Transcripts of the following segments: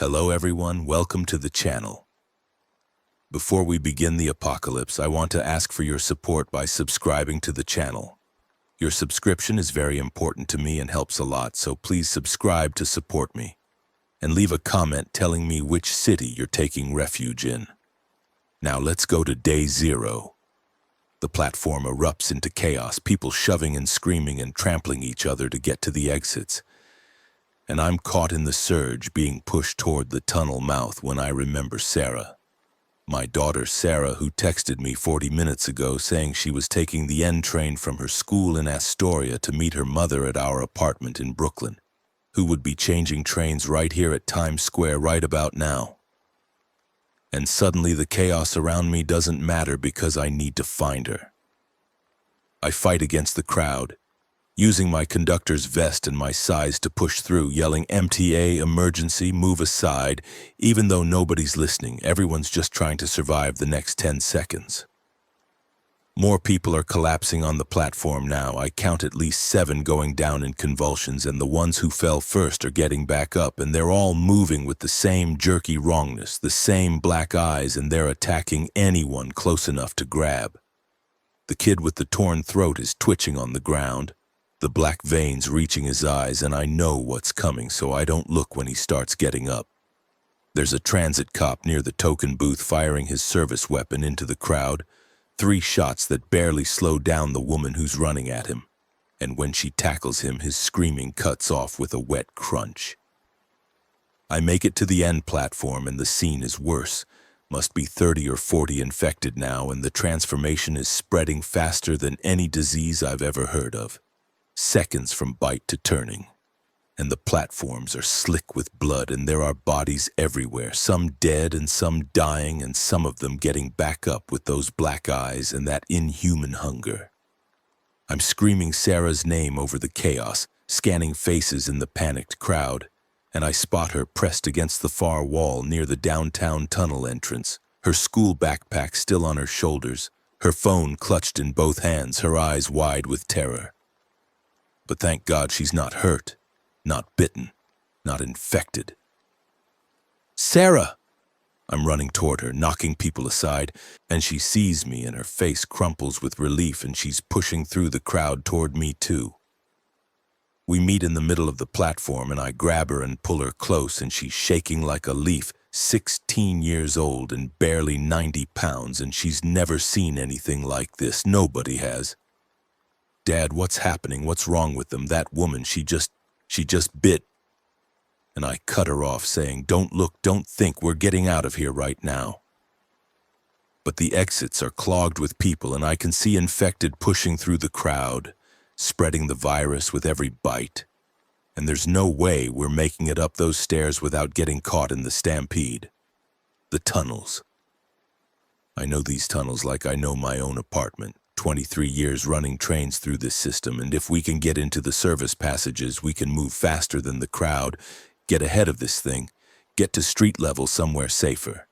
Hello everyone, welcome to the channel. Before we begin the apocalypse, I want to ask for your support by subscribing to the channel. Your subscription is very important to me and helps a lot, so please subscribe to support me. And leave a comment telling me which city you're taking refuge in. Now let's go to day 0. The platform erupts into chaos, people shoving and screaming and trampling each other to get to the exits. And I'm caught in the surge, being pushed toward the tunnel mouth when I remember Sarah. My daughter Sarah, who texted me 40 minutes ago saying she was taking the N train from her school in Astoria to meet her mother at our apartment in Brooklyn, who would be changing trains right here at Times Square right about now. And suddenly the chaos around me doesn't matter because I need to find her. I fight against the crowd, using my conductor's vest and my size to push through, yelling MTA, emergency, move aside, even though nobody's listening. Everyone's just trying to survive the next 10 seconds. More people are collapsing on the platform now. I count at least 7 going down in convulsions, and the ones who fell first are getting back up, and they're all moving with the same jerky wrongness, the same black eyes, and they're attacking anyone close enough to grab. The kid with the torn throat is twitching on the ground, the black veins reaching his eyes, and I know what's coming, so I don't look when he starts getting up. There's a transit cop near the token booth firing his service weapon into the crowd, 3 shots that barely slow down the woman who's running at him, and when she tackles him, his screaming cuts off with a wet crunch. I make it to the end platform, and the scene is worse. Must be 30 or 40 infected now, and the transformation is spreading faster than any disease I've ever heard of. Seconds from bite to turning. And the platforms are slick with blood, and there are bodies everywhere, some dead and some dying, and some of them getting back up with those black eyes and that inhuman hunger. I'm screaming Sarah's name over the chaos, scanning faces in the panicked crowd, and I spot her pressed against the far wall near the downtown tunnel entrance, her school backpack still on her shoulders, her phone clutched in both hands, her eyes wide with terror. But thank God she's not hurt. Not bitten, not infected. Sarah! I'm running toward her, knocking people aside, and she sees me and her face crumples with relief, and she's pushing through the crowd toward me too. We meet in the middle of the platform, and I grab her and pull her close, and she's shaking like a leaf, 16 years old and barely 90 pounds, and she's never seen anything like this. Nobody has. Dad, what's happening? What's wrong with them? That woman, she just bit. And I cut her off, saying, don't look, don't think, we're getting out of here right now. But the exits are clogged with people, and I can see infected pushing through the crowd, spreading the virus with every bite. And there's no way we're making it up those stairs without getting caught in the stampede. The tunnels. I know these tunnels like I know my own apartment. 23 years running trains through this system, and if we can get into the service passages, we can move faster than the crowd, get ahead of this thing, get to street level somewhere safer.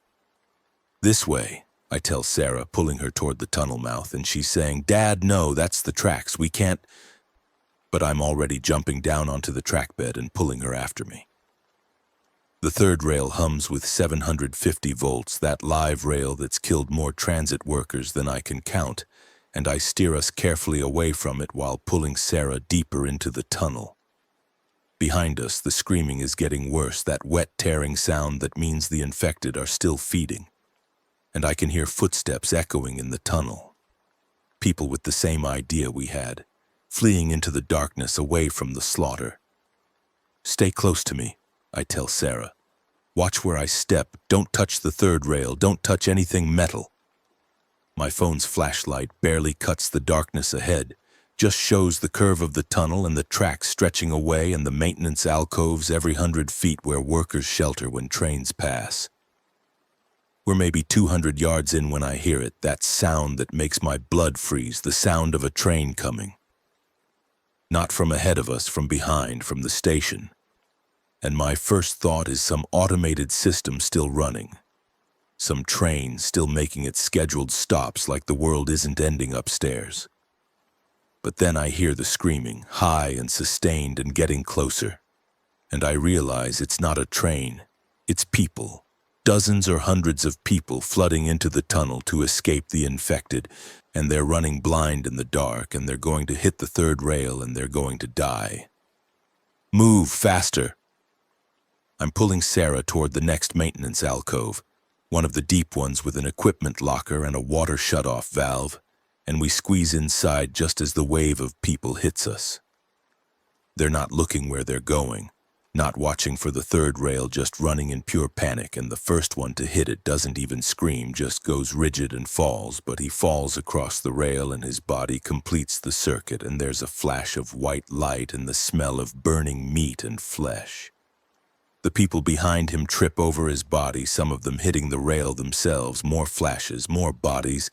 This way, I tell Sarah, pulling her toward the tunnel mouth, and she's saying, Dad, no, that's the tracks, we can't. But I'm already jumping down onto the track bed and pulling her after me. The third rail hums with 750 volts, that live rail that's killed more transit workers than I can count, and I steer us carefully away from it while pulling Sarah deeper into the tunnel. Behind us, the screaming is getting worse, that wet tearing sound that means the infected are still feeding. And I can hear footsteps echoing in the tunnel. People with the same idea we had, fleeing into the darkness away from the slaughter. Stay close to me, I tell Sarah. Watch where I step, don't touch the third rail, don't touch anything metal. My phone's flashlight barely cuts the darkness ahead, just shows the curve of the tunnel and the tracks stretching away and the maintenance alcoves every 100 feet where workers shelter when trains pass. We're maybe 200 yards in when I hear it, that sound that makes my blood freeze, the sound of a train coming. Not from ahead of us, from behind, from the station. And my first thought is some automated system still running. Some train still making its scheduled stops like the world isn't ending upstairs. But then I hear the screaming, high and sustained and getting closer. And I realize it's not a train, It's people. Dozens or hundreds of people flooding into the tunnel to escape the infected, and they're running blind in the dark, and they're going to hit the third rail, and they're going to die. Move faster! I'm pulling Sarah toward the next maintenance alcove, one of the deep ones with an equipment locker and a water shut-off valve, and we squeeze inside just as the wave of people hits us. They're not looking where they're going, not watching for the third rail, just running in pure panic, and the first one to hit it doesn't even scream, just goes rigid and falls, but he falls across the rail and his body completes the circuit, and there's a flash of white light and the smell of burning meat and flesh. The people behind him trip over his body, some of them hitting the rail themselves, more flashes, more bodies,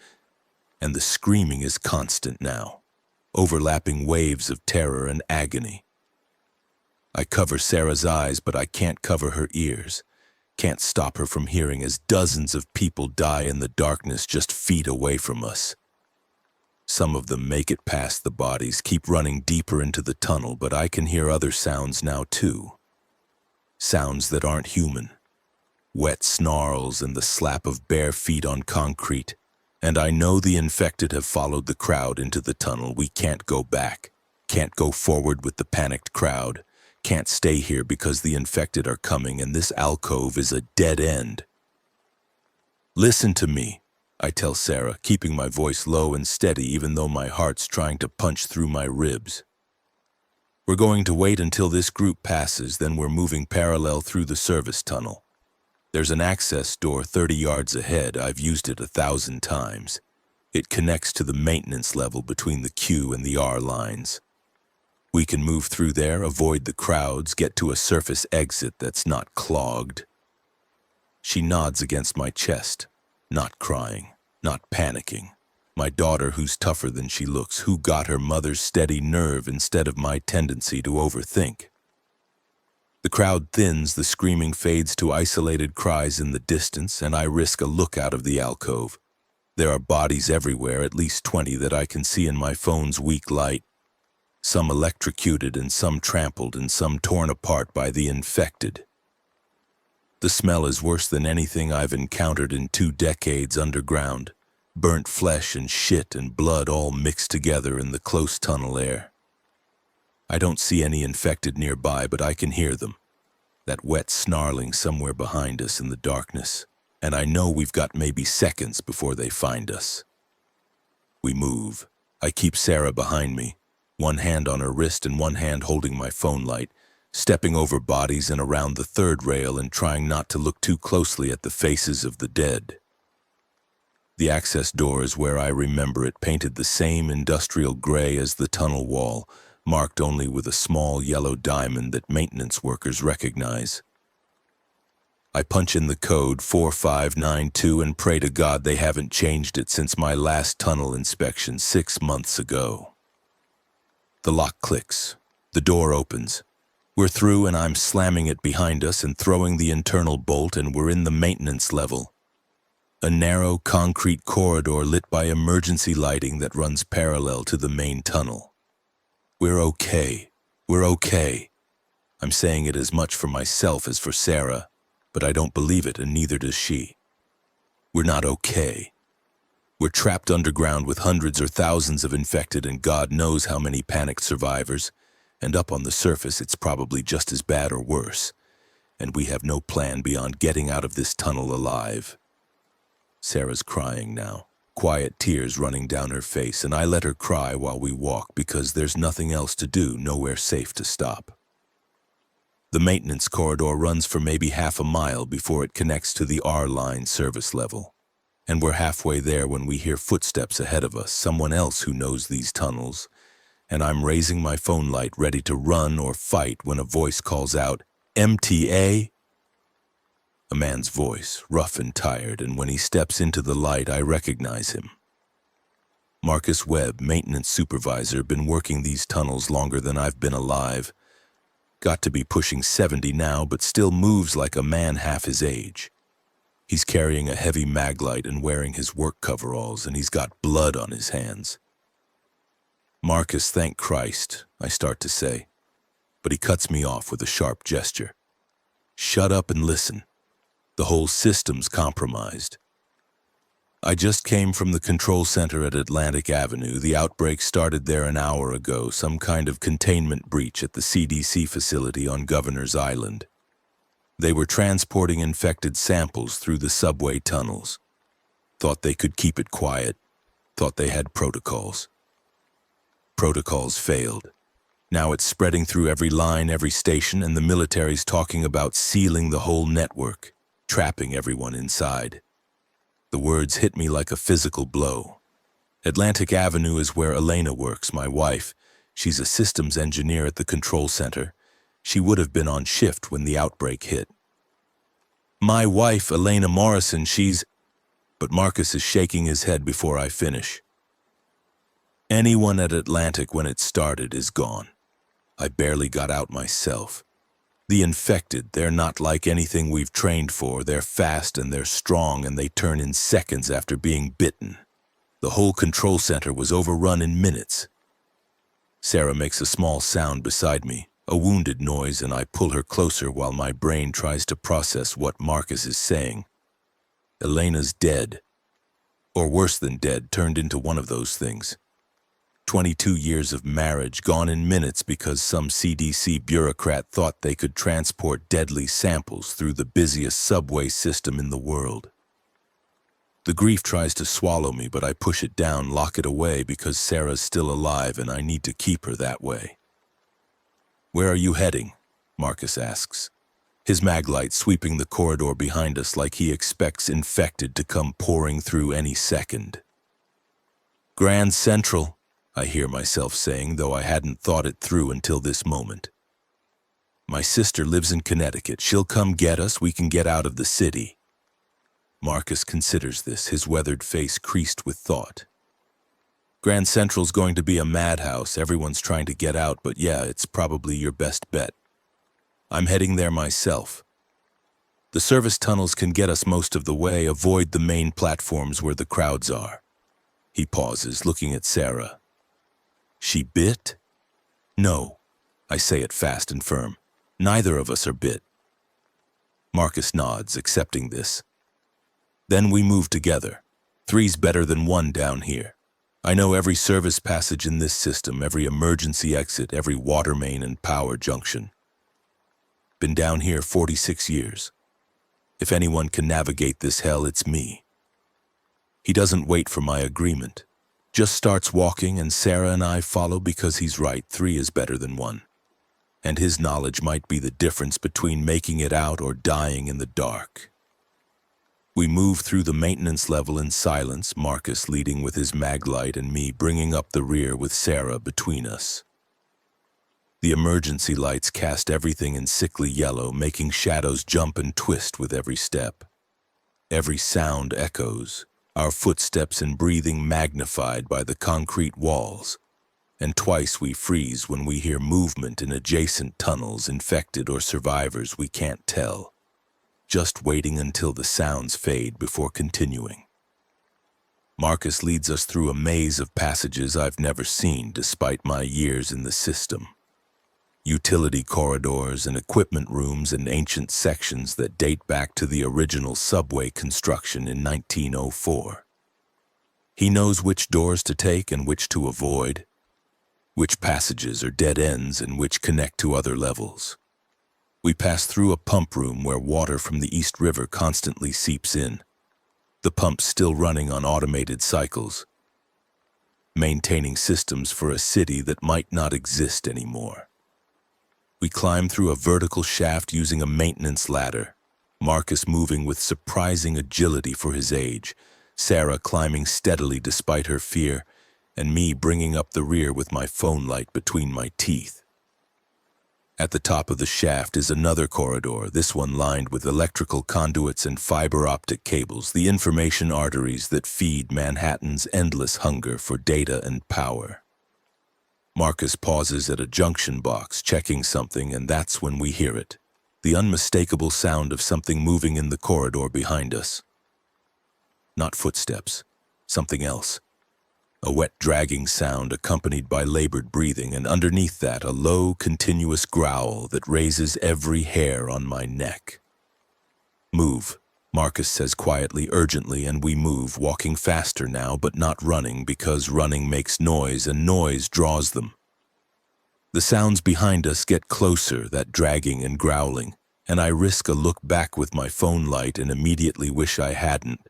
and the screaming is constant now, overlapping waves of terror and agony. I cover Sarah's eyes, but I can't cover her ears, can't stop her from hearing as dozens of people die in the darkness just feet away from us. Some of them make it past the bodies, keep running deeper into the tunnel, but I can hear other sounds now too. Sounds that aren't human. Wet snarls and the slap of bare feet on concrete. And I know the infected have followed the crowd into the tunnel. We can't go back, can't go forward with the panicked crowd. Can't stay here because the infected are coming, and this alcove is a dead end. Listen to me, I tell Sarah, keeping my voice low and steady even though my heart's trying to punch through my ribs. We're going to wait until this group passes, then we're moving parallel through the service tunnel. There's an access door 30 yards ahead. I've used it 1,000 times. It connects to the maintenance level between the Q and the R lines. We can move through there, avoid the crowds, get to a surface exit that's not clogged. She nods against my chest, not crying, not panicking. My daughter, who's tougher than she looks, who got her mother's steady nerve instead of my tendency to overthink. The crowd thins, the screaming fades to isolated cries in the distance, and I risk a look out of the alcove. There are bodies everywhere, at least 20 that I can see in my phone's weak light. Some electrocuted and some trampled and some torn apart by the infected. The smell is worse than anything I've encountered in 2 decades underground. Burnt flesh and shit and blood all mixed together in the close tunnel air. I don't see any infected nearby, but I can hear them. That wet snarling somewhere behind us in the darkness. And I know we've got maybe seconds before they find us. We move. I keep Sarah behind me. One hand on her wrist and one hand holding my phone light, stepping over bodies and around the third rail and trying not to look too closely at the faces of the dead. The access door is where I remember it, painted the same industrial gray as the tunnel wall, marked only with a small yellow diamond that maintenance workers recognize. I punch in the code 4592 and pray to God they haven't changed it since my last tunnel inspection 6 months ago. The lock clicks. The door opens. We're through and I'm slamming it behind us and throwing the internal bolt, and we're in the maintenance level. A narrow concrete corridor lit by emergency lighting that runs parallel to the main tunnel. We're okay. We're okay. I'm saying it as much for myself as for Sarah, but I don't believe it, and neither does she. We're not okay. We're trapped underground with hundreds or thousands of infected and God knows how many panicked survivors, and up on the surface it's probably just as bad or worse, and we have no plan beyond getting out of this tunnel alive. Sarah's crying now, quiet tears running down her face, and I let her cry while we walk because there's nothing else to do, nowhere safe to stop. The maintenance corridor runs for maybe half a mile before it connects to the R-line service level. And we're halfway there when we hear footsteps ahead of us, someone else who knows these tunnels, and I'm raising my phone light ready to run or fight when a voice calls out, "MTA?" A man's voice, rough and tired, and when he steps into the light, I recognize him. Marcus Webb, maintenance supervisor, been working these tunnels longer than I've been alive. Got to be pushing 70 now, but still moves like a man half his age. He's carrying a heavy mag light and wearing his work coveralls, and he's got blood on his hands. "Marcus, thank Christ," I start to say, but he cuts me off with a sharp gesture. "Shut up and listen. The whole system's compromised. I just came from the control center at Atlantic Avenue. The outbreak started there an hour ago, some kind of containment breach at the CDC facility on Governor's Island. They were transporting infected samples through the subway tunnels. Thought they could keep it quiet. Thought they had protocols. Protocols failed. Now it's spreading through every line, every station, and the military's talking about sealing the whole network, trapping everyone inside. The words hit me like a physical blow. Atlantic Avenue is where Elena works, my wife. She's a systems engineer at the control center. She would have been on shift when the outbreak hit. My wife, Elena Morrison, But Marcus is shaking his head before I finish. Anyone at Atlantic when it started is gone. I barely got out myself. The infected, they're not like anything we've trained for. They're fast and they're strong and they turn in seconds after being bitten. The whole control center was overrun in minutes. Sarah makes a small sound beside me, a wounded noise, and I pull her closer while my brain tries to process what Marcus is saying. Elena's dead. Or worse than dead, turned into one of those things. 22 years of marriage gone in minutes because some CDC bureaucrat thought they could transport deadly samples through the busiest subway system in the world. The grief tries to swallow me, but I push it down, lock it away because Sarah's still alive and I need to keep her that way. Where are you heading? Marcus asks, his mag light sweeping the corridor behind us like he expects infected to come pouring through any second. Grand Central, I hear myself saying, though I hadn't thought it through until this moment. My sister lives in Connecticut. She'll come get us. We can get out of the city. Marcus considers this, his weathered face creased with thought. Grand Central's going to be a madhouse. Everyone's trying to get out, but yeah, it's probably your best bet. I'm heading there myself. The service tunnels can get us most of the way. Avoid the main platforms where the crowds are. He pauses, looking at Sarah. She bit? No, I say it fast and firm. Neither of us are bit. Marcus nods, accepting this. Then we move together. 3's better than 1 down here. I know every service passage in this system, every emergency exit, every water main and power junction. Been down here 46 years. If anyone can navigate this hell, it's me. He doesn't wait for my agreement. Just starts walking, and Sarah and I follow because he's right. 3 is better than 1. And his knowledge might be the difference between making it out or dying in the dark. We move through the maintenance level in silence, Marcus leading with his mag light and me bringing up the rear with Sarah between us. The emergency lights cast everything in sickly yellow, making shadows jump and twist with every step. Every sound echoes, our footsteps and breathing magnified by the concrete walls. And twice we freeze when we hear movement in adjacent tunnels, infected or survivors we can't tell. Just waiting until the sounds fade before continuing. Marcus leads us through a maze of passages I've never seen despite my years in the system. Utility corridors and equipment rooms and ancient sections that date back to the original subway construction in 1904. He knows which doors to take and which to avoid, which passages are dead ends and which connect to other levels. We pass through a pump room where water from the East River constantly seeps in, the pumps still running on automated cycles, maintaining systems for a city that might not exist anymore. We climb through a vertical shaft using a maintenance ladder, Marcus moving with surprising agility for his age, Sarah climbing steadily despite her fear, and me bringing up the rear with my phone light between my teeth. At the top of the shaft is another corridor, this one lined with electrical conduits and fiber optic cables, the information arteries that feed Manhattan's endless hunger for data and power. Marcus pauses at a junction box, checking something, and that's when we hear it, the unmistakable sound of something moving in the corridor behind us. Not footsteps, something else. A wet, dragging sound accompanied by labored breathing, and underneath that, a low, continuous growl that raises every hair on my neck. Move, Marcus says quietly, urgently, and we move, walking faster now, but not running, because running makes noise, and noise draws them. The sounds behind us get closer, that dragging and growling, and I risk a look back with my phone light and immediately wish I hadn't.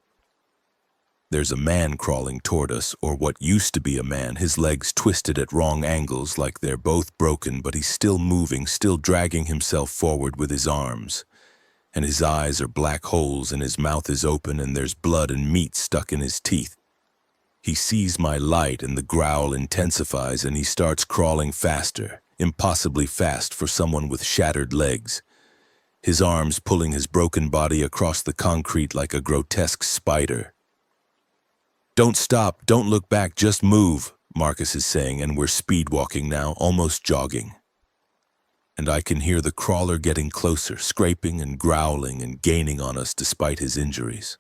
There's a man crawling toward us, or what used to be a man, his legs twisted at wrong angles like they're both broken, but he's still moving, still dragging himself forward with his arms. And his eyes are black holes and his mouth is open and there's blood and meat stuck in his teeth. He sees my light and the growl intensifies and he starts crawling faster, impossibly fast for someone with shattered legs. His arms pulling his broken body across the concrete like a grotesque spider. "Don't stop, don't look back, just move," Marcus is saying, and we're speed walking now, almost jogging. And I can hear the crawler getting closer, scraping and growling and gaining on us despite his injuries.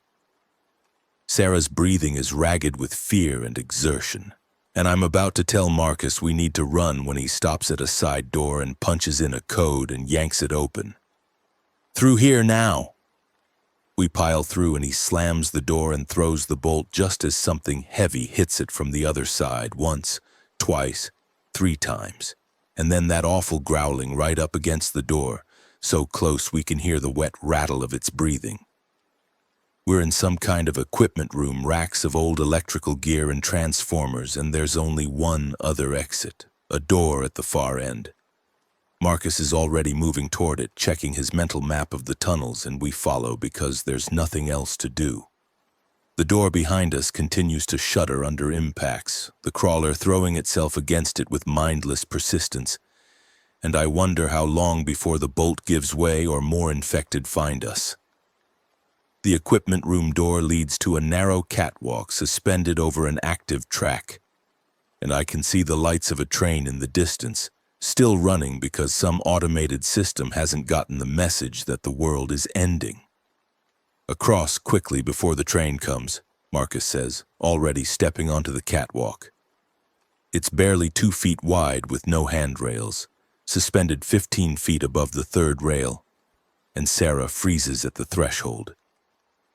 Sarah's breathing is ragged with fear and exertion, and I'm about to tell Marcus we need to run when he stops at a side door and punches in a code and yanks it open. "Through here now!" We pile through and he slams the door and throws the bolt just as something heavy hits it from the other side, once, twice, 3 times. And then that awful growling right up against the door, so close we can hear the wet rattle of its breathing. We're in some kind of equipment room, racks of old electrical gear and transformers, and there's only one other exit, a door at the far end. Marcus is already moving toward it, checking his mental map of the tunnels, and we follow because there's nothing else to do. The door behind us continues to shudder under impacts, the crawler throwing itself against it with mindless persistence, and I wonder how long before the bolt gives way or more infected find us. The equipment room door leads to a narrow catwalk suspended over an active track, and I can see the lights of a train in the distance, still running because some automated system hasn't gotten the message that the world is ending. "Across quickly before the train comes," Marcus says, already stepping onto the catwalk. It's barely 2 feet wide with no handrails, suspended 15 feet above the 3rd rail, and Sarah freezes at the threshold.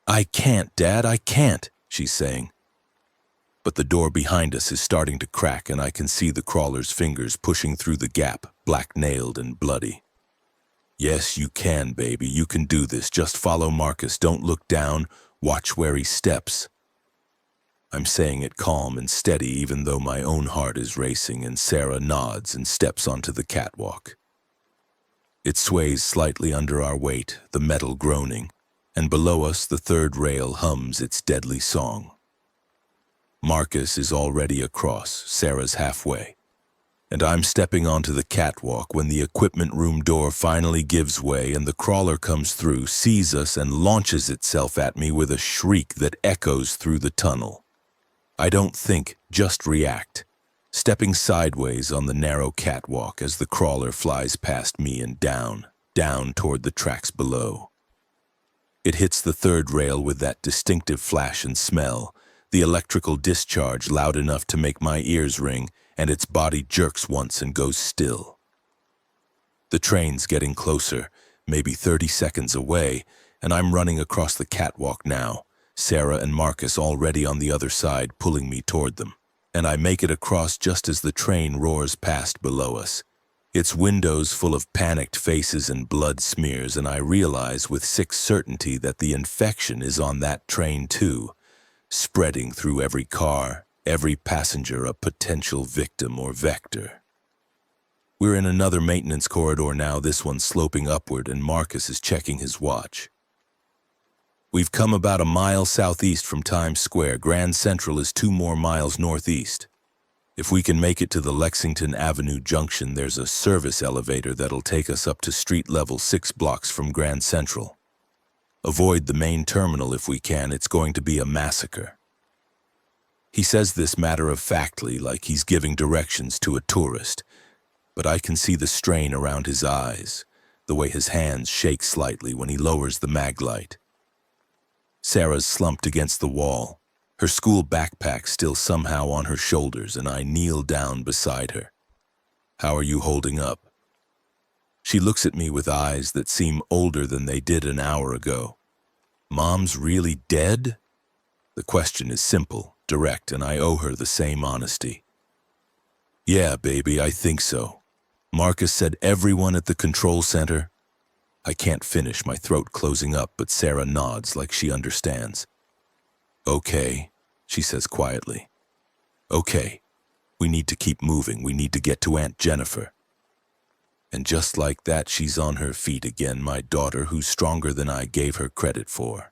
"I can't, Dad, I can't," she's saying. But the door behind us is starting to crack and I can see the crawler's fingers pushing through the gap, black-nailed and bloody. "Yes, you can, baby. You can do this. Just follow Marcus. Don't look down. Watch where he steps." I'm saying it calm and steady even though my own heart is racing, and Sarah nods and steps onto the catwalk. It sways slightly under our weight, the metal groaning, and below us the 3rd rail hums its deadly song. Marcus is already across, Sarah's halfway, and I'm stepping onto the catwalk when the equipment room door finally gives way and the crawler comes through, sees us, and launches itself at me with a shriek that echoes through the tunnel. I don't think, just react, stepping sideways on the narrow catwalk as the crawler flies past me and down toward the tracks below. It hits the 3rd rail with that distinctive flash and smell, the electrical discharge loud enough to make my ears ring, and its body jerks once and goes still. The train's getting closer, maybe 30 seconds away, and I'm running across the catwalk now, Sarah and Marcus already on the other side pulling me toward them, and I make it across just as the train roars past below us. Its windows full of panicked faces and blood smears, and I realize with sick certainty that the infection is on that train too, spreading through every car, every passenger a potential victim or vector. We're in another maintenance corridor now, this one sloping upward, and Marcus is checking his watch. "We've come about a mile southeast from Times Square. Grand Central is 2 more miles northeast. If we can make it to the Lexington Avenue Junction, there's a service elevator that'll take us up to street level 6 blocks from Grand Central. Avoid the main terminal if we can. It's going to be a massacre." He says this matter-of-factly, like he's giving directions to a tourist, but I can see the strain around his eyes, the way his hands shake slightly when he lowers the mag light. Sarah's slumped against the wall, her school backpack still somehow on her shoulders, and I kneel down beside her. "How are you holding up?" She looks at me with eyes that seem older than they did an hour ago. Mom's really dead? The question is simple, direct, and I owe her the same honesty. Yeah, baby, I think so. Marcus said everyone at the control center. I can't finish, my throat closing up, but Sarah nods like she understands. Okay, she says quietly. Okay, we need to keep moving. We need to get to Aunt Jennifer. And just like that, she's on her feet again, my daughter, who's stronger than I gave her credit for.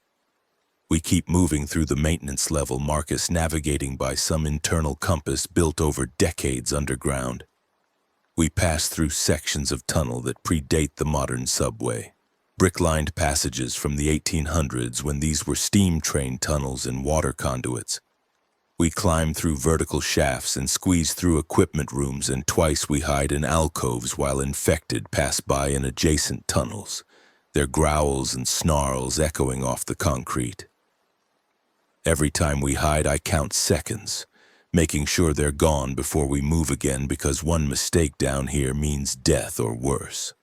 We keep moving through the maintenance level, Marcus navigating by some internal compass built over decades underground. We pass through sections of tunnel that predate the modern subway, brick-lined passages from the 1800s when these were steam train tunnels and water conduits. We climb through vertical shafts and squeeze through equipment rooms, and twice we hide in alcoves while infected pass by in adjacent tunnels, their growls and snarls echoing off the concrete. Every time we hide, I count seconds, making sure they're gone before we move again, because one mistake down here means death or worse.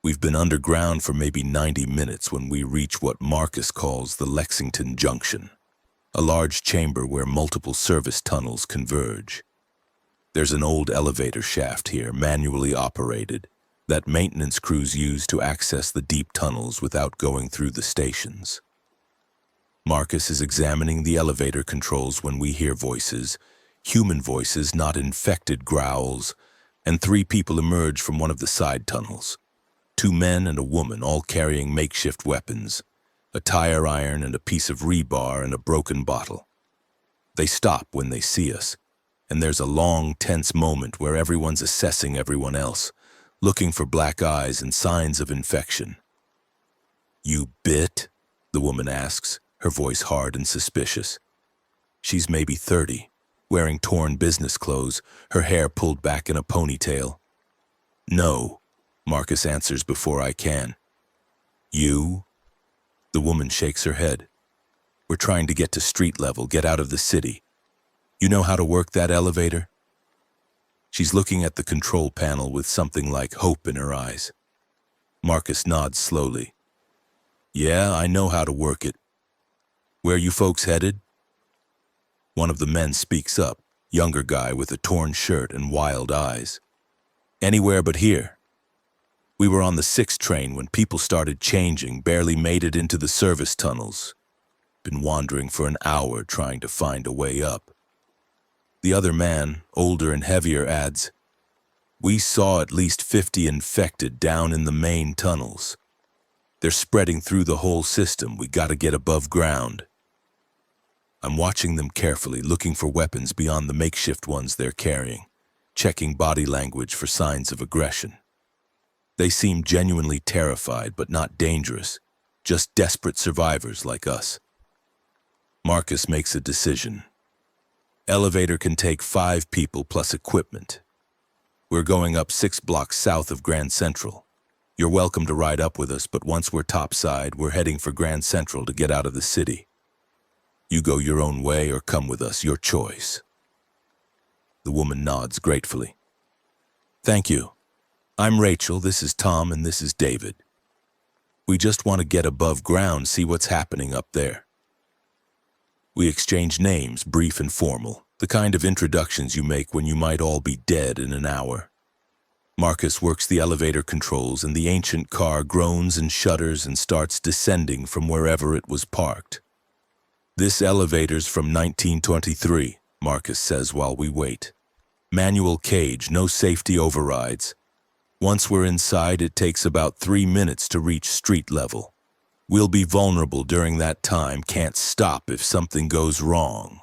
We've been underground for maybe 90 minutes when we reach what Marcus calls the Lexington Junction, a large chamber where multiple service tunnels converge. There's an old elevator shaft here, manually operated, that maintenance crews use to access the deep tunnels without going through the stations. Marcus is examining the elevator controls when we hear voices, human voices, not infected growls, and 3 people emerge from one of the side tunnels. 2 men and a woman, all carrying makeshift weapons, a tire iron and a piece of rebar and a broken bottle. They stop when they see us, and there's a long, tense moment where everyone's assessing everyone else, looking for black eyes and signs of infection. "You bit?" the woman asks, her voice hard and suspicious. She's maybe 30, wearing torn business clothes, her hair pulled back in a ponytail. "No," Marcus answers before I can. "You?" The woman shakes her head. "We're trying to get to street level, get out of the city. You know how to work that elevator?" She's looking at the control panel with something like hope in her eyes. Marcus nods slowly. "Yeah, I know how to work it. Where you folks headed?" One of the men speaks up, younger guy with a torn shirt and wild eyes. "Anywhere but here. We were on the 6 train when people started changing, barely made it into the service tunnels. Been wandering for an hour trying to find a way up." The other man, older and heavier, adds, "We saw at least 50 infected down in the main tunnels. They're spreading through the whole system. We gotta get above ground." I'm watching them carefully, looking for weapons beyond the makeshift ones they're carrying, checking body language for signs of aggression. They seem genuinely terrified, but not dangerous, just desperate survivors like us. Marcus makes a decision. Elevator can take 5 people plus equipment. We're going up 6 blocks south of Grand Central. You're welcome to ride up with us, but once we're topside, we're heading for Grand Central to get out of the city. You go your own way or come with us, your choice." The woman nods gratefully. "Thank you. I'm Rachel, this is Tom, and this is David. We just want to get above ground, see what's happening up there." We exchange names, brief and formal, the kind of introductions you make when you might all be dead in an hour. Marcus works the elevator controls, and the ancient car groans and shudders and starts descending from wherever it was parked. "This elevator's from 1923, Marcus says while we wait. "Manual cage, no safety overrides. Once we're inside, it takes about 3 minutes to reach street level. We'll be vulnerable during that time, can't stop if something goes wrong."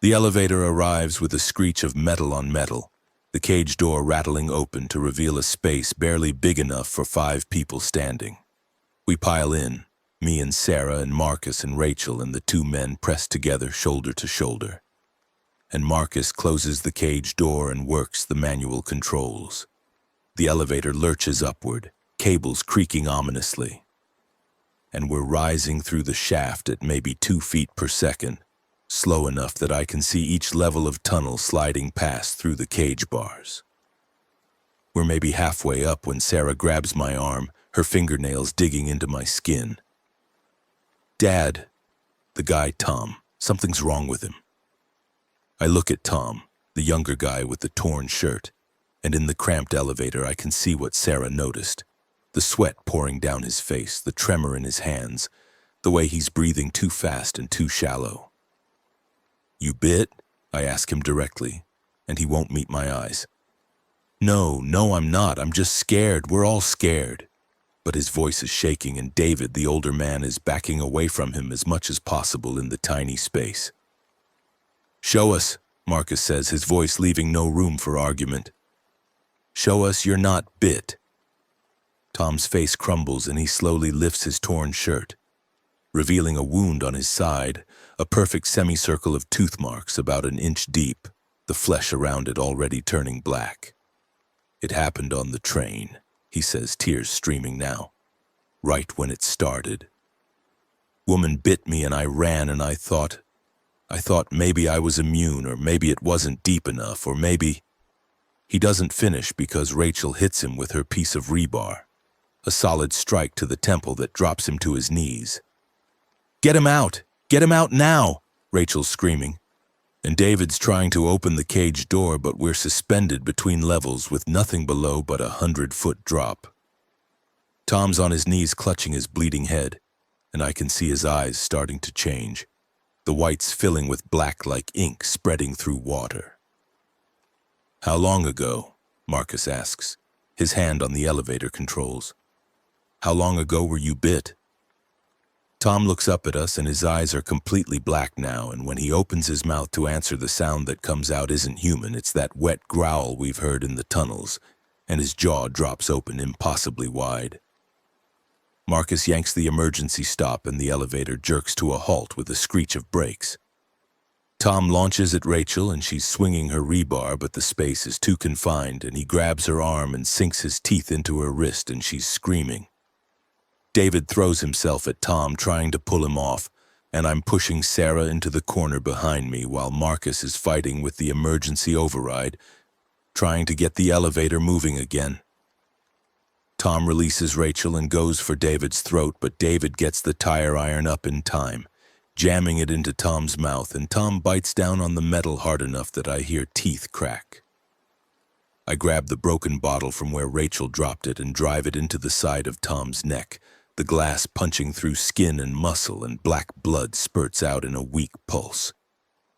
The elevator arrives with a screech of metal on metal, the cage door rattling open to reveal a space barely big enough for 5 people standing. We pile in, me and Sarah and Marcus and Rachel and the 2 men pressed together shoulder to shoulder. And Marcus closes the cage door and works the manual controls. The elevator lurches upward, cables creaking ominously. And we're rising through the shaft at maybe 2 feet per second, slow enough that I can see each level of tunnel sliding past through the cage bars. We're maybe halfway up when Sarah grabs my arm, her fingernails digging into my skin. Dad, the guy Tom, something's wrong with him. I look at Tom, the younger guy with the torn shirt, and in the cramped elevator I can see what Sarah noticed. The sweat pouring down his face, the tremor in his hands, the way he's breathing too fast and too shallow. You bit? I ask him directly, and he won't meet my eyes. No, I'm not. I'm just scared. We're all scared. But his voice is shaking, and David, the older man, is backing away from him as much as possible in the tiny space. Show us, Marcus says, his voice leaving no room for argument. Show us you're not bit. Tom's face crumbles and he slowly lifts his torn shirt, revealing a wound on his side, a perfect semicircle of tooth marks about an inch deep, the flesh around it already turning black. It happened on the train, he says, tears streaming now. Right when it started. Woman bit me and I ran and I thought maybe I was immune, or maybe it wasn't deep enough, or maybe... He doesn't finish because Rachel hits him with her piece of rebar, a solid strike to the temple that drops him to his knees. Get him out! Get him out now! Rachel's screaming. And David's trying to open the cage door, but we're suspended between levels with nothing below but 100-foot drop. Tom's on his knees clutching his bleeding head, and I can see his eyes starting to change, the whites filling with black like ink spreading through water. How long ago? Marcus asks, his hand on the elevator controls. How long ago were you bit? Tom looks up at us and his eyes are completely black now, and when he opens his mouth to answer, the sound that comes out isn't human. It's that wet growl we've heard in the tunnels, and his jaw drops open impossibly wide. Marcus yanks the emergency stop and the elevator jerks to a halt with a screech of brakes. Tom launches at Rachel and she's swinging her rebar, but the space is too confined, and he grabs her arm and sinks his teeth into her wrist and she's screaming. David throws himself at Tom, trying to pull him off, and I'm pushing Sarah into the corner behind me while Marcus is fighting with the emergency override, trying to get the elevator moving again. Tom releases Rachel and goes for David's throat, but David gets the tire iron up in time, jamming it into Tom's mouth, and Tom bites down on the metal hard enough that I hear teeth crack. I grab the broken bottle from where Rachel dropped it and drive it into the side of Tom's neck, the glass punching through skin and muscle, and black blood spurts out in a weak pulse.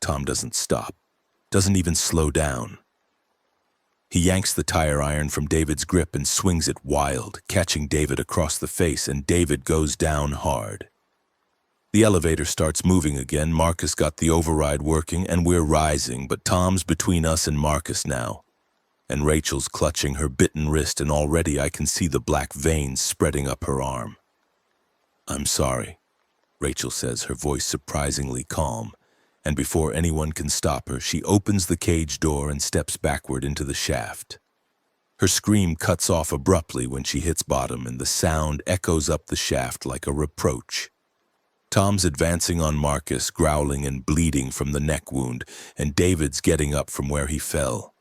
Tom doesn't stop, doesn't even slow down. He yanks the tire iron from David's grip and swings it wild, catching David across the face, and David goes down hard. The elevator starts moving again. Marcus got the override working, and we're rising, but Tom's between us and Marcus now, and Rachel's clutching her bitten wrist, and already I can see the black veins spreading up her arm. I'm sorry, Rachel says, her voice surprisingly calm, and before anyone can stop her, she opens the cage door and steps backward into the shaft. Her scream cuts off abruptly when she hits bottom, and the sound echoes up the shaft like a reproach. Tom's advancing on Marcus, growling and bleeding from the neck wound, and David's getting up from where he fell.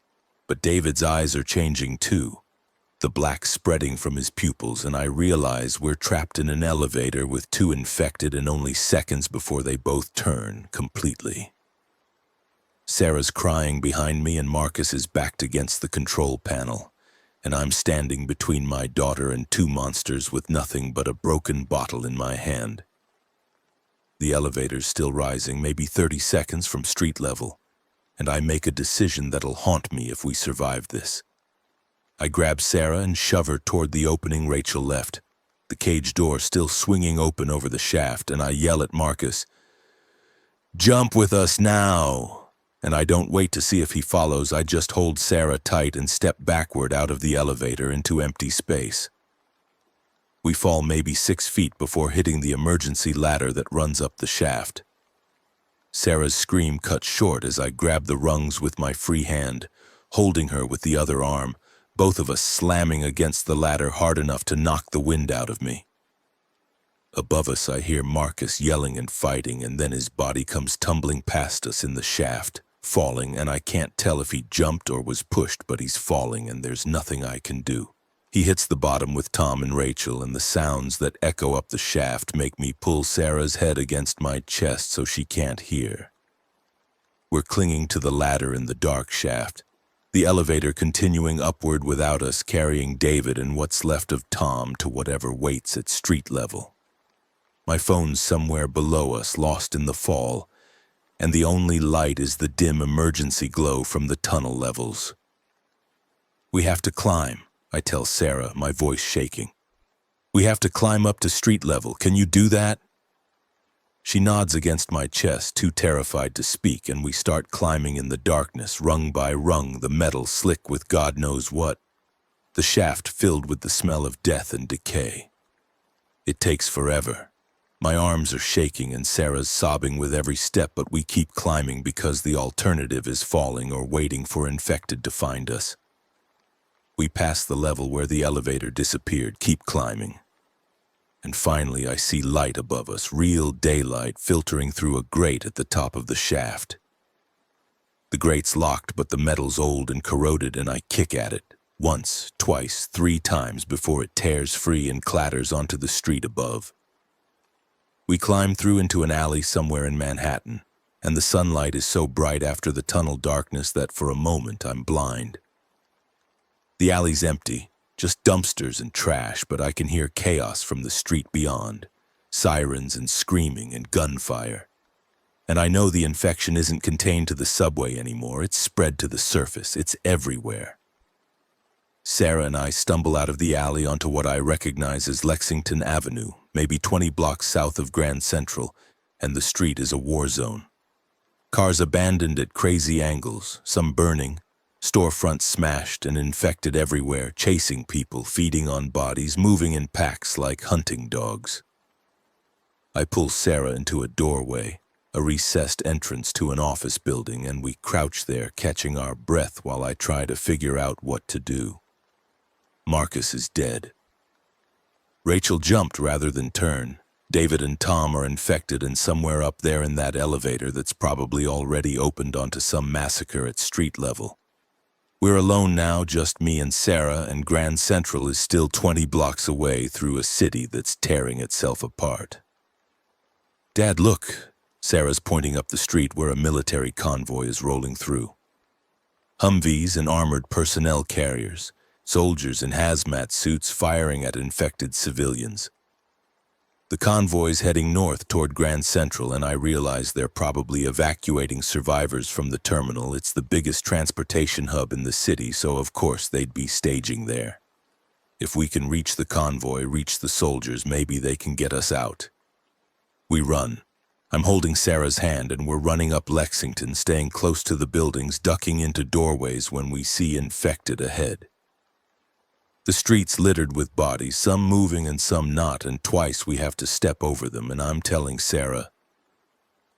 But David's eyes are changing too, the black spreading from his pupils, and I realize we're trapped in an elevator with two infected and only seconds before they both turn completely. Sarah's crying behind me and Marcus is backed against the control panel, and I'm standing between my daughter and two monsters with nothing but a broken bottle in my hand. The elevator's still rising, maybe 30 seconds from street level, and I make a decision that'll haunt me if we survive this. I grab Sarah and shove her toward the opening Rachel left, the cage door still swinging open over the shaft, and I yell at Marcus, "Jump with us now!" And I don't wait to see if he follows. I just hold Sarah tight and step backward out of the elevator into empty space. We fall maybe 6 feet before hitting the emergency ladder that runs up the shaft. Sarah's scream cuts short as I grab the rungs with my free hand, holding her with the other arm, both of us slamming against the ladder hard enough to knock the wind out of me. Above us I hear Marcus yelling and fighting, and then his body comes tumbling past us in the shaft, falling, and I can't tell if he jumped or was pushed, but he's falling and there's nothing I can do. He hits the bottom with Tom and Rachel, and the sounds that echo up the shaft make me pull Sarah's head against my chest so she can't hear. We're clinging to the ladder in the dark shaft, the elevator continuing upward without us, carrying David and what's left of Tom to whatever waits at street level. My phone's somewhere below us, lost in the fall, and the only light is the dim emergency glow from the tunnel levels. We have to climb, I tell Sarah, my voice shaking. We have to climb up to street level. Can you do that? She nods against my chest, too terrified to speak, and we start climbing in the darkness, rung by rung, the metal slick with God knows what, the shaft filled with the smell of death and decay. It takes forever. My arms are shaking and Sarah's sobbing with every step, but we keep climbing because the alternative is falling or waiting for infected to find us. We pass the level where the elevator disappeared, keep climbing. And finally I see light above us, real daylight filtering through a grate at the top of the shaft. The grate's locked, but the metal's old and corroded, and I kick at it, once, twice, 3 times before it tears free and clatters onto the street above. We climb through into an alley somewhere in Manhattan, and the sunlight is so bright after the tunnel darkness that for a moment I'm blind. The alley's empty, just dumpsters and trash, but I can hear chaos from the street beyond, sirens and screaming and gunfire. And I know the infection isn't contained to the subway anymore, it's spread to the surface, it's everywhere. Sarah and I stumble out of the alley onto what I recognize as Lexington Avenue, maybe 20 blocks south of Grand Central, and the street is a war zone. Cars abandoned at crazy angles, some burning, storefronts smashed and infected everywhere, chasing people, feeding on bodies, moving in packs like hunting dogs. I pull Sarah into a doorway, a recessed entrance to an office building, and we crouch there, catching our breath while I try to figure out what to do. Marcus is dead. Rachel jumped rather than turn. David and Tom are infected, and somewhere up there in that elevator that's probably already opened onto some massacre at street level. We're alone now, just me and Sarah, and Grand Central is still 20 blocks away through a city that's tearing itself apart. Dad, look. Sarah's pointing up the street where a military convoy is rolling through. Humvees and armored personnel carriers, soldiers in hazmat suits firing at infected civilians. The convoy's heading north toward Grand Central, and I realize they're probably evacuating survivors from the terminal. It's the biggest transportation hub in the city, so of course they'd be staging there. If we can reach the convoy, reach the soldiers, maybe they can get us out. We run. I'm holding Sarah's hand, and we're running up Lexington, staying close to the buildings, ducking into doorways when we see infected ahead. The street's littered with bodies, some moving and some not, and twice we have to step over them, and I'm telling Sarah,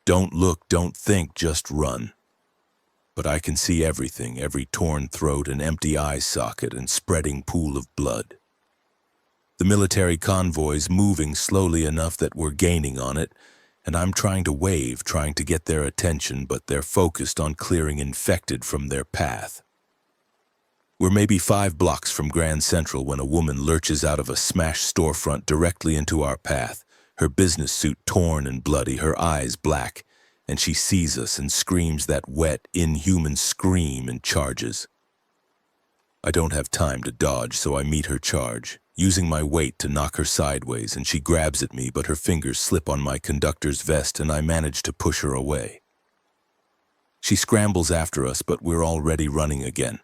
don't look, don't think, just run. But I can see everything, every torn throat and empty eye socket and spreading pool of blood. The military convoy's moving slowly enough that we're gaining on it, and I'm trying to wave, trying to get their attention, but they're focused on clearing infected from their path. We're maybe 5 blocks from Grand Central when a woman lurches out of a smashed storefront directly into our path, her business suit torn and bloody, her eyes black, and she sees us and screams that wet, inhuman scream and charges. I don't have time to dodge, so I meet her charge, using my weight to knock her sideways, and she grabs at me, but her fingers slip on my conductor's vest and I manage to push her away. She scrambles after us, but we're already running again.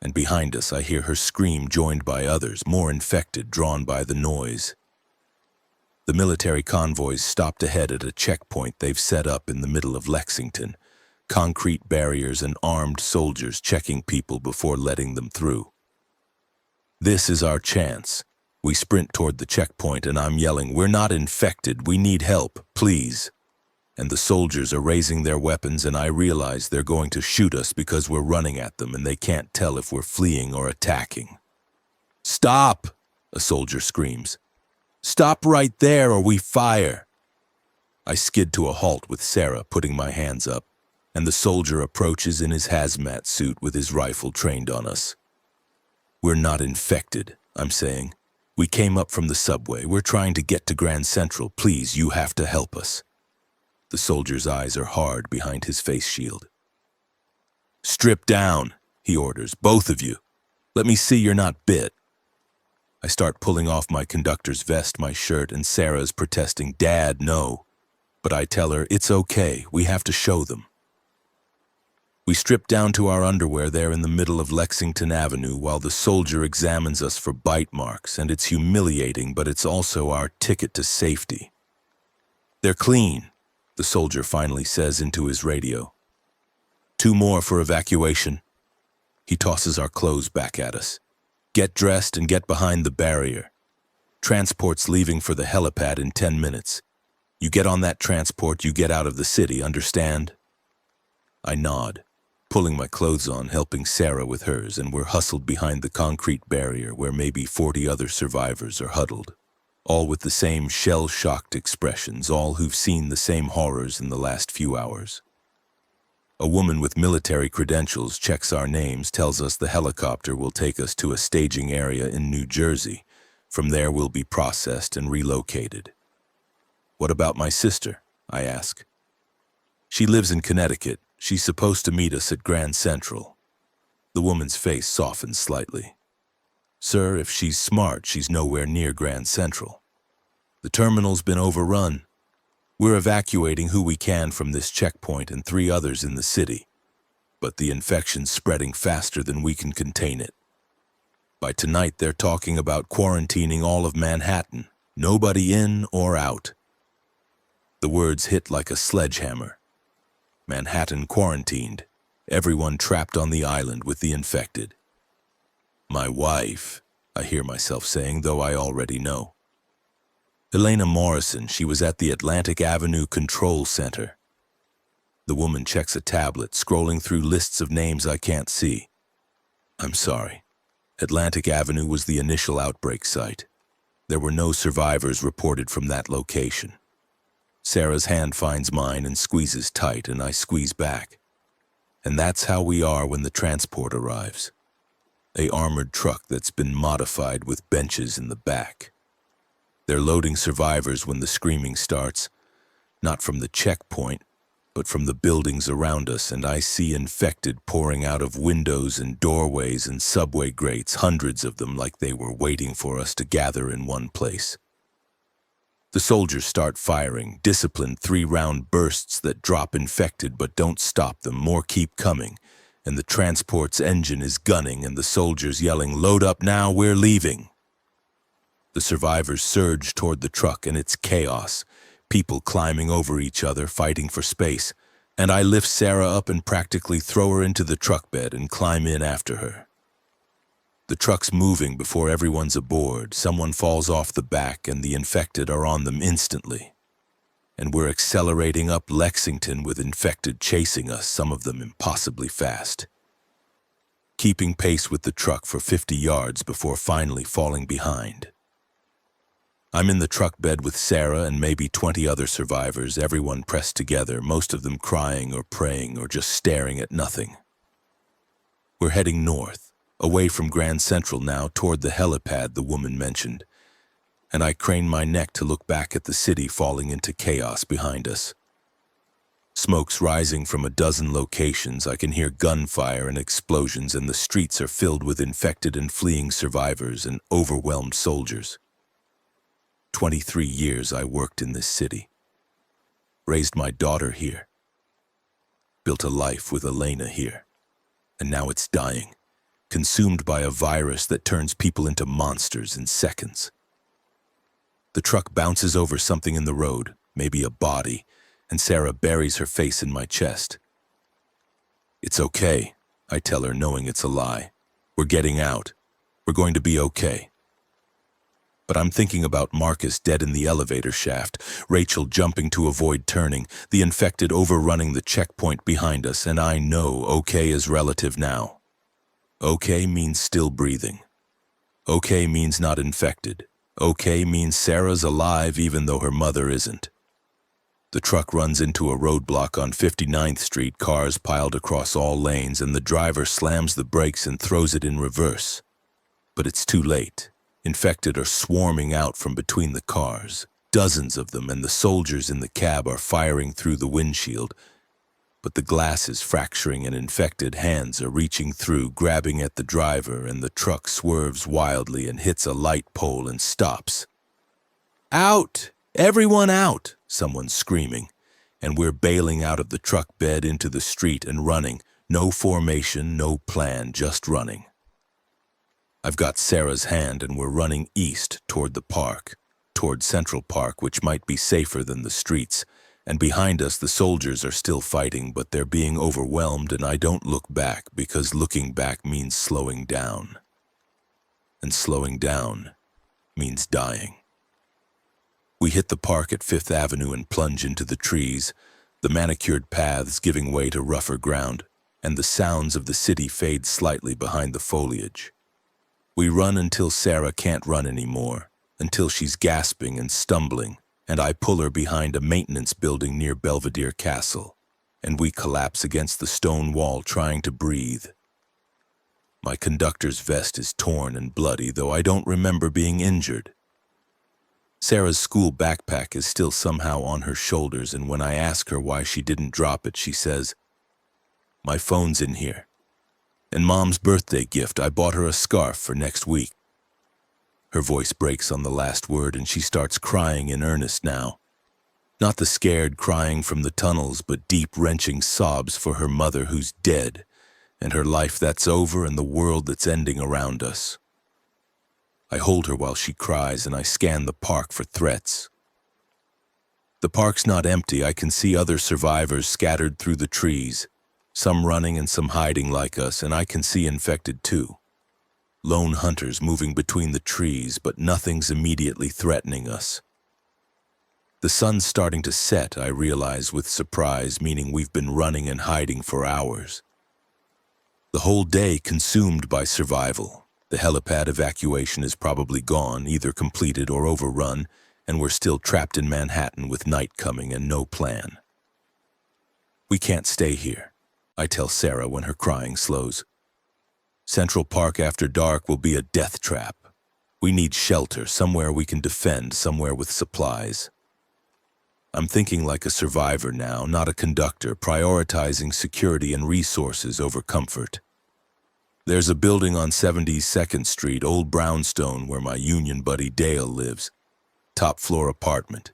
And behind us I hear her scream, joined by others, more infected, drawn by the noise. The military convoys stopped ahead at a checkpoint they've set up in the middle of Lexington, concrete barriers and armed soldiers checking people before letting them through. This is our chance. We sprint toward the checkpoint and I'm yelling, "We're not infected, we need help, please." And the soldiers are raising their weapons, and I realize they're going to shoot us because we're running at them and they can't tell if we're fleeing or attacking. "Stop!" a soldier screams. "Stop right there or we fire!" I skid to a halt with Sarah putting my hands up, and the soldier approaches in his hazmat suit with his rifle trained on us. We're not infected. I'm saying. We came up from the subway. We're trying to get to Grand Central. Please, you have to help us. The soldier's eyes are hard behind his face shield. Strip down, he orders, both of you. Let me see you're not bit. I start pulling off my conductor's vest, my shirt, and Sarah's protesting, Dad, no. But I tell her, it's okay, we have to show them. We strip down to our underwear there in the middle of Lexington Avenue while the soldier examines us for bite marks, and it's humiliating, but it's also our ticket to safety. They're clean, the soldier finally says into his radio. 2 more for evacuation. He tosses our clothes back at us. Get dressed and get behind the barrier. Transport's leaving for the helipad in 10 minutes. You get on that transport, you get out of the city, understand? I nod, pulling my clothes on, helping Sarah with hers, and we're hustled behind the concrete barrier where maybe 40 other survivors are huddled, all with the same shell-shocked expressions, all who've seen the same horrors in the last few hours. A woman with military credentials checks our names, tells us the helicopter will take us to a staging area in New Jersey. From there we'll be processed and relocated. What about my sister? I ask. She lives in Connecticut. She's supposed to meet us at Grand Central. The woman's face softens slightly. Sir, if she's smart, she's nowhere near Grand Central. The terminal's been overrun. We're evacuating who we can from this checkpoint and 3 others in the city. But the infection's spreading faster than we can contain it. By tonight, they're talking about quarantining all of Manhattan. Nobody in or out. The words hit like a sledgehammer. Manhattan quarantined. Everyone trapped on the island with the infected. My wife, I hear myself saying, though I already know. Elena Morrison, she was at the Atlantic Avenue Control Center. The woman checks a tablet, scrolling through lists of names I can't see. I'm sorry. Atlantic Avenue was the initial outbreak site. There were no survivors reported from that location. Sarah's hand finds mine and squeezes tight, and I squeeze back. And that's how we are when the transport arrives. A armored truck that's been modified with benches in the back. They're loading survivors when the screaming starts, not from the checkpoint, but from the buildings around us, and I see infected pouring out of windows and doorways and subway grates, hundreds of them, like they were waiting for us to gather in one place. The soldiers start firing, disciplined 3-round bursts that drop infected but don't stop them, more keep coming, and the transport's engine is gunning and the soldiers yelling, "Load up now, we're leaving." The survivors surge toward the truck and it's chaos, people climbing over each other, fighting for space, and I lift Sarah up and practically throw her into the truck bed and climb in after her. The truck's moving before everyone's aboard. Someone falls off the back and the infected are on them instantly. And we're accelerating up Lexington with infected chasing us, some of them impossibly fast. Keeping pace with the truck for 50 yards before finally falling behind. I'm in the truck bed with Sarah and maybe 20 other survivors, everyone pressed together, most of them crying or praying or just staring at nothing. We're heading north, away from Grand Central now, toward the helipad the woman mentioned, and I crane my neck to look back at the city falling into chaos behind us. Smoke's rising from a dozen locations. I can hear gunfire and explosions, and the streets are filled with infected and fleeing survivors and overwhelmed soldiers. 23 years I worked in this city. Raised my daughter here. Built a life with Elena here. And now it's dying, consumed by a virus that turns people into monsters in seconds. The truck bounces over something in the road, maybe a body, and Sarah buries her face in my chest. It's okay, I tell her, knowing it's a lie. We're getting out. We're going to be okay. But I'm thinking about Marcus dead in the elevator shaft, Rachel jumping to avoid turning, the infected overrunning the checkpoint behind us, and I know okay is relative now. Okay means still breathing. Okay means not infected. Okay means Sarah's alive even though her mother isn't. The truck runs into a roadblock on 59th Street, cars piled across all lanes, and the driver slams the brakes and throws it in reverse. But it's too late. Infected are swarming out from between the cars, dozens of them, and the soldiers in the cab are firing through the windshield. But the glass is fracturing and infected hands are reaching through, grabbing at the driver, and the truck swerves wildly and hits a light pole and stops. "Out! Everyone out!" someone's screaming, and we're bailing out of the truck bed into the street and running. No formation, no plan, just running. I've got Sarah's hand and we're running east toward the park, toward Central Park, which might be safer than the streets. And behind us, the soldiers are still fighting, but they're being overwhelmed, and I don't look back because looking back means slowing down. And slowing down means dying. We hit the park at 5th Avenue and plunge into the trees, the manicured paths giving way to rougher ground, and the sounds of the city fade slightly behind the foliage. We run until Sarah can't run anymore, until she's gasping and stumbling, and I pull her behind a maintenance building near Belvedere Castle, and we collapse against the stone wall trying to breathe. My conductor's vest is torn and bloody, though I don't remember being injured. Sarah's school backpack is still somehow on her shoulders, and when I ask her why she didn't drop it, she says, "My phone's in here. And Mom's birthday gift, I bought her a scarf for next week." Her voice breaks on the last word, and she starts crying in earnest now. Not the scared crying from the tunnels, but deep, wrenching sobs for her mother who's dead, and her life that's over, and the world that's ending around us. I hold her while she cries, and I scan the park for threats. The park's not empty. I can see other survivors scattered through the trees, some running and some hiding like us, and I can see infected too. Lone hunters moving between the trees, but nothing's immediately threatening us. The sun's starting to set, I realize with surprise, meaning we've been running and hiding for hours. The whole day consumed by survival. The helipad evacuation is probably gone, either completed or overrun, and we're still trapped in Manhattan with night coming and no plan. "We can't stay here," I tell Sarah when her crying slows. "Central Park after dark will be a death trap. We need shelter, somewhere we can defend, somewhere with supplies." I'm thinking like a survivor now, not a conductor, prioritizing security and resources over comfort. There's a building on 72nd Street, old brownstone, where my union buddy Dale lives. Top floor apartment.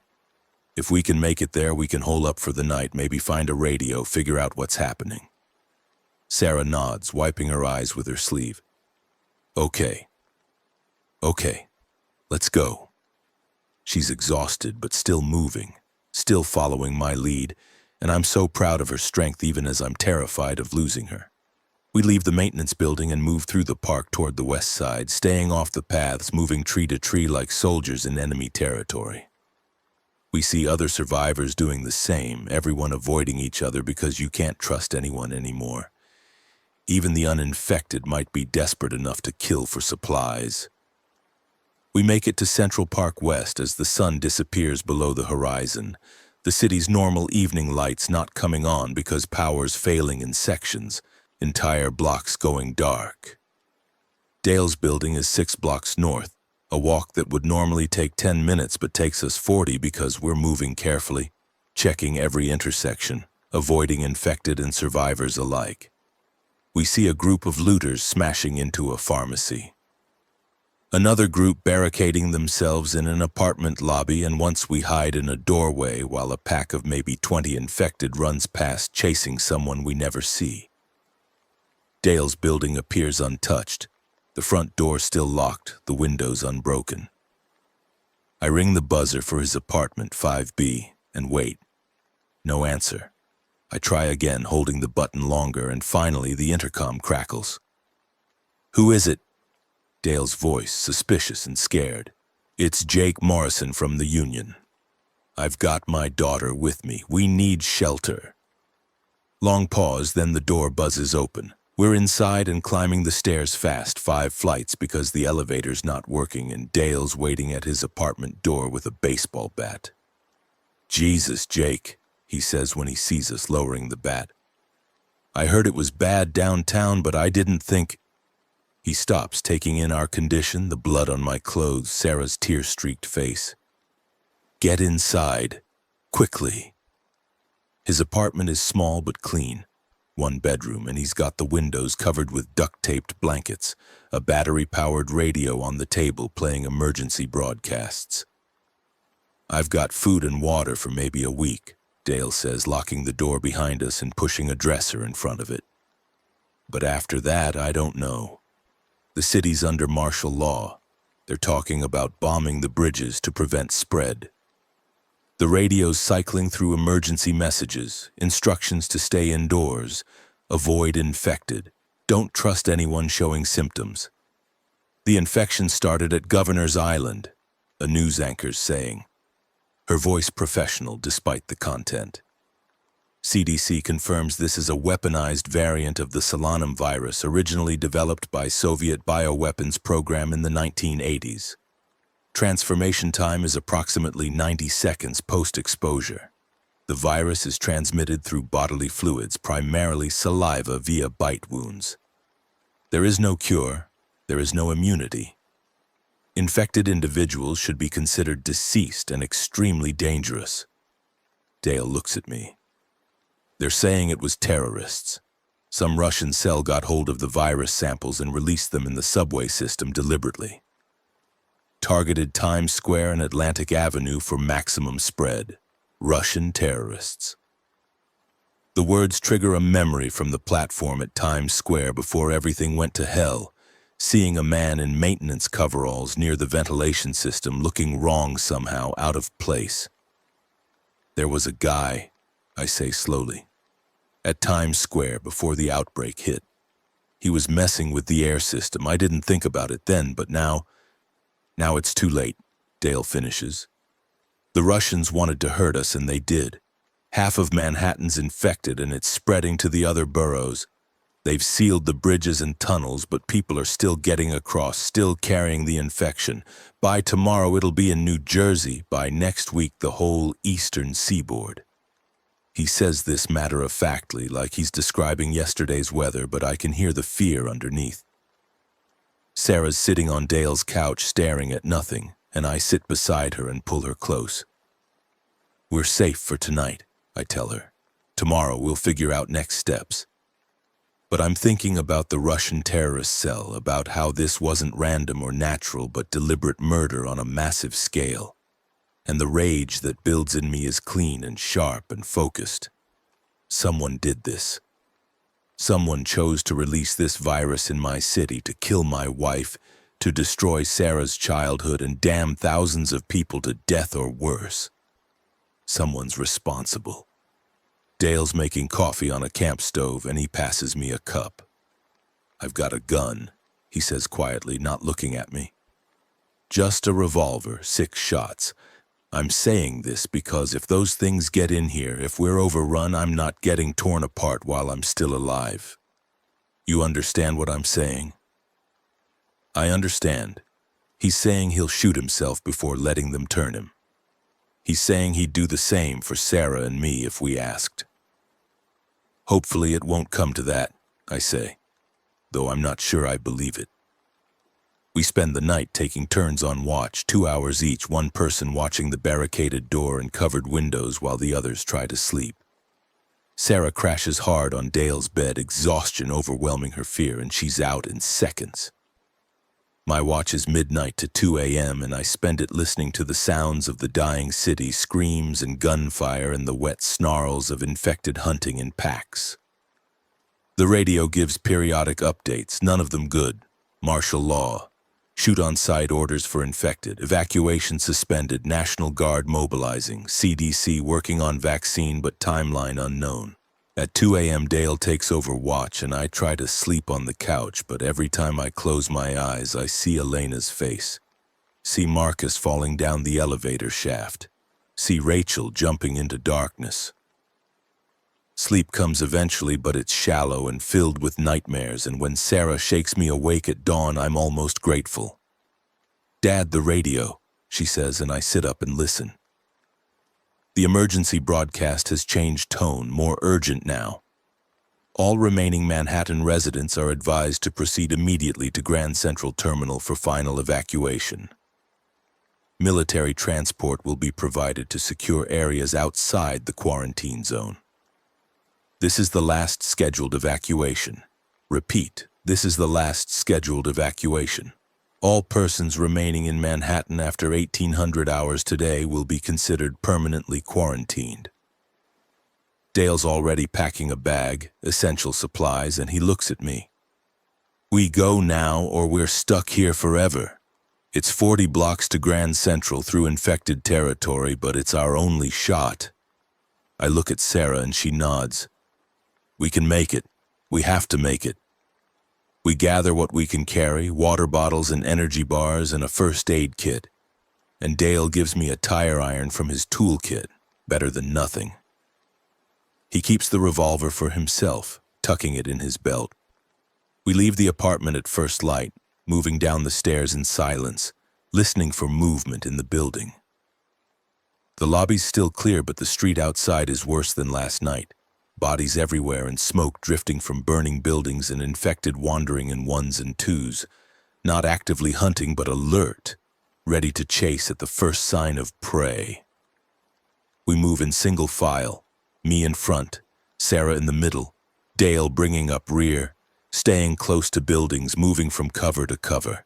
If we can make it there, we can hole up for the night, maybe find a radio, figure out what's happening. Sarah nods, wiping her eyes with her sleeve. Okay, let's go." She's exhausted, but still moving, still following my lead, and I'm so proud of her strength even as I'm terrified of losing her. We leave the maintenance building and move through the park toward the west side, staying off the paths, moving tree to tree like soldiers in enemy territory. We see other survivors doing the same, everyone avoiding each other because you can't trust anyone anymore. Even the uninfected might be desperate enough to kill for supplies. We make it to Central Park West as the sun disappears below the horizon, the city's normal evening lights not coming on because power's failing in sections, entire blocks going dark. Dale's building is 6 blocks north, a walk that would normally take 10 minutes but takes us 40 because we're moving carefully, checking every intersection, avoiding infected and survivors alike. We see a group of looters smashing into a pharmacy. Another group barricading themselves in an apartment lobby, and once we hide in a doorway while a pack of maybe 20 infected runs past chasing someone we never see. Dale's building appears untouched, the front door still locked, the windows unbroken. I ring the buzzer for his apartment, 5B, and wait. No answer. I try again, holding the button longer, and finally the intercom crackles. "Who is it?" Dale's voice, suspicious and scared. "It's Jake Morrison from the union. I've got my daughter with me. We need shelter." Long pause, then the door buzzes open. We're inside and climbing the stairs fast, 5 flights because the elevator's not working, and Dale's waiting at his apartment door with a baseball bat. "Jesus, Jake," he says when he sees us lowering the bat. "I heard it was bad downtown, but I didn't think—" He stops, taking in our condition, the blood on my clothes, Sarah's tear-streaked face. Get inside. Quickly. His apartment is small but clean. One bedroom, and he's got the windows covered with duct-taped blankets, a battery-powered radio on the table playing emergency broadcasts. I've got food and water for maybe a week, Dale says, locking the door behind us and pushing a dresser in front of it. But after that, I don't know. The city's under martial law. They're talking about bombing the bridges to prevent spread. The radio's cycling through emergency messages, instructions to stay indoors, avoid infected, don't trust anyone showing symptoms. The infection started at Governor's Island, a news anchor's saying, her voice professional despite the content. CDC confirms this is a weaponized variant of the Solanum virus originally developed by Soviet bioweapons program in the 1980s. Transformation time is approximately 90 seconds post-exposure. The virus is transmitted through bodily fluids, primarily saliva via bite wounds. There is no cure, there is no immunity. Infected individuals should be considered deceased and extremely dangerous. Dale looks at me. They're saying it was terrorists. Some Russian cell got hold of the virus samples and released them in the subway system deliberately. Targeted Times Square and Atlantic Avenue for maximum spread. Russian terrorists. The words trigger a memory from the platform at Times Square before everything went to hell, seeing a man in maintenance coveralls near the ventilation system looking wrong somehow, out of place. There was a guy, I say slowly, at Times Square before the outbreak hit. He was messing with the air system. I didn't think about it then, but now it's too late, Dale finishes. The Russians wanted to hurt us, and they did. Half of Manhattan's infected, and it's spreading to the other boroughs. They've sealed the bridges and tunnels, but people are still getting across, still carrying the infection. By tomorrow, it'll be in New Jersey. By next week, the whole eastern seaboard. He says this matter-of-factly, like he's describing yesterday's weather, but I can hear the fear underneath. Sarah's sitting on Dale's couch staring at nothing, and I sit beside her and pull her close. We're safe for tonight, I tell her. Tomorrow we'll figure out next steps. But I'm thinking about the Russian terrorist cell, about how this wasn't random or natural but deliberate murder on a massive scale. And the rage that builds in me is clean and sharp and focused. Someone did this. Someone chose to release this virus in my city to kill my wife, to destroy Sarah's childhood and damn thousands of people to death or worse. Someone's responsible. Dale's making coffee on a camp stove and he passes me a cup. I've got a gun, he says quietly, not looking at me. Just a revolver, 6 shots. I'm saying this because if those things get in here, if we're overrun, I'm not getting torn apart while I'm still alive. You understand what I'm saying? I understand. He's saying he'll shoot himself before letting them turn him. He's saying he'd do the same for Sarah and me if we asked. Hopefully it won't come to that, I say, though I'm not sure I believe it. We spend the night taking turns on watch, 2 hours each, one person watching the barricaded door and covered windows while the others try to sleep. Sarah crashes hard on Dale's bed, exhaustion overwhelming her fear, and she's out in seconds. My watch is midnight to 2 a.m., and I spend it listening to the sounds of the dying city, screams and gunfire, and the wet snarls of infected hunting in packs. The radio gives periodic updates, none of them good. Martial law. Shoot-on-sight orders for infected, evacuation suspended, National Guard mobilizing, CDC working on vaccine but timeline unknown. At 2 a.m. Dale takes over watch and I try to sleep on the couch, but every time I close my eyes I see Elena's face. See Marcus falling down the elevator shaft. See Rachel jumping into darkness. Sleep comes eventually, but it's shallow and filled with nightmares, and when Sarah shakes me awake at dawn, I'm almost grateful. Dad, the radio, she says, and I sit up and listen. The emergency broadcast has changed tone, more urgent now. All remaining Manhattan residents are advised to proceed immediately to Grand Central Terminal for final evacuation. Military transport will be provided to secure areas outside the quarantine zone. This is the last scheduled evacuation. Repeat, this is the last scheduled evacuation. All persons remaining in Manhattan after 1800 hours today will be considered permanently quarantined. Dale's already packing a bag, essential supplies, and he looks at me. We go now or we're stuck here forever. It's 40 blocks to Grand Central through infected territory, but it's our only shot. I look at Sarah and she nods. We can make it. We have to make it. We gather what we can carry, water bottles and energy bars and a first aid kit. And Dale gives me a tire iron from his toolkit, better than nothing. He keeps the revolver for himself, tucking it in his belt. We leave the apartment at first light, moving down the stairs in silence, listening for movement in the building. The lobby's still clear, but the street outside is worse than last night. Bodies everywhere and smoke drifting from burning buildings and infected wandering in ones and twos, not actively hunting but alert, ready to chase at the first sign of prey. We move in single file, me in front, Sarah in the middle, Dale bringing up rear, staying close to buildings, moving from cover to cover.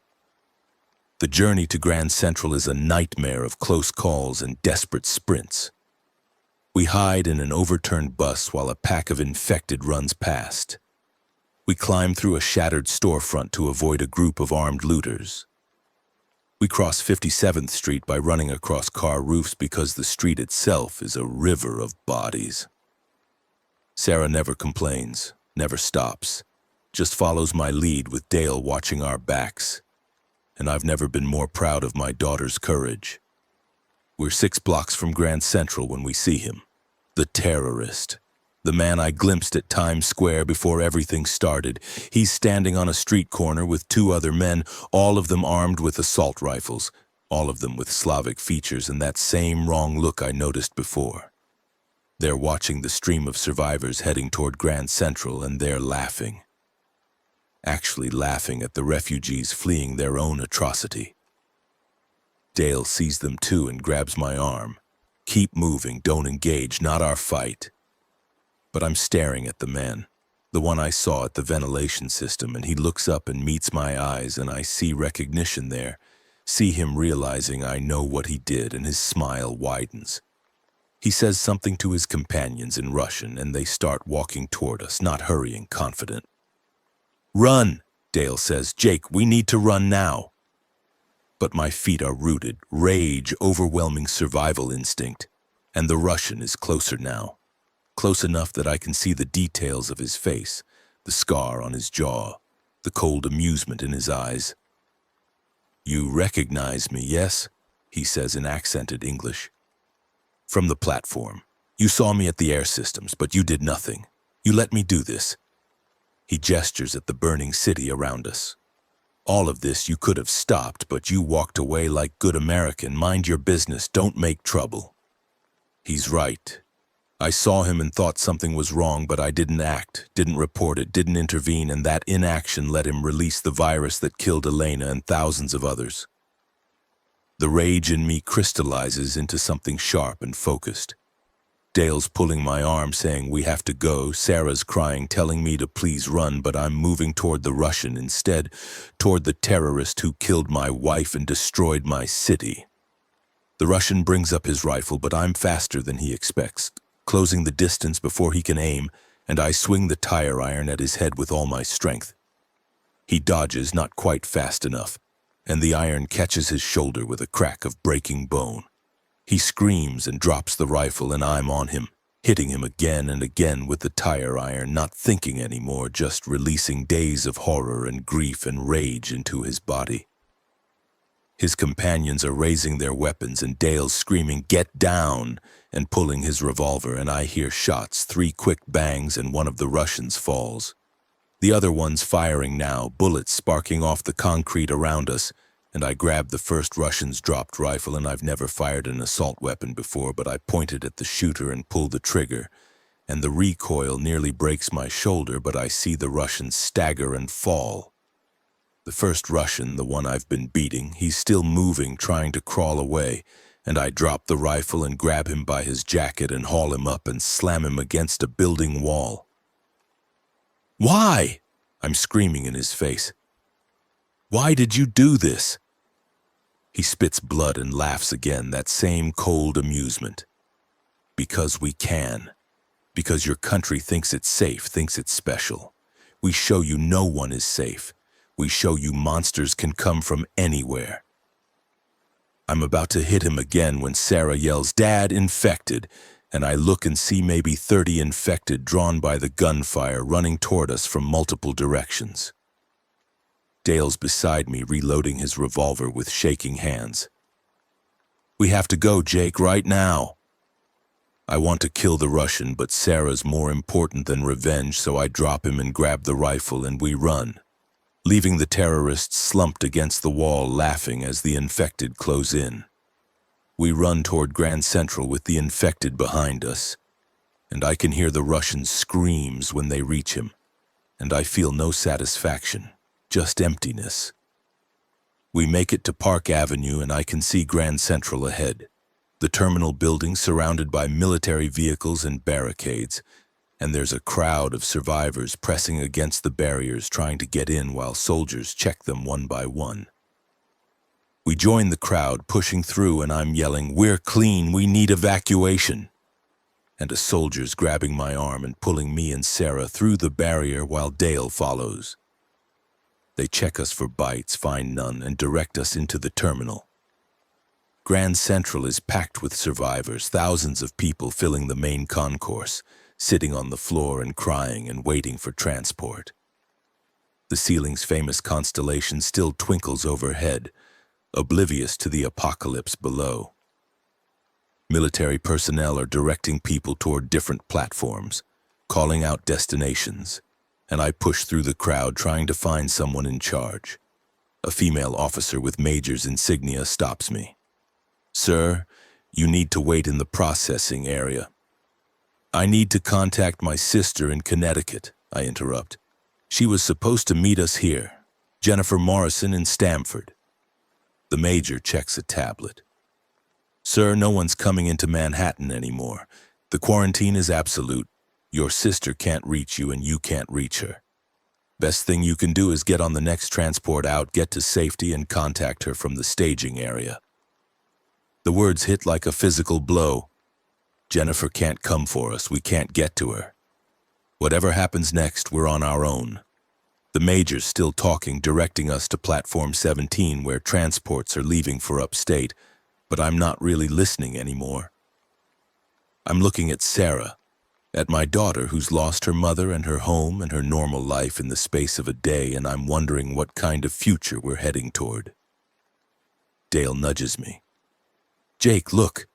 The journey to Grand Central is a nightmare of close calls and desperate sprints. We hide in an overturned bus while a pack of infected runs past. We climb through a shattered storefront to avoid a group of armed looters. We cross 57th Street by running across car roofs because the street itself is a river of bodies. Sarah never complains, never stops, just follows my lead with Dale watching our backs. And I've never been more proud of my daughter's courage. We're 6 blocks from Grand Central when we see him. The terrorist. The man I glimpsed at Times Square before everything started. He's standing on a street corner with 2 other men, all of them armed with assault rifles, all of them with Slavic features and that same wrong look I noticed before. They're watching the stream of survivors heading toward Grand Central, and they're laughing. Actually laughing at the refugees fleeing their own atrocity. Dale sees them too and grabs my arm. Keep moving, don't engage, not our fight. But I'm staring at the man, the one I saw at the ventilation system, and he looks up and meets my eyes, and I see recognition there, see him realizing I know what he did, and his smile widens. He says something to his companions in Russian, and they start walking toward us, not hurrying, confident. Run, Dale says. Jake, we need to run now. But my feet are rooted, rage, overwhelming survival instinct, and the Russian is closer now. Close enough that I can see the details of his face, the scar on his jaw, the cold amusement in his eyes. You recognize me, yes? He says in accented English. From the platform. You saw me at the air systems, but you did nothing. You let me do this. He gestures at the burning city around us. All of this you could have stopped, but you walked away like good American. Mind your business, don't make trouble. He's right. I saw him and thought something was wrong, but I didn't act, didn't report it, didn't intervene, and that inaction let him release the virus that killed Elena and thousands of others. The rage in me crystallizes into something sharp and focused. Dale's pulling my arm, saying we have to go. Sarah's crying, telling me to please run, but I'm moving toward the Russian instead, toward the terrorist who killed my wife and destroyed my city. The Russian brings up his rifle, but I'm faster than he expects, closing the distance before he can aim, and I swing the tire iron at his head with all my strength. He dodges, not quite fast enough, and the iron catches his shoulder with a crack of breaking bone. He screams and drops the rifle, and I'm on him, hitting him again and again with the tire iron, not thinking anymore, just releasing days of horror and grief and rage into his body. His companions are raising their weapons, and Dale's screaming, "Get down!" and pulling his revolver, and I hear shots, 3 quick bangs, and one of the Russians falls. The other one's firing now, bullets sparking off the concrete around us, and I grab the first Russian's dropped rifle, and I've never fired an assault weapon before, but I pointed at the shooter and pulled the trigger, and the recoil nearly breaks my shoulder, but I see the Russian stagger and fall. The first Russian, the one I've been beating, he's still moving, trying to crawl away, and I drop the rifle and grab him by his jacket and haul him up and slam him against a building wall. "Why?" I'm screaming in his face. "Why did you do this?" He spits blood and laughs again, that same cold amusement. "Because we can. Because your country thinks it's safe, thinks it's special. We show you no one is safe. We show you monsters can come from anywhere." I'm about to hit him again when Sarah yells, "Dad, infected!" and I look and see maybe 30 infected drawn by the gunfire running toward us from multiple directions. Dale's beside me, reloading his revolver with shaking hands. "We have to go, Jake, right now." I want to kill the Russian, but Sarah's more important than revenge, so I drop him and grab the rifle and we run, leaving the terrorists slumped against the wall laughing as the infected close in. We run toward Grand Central with the infected behind us, and I can hear the Russian screams when they reach him, and I feel no satisfaction, just emptiness. We make it to Park Avenue and I can see Grand Central ahead, the terminal building surrounded by military vehicles and barricades, and there's a crowd of survivors pressing against the barriers trying to get in while soldiers check them one by one. We join the crowd pushing through and I'm yelling, "We're clean, we need evacuation." And a soldier's grabbing my arm and pulling me and Sarah through the barrier while Dale follows. They check us for bites, find none, and direct us into the terminal. Grand Central is packed with survivors, thousands of people filling the main concourse, sitting on the floor and crying and waiting for transport. The ceiling's famous constellation still twinkles overhead, oblivious to the apocalypse below. Military personnel are directing people toward different platforms, calling out destinations, and I push through the crowd trying to find someone in charge. A female officer with major's insignia stops me. "Sir, you need to wait in the processing area." "I need to contact my sister in Connecticut," I interrupt. "She was supposed to meet us here, Jennifer Morrison in Stamford." The major checks a tablet. "Sir, no one's coming into Manhattan anymore. The quarantine is absolute. Your sister can't reach you and you can't reach her. Best thing you can do is get on the next transport out, get to safety, and contact her from the staging area." The words hit like a physical blow. Jennifer can't come for us. We can't get to her. Whatever happens next, we're on our own. The major's still talking, directing us to Platform 17 where transports are leaving for upstate, but I'm not really listening anymore. I'm looking at Sarah, at my daughter who's lost her mother and her home and her normal life in the space of a day, and I'm wondering what kind of future we're heading toward. Dale nudges me. "Jake, look."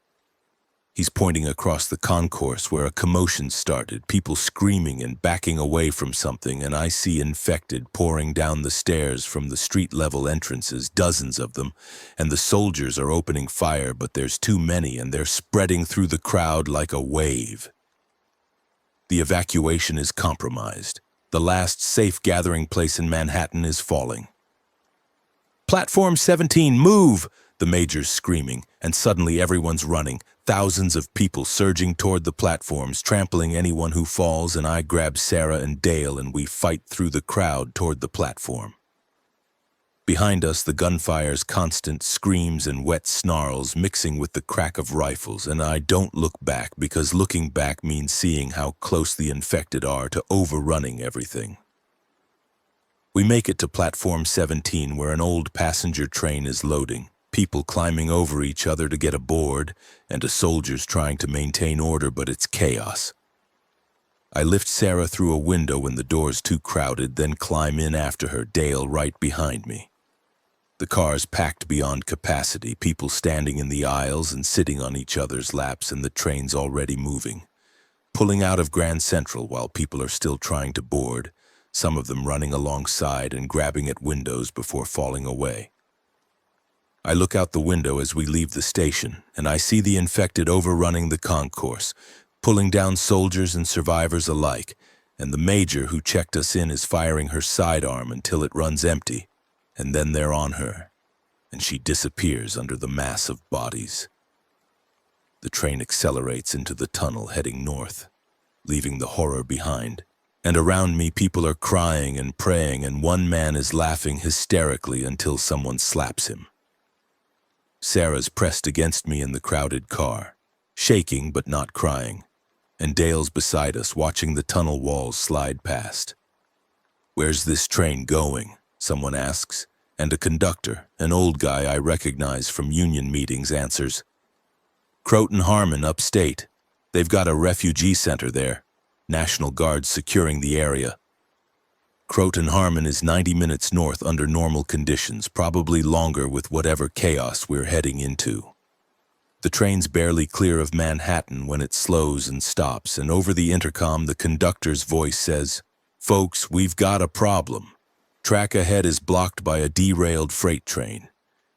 He's pointing across the concourse where a commotion started, people screaming and backing away from something, and I see infected pouring down the stairs from the street-level entrances, dozens of them, and the soldiers are opening fire, but there's too many and they're spreading through the crowd like a wave. The evacuation is compromised. The last safe gathering place in Manhattan is falling. "Platform 17, move!" The major's screaming, and suddenly everyone's running, thousands of people surging toward the platforms, trampling anyone who falls, and I grab Sarah and Dale and we fight through the crowd toward the platform. Behind us, the gunfire's constant screams and wet snarls mixing with the crack of rifles, and I don't look back because looking back means seeing how close the infected are to overrunning everything. We make it to Platform 17 where an old passenger train is loading. People climbing over each other to get aboard, and a soldier's trying to maintain order, but it's chaos. I lift Sarah through a window when the door's too crowded, then climb in after her, Dale right behind me. The car's packed beyond capacity, people standing in the aisles and sitting on each other's laps, and the train's already moving. Pulling out of Grand Central while people are still trying to board, some of them running alongside and grabbing at windows before falling away. I look out the window as we leave the station, and I see the infected overrunning the concourse, pulling down soldiers and survivors alike, and the major who checked us in is firing her sidearm until it runs empty, and then they're on her, and she disappears under the mass of bodies. The train accelerates into the tunnel heading north, leaving the horror behind. And around me, people are crying and praying, and one man is laughing hysterically until someone slaps him. Sarah's pressed against me in the crowded car, shaking but not crying, and Dale's beside us watching the tunnel walls slide past. "Where's this train going?" someone asks, and a conductor, an old guy I recognize from union meetings, answers, "Croton Harmon, upstate. They've got a refugee center there. National Guards securing the area." Croton Harmon is 90 minutes north under normal conditions, probably longer with whatever chaos we're heading into. The train's barely clear of Manhattan when it slows and stops, and over the intercom the conductor's voice says, "Folks, we've got a problem. Track ahead is blocked by a derailed freight train.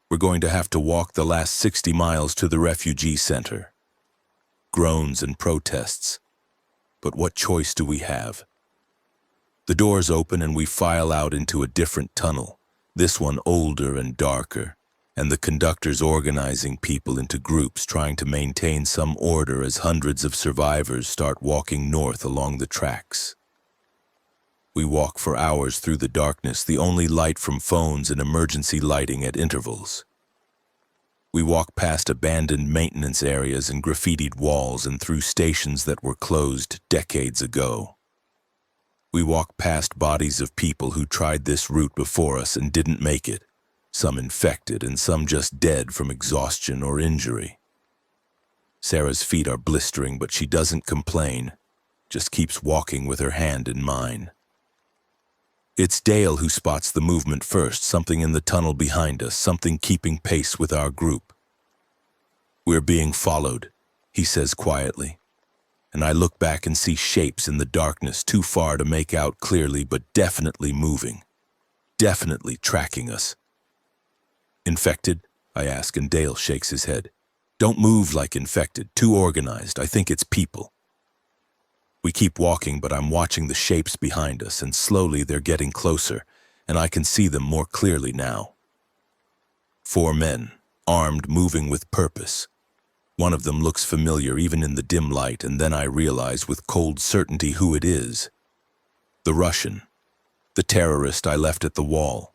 We're going to have to walk the last 60 miles to the refugee center." Groans and protests. But what choice do we have? The doors open and we file out into a different tunnel, this one older and darker, and the conductor's organizing people into groups trying to maintain some order as hundreds of survivors start walking north along the tracks. We walk for hours through the darkness, the only light from phones and emergency lighting at intervals. We walk past abandoned maintenance areas and graffitied walls and through stations that were closed decades ago. We walk past bodies of people who tried this route before us and didn't make it, some infected and some just dead from exhaustion or injury. Sarah's feet are blistering, but she doesn't complain, just keeps walking with her hand in mine. It's Dale who spots the movement first, something in the tunnel behind us, something keeping pace with our group. "We're being followed," he says quietly, and I look back and see shapes in the darkness too far to make out clearly, but definitely moving, definitely tracking us. "Infected?" I ask, and Dale shakes his head. "Don't move like infected, too organized. I think it's people." We keep walking, but I'm watching the shapes behind us, and slowly they're getting closer, and I can see them more clearly now. 4 men, armed, moving with purpose. One of them looks familiar even in the dim light, and then I realize with cold certainty who it is. The Russian, the terrorist I left at the wall.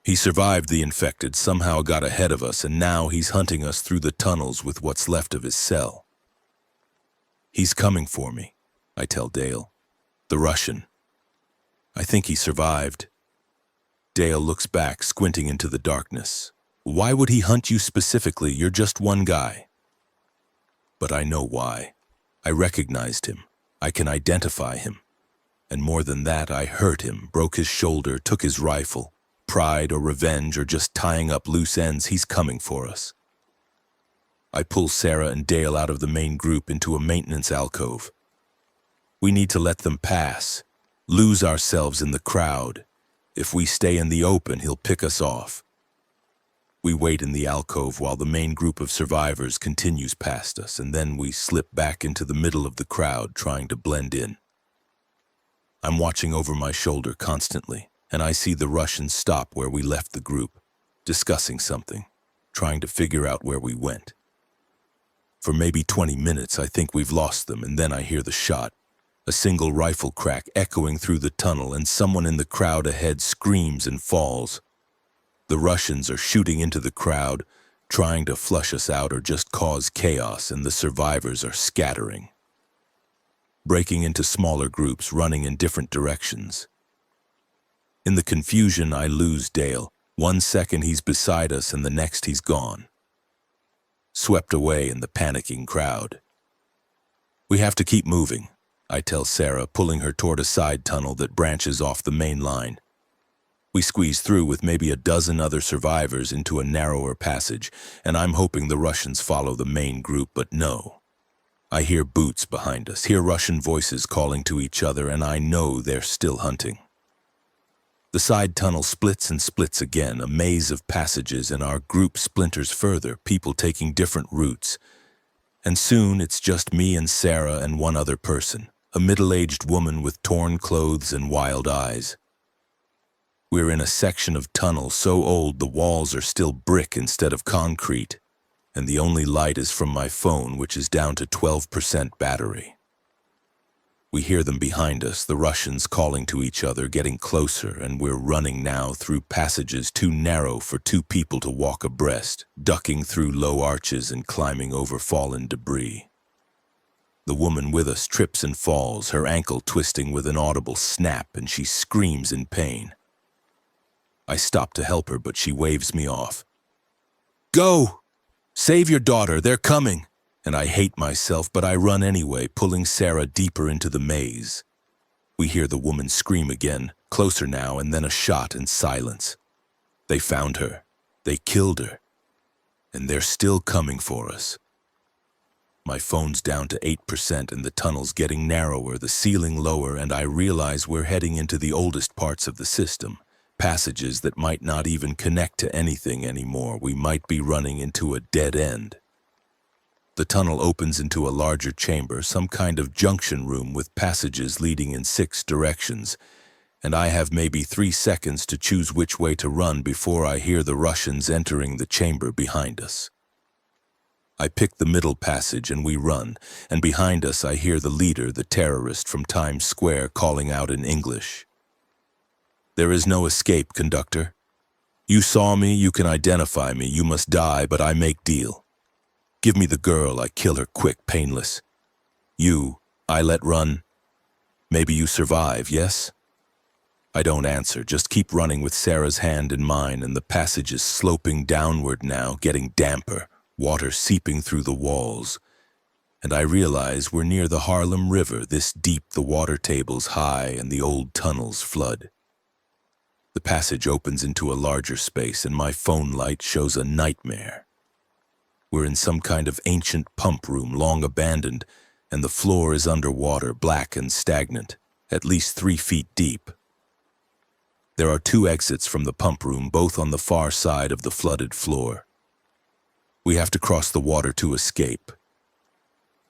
He survived the infected, somehow got ahead of us, and now he's hunting us through the tunnels with what's left of his cell. "He's coming for me," I tell Dale. "The Russian. I think he survived." Dale looks back, squinting into the darkness. "Why would he hunt you specifically? You're just one guy." But I know why. I recognized him. I can identify him. And more than that, I hurt him, broke his shoulder, took his rifle. Pride or revenge or just tying up loose ends, he's coming for us. I pull Sarah and Dale out of the main group into a maintenance alcove. We need to let them pass, lose ourselves in the crowd. If we stay in the open, he'll pick us off. We wait in the alcove while the main group of survivors continues past us, and then we slip back into the middle of the crowd, trying to blend in. I'm watching over my shoulder constantly, and I see the Russians stop where we left the group, discussing something, trying to figure out where we went. For maybe 20 minutes, I think we've lost them, and then I hear the shot, a single rifle crack echoing through the tunnel, and someone in the crowd ahead screams and falls. The Russians are shooting into the crowd, trying to flush us out or just cause chaos, and the survivors are scattering, breaking into smaller groups, running in different directions. In the confusion, I lose Dale. 1 second he's beside us, and the next he's gone, swept away in the panicking crowd. "We have to keep moving," I tell Sarah, pulling her toward a side tunnel that branches off the main line. We squeeze through with maybe a dozen other survivors into a narrower passage, and I'm hoping the Russians follow the main group, but no. I hear boots behind us, hear Russian voices calling to each other, and I know they're still hunting. The side tunnel splits and splits again, a maze of passages, and our group splinters further, people taking different routes. And soon it's just me and Sarah and one other person, a middle-aged woman with torn clothes and wild eyes. We're in a section of tunnel so old the walls are still brick instead of concrete, and the only light is from my phone, which is down to 12% battery. We hear them behind us, the Russians calling to each other, getting closer, and we're running now through passages too narrow for two people to walk abreast, ducking through low arches and climbing over fallen debris. The woman with us trips and falls, her ankle twisting with an audible snap, and she screams in pain. I stop to help her, but she waves me off. "Go! Save your daughter, they're coming!" And I hate myself, but I run anyway, pulling Sarah deeper into the maze. We hear the woman scream again, closer now, and then a shot and silence. They found her. They killed her. And they're still coming for us. My phone's down to 8% and the tunnel's getting narrower, the ceiling lower, and I realize we're heading into the oldest parts of the system. Passages that might not even connect to anything anymore. We might be running into a dead end. The tunnel opens into a larger chamber, some kind of junction room with passages leading in 6 directions, and I have maybe 3 seconds to choose which way to run before I hear the Russians entering the chamber behind us. I pick the middle passage and we run, and behind us I hear the leader, the terrorist from Times Square, calling out in English. "There is no escape, conductor. You saw me, you can identify me, you must die, but I make deal. Give me the girl, I kill her quick, painless. You, I let run. Maybe you survive, yes?" I don't answer, just keep running with Sarah's hand in mine, and the passage is sloping downward now, getting damper, water seeping through the walls. And I realize we're near the Harlem River, this deep the water table's high and the old tunnels flood. The passage opens into a larger space and my phone light shows a nightmare. We're in some kind of ancient pump room, long abandoned, and the floor is underwater, black and stagnant, at least 3 feet deep. There are 2 exits from the pump room, both on the far side of the flooded floor. We have to cross the water to escape.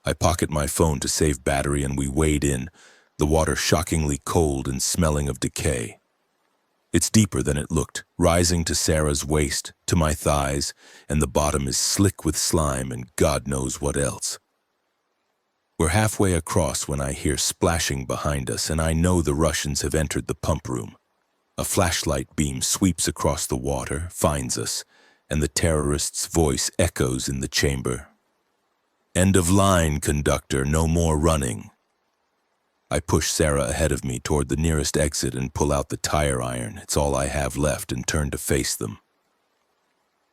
I pocket my phone to save battery and we wade in, the water shockingly cold and smelling of decay. It's deeper than it looked, rising to Sarah's waist, to my thighs, and the bottom is slick with slime and God knows what else. We're halfway across when I hear splashing behind us, and I know the Russians have entered the pump room. A flashlight beam sweeps across the water, finds us, and the terrorist's voice echoes in the chamber. "End of line, conductor, no more running." I push Sarah ahead of me toward the nearest exit and pull out the tire iron, it's all I have left, and turn to face them.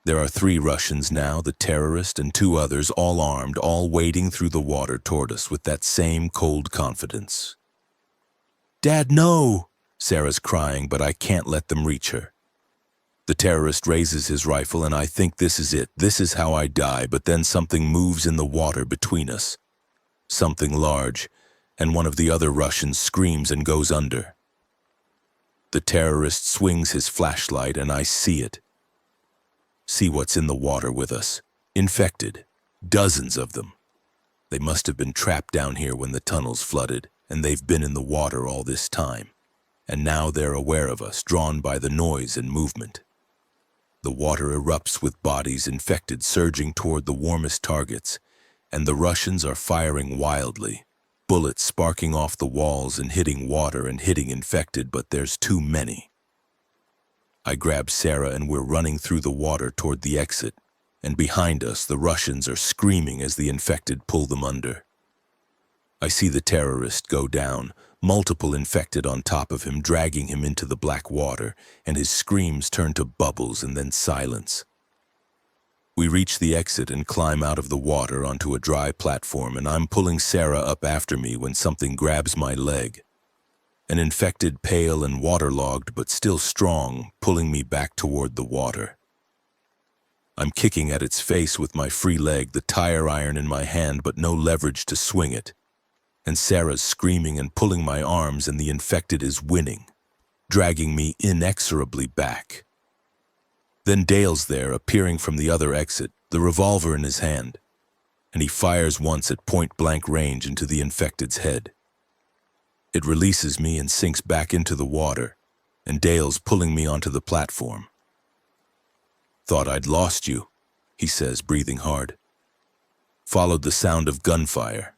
There are 3 Russians now, the terrorist and 2 others, all armed, all wading through the water toward us with that same cold confidence. "Dad, no!" Sarah's crying, but I can't let them reach her. The terrorist raises his rifle and I think this is it, this is how I die, but then something moves in the water between us. Something large, and one of the other Russians screams and goes under. The terrorist swings his flashlight and I see it. See what's in the water with us. Infected. Dozens of them. They must have been trapped down here when the tunnels flooded, and they've been in the water all this time. And now they're aware of us, drawn by the noise and movement. The water erupts with bodies infected surging toward the warmest targets, and the Russians are firing wildly. Bullets sparking off the walls and hitting water and hitting infected, but there's too many. I grab Sarah and we're running through the water toward the exit, and behind us the Russians are screaming as the infected pull them under. I see the terrorist go down, multiple infected on top of him, dragging him into the black water, and his screams turn to bubbles and then silence. We reach the exit and climb out of the water onto a dry platform, and I'm pulling Sarah up after me when something grabs my leg. An infected, pale and waterlogged, but still strong, pulling me back toward the water. I'm kicking at its face with my free leg, the tire iron in my hand, but no leverage to swing it. And Sarah's screaming and pulling my arms, and the infected is winning, dragging me inexorably back. Then Dale's there, appearing from the other exit, the revolver in his hand. and he fires once at point-blank range into the infected's head. It releases me and sinks back into the water, and Dale's pulling me onto the platform. "Thought I'd lost you," he says, breathing hard. Followed the sound of gunfire.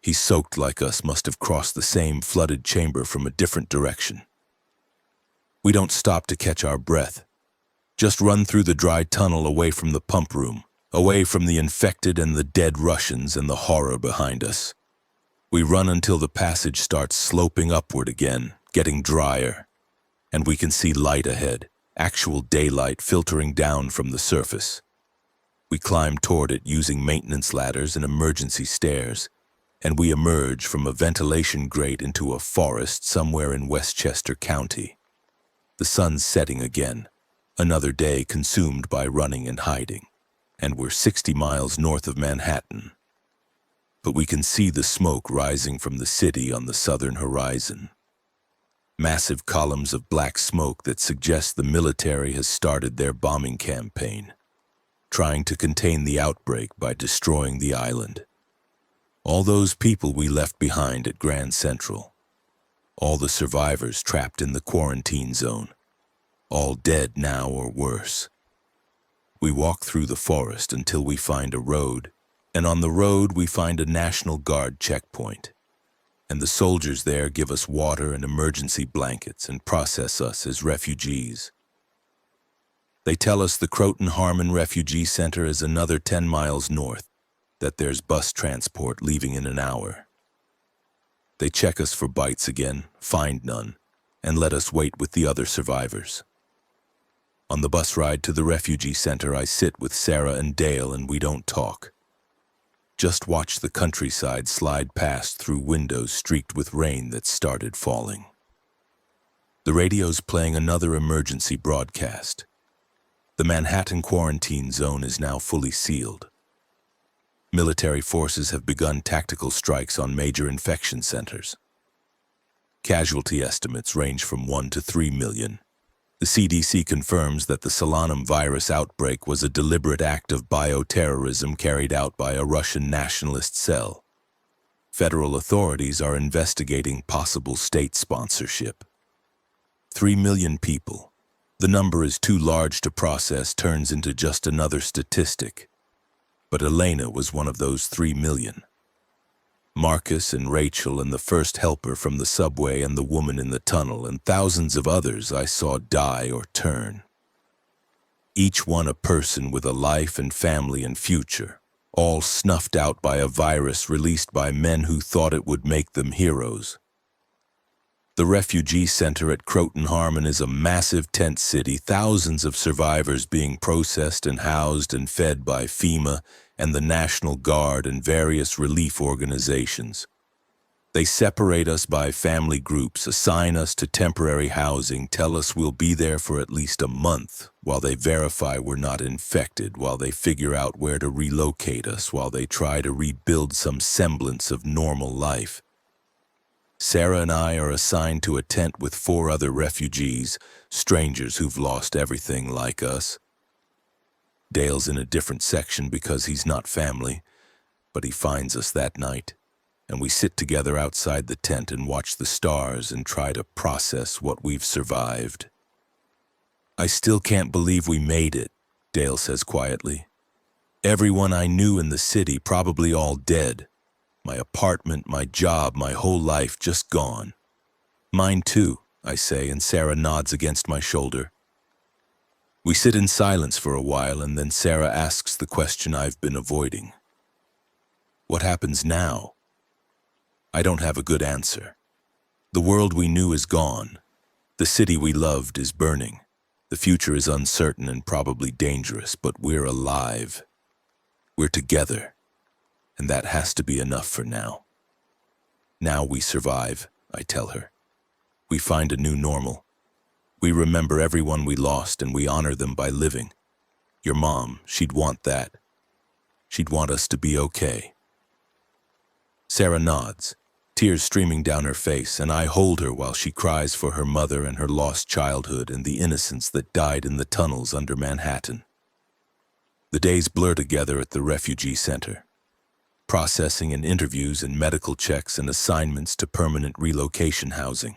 He soaked like us must have crossed the same flooded chamber from a different direction. We don't stop to catch our breath. Just run through the dry tunnel away from the pump room, away from the infected and the dead Russians and the horror behind us. We run until the passage starts sloping upward again, getting drier, and we can see light ahead, actual daylight filtering down from the surface. We climb toward it using maintenance ladders and emergency stairs, and we emerge from a ventilation grate into a forest somewhere in Westchester County. The sun's setting again, another day consumed by running and hiding, and we're 60 miles north of Manhattan. But we can see the smoke rising from the city on the southern horizon. Massive columns of black smoke that suggest the military has started their bombing campaign, trying to contain the outbreak by destroying the island. All those people we left behind at Grand Central, all the survivors trapped in the quarantine zone, all dead now or worse. We walk through the forest until we find a road, and on the road we find a National Guard checkpoint. And the soldiers there give us water and emergency blankets and process us as refugees. They tell us the Croton Harmon Refugee Center is another 10 miles north, that there's bus transport leaving in an hour. They check us for bites again, find none, and let us wait with the other survivors. On the bus ride to the refugee center, I sit with Sarah and Dale and we don't talk. Just watch the countryside slide past through windows streaked with rain that started falling. The radio's playing another emergency broadcast. The Manhattan quarantine zone is now fully sealed. Military forces have begun tactical strikes on major infection centers. Casualty estimates range from 1 to 3 million. The CDC confirms that the Solanum virus outbreak was a deliberate act of bioterrorism carried out by a Russian nationalist cell. Federal authorities are investigating possible state sponsorship. 3 million people. The number is too large to process, turns into just another statistic. But Elena was one of those 3 million. Marcus and Rachel and the first helper from the subway and the woman in the tunnel and thousands of others I saw die or turn. Each one a person with a life and family and future, all snuffed out by a virus released by men who thought it would make them heroes. The refugee center at Croton Harmon is a massive tent city, thousands of survivors being processed and housed and fed by FEMA and the National Guard and various relief organizations. They separate us by family groups, assign us to temporary housing, tell us we'll be there for at least a month while they verify we're not infected, while they figure out where to relocate us, while they try to rebuild some semblance of normal life. Sarah and I are assigned to a tent with 4 other refugees, strangers who've lost everything like us. Dale's in a different section because he's not family, but he finds us that night, and we sit together outside the tent and watch the stars and try to process what we've survived. "I still can't believe we made it," Dale says quietly. "Everyone I knew in the city probably all dead. My apartment, my job, my whole life just gone." "Mine too," I say, and Sarah nods against my shoulder. We sit in silence for a while, and then Sarah asks the question I've been avoiding. "What happens now?" I don't have a good answer. The world we knew is gone. The city we loved is burning. The future is uncertain and probably dangerous, but we're alive. We're together. And that has to be enough for now. Now we survive, I tell her. We find a new normal. We remember everyone we lost and we honor them by living. Your mom, she'd want that. She'd want us to be okay. Sarah nods, tears streaming down her face, and I hold her while she cries for her mother and her lost childhood and the innocents that died in the tunnels under Manhattan. The days blur together at the refugee center. processing and interviews and medical checks and assignments to permanent relocation housing.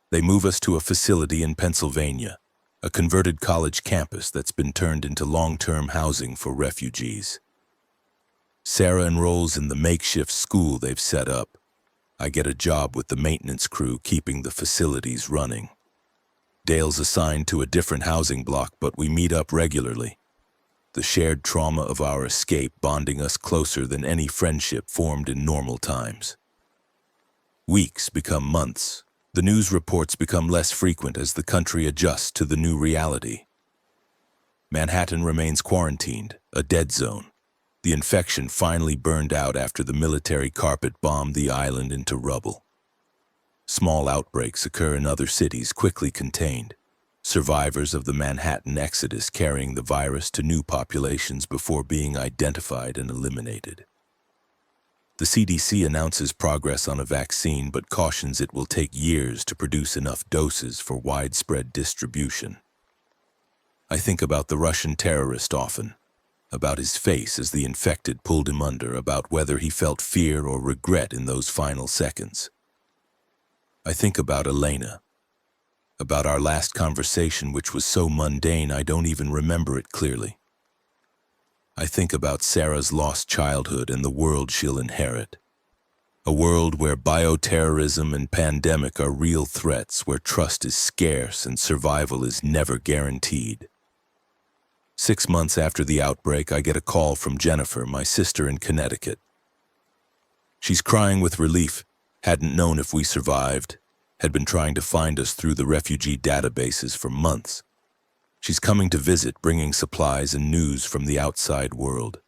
They move us to a facility in Pennsylvania, a converted college campus that's been turned into long-term housing for refugees. Sarah enrolls in the makeshift school they've set up. I get a job with the maintenance crew keeping the facilities running. Dale's assigned to a different housing block, but we meet up regularly. The shared trauma of our escape bonding us closer than any friendship formed in normal times. Weeks become months. The news reports become less frequent as the country adjusts to the new reality. Manhattan remains quarantined, a dead zone. The infection finally burned out after the military carpet bombed the island into rubble. Small outbreaks occur in other cities, quickly contained. Survivors of the Manhattan exodus carrying the virus to new populations before being identified and eliminated. The CDC announces progress on a vaccine but cautions it will take years to produce enough doses for widespread distribution. I think about the Russian terrorist often, about his face as the infected pulled him under, about whether he felt fear or regret in those final seconds. I think about Elena, about our last conversation, which was so mundane I don't even remember it clearly. I think about Sarah's lost childhood and the world she'll inherit. A world where bioterrorism and pandemic are real threats, where trust is scarce and survival is never guaranteed. 6 months after the outbreak, I get a call from Jennifer, my sister in Connecticut. She's crying with relief, hadn't known if we survived, had been trying to find us through the refugee databases for months. She's coming to visit, bringing supplies and news from the outside world.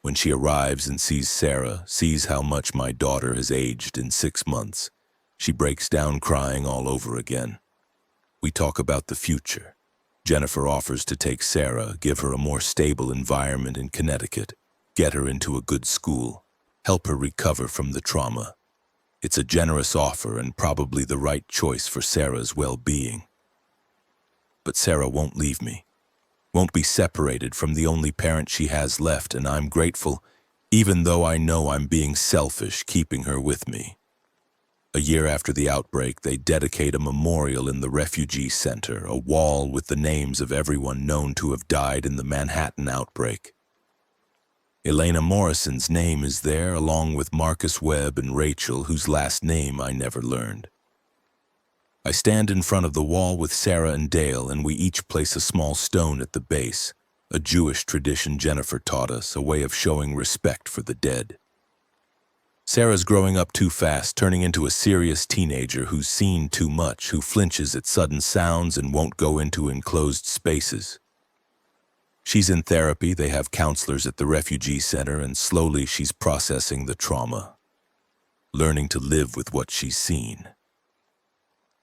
When she arrives and sees Sarah, sees how much my daughter has aged in 6 months, she breaks down crying all over again. We talk about the future. Jennifer offers to take Sarah, give her a more stable environment in Connecticut, get her into a good school, help her recover from the trauma. It's a generous offer and probably the right choice for Sarah's well-being. But Sarah won't leave me, won't be separated from the only parent she has left, and I'm grateful, even though I know I'm being selfish keeping her with me. A year after the outbreak, they dedicate a memorial in the refugee center, a wall with the names of everyone known to have died in the Manhattan outbreak. Elena Morrison's name is there, along with Marcus Webb and Rachel, whose last name I never learned. I stand in front of the wall with Sarah and Dale, and we each place a small stone at the base, a Jewish tradition Jennifer taught us, a way of showing respect for the dead. Sarah's growing up too fast, turning into a serious teenager who's seen too much, who flinches at sudden sounds and won't go into enclosed spaces. She's in therapy, they have counselors at the refugee center, and slowly she's processing the trauma, learning to live with what she's seen.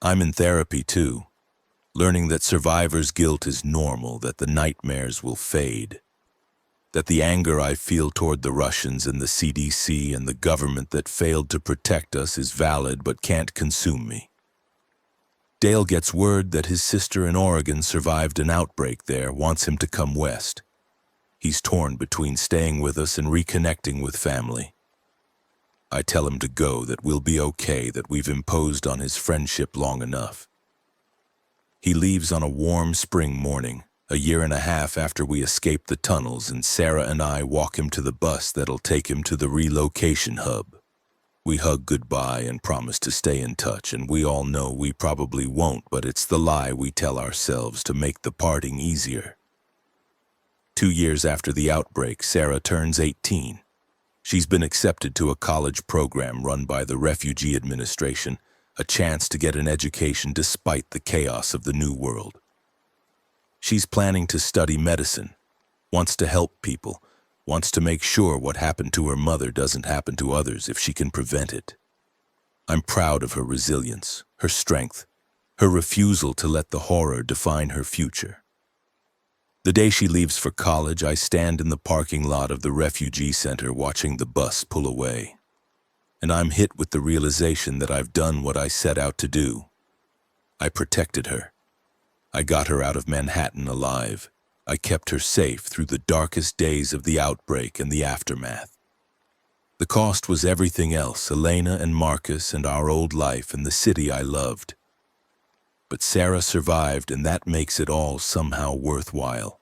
I'm in therapy too, learning that survivor's guilt is normal, that the nightmares will fade, that the anger I feel toward the Russians and the CDC and the government that failed to protect us is valid but can't consume me. Dale gets word that his sister in Oregon survived an outbreak there, wants him to come west. He's torn between staying with us and reconnecting with family. I tell him to go, that we'll be okay, that we've imposed on his friendship long enough. He leaves on a warm spring morning, a year and a half after we escaped the tunnels, and Sarah and I walk him to the bus that'll take him to the relocation hub. We hug goodbye and promise to stay in touch, and we all know we probably won't, but it's the lie we tell ourselves to make the parting easier. 2 years after the outbreak, Sarah turns 18. She's been accepted to a college program run by the Refugee Administration, a chance to get an education despite the chaos of the new world. She's planning to study medicine, wants to help people, wants to make sure what happened to her mother doesn't happen to others if she can prevent it. I'm proud of her resilience, her strength, her refusal to let the horror define her future. The day she leaves for college, I stand in the parking lot of the refugee center watching the bus pull away. And I'm hit with the realization that I've done what I set out to do. I protected her. I got her out of Manhattan alive. I kept her safe through the darkest days of the outbreak and the aftermath. The cost was everything else, Elena and Marcus and our old life and the city I loved. But Sarah survived, and that makes it all somehow worthwhile.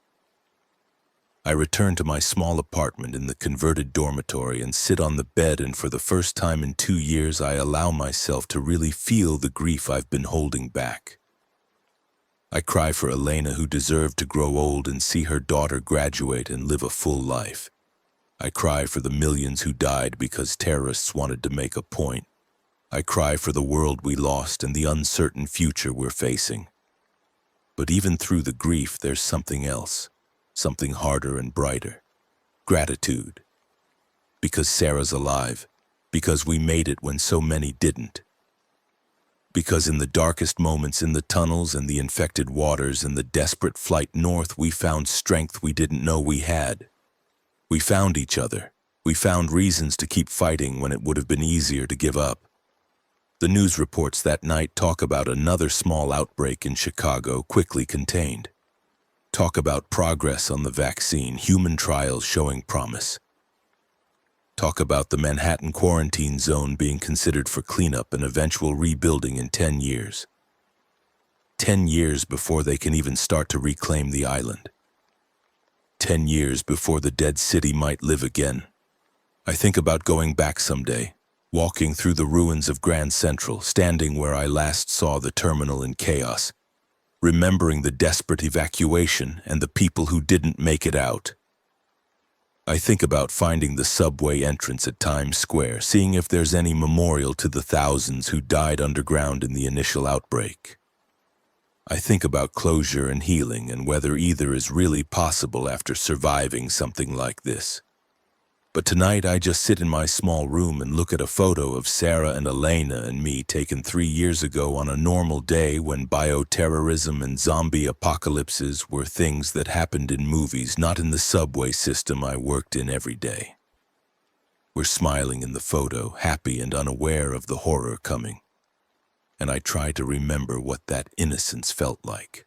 I return to my small apartment in the converted dormitory and sit on the bed, and for the first time in 2 years I allow myself to really feel the grief I've been holding back. I cry for Elena, who deserved to grow old and see her daughter graduate and live a full life. I cry for the millions who died because terrorists wanted to make a point. I cry for the world we lost and the uncertain future we're facing. But even through the grief, there's something else, something harder and brighter. Gratitude. Because Sarah's alive. Because we made it when so many didn't. Because in the darkest moments, in the tunnels and the infected waters and the desperate flight north, we found strength we didn't know we had. We found each other. We found reasons to keep fighting when it would have been easier to give up. The news reports that night talk about another small outbreak in Chicago, quickly contained. Talk about progress on the vaccine, human trials showing promise. Talk about the Manhattan quarantine zone being considered for cleanup and eventual rebuilding in 10 years. 10 years before they can even start to reclaim the island. 10 years before the dead city might live again. I think about going back someday, walking through the ruins of Grand Central, standing where I last saw the terminal in chaos, remembering the desperate evacuation and the people who didn't make it out. I think about finding the subway entrance at Times Square, seeing if there's any memorial to the thousands who died underground in the initial outbreak. I think about closure and healing and whether either is really possible after surviving something like this. But tonight I just sit in my small room and look at a photo of Sarah and Elena and me taken 3 years ago on a normal day when bioterrorism and zombie apocalypses were things that happened in movies, not in the subway system I worked in every day. We're smiling in the photo, happy and unaware of the horror coming. And I try to remember what that innocence felt like.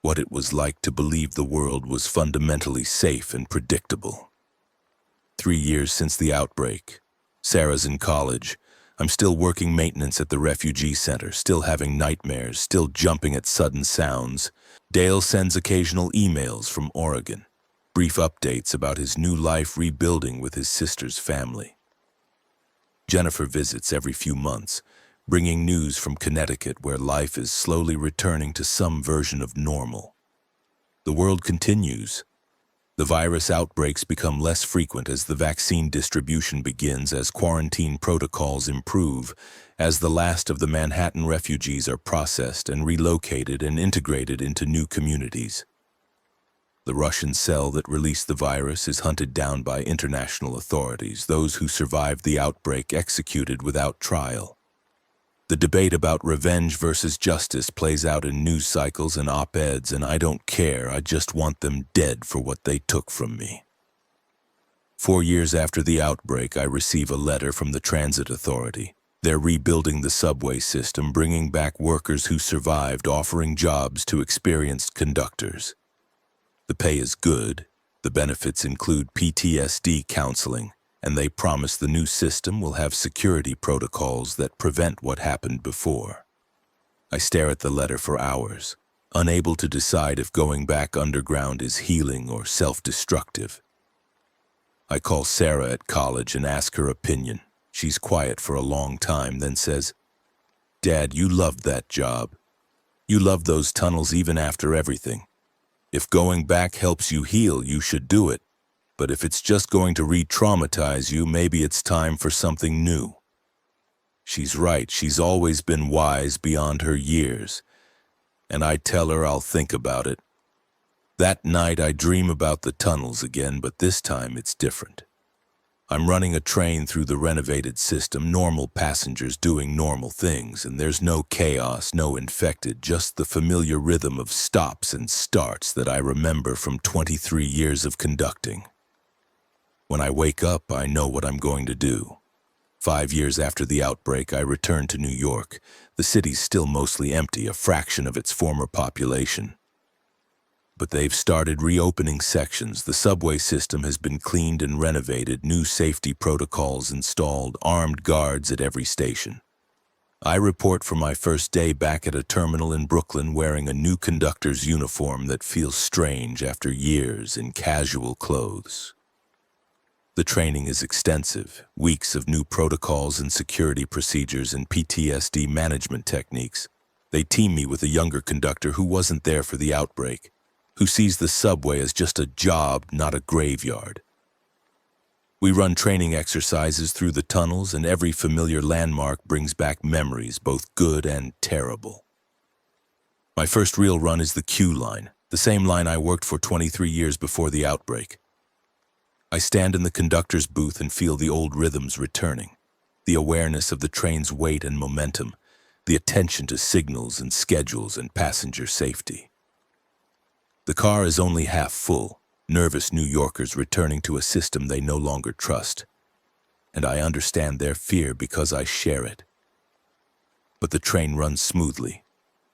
What it was like to believe the world was fundamentally safe and predictable. 3 years since the outbreak. Sarah's in college. I'm still working maintenance at the refugee center, still having nightmares, still jumping at sudden sounds. Dale sends occasional emails from Oregon, brief updates about his new life rebuilding with his sister's family. Jennifer visits every few months, bringing news from Connecticut, where life is slowly returning to some version of normal. The world continues. The virus outbreaks become less frequent as the vaccine distribution begins, as quarantine protocols improve, as the last of the Manhattan refugees are processed and relocated and integrated into new communities. The Russian cell that released the virus is hunted down by international authorities, those who survived the outbreak executed without trial. The debate about revenge versus justice plays out in news cycles and op-eds, and I don't care. I just want them dead for what they took from me. 4 years after the outbreak, I receive a letter from the Transit Authority. They're rebuilding the subway system, bringing back workers who survived, offering jobs to experienced conductors. The pay is good. The benefits include PTSD counseling, and they promise the new system will have security protocols that prevent what happened before. I stare at the letter for hours, unable to decide if going back underground is healing or self-destructive. I call Sarah at college and ask her opinion. She's quiet for a long time, then says, "Dad, you loved that job. You loved those tunnels even after everything. If going back helps you heal, you should do it. But if it's just going to re-traumatize you, maybe it's time for something new." She's right. She's always been wise beyond her years. And I tell her I'll think about it. That night I dream about the tunnels again, but this time it's different. I'm running a train through the renovated system, normal passengers doing normal things, and there's no chaos, no infected, just the familiar rhythm of stops and starts that I remember from 23 years of conducting. When I wake up, I know what I'm going to do. 5 years after the outbreak, I return to New York. The city's still mostly empty, a fraction of its former population. But they've started reopening sections. The subway system has been cleaned and renovated, new safety protocols installed, armed guards at every station. I report from my first day back at a terminal in Brooklyn wearing a new conductor's uniform that feels strange after years in casual clothes. The training is extensive, weeks of new protocols and security procedures and PTSD management techniques. They team me with a younger conductor who wasn't there for the outbreak, who sees the subway as just a job, not a graveyard. We run training exercises through the tunnels, and every familiar landmark brings back memories, both good and terrible. My first real run is the Q line, the same line I worked for 23 years before the outbreak. I stand in the conductor's booth and feel the old rhythms returning, the awareness of the train's weight and momentum, the attention to signals and schedules and passenger safety. The car is only half full, nervous New Yorkers returning to a system they no longer trust, and I understand their fear because I share it. But the train runs smoothly.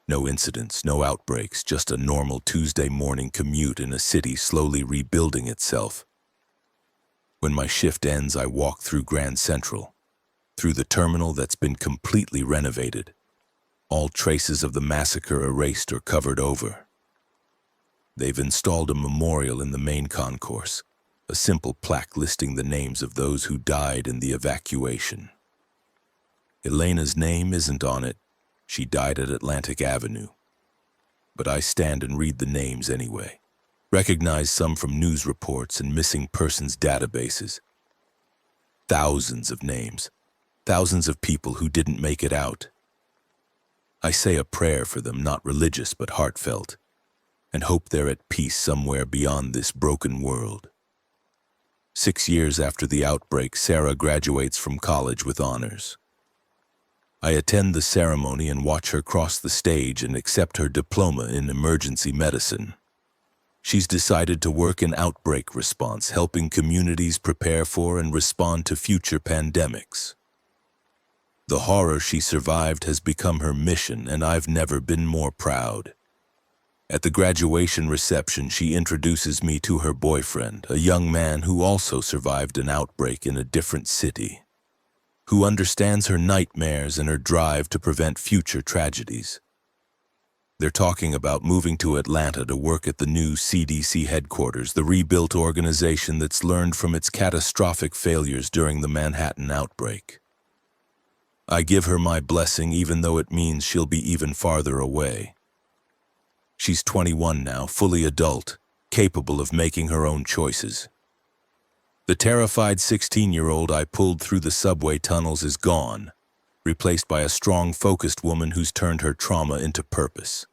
No incidents, no outbreaks, just a normal Tuesday morning commute in a city slowly rebuilding itself. When my shift ends, I walk through Grand Central, through the terminal that's been completely renovated, all traces of the massacre erased or covered over. They've installed a memorial in the main concourse, a simple plaque listing the names of those who died in the evacuation. Elena's name isn't on it. She died at Atlantic Avenue. But I stand and read the names anyway. Recognize some from news reports and missing persons databases. Thousands of names, thousands of people who didn't make it out. I say a prayer for them, not religious but heartfelt, and hope they're at peace somewhere beyond this broken world. 6 years after the outbreak, Sarah graduates from college with honors. I attend the ceremony and watch her cross the stage and accept her diploma in emergency medicine. She's decided to work in outbreak response, helping communities prepare for and respond to future pandemics. The horror she survived has become her mission, and I've never been more proud. At the graduation reception, she introduces me to her boyfriend, a young man who also survived an outbreak in a different city, who understands her nightmares and her drive to prevent future tragedies. They're talking about moving to Atlanta to work at the new CDC headquarters, the rebuilt organization that's learned from its catastrophic failures during the Manhattan outbreak. I give her my blessing, even though it means she'll be even farther away. She's 21 now, fully adult, capable of making her own choices. The terrified 16-year-old I pulled through the subway tunnels is gone, replaced by a strong, focused woman who's turned her trauma into purpose.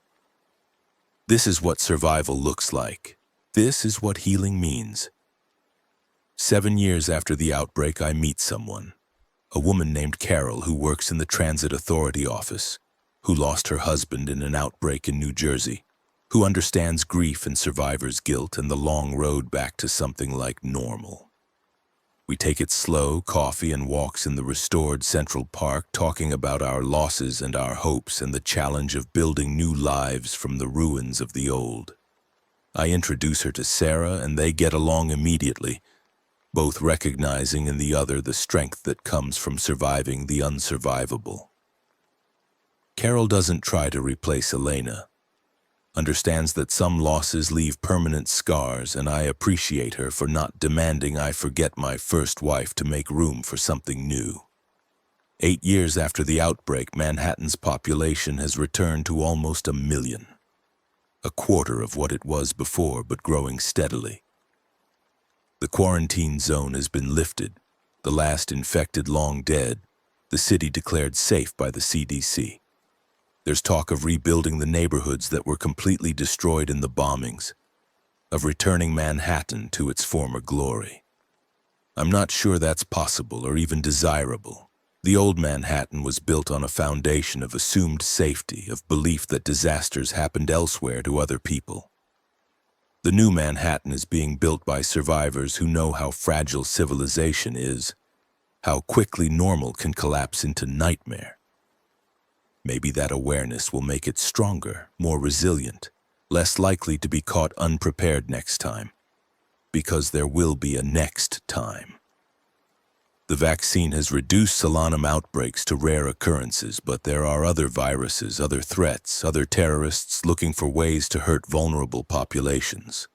This is what survival looks like. This is what healing means. 7 years after the outbreak, I meet someone, a woman named Carol who works in the Transit Authority office, who lost her husband in an outbreak in New Jersey, who understands grief and survivor's guilt and the long road back to something like normal. We take it slow, coffee and walks in the restored Central Park, talking about our losses and our hopes and the challenge of building new lives from the ruins of the old. I introduce her to Sarah, and they get along immediately, both recognizing in the other the strength that comes from surviving the unsurvivable. Carol doesn't try to replace Elena, understands that some losses leave permanent scars, and I appreciate her for not demanding I forget my first wife to make room for something new. 8 years after the outbreak, Manhattan's population has returned to almost 1 million, a quarter of what it was before, but growing steadily. The quarantine zone has been lifted, the last infected long dead, the city declared safe by the CDC. There's talk of rebuilding the neighborhoods that were completely destroyed in the bombings, of returning Manhattan to its former glory. I'm not sure that's possible or even desirable. The old Manhattan was built on a foundation of assumed safety, of belief that disasters happened elsewhere to other people. The new Manhattan is being built by survivors who know how fragile civilization is, how quickly normal can collapse into nightmare. Maybe that awareness will make it stronger, more resilient, less likely to be caught unprepared next time, because there will be a next time. The vaccine has reduced solanum outbreaks to rare occurrences, but there are other viruses, other threats, other terrorists looking for ways to hurt vulnerable populations.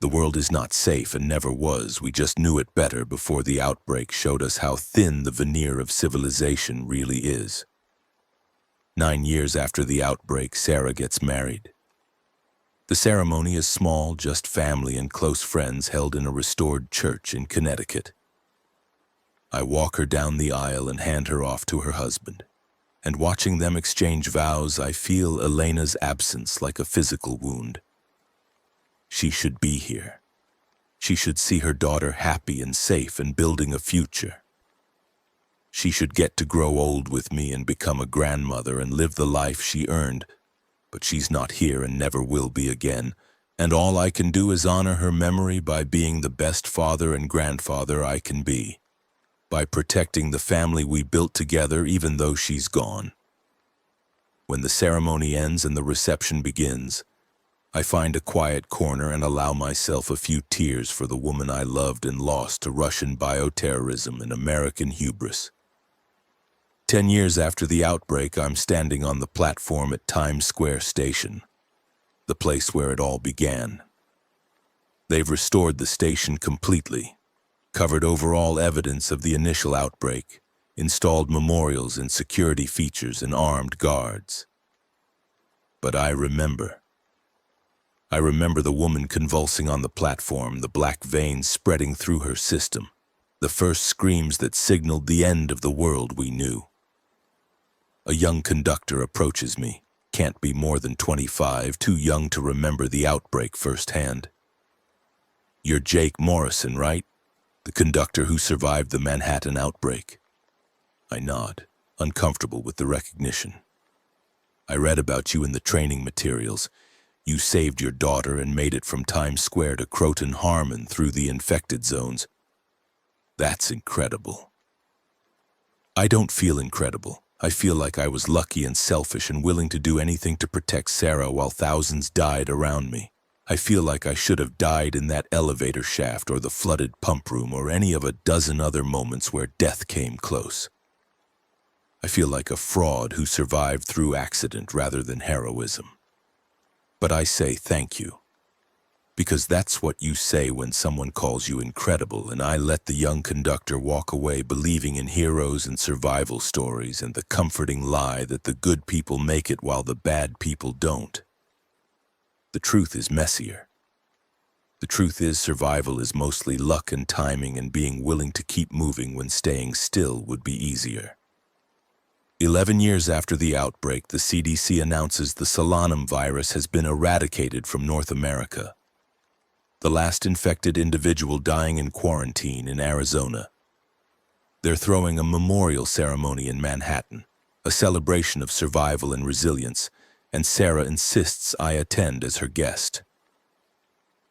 The world is not safe and never was. We just knew it better before the outbreak showed us how thin the veneer of civilization really is. 9 years after the outbreak, Sarah gets married. The ceremony is small, just family and close friends held in a restored church in Connecticut. I walk her down the aisle and hand her off to her husband. And watching them exchange vows, I feel Elena's absence like a physical wound. She should be here. She should see her daughter happy and safe and building a future. She should get to grow old with me and become a grandmother and live the life she earned, but she's not here and never will be again, and all I can do is honor her memory by being the best father and grandfather I can be, by protecting the family we built together even though she's gone. When the ceremony ends and the reception begins, I find a quiet corner and allow myself a few tears for the woman I loved and lost to Russian bioterrorism and American hubris. 10 years after the outbreak, I'm standing on the platform at Times Square Station, the place where it all began. They've restored the station completely, covered over all evidence of the initial outbreak, installed memorials and security features and armed guards. But I remember the woman convulsing on the platform, the black veins spreading through her system, the first screams that signaled the end of the world we knew. A young conductor approaches me, can't be more than 25, too young to remember the outbreak firsthand. "You're Jake Morrison, right? The conductor who survived the Manhattan outbreak." I nod, uncomfortable with the recognition. "I read about you in the training materials. You saved your daughter and made it from Times Square to Croton Harmon through the infected zones. That's incredible." I don't feel incredible. I feel like I was lucky and selfish and willing to do anything to protect Sarah while thousands died around me. I feel like I should have died in that elevator shaft or the flooded pump room or any of a dozen other moments where death came close. I feel like a fraud who survived through accident rather than heroism. But I say thank you, because that's what you say when someone calls you incredible, and I let the young conductor walk away believing in heroes and survival stories and the comforting lie that the good people make it while the bad people don't. The truth is messier. The truth is survival is mostly luck and timing and being willing to keep moving when staying still would be easier. 11 years after the outbreak, the CDC announces the solanum virus has been eradicated from North America. The last infected individual dying in quarantine in Arizona. They're throwing a memorial ceremony in Manhattan, a celebration of survival and resilience, and Sarah insists I attend as her guest.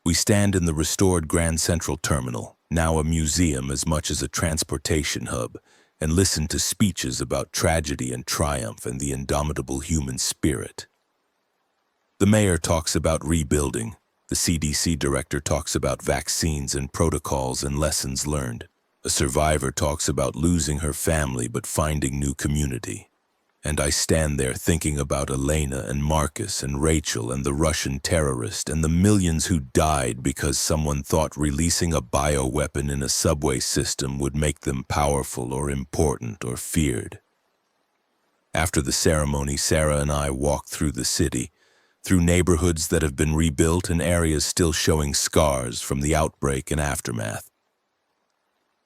We stand in the restored Grand Central Terminal, now a museum as much as a transportation hub, and listen to speeches about tragedy and triumph and the indomitable human spirit. The mayor talks about rebuilding. The CDC director talks about vaccines and protocols and lessons learned. A survivor talks about losing her family but finding new community. And I stand there thinking about Elena and Marcus and Rachel and the Russian terrorist and the millions who died because someone thought releasing a bioweapon in a subway system would make them powerful or important or feared. After the ceremony, Sarah and I walked through the city, through neighborhoods that have been rebuilt and areas still showing scars from the outbreak and aftermath.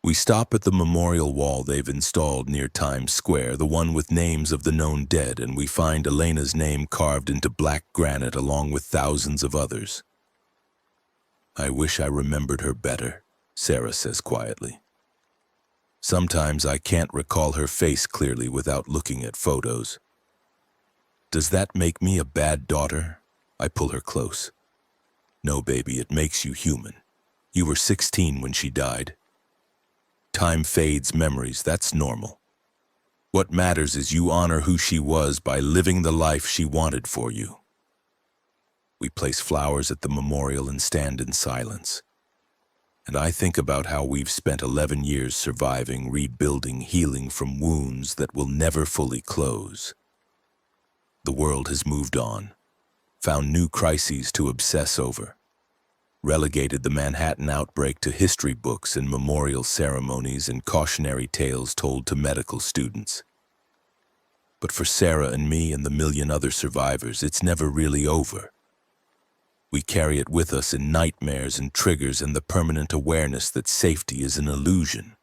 We stop at the memorial wall they've installed near Times Square, the one with names of the known dead, and we find Elena's name carved into black granite along with thousands of others. "I wish I remembered her better," Sarah says quietly. "Sometimes I can't recall her face clearly without looking at photos." "Does that make me a bad daughter?" I pull her close. "No, baby, it makes you human. You were 16 when she died. Time fades memories, that's normal. What matters is you honor who she was by living the life she wanted for you." We place flowers at the memorial and stand in silence. And I think about how we've spent 11 years surviving, rebuilding, healing from wounds that will never fully close. The world has moved on, found new crises to obsess over, relegated the Manhattan outbreak to history books and memorial ceremonies and cautionary tales told to medical students. But for Sarah and me and the million other survivors, it's never really over. We carry it with us in nightmares and triggers and the permanent awareness that safety is an illusion,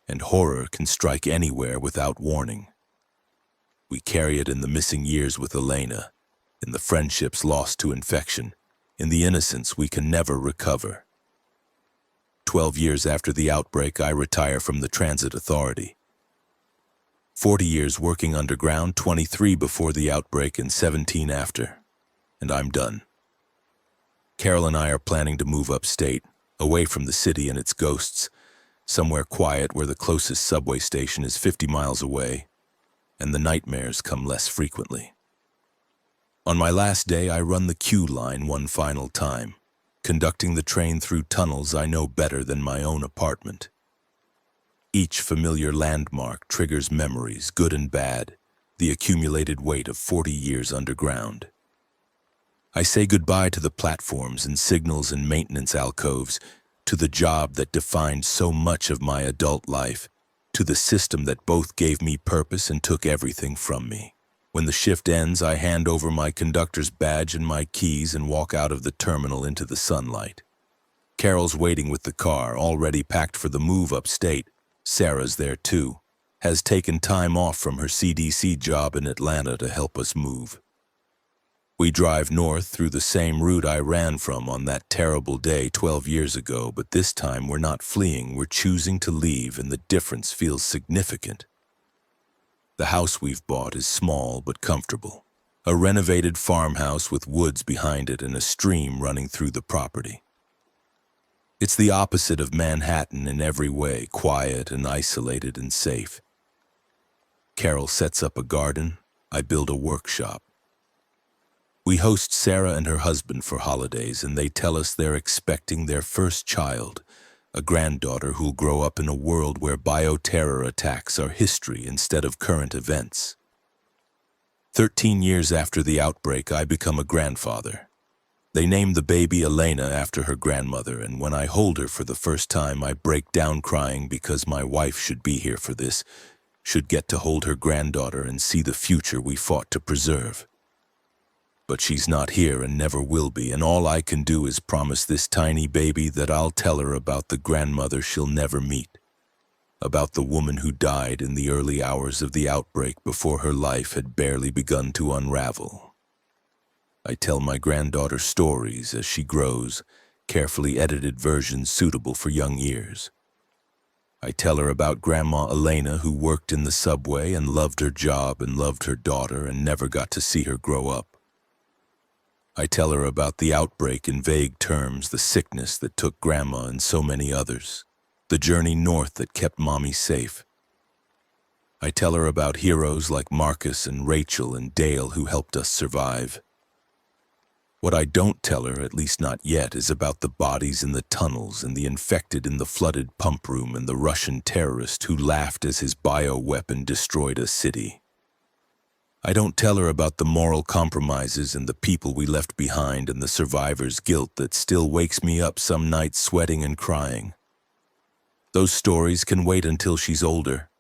and horror can strike anywhere without warning. We carry it in the missing years with Elena, in the friendships lost to infection, in the innocence we can never recover. 12 years after the outbreak, I retire from the Transit Authority. 40 years working underground, 23 before the outbreak and 17 after, and I'm done. Carol and I are planning to move upstate, away from the city and its ghosts, somewhere quiet where the closest subway station is 50 miles away, and the nightmares come less frequently. On my last day, I run the Q line one final time, conducting the train through tunnels I know better than my own apartment. Each familiar landmark triggers memories, good and bad, the accumulated weight of 40 years underground. I say goodbye to the platforms and signals and maintenance alcoves, to the job that defined so much of my adult life, to the system that both gave me purpose and took everything from me. When the shift ends, I hand over my conductor's badge and my keys and walk out of the terminal into the sunlight. Carol's waiting with the car, already packed for the move upstate. Sarah's there too, has taken time off from her CDC job in Atlanta to help us move. We drive north through the same route I ran from on that terrible day 12 years ago, but this time we're not fleeing, we're choosing to leave, and the difference feels significant. The house we've bought is small but comfortable, a renovated farmhouse with woods behind it and a stream running through the property. It's the opposite of Manhattan in every way, quiet and isolated and safe. Carol sets up a garden, I build a workshop. We host Sarah and her husband for holidays, and they tell us they're expecting their first child, a granddaughter who'll grow up in a world where bioterror attacks are history instead of current events. 13 years after the outbreak, I become a grandfather. They name the baby Elena after her grandmother, and when I hold her for the first time, I break down crying because my wife should be here for this, should get to hold her granddaughter and see the future we fought to preserve. But she's not here and never will be, and all I can do is promise this tiny baby that I'll tell her about the grandmother she'll never meet, about the woman who died in the early hours of the outbreak before her life had barely begun to unravel. I tell my granddaughter stories as she grows, carefully edited versions suitable for young ears. I tell her about Grandma Elena, who worked in the subway and loved her job and loved her daughter and never got to see her grow up. I tell her about the outbreak in vague terms, the sickness that took Grandma and so many others, the journey north that kept Mommy safe. I tell her about heroes like Marcus and Rachel and Dale who helped us survive. What I don't tell her, at least not yet, is about the bodies in the tunnels and the infected in the flooded pump room and the Russian terrorist who laughed as his bioweapon destroyed a city. I don't tell her about the moral compromises and the people we left behind and the survivor's guilt that still wakes me up some nights sweating and crying. Those stories can wait until she's older,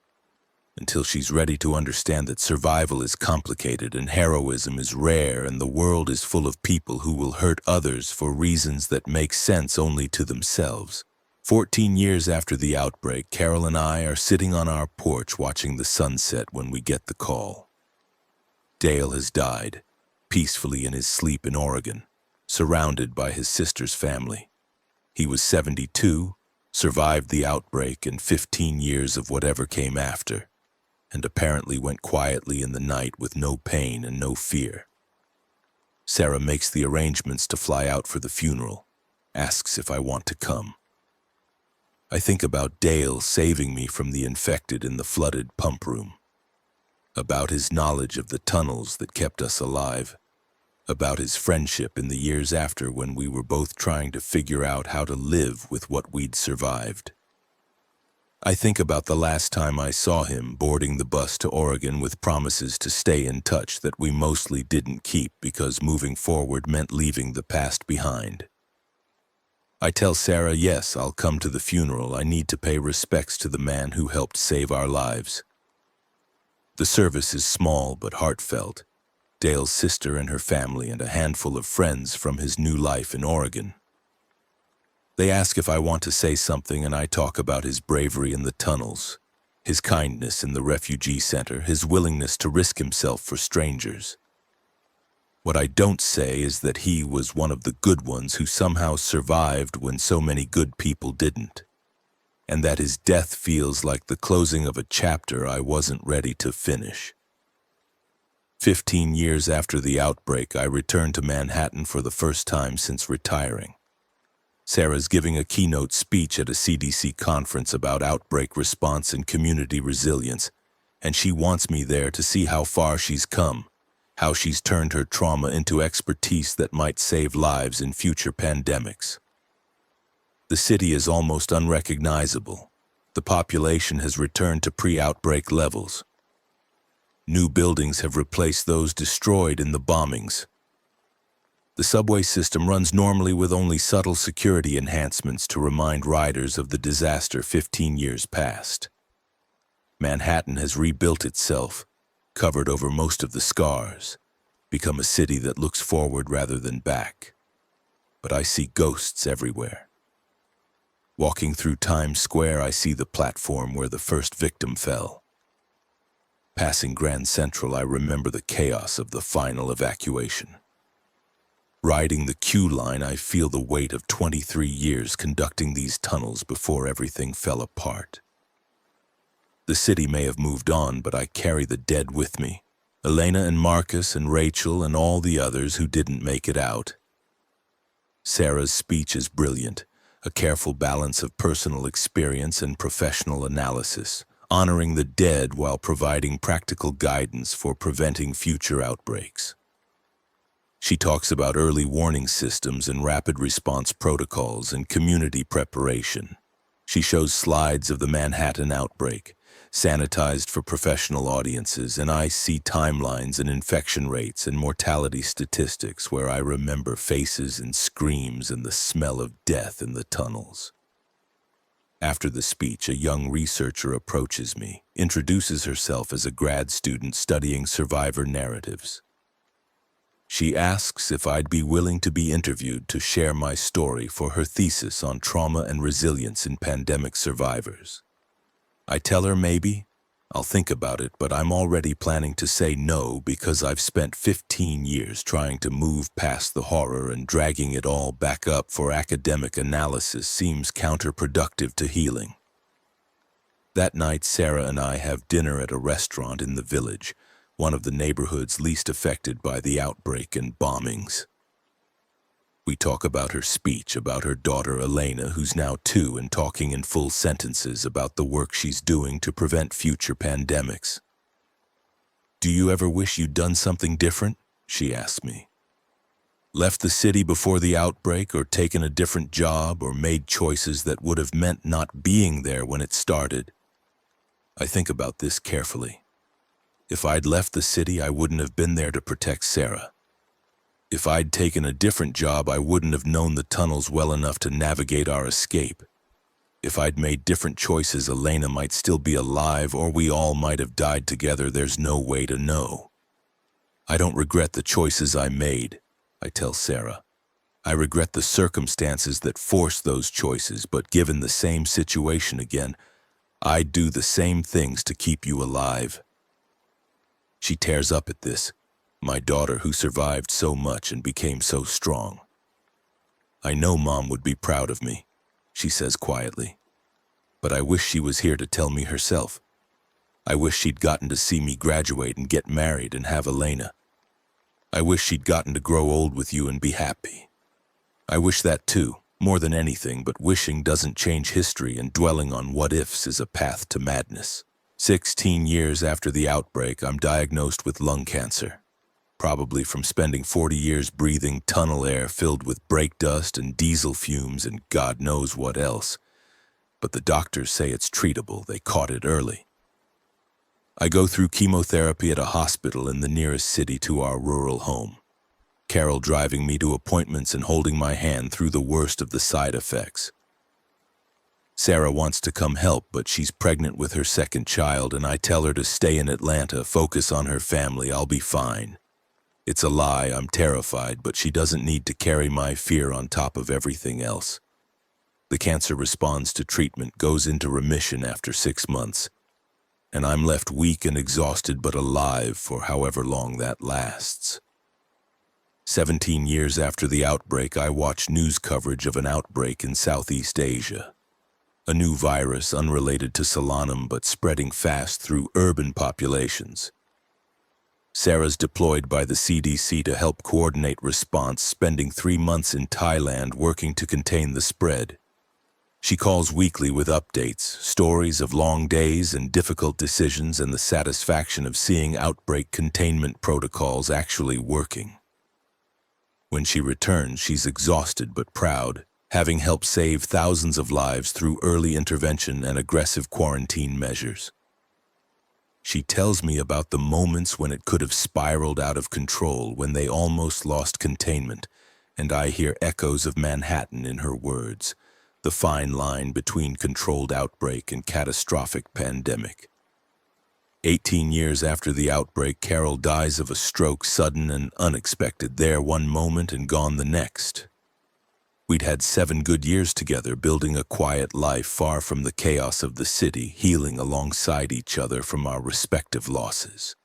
until she's ready to understand that survival is complicated and heroism is rare and the world is full of people who will hurt others for reasons that make sense only to themselves. 14 years after the outbreak, Carol and I are sitting on our porch watching the sunset when we get the call. Dale has died, peacefully in his sleep in Oregon, surrounded by his sister's family. He was 72, survived the outbreak and 15 years of whatever came after, and apparently went quietly in the night with no pain and no fear. Sarah makes the arrangements to fly out for the funeral, asks if I want to come. I think about Dale saving me from the infected in the flooded pump room, about his knowledge of the tunnels that kept us alive, about his friendship in the years after when we were both trying to figure out how to live with what we'd survived. I think about the last time I saw him boarding the bus to Oregon with promises to stay in touch that we mostly didn't keep because moving forward meant leaving the past behind. I tell Sarah, yes, I'll come to the funeral. I need to pay respects to the man who helped save our lives. The service is small but heartfelt. Dale's sister and her family and a handful of friends from his new life in Oregon. They ask if I want to say something, and I talk about his bravery in the tunnels, his kindness in the refugee center, his willingness to risk himself for strangers. What I don't say is that he was one of the good ones who somehow survived when so many good people didn't, and that his death feels like the closing of a chapter I wasn't ready to finish. 15 years after the outbreak, I returned to Manhattan for the first time since retiring. Sarah's giving a keynote speech at a CDC conference about outbreak response and community resilience, and she wants me there to see how far she's come, how she's turned her trauma into expertise that might save lives in future pandemics. The city is almost unrecognizable. The population has returned to pre-outbreak levels. New buildings have replaced those destroyed in the bombings. The subway system runs normally with only subtle security enhancements to remind riders of the disaster 15 years past. Manhattan has rebuilt itself, covered over most of the scars, become a city that looks forward rather than back. But I see ghosts everywhere. Walking through Times Square, I see the platform where the first victim fell. Passing Grand Central, I remember the chaos of the final evacuation. Riding the queue line, I feel the weight of 23 years conducting these tunnels before everything fell apart. The city may have moved on, but I carry the dead with me. Elena and Marcus and Rachel and all the others who didn't make it out. Sarah's speech is brilliant, a careful balance of personal experience and professional analysis, honoring the dead while providing practical guidance for preventing future outbreaks. She talks about early warning systems and rapid response protocols and community preparation. She shows slides of the Manhattan outbreak, sanitized for professional audiences, and I see timelines and infection rates and mortality statistics where I remember faces and screams and the smell of death in the tunnels. After the speech, a young researcher approaches me, introduces herself as a grad student studying survivor narratives. She asks if I'd be willing to be interviewed to share my story for her thesis on trauma and resilience in pandemic survivors. I tell her maybe. I'll think about it, but I'm already planning to say no because I've spent 15 years trying to move past the horror, and dragging it all back up for academic analysis seems counterproductive to healing. That night, Sarah and I have dinner at a restaurant in the Village, one of the neighborhoods least affected by the outbreak and bombings. We talk about her speech, about her daughter Elena, who's now 2 and talking in full sentences about the work she's doing to prevent future pandemics. "Do you ever wish you'd done something different?" she asked me. "Left the city before the outbreak, or taken a different job, or made choices that would have meant not being there when it started?" I think about this carefully. If I'd left the city, I wouldn't have been there to protect Sarah. If I'd taken a different job, I wouldn't have known the tunnels well enough to navigate our escape. If I'd made different choices, Elena might still be alive, or we all might have died together. There's no way to know. I don't regret the choices I made, I tell Sarah. I regret the circumstances that forced those choices, but given the same situation again, I'd do the same things to keep you alive. She tears up at this, my daughter who survived so much and became so strong. "I know Mom would be proud of me," she says quietly. "But I wish she was here to tell me herself. I wish she'd gotten to see me graduate and get married and have Elena. I wish she'd gotten to grow old with you and be happy. I wish that too, more than anything, but wishing doesn't change history, and dwelling on what-ifs is a path to madness." 16 years after the outbreak, I'm diagnosed with lung cancer. probably from spending 40 years breathing tunnel air filled with brake dust and diesel fumes and God knows what else. But the doctors say it's treatable. They caught it early. I go through chemotherapy at a hospital in the nearest city to our rural home. Carol driving me to appointments and holding my hand through the worst of the side effects. Sarah wants to come help, but she's pregnant with her second child, and I tell her to stay in Atlanta, focus on her family, I'll be fine. It's a lie, I'm terrified, but she doesn't need to carry my fear on top of everything else. The cancer responds to treatment, goes into remission after 6 months, and I'm left weak and exhausted but alive for however long that lasts. 17 years after the outbreak, I watch news coverage of an outbreak in Southeast Asia. A new virus unrelated to Solanum but spreading fast through urban populations. Sarah's deployed by the CDC to help coordinate response, spending 3 months in Thailand working to contain the spread. She calls weekly with updates, stories of long days and difficult decisions, and the satisfaction of seeing outbreak containment protocols actually working. When she returns, she's exhausted but proud, having helped save thousands of lives through early intervention and aggressive quarantine measures. She tells me about the moments when it could have spiraled out of control, when they almost lost containment, and I hear echoes of Manhattan in her words, the fine line between controlled outbreak and catastrophic pandemic. 18 years after the outbreak, Carol dies of a stroke, sudden and unexpected, there one moment and gone the next. We'd had 7 good years together, building a quiet life far from the chaos of the city, healing alongside each other from our respective losses.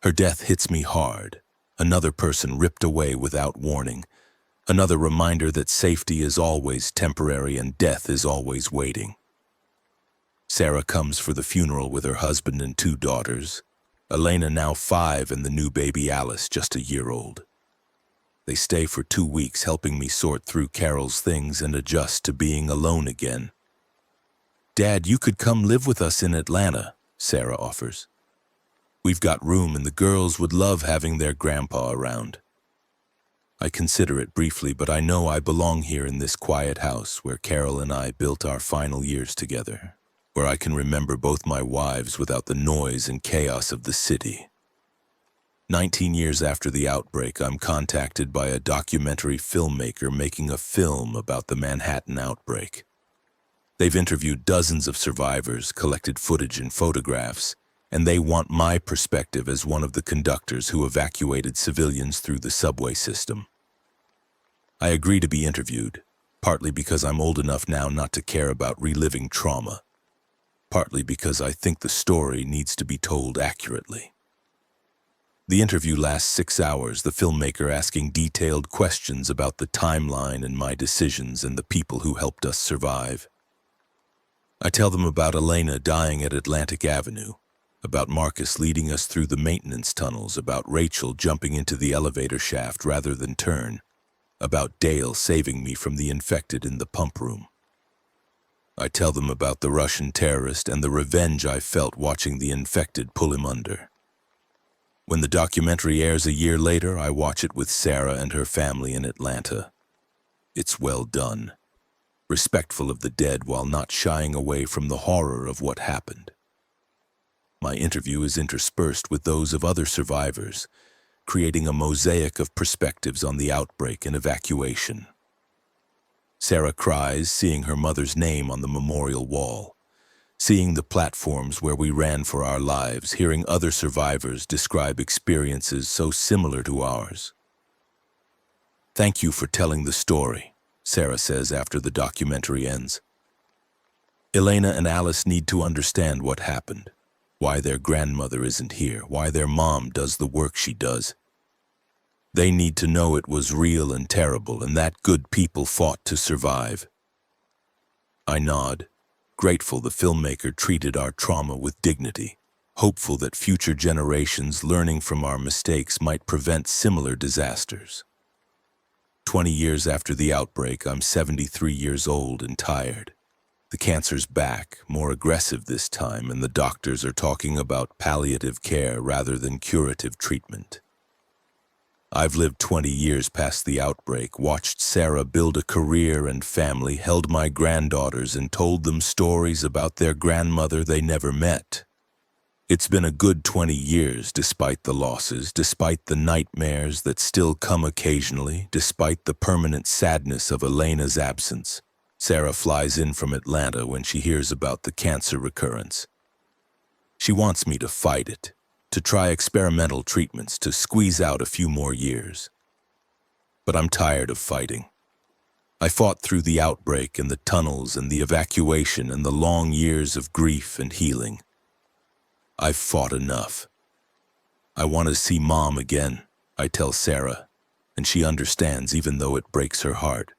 Her death hits me hard, another person ripped away without warning, another reminder that safety is always temporary and death is always waiting. Sarah comes for the funeral with her husband and 2 daughters, Elena now 5 and the new baby Alice just a year old. They stay for 2 weeks, helping me sort through Carol's things and adjust to being alone again. "Dad, you could come live with us in Atlanta," Sarah offers. "We've got room and the girls would love having their grandpa around." I consider it briefly, but I know I belong here in this quiet house where Carol and I built our final years together, where I can remember both my wives without the noise and chaos of the city. 19 years after the outbreak, I'm contacted by a documentary filmmaker making a film about the Manhattan outbreak. They've interviewed dozens of survivors, collected footage and photographs, and they want my perspective as one of the conductors who evacuated civilians through the subway system. I agree to be interviewed, partly because I'm old enough now not to care about reliving trauma, partly because I think the story needs to be told accurately. The interview lasts 6 hours, the filmmaker asking detailed questions about the timeline and my decisions and the people who helped us survive. I tell them about Elena dying at Atlantic Avenue, about Marcus leading us through the maintenance tunnels, about Rachel jumping into the elevator shaft rather than turn, about Dale saving me from the infected in the pump room. I tell them about the Russian terrorist and the revenge I felt watching the infected pull him under. When the documentary airs a year later, I watch it with Sarah and her family in Atlanta. It's well done, respectful of the dead while not shying away from the horror of what happened. My interview is interspersed with those of other survivors, creating a mosaic of perspectives on the outbreak and evacuation. Sarah cries, seeing her mother's name on the memorial wall, seeing the platforms where we ran for our lives, hearing other survivors describe experiences so similar to ours. "Thank you for telling the story," Sarah says after the documentary ends. "Elena and Alice need to understand what happened, why their grandmother isn't here, why their mom does the work she does. They need to know it was real and terrible and that good people fought to survive." I nod, grateful the filmmaker treated our trauma with dignity, hopeful that future generations learning from our mistakes might prevent similar disasters. 20 years after the outbreak, I'm 73 years old and tired. The cancer's back, more aggressive this time, and the doctors are talking about palliative care rather than curative treatment. I've lived 20 years past the outbreak, watched Sarah build a career and family, held my granddaughters and told them stories about their grandmother they never met. It's been a good 20 years, despite the losses, despite the nightmares that still come occasionally, despite the permanent sadness of Elena's absence. Sarah flies in from Atlanta when she hears about the cancer recurrence. She wants me to fight it, to try experimental treatments, to squeeze out a few more years. But I'm tired of fighting. I fought through the outbreak and the tunnels and the evacuation and the long years of grief and healing. I've fought enough. I want to see Mom again, I tell Sarah, and she understands even though it breaks her heart.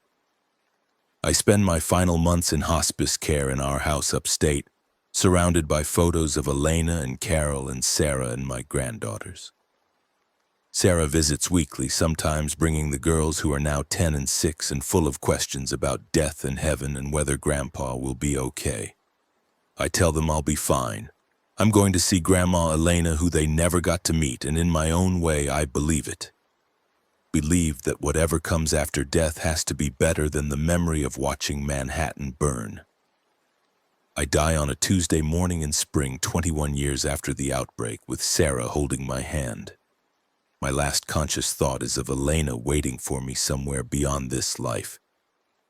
I spend my final months in hospice care in our house upstate, surrounded by photos of Elena and Carol and Sarah and my granddaughters. Sarah visits weekly, sometimes bringing the girls who are now 10 and 6 and full of questions about death and heaven and whether Grandpa will be okay. I tell them I'll be fine. I'm going to see Grandma Elena, who they never got to meet, and in my own way, I believe it. Believe that whatever comes after death has to be better than the memory of watching Manhattan burn. I die on a Tuesday morning in spring, 21 years after the outbreak, with Sarah holding my hand. My last conscious thought is of Elena waiting for me somewhere beyond this life,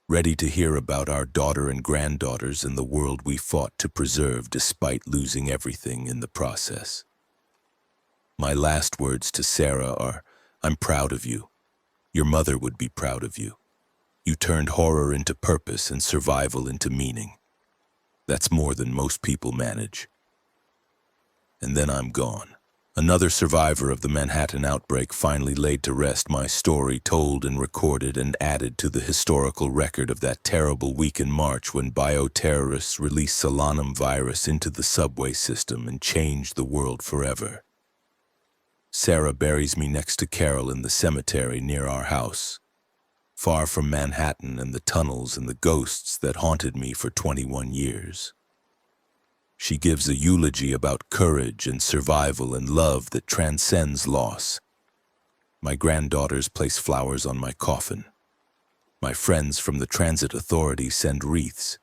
ready to hear about our daughter and granddaughters and the world we fought to preserve despite losing everything in the process. My last words to Sarah are, I'm proud of you. Your mother would be proud of you. You turned horror into purpose and survival into meaning. That's more than most people manage. And then I'm gone. Another survivor of the Manhattan outbreak finally laid to rest, my story told and recorded and added to the historical record of that terrible week in March when bioterrorists released Solanum virus into the subway system and changed the world forever. Sarah buries me next to Carol in the cemetery near our house, far from Manhattan and the tunnels and the ghosts that haunted me for 21 years. She gives a eulogy about courage and survival and love that transcends loss. My granddaughters place flowers on my coffin. My friends from the transit authority send wreaths.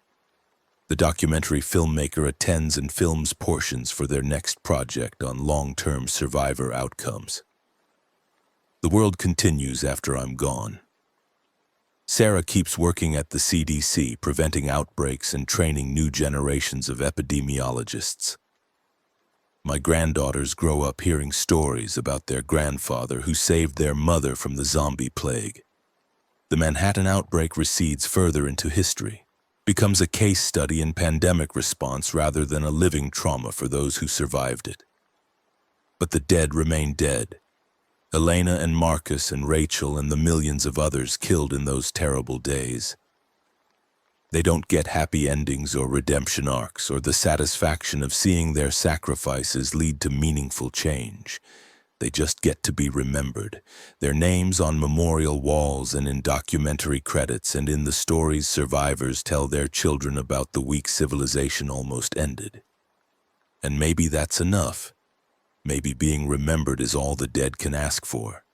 The documentary filmmaker attends and films portions for their next project on long-term survivor outcomes. The world continues after I'm gone. Sarah keeps working at the CDC, preventing outbreaks and training new generations of epidemiologists. My granddaughters grow up hearing stories about their grandfather who saved their mother from the zombie plague. The Manhattan outbreak recedes further into history, becomes a case study in pandemic response rather than a living trauma for those who survived it. But the dead remain dead. Elena and Marcus and Rachel and the millions of others killed in those terrible days. They don't get happy endings or redemption arcs or the satisfaction of seeing their sacrifices lead to meaningful change. They just get to be remembered, their names on memorial walls and in documentary credits and in the stories survivors tell their children about the week civilization almost ended. And maybe that's enough. Maybe being remembered is all the dead can ask for.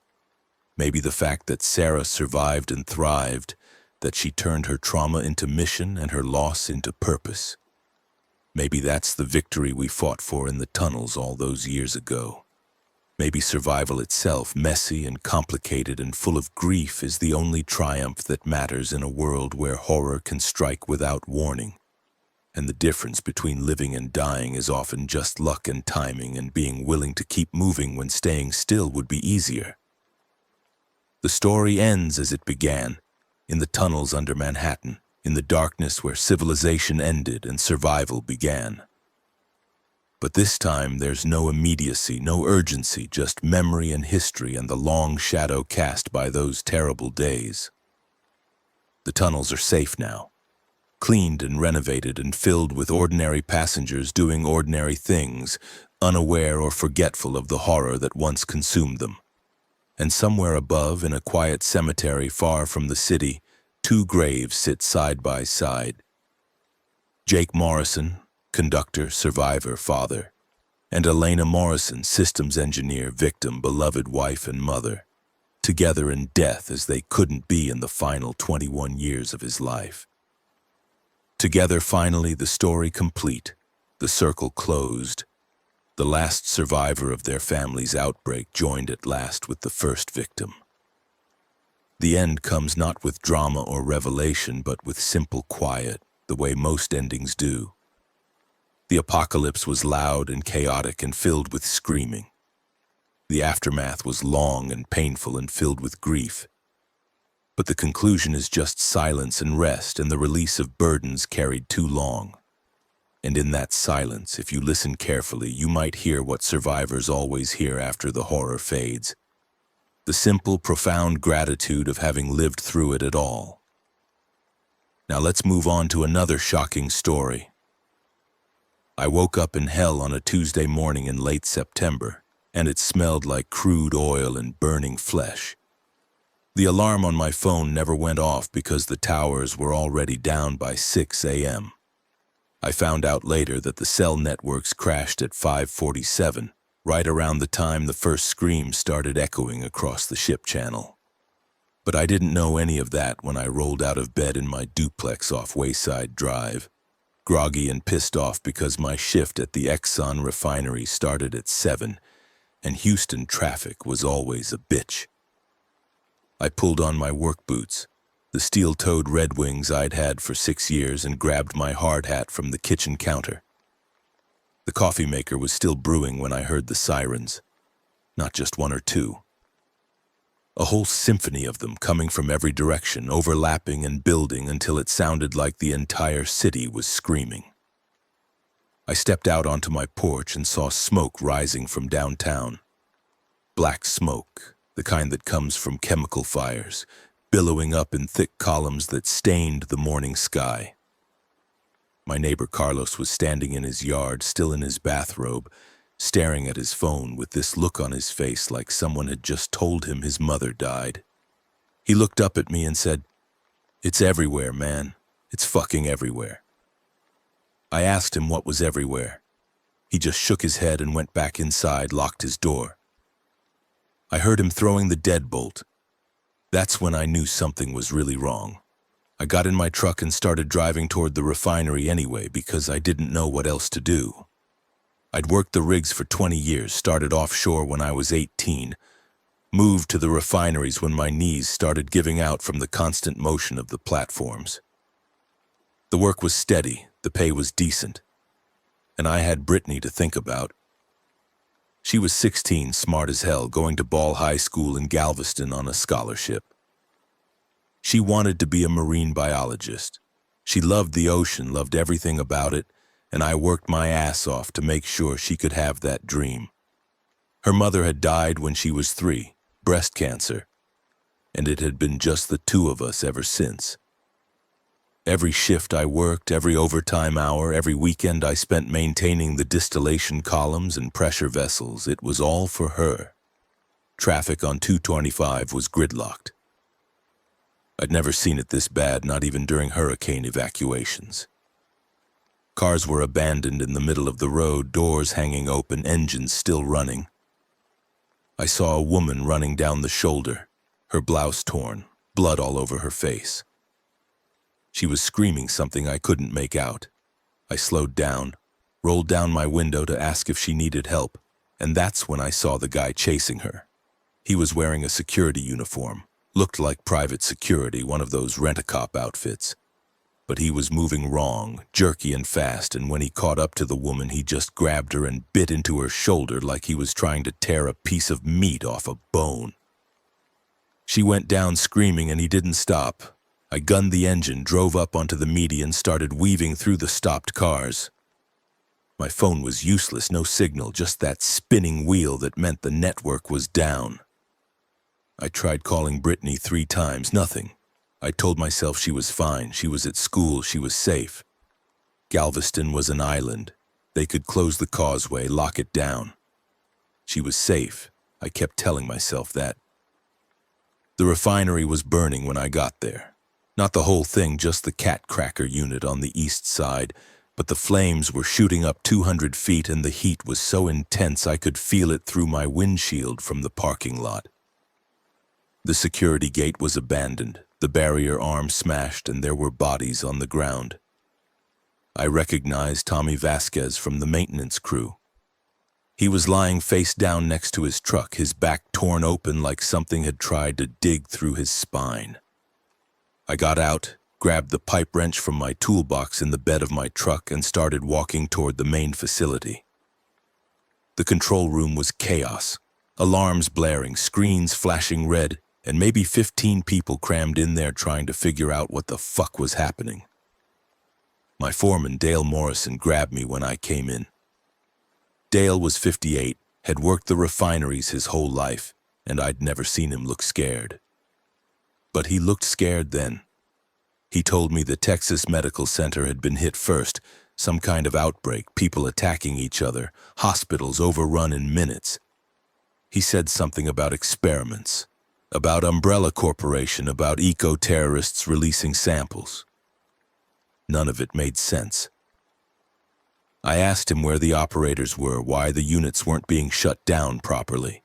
Maybe the fact that Sarah survived and thrived, that she turned her trauma into mission and her loss into purpose. Maybe that's the victory we fought for in the tunnels all those years ago. Maybe survival itself, messy and complicated and full of grief, is the only triumph that matters in a world where horror can strike without warning. And the difference between living and dying is often just luck and timing and being willing to keep moving when staying still would be easier. The story ends as it began, in the tunnels under Manhattan, in the darkness where civilization ended and survival began. But this time there's no immediacy, no urgency, just memory and history and the long shadow cast by those terrible days. The tunnels are safe now. Cleaned and renovated and filled with ordinary passengers doing ordinary things, unaware or forgetful of the horror that once consumed them. And somewhere above, in a quiet cemetery far from the city, two graves sit side by side. Jake Morrison, conductor, survivor, father, and Elena Morrison, systems engineer, victim, beloved wife and mother. together in death as they couldn't be in the final 21 years of his life. Together, finally, the story complete, the circle closed. The last survivor of their family's outbreak joined at last with the first victim. The end comes not with drama or revelation, but with simple quiet, the way most endings do. The apocalypse was loud and chaotic and filled with screaming. The aftermath was long and painful and filled with grief. But the conclusion is just silence and rest and the release of burdens carried too long. And in that silence, if you listen carefully, you might hear what survivors always hear after the horror fades. The simple, profound gratitude of having lived through it at all. Now let's move on to another shocking story. I woke up in hell on a Tuesday morning in late September, and it smelled like crude oil and burning flesh. The alarm on my phone never went off because the towers were already down by 6 a.m. I found out later that the cell networks crashed at 5:47, right around the time the first screams started echoing across the ship channel. But I didn't know any of that when I rolled out of bed in my duplex off Wayside Drive, groggy and pissed off because my shift at the Exxon refinery started at 7, and Houston traffic was always a bitch. I pulled on my work boots, the steel-toed Red Wings I'd had for 6 years, and grabbed my hard hat from the kitchen counter. The coffee maker was still brewing when I heard the sirens, not just one or two. A whole symphony of them coming from every direction, overlapping and building until it sounded like the entire city was screaming. I stepped out onto my porch and saw smoke rising from downtown. Black smoke, the kind that comes from chemical fires, billowing up in thick columns that stained the morning sky. My neighbor Carlos was standing in his yard, still in his bathrobe, staring at his phone with this look on his face like someone had just told him his mother died. He looked up at me and said, "It's everywhere, man. It's fucking everywhere." I asked him what was everywhere. He just shook his head and went back inside, locked his door. I heard him throwing the deadbolt. That's when I knew something was really wrong. I got in my truck and started driving toward the refinery anyway because I didn't know what else to do. I'd worked the rigs for 20 years, started offshore when I was 18, moved to the refineries when my knees started giving out from the constant motion of the platforms. The work was steady, the pay was decent, and I had Brittany to think about. She was 16, smart as hell, going to Ball High School in Galveston on a scholarship. She wanted to be a marine biologist. She loved the ocean, loved everything about it, and I worked my ass off to make sure she could have that dream. Her mother had died when she was 3, breast cancer, and it had been just the two of us ever since. Every shift I worked, every overtime hour, every weekend I spent maintaining the distillation columns and pressure vessels, it was all for her. Traffic on 225 was gridlocked. I'd never seen it this bad, not even during hurricane evacuations. Cars were abandoned in the middle of the road, doors hanging open, engines still running. I saw a woman running down the shoulder, her blouse torn, blood all over her face. She was screaming something I couldn't make out. I slowed down, rolled down my window to ask if she needed help, and that's when I saw the guy chasing her. He was wearing a security uniform, looked like private security, one of those rent-a-cop outfits. But he was moving wrong, jerky and fast, and when he caught up to the woman, he just grabbed her and bit into her shoulder like he was trying to tear a piece of meat off a bone. She went down screaming and he didn't stop. I gunned the engine, drove up onto the median, started weaving through the stopped cars. My phone was useless, no signal, just that spinning wheel that meant the network was down. I tried calling Brittany 3 times, nothing. I told myself she was fine, she was at school, she was safe. Galveston was an island. They could close the causeway, lock it down. She was safe. I kept telling myself that. The refinery was burning when I got there. Not the whole thing, just the cat cracker unit on the east side, but the flames were shooting up 200 feet and the heat was so intense I could feel it through my windshield from the parking lot. The security gate was abandoned, the barrier arm smashed, and there were bodies on the ground. I recognized Tommy Vasquez from the maintenance crew. He was lying face down next to his truck, his back torn open like something had tried to dig through his spine. I got out, grabbed the pipe wrench from my toolbox in the bed of my truck, and started walking toward the main facility. The control room was chaos. Alarms blaring, screens flashing red, and maybe 15 people crammed in there trying to figure out what the fuck was happening. My foreman, Dale Morrison, grabbed me when I came in. Dale was 58, had worked the refineries his whole life, and I'd never seen him look scared. But he looked scared then. He told me the Texas Medical Center had been hit first, some kind of outbreak, people attacking each other, hospitals overrun in minutes. He said something about experiments, about Umbrella Corporation, about eco-terrorists releasing samples. None of it made sense. I asked him where the operators were, why the units weren't being shut down properly.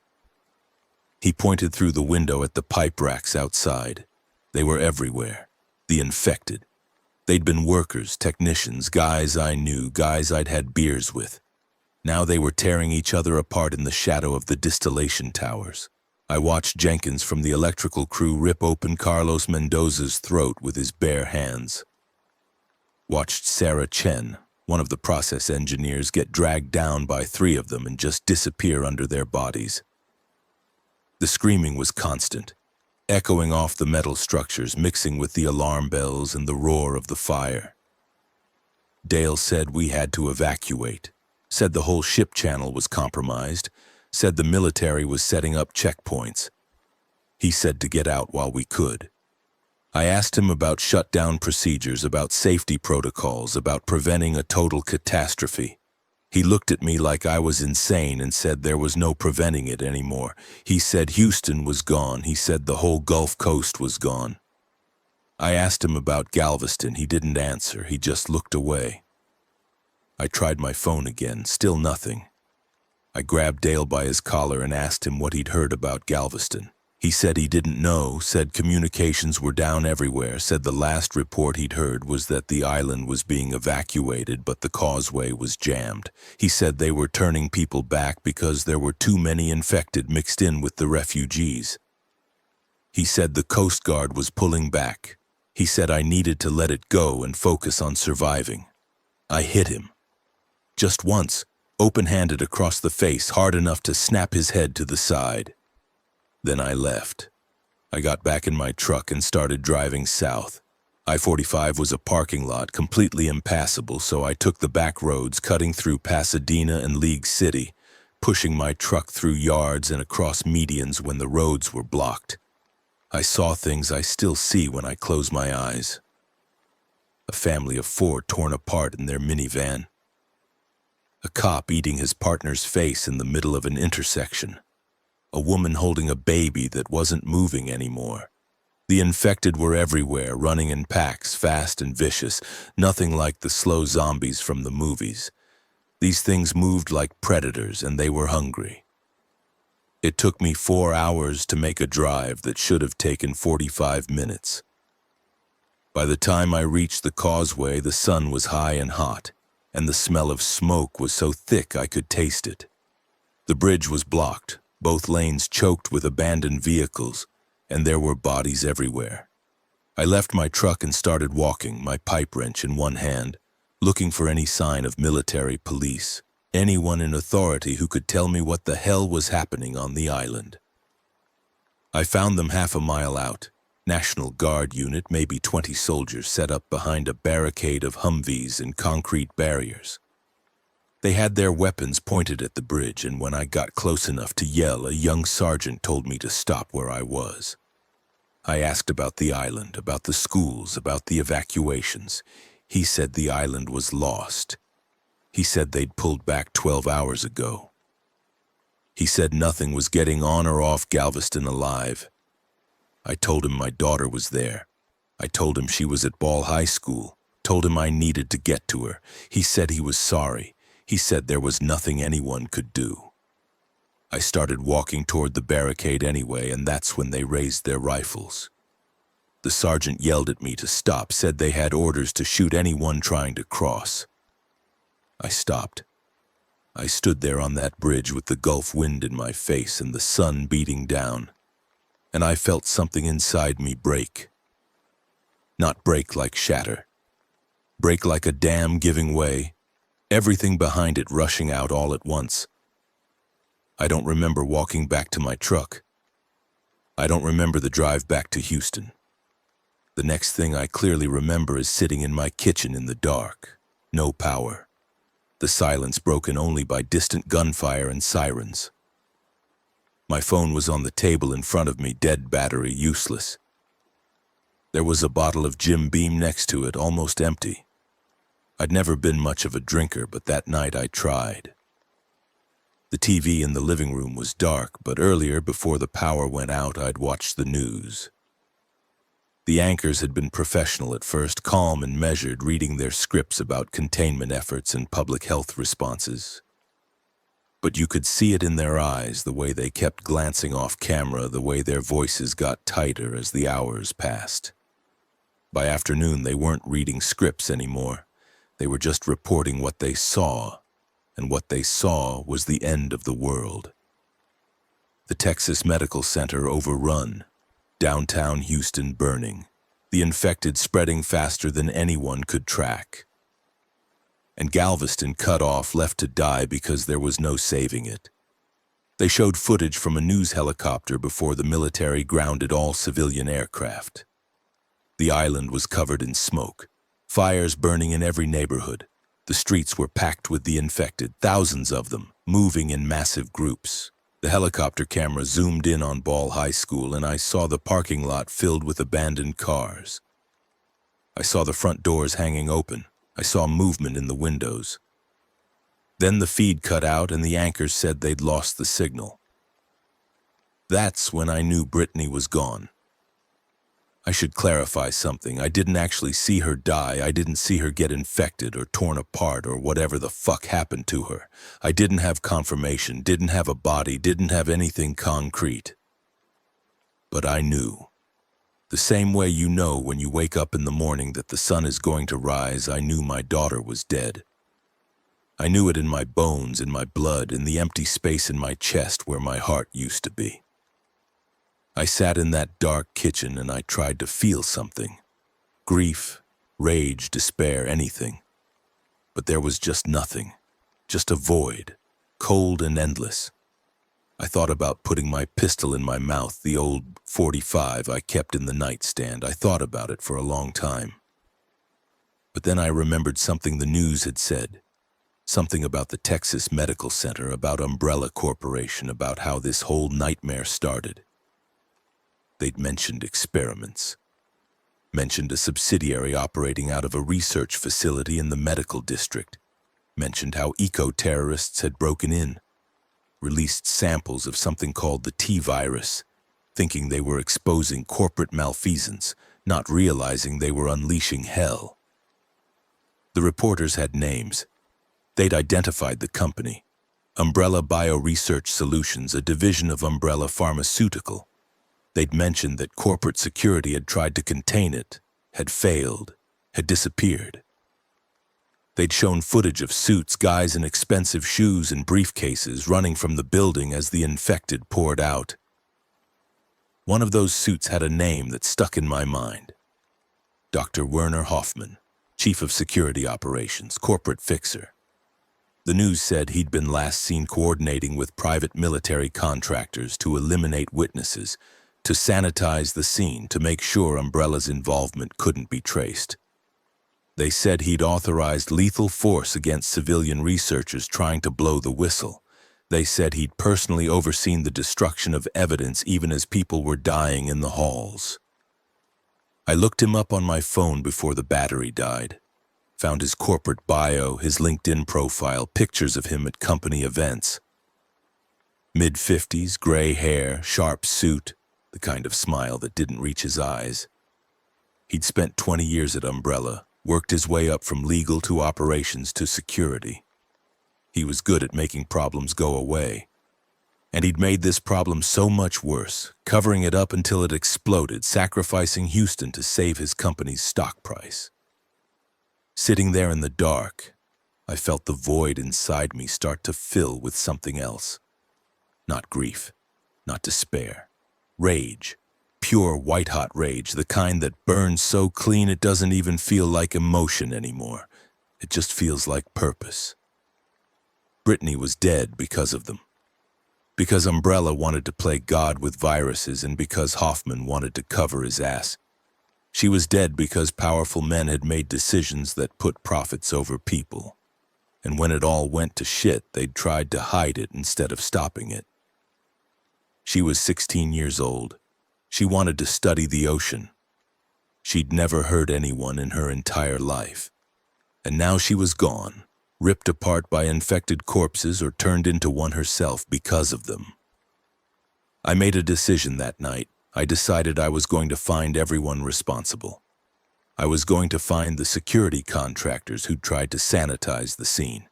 He pointed through the window at the pipe racks outside. They were everywhere. The infected. They'd been workers, technicians, guys I knew, guys I'd had beers with. Now they were tearing each other apart in the shadow of the distillation towers. I watched Jenkins from the electrical crew rip open Carlos Mendoza's throat with his bare hands. Watched Sarah Chen, one of the process engineers, get dragged down by 3 of them and just disappear under their bodies. The screaming was constant, echoing off the metal structures, mixing with the alarm bells and the roar of the fire. Dale said we had to evacuate, said the whole ship channel was compromised, said the military was setting up checkpoints. He said to get out while we could. I asked him about shutdown procedures, about safety protocols, about preventing a total catastrophe. He looked at me like I was insane and said there was no preventing it anymore. He said Houston was gone. He said the whole Gulf Coast was gone. I asked him about Galveston. He didn't answer. He just looked away. I tried my phone again. Still nothing. I grabbed Dale by his collar and asked him what he'd heard about Galveston. He said he didn't know, said communications were down everywhere, said the last report he'd heard was that the island was being evacuated but the causeway was jammed. He said they were turning people back because there were too many infected mixed in with the refugees. He said the Coast Guard was pulling back. He said I needed to let it go and focus on surviving. I hit him. Just once, open-handed across the face, hard enough to snap his head to the side. Then I left. I got back in my truck and started driving south. I-45 was a parking lot, completely impassable, so I took the back roads, cutting through Pasadena and League City, pushing my truck through yards and across medians when the roads were blocked. I saw things I still see when I close my eyes. A family of 4 torn apart in their minivan. A cop eating his partner's face in the middle of an intersection. A woman holding a baby that wasn't moving anymore. The infected were everywhere, running in packs, fast and vicious, nothing like the slow zombies from the movies. These things moved like predators, and they were hungry. It took me 4 hours to make a drive that should have taken 45 minutes. By the time I reached the causeway, the sun was high and hot, and the smell of smoke was so thick I could taste it. The bridge was blocked. Both lanes choked with abandoned vehicles, and there were bodies everywhere. I left my truck and started walking, my pipe wrench in one hand, looking for any sign of military police, anyone in authority who could tell me what the hell was happening on the island. I found them half a mile out, National Guard unit, maybe 20 soldiers set up behind a barricade of Humvees and concrete barriers. They had their weapons pointed at the bridge, and when I got close enough to yell, a young sergeant told me to stop where I was. I asked about the island, about the schools, about the evacuations. He said the island was lost. He said they'd pulled back 12 hours ago. He said nothing was getting on or off Galveston alive. I told him my daughter was there. I told him she was at Ball High School, told him I needed to get to her. He said he was sorry. He said there was nothing anyone could do. I started walking toward the barricade anyway, and that's when they raised their rifles. The sergeant yelled at me to stop, said they had orders to shoot anyone trying to cross. I stopped. I stood there on that bridge with the Gulf wind in my face and the sun beating down, and I felt something inside me break. Not break like shatter. Break like a dam giving way, everything behind it rushing out all at once. I don't remember walking back to my truck. I don't remember the drive back to Houston. The next thing I clearly remember is sitting in my kitchen in the dark. No power. The silence broken only by distant gunfire and sirens. My phone was on the table in front of me, dead battery, useless. There was a bottle of Jim Beam next to it, almost empty. I'd never been much of a drinker, but that night I tried. The TV in the living room was dark, but earlier, before the power went out, I'd watched the news. The anchors had been professional at first, calm and measured, reading their scripts about containment efforts and public health responses. But you could see it in their eyes, the way they kept glancing off camera, the way their voices got tighter as the hours passed. By afternoon, they weren't reading scripts anymore. They were just reporting what they saw, and what they saw was the end of the world. The Texas Medical Center overrun, downtown Houston burning, the infected spreading faster than anyone could track. And Galveston cut off, left to die because there was no saving it. They showed footage from a news helicopter before the military grounded all civilian aircraft. The island was covered in smoke, fires burning in every neighborhood. The streets were packed with the infected, thousands of them, moving in massive groups. The helicopter camera zoomed in on Ball High School, and I saw the parking lot filled with abandoned cars. I saw the front doors hanging open. I saw movement in the windows. Then the feed cut out, and the anchors said they'd lost the signal. That's when I knew Brittany was gone. I should clarify something. I didn't actually see her die. I didn't see her get infected or torn apart or whatever the fuck happened to her. I didn't have confirmation, didn't have a body, didn't have anything concrete. But I knew. The same way you know when you wake up in the morning that the sun is going to rise, I knew my daughter was dead. I knew it in my bones, in my blood, in the empty space in my chest where my heart used to be. I sat in that dark kitchen and I tried to feel something. Grief, rage, despair, anything. But there was just nothing. Just a void, cold and endless. I thought about putting my pistol in my mouth, the old .45 I kept in the nightstand. I thought about it for a long time. But then I remembered something the news had said. Something about the Texas Medical Center, about Umbrella Corporation, about how this whole nightmare started. They'd mentioned experiments. Mentioned a subsidiary operating out of a research facility in the medical district. Mentioned how eco-terrorists had broken in. Released samples of something called the T-virus, thinking they were exposing corporate malfeasance, not realizing they were unleashing hell. The reporters had names. They'd identified the company. Umbrella Bioresearch Solutions, a division of Umbrella Pharmaceutical. They'd mentioned that corporate security had tried to contain it, had failed, had disappeared. They'd shown footage of suits, guys in expensive shoes and briefcases running from the building as the infected poured out. One of those suits had a name that stuck in my mind. Dr. Werner Hoffman, Chief of Security Operations, corporate fixer. The news said he'd been last seen coordinating with private military contractors to eliminate witnesses, to sanitize the scene, to make sure Umbrella's involvement couldn't be traced. They said he'd authorized lethal force against civilian researchers trying to blow the whistle. They said he'd personally overseen the destruction of evidence even as people were dying in the halls. I looked him up on my phone before the battery died. Found his corporate bio, his LinkedIn profile, pictures of him at company events. Mid-50s, gray hair, sharp suit, the kind of smile that didn't reach his eyes. He'd spent 20 years at Umbrella, worked his way up from legal to operations to security. He was good at making problems go away. And he'd made this problem so much worse, covering it up until it exploded, sacrificing Houston to save his company's stock price. Sitting there in the dark, I felt the void inside me start to fill with something else. Not grief, not despair. Rage. Pure white-hot rage, the kind that burns so clean it doesn't even feel like emotion anymore. It just feels like purpose. Brittany was dead because of them. Because Umbrella wanted to play God with viruses and because Hoffman wanted to cover his ass. She was dead because powerful men had made decisions that put profits over people. And when it all went to shit, they'd tried to hide it instead of stopping it. She was 16 years old. She wanted to study the ocean. She'd never hurt anyone in her entire life. And now she was gone, ripped apart by infected corpses or turned into one herself because of them. I made a decision that night. I decided I was going to find everyone responsible. I was going to find the security contractors who'd tried to sanitize the scene.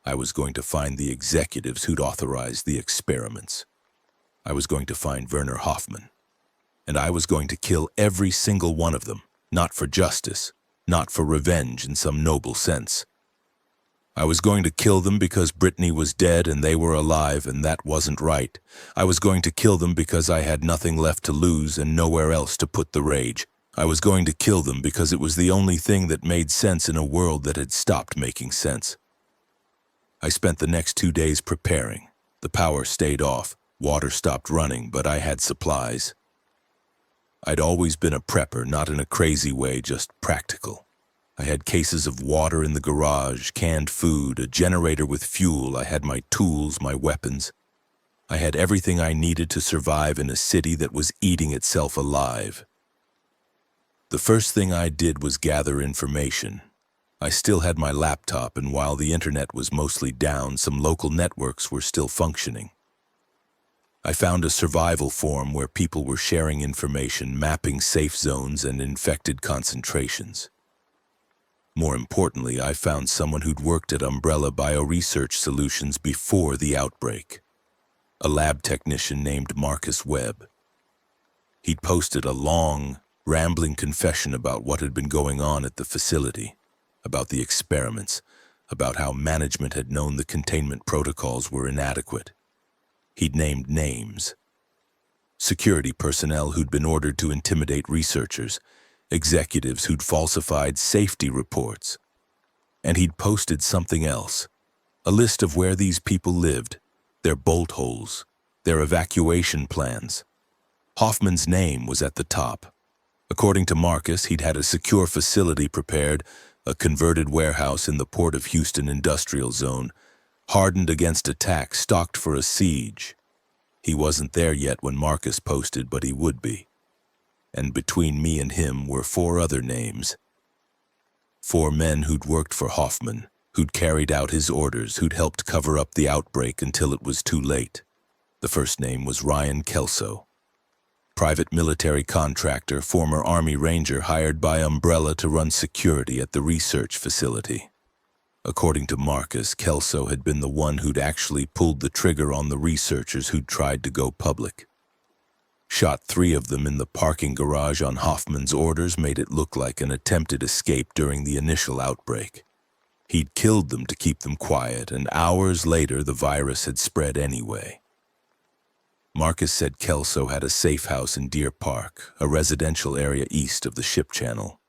I was going to find the executives who'd authorized the experiments. I was going to find Werner Hoffman. And I was going to kill every single one of them, not for justice, not for revenge in some noble sense. I was going to kill them because Brittany was dead and they were alive, and that wasn't right. I was going to kill them because I had nothing left to lose and nowhere else to put the rage. I was going to kill them because it was the only thing that made sense in a world that had stopped making sense. I spent the next 2 days preparing. The power stayed off, water stopped running, but I had supplies. I'd always been a prepper, not in a crazy way, just practical. I had cases of water in the garage, canned food, a generator with fuel. I had my tools, my weapons. I had everything I needed to survive in a city that was eating itself alive. The first thing I did was gather information. I still had my laptop, and while the internet was mostly down, some local networks were still functioning. I found a survival forum where people were sharing information, mapping safe zones and infected concentrations. More importantly, I found someone who'd worked at Umbrella Bioresearch Solutions before the outbreak, a lab technician named Marcus Webb. He'd posted a long, rambling confession about what had been going on at the facility, about the experiments, about how management had known the containment protocols were inadequate. He'd named names. Security personnel who'd been ordered to intimidate researchers, executives who'd falsified safety reports. And he'd posted something else, a list of where these people lived, their bolt holes, their evacuation plans. Hoffman's name was at the top. According to Marcus, he'd had a secure facility prepared, a converted warehouse in the Port of Houston industrial zone, hardened against attack, stocked for a siege. He wasn't there yet when Marcus posted, but he would be. And between me and him were 4 other names. 4 men who'd worked for Hoffman, who'd carried out his orders, who'd helped cover up the outbreak until it was too late. The first name was Ryan Kelso. Private military contractor, former Army Ranger hired by Umbrella to run security at the research facility. According to Marcus, Kelso had been the one who'd actually pulled the trigger on the researchers who'd tried to go public. Shot 3 of them in the parking garage on Hoffman's orders, made it look like an attempted escape during the initial outbreak. He'd killed them to keep them quiet, and hours later the virus had spread anyway. Marcus said Kelso had a safe house in Deer Park, a residential area east of the ship channel.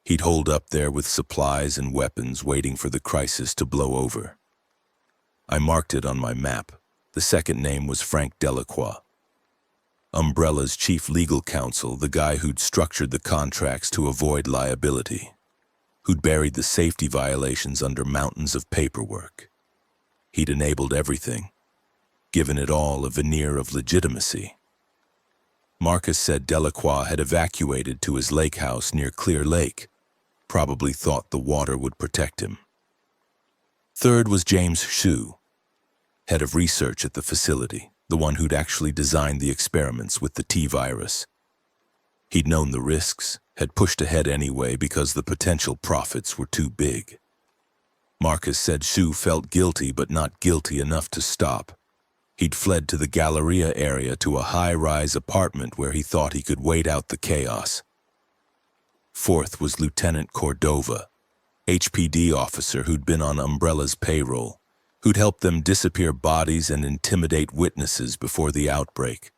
He'd holed up there with supplies and weapons, waiting for the crisis to blow over. I marked it on my map. The second name was Frank Delacroix. Umbrella's chief legal counsel, the guy who'd structured the contracts to avoid liability, who'd buried the safety violations under mountains of paperwork. He'd enabled everything, given it all a veneer of legitimacy. Marcus said Delacroix had evacuated to his lake house near Clear Lake, probably thought the water would protect him. Third was James Hsu, head of research at the facility, the one who'd actually designed the experiments with the T-virus. He'd known the risks, had pushed ahead anyway because the potential profits were too big. Marcus said Hsu felt guilty but not guilty enough to stop. He'd fled to the Galleria area to a high-rise apartment where he thought he could wait out the chaos. Fourth was Lieutenant Cordova, HPD officer who'd been on Umbrella's payroll, who'd helped them disappear bodies and intimidate witnesses before the outbreak.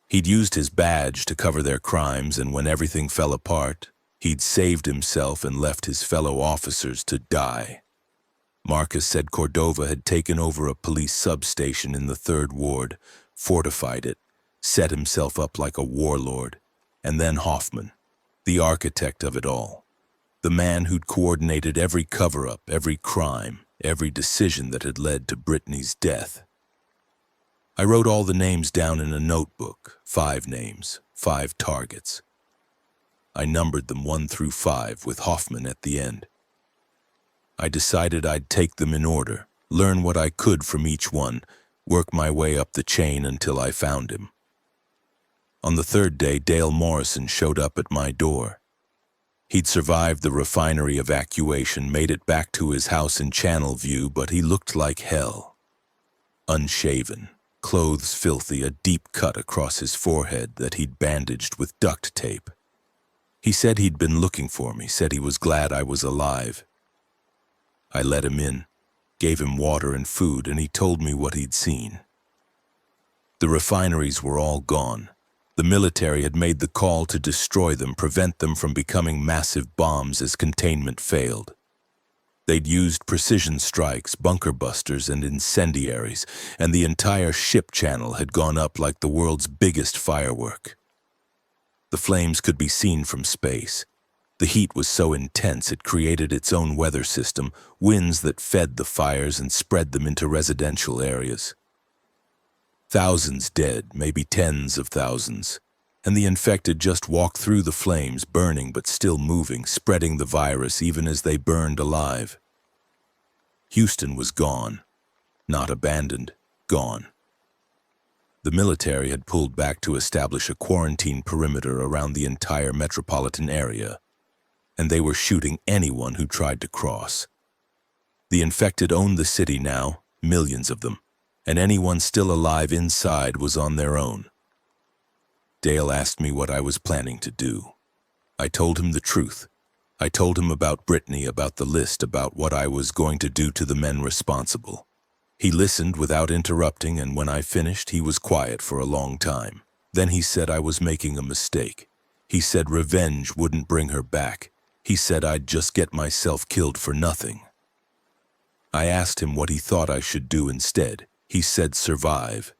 He'd used his badge to cover their crimes, and when everything fell apart, he'd saved himself and left his fellow officers to die. Marcus said Cordova had taken over a police substation in the 3rd Ward, fortified it, set himself up like a warlord, and then Hoffman, the architect of it all, the man who'd coordinated every cover-up, every crime, every decision that had led to Brittany's death. I wrote all the names down in a notebook, 5 names, 5 targets. I numbered them 1 through 5 with Hoffman at the end. I decided I'd take them in order, learn what I could from each one, work my way up the chain until I found him. On the 3rd day, Dale Morrison showed up at my door. He'd survived the refinery evacuation, made it back to his house in Channelview, but he looked like hell. Unshaven, clothes filthy, a deep cut across his forehead that he'd bandaged with duct tape. He said he'd been looking for me, said he was glad I was alive. I let him in, gave him water and food, and he told me what he'd seen. The refineries were all gone. The military had made the call to destroy them, prevent them from becoming massive bombs as containment failed. They'd used precision strikes, bunker busters, and incendiaries, and the entire ship channel had gone up like the world's biggest firework. The flames could be seen from space. The heat was so intense it created its own weather system, winds that fed the fires and spread them into residential areas. Thousands dead, maybe tens of thousands, and the infected just walked through the flames, burning but still moving, spreading the virus even as they burned alive. Houston was gone, not abandoned, gone. The military had pulled back to establish a quarantine perimeter around the entire metropolitan area, and they were shooting anyone who tried to cross. The infected owned the city now, millions of them, and anyone still alive inside was on their own. Dale asked me what I was planning to do. I told him the truth. I told him about Brittany, about the list, about what I was going to do to the men responsible. He listened without interrupting, and when I finished, he was quiet for a long time. Then he said I was making a mistake. He said revenge wouldn't bring her back. He said I'd just get myself killed for nothing. I asked him what he thought I should do instead. He said survive.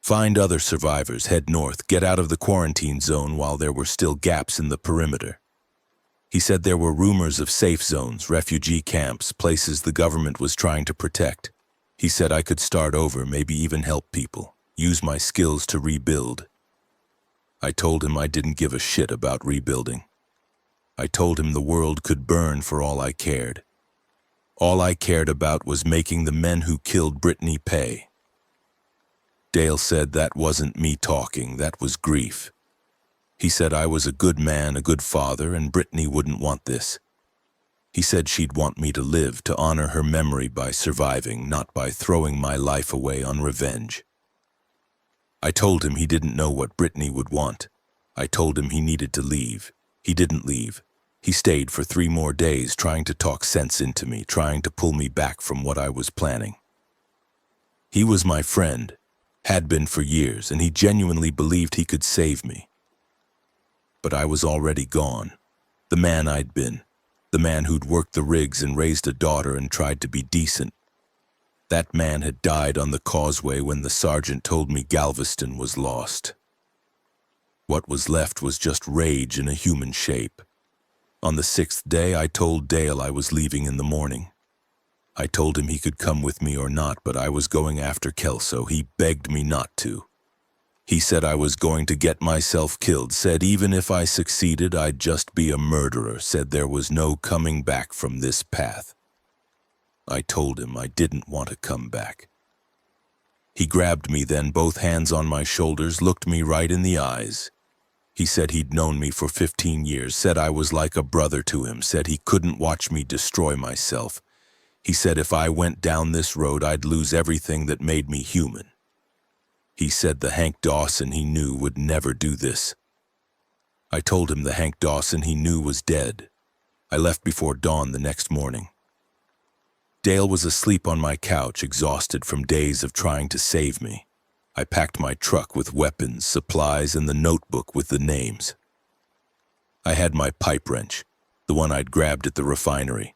Find other survivors, head north, get out of the quarantine zone while there were still gaps in the perimeter. He said there were rumors of safe zones, refugee camps, places the government was trying to protect. He said I could start over, maybe even help people, use my skills to rebuild. I told him I didn't give a shit about rebuilding. I told him the world could burn for all I cared. All I cared about was making the men who killed Brittany pay. Dale said that wasn't me talking, that was grief. He said I was a good man, a good father, and Brittany wouldn't want this. He said she'd want me to live, to honor her memory by surviving, not by throwing my life away on revenge. I told him he didn't know what Brittany would want. I told him he needed to leave. He didn't leave. He stayed for 3 more days trying to talk sense into me, trying to pull me back from what I was planning. He was my friend, had been for years, and he genuinely believed he could save me. But I was already gone. The man I'd been. The man who'd worked the rigs and raised a daughter and tried to be decent. That man had died on the causeway when the sergeant told me Galveston was lost. What was left was just rage in a human shape. On the 6th day, I told Dale I was leaving in the morning. I told him he could come with me or not, but I was going after Kelso. He begged me not to. He said I was going to get myself killed, said even if I succeeded, I'd just be a murderer, said there was no coming back from this path. I told him I didn't want to come back. He grabbed me then, both hands on my shoulders, looked me right in the eyes. He said he'd known me for 15 years, said I was like a brother to him, said he couldn't watch me destroy myself. He said if I went down this road, I'd lose everything that made me human. He said the Hank Dawson he knew would never do this. I told him the Hank Dawson he knew was dead. I left before dawn the next morning. Dale was asleep on my couch, exhausted from days of trying to save me. I packed my truck with weapons, supplies, and the notebook with the names. I had my pipe wrench, the one I'd grabbed at the refinery.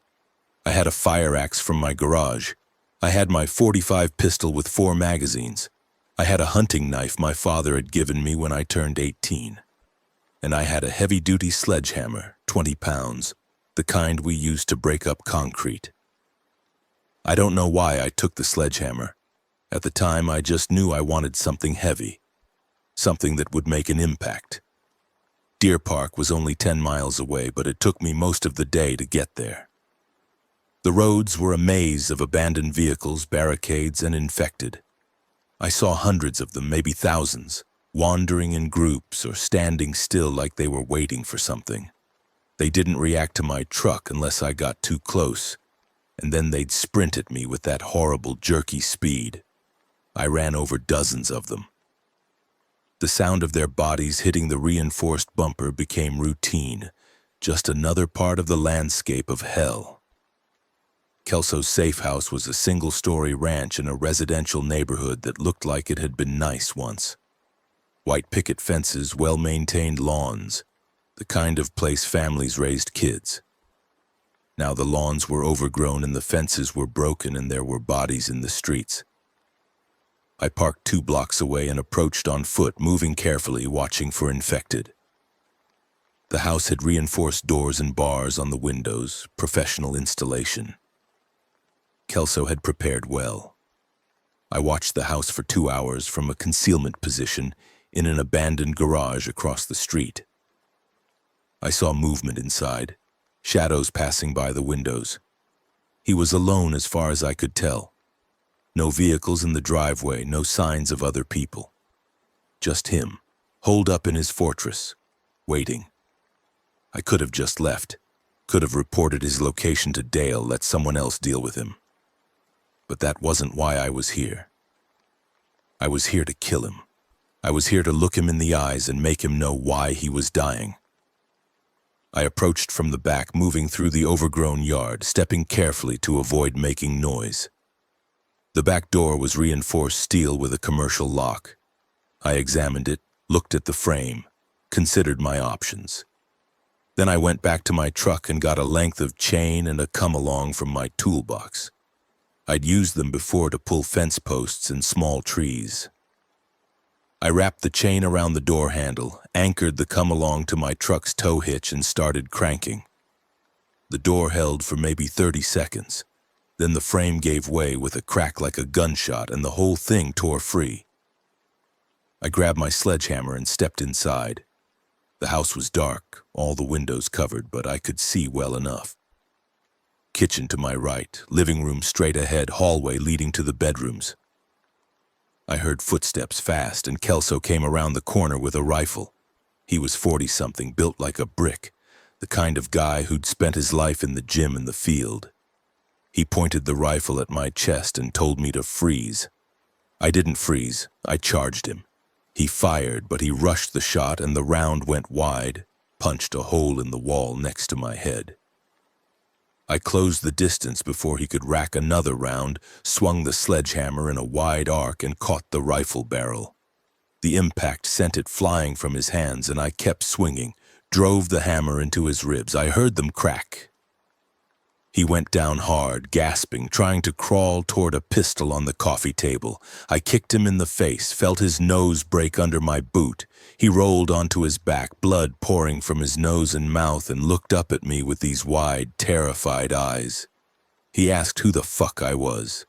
I had a fire axe from my garage. I had my .45 pistol with 4 magazines. I had a hunting knife my father had given me when I turned 18. And I had a heavy-duty sledgehammer, 20 pounds, the kind we used to break up concrete. I don't know why I took the sledgehammer. At the time, I just knew I wanted something heavy, something that would make an impact. Deer Park was only 10 miles away, but it took me most of the day to get there. The roads were a maze of abandoned vehicles, barricades, and infected. I saw hundreds of them, maybe thousands, wandering in groups or standing still like they were waiting for something. They didn't react to my truck unless I got too close, and then they'd sprint at me with that horrible jerky speed. I ran over dozens of them. The sound of their bodies hitting the reinforced bumper became routine, just another part of the landscape of hell. Kelso's safe house was a single-story ranch in a residential neighborhood that looked like it had been nice once. White picket fences, well-maintained lawns, the kind of place families raised kids. Now the lawns were overgrown and the fences were broken and there were bodies in the streets. I parked 2 blocks away and approached on foot, moving carefully, watching for infected. The house had reinforced doors and bars on the windows, professional installation. Kelso had prepared well. I watched the house for 2 hours from a concealment position in an abandoned garage across the street. I saw movement inside, shadows passing by the windows. He was alone as far as I could tell. No vehicles in the driveway, no signs of other people. Just him, holed up in his fortress, waiting. I could have just left, could have reported his location to Dale, let someone else deal with him. But that wasn't why I was here. I was here to kill him. I was here to look him in the eyes and make him know why he was dying. I approached from the back, moving through the overgrown yard, stepping carefully to avoid making noise. The back door was reinforced steel with a commercial lock. I examined it, looked at the frame, considered my options. Then I went back to my truck and got a length of chain and a come-along from my toolbox. I'd used them before to pull fence posts and small trees. I wrapped the chain around the door handle, anchored the come-along to my truck's tow hitch, and started cranking. The door held for maybe 30 seconds. Then the frame gave way with a crack like a gunshot, and the whole thing tore free. I grabbed my sledgehammer and stepped inside. The house was dark, all the windows covered, but I could see well enough. Kitchen to my right, living room straight ahead, hallway leading to the bedrooms. I heard footsteps fast, and Kelso came around the corner with a rifle. He was 40-something, built like a brick, the kind of guy who'd spent his life in the gym and the field. He pointed the rifle at my chest and told me to freeze. I didn't freeze. I charged him. He fired, but he rushed the shot, and the round went wide, punched a hole in the wall next to my head. I closed the distance before he could rack another round, swung the sledgehammer in a wide arc, and caught the rifle barrel. The impact sent it flying from his hands, and I kept swinging, drove the hammer into his ribs. I heard them crack. He went down hard, gasping, trying to crawl toward a pistol on the coffee table. I kicked him in the face, felt his nose break under my boot. He rolled onto his back, blood pouring from his nose and mouth, and looked up at me with these wide, terrified eyes. He asked who the fuck I was.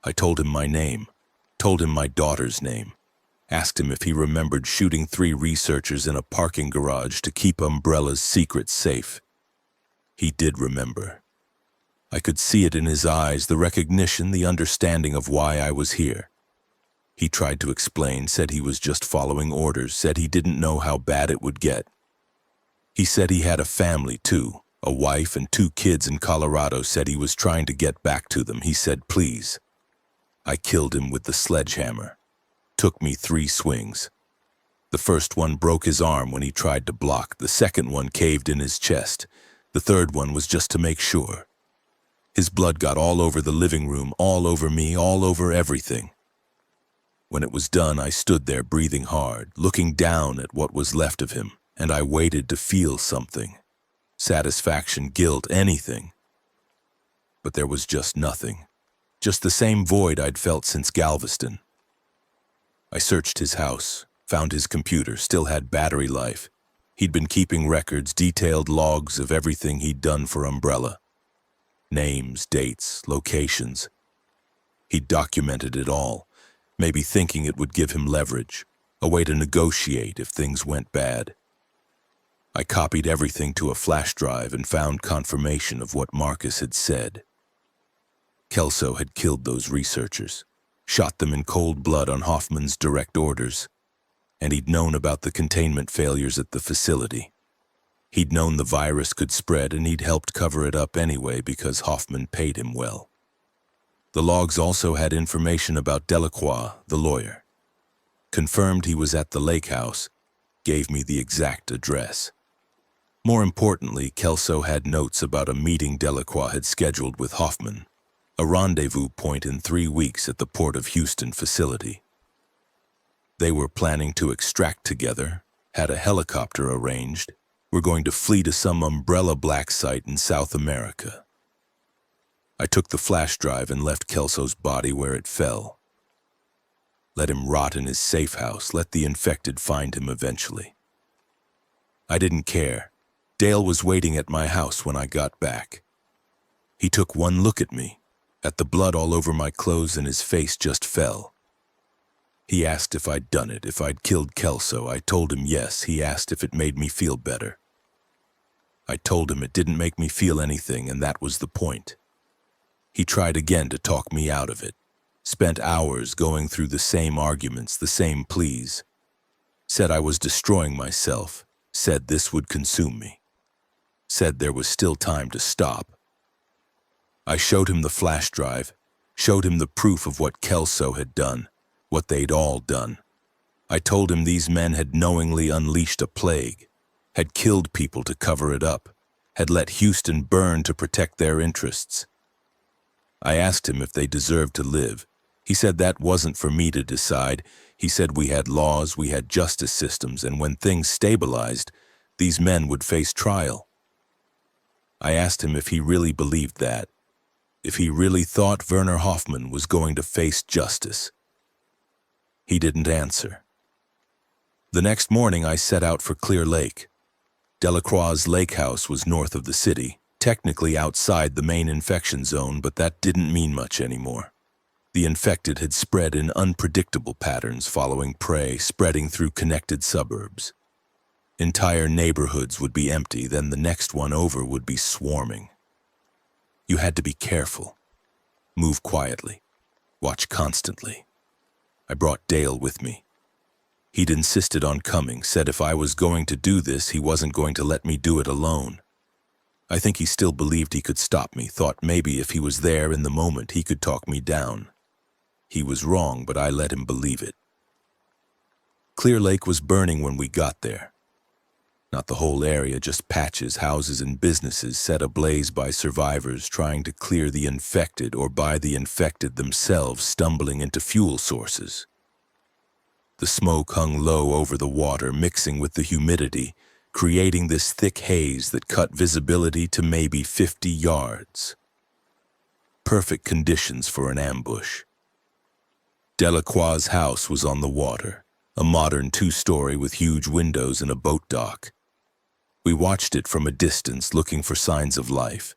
I told him my name, told him my daughter's name, asked him if he remembered shooting 3 researchers in a parking garage to keep Umbrella's secrets safe. He did remember. I could see it in his eyes, the recognition, the understanding of why I was here. He tried to explain, said he was just following orders, said he didn't know how bad it would get. He said he had a family too, A wife and 2 kids in Colorado said he was trying to get back to them. He said, please. I killed him with the sledgehammer. Took me 3 swings. The first one broke his arm when he tried to block. The second one caved in his chest. The third one was just to make sure. His blood got all over the living room, all over me, all over everything. When it was done, I stood there breathing hard, looking down at what was left of him, and I waited to feel something. Satisfaction, guilt, anything. But there was just nothing. Just the same void I'd felt since Galveston. I searched his house, found his computer, still had battery life. He'd been keeping records, detailed logs of everything he'd done for Umbrella. Names, dates, locations. He'd documented it all, maybe thinking it would give him leverage, a way to negotiate if things went bad. I copied everything to a flash drive and found confirmation of what Marcus had said. Kelso had killed those researchers, shot them in cold blood on Hoffman's direct orders, and he'd known about the containment failures at the facility. He'd known the virus could spread, and he'd helped cover it up anyway because Hoffman paid him well. The logs also had information about Delacroix, the lawyer. Confirmed he was at the lake house, gave me the exact address. More importantly, Kelso had notes about a meeting Delacroix had scheduled with Hoffman, a rendezvous point in 3 weeks at the Port of Houston facility. They were planning to extract together, had a helicopter arranged, were going to flee to some Umbrella black site in South America. I took the flash drive and left Kelso's body where it fell. Let him rot in his safe house, let the infected find him eventually. I didn't care. Dale was waiting at my house when I got back. He took one look at me, at the blood all over my clothes, and his face just fell. He asked if I'd done it, if I'd killed Kelso. I told him yes. He asked if it made me feel better. I told him it didn't make me feel anything, and that was the point. He tried again to talk me out of it. Spent hours going through the same arguments, the same pleas. Said I was destroying myself. Said this would consume me. Said there was still time to stop. I showed him the flash drive, showed him the proof of what Kelso had done, what they'd all done. I told him these men had knowingly unleashed a plague, had killed people to cover it up, had let Houston burn to protect their interests. I asked him if they deserved to live. He said that wasn't for me to decide. He said we had laws, we had justice systems, and when things stabilized, these men would face trial. I asked him if he really believed that, if he really thought Werner Hoffman was going to face justice. He didn't answer. The next morning I set out for Clear Lake. Delacroix's lake house was north of the city, technically outside the main infection zone, but that didn't mean much anymore. The infected had spread in unpredictable patterns, following prey, spreading through connected suburbs. Entire neighborhoods would be empty, then the next one over would be swarming. You had to be careful. Move quietly. Watch constantly. I brought Dale with me. He'd insisted on coming, said if I was going to do this, he wasn't going to let me do it alone. I think he still believed he could stop me, thought maybe if he was there in the moment, he could talk me down. He was wrong, but I let him believe it. Clear Lake was burning when we got there. Not the whole area, just patches, houses, and businesses set ablaze by survivors trying to clear the infected or by the infected themselves stumbling into fuel sources. The smoke hung low over the water, mixing with the humidity, creating this thick haze that cut visibility to maybe 50 yards. Perfect conditions for an ambush. Delacroix's house was on the water, a modern 2-story with huge windows and a boat dock. We watched it from a distance, looking for signs of life.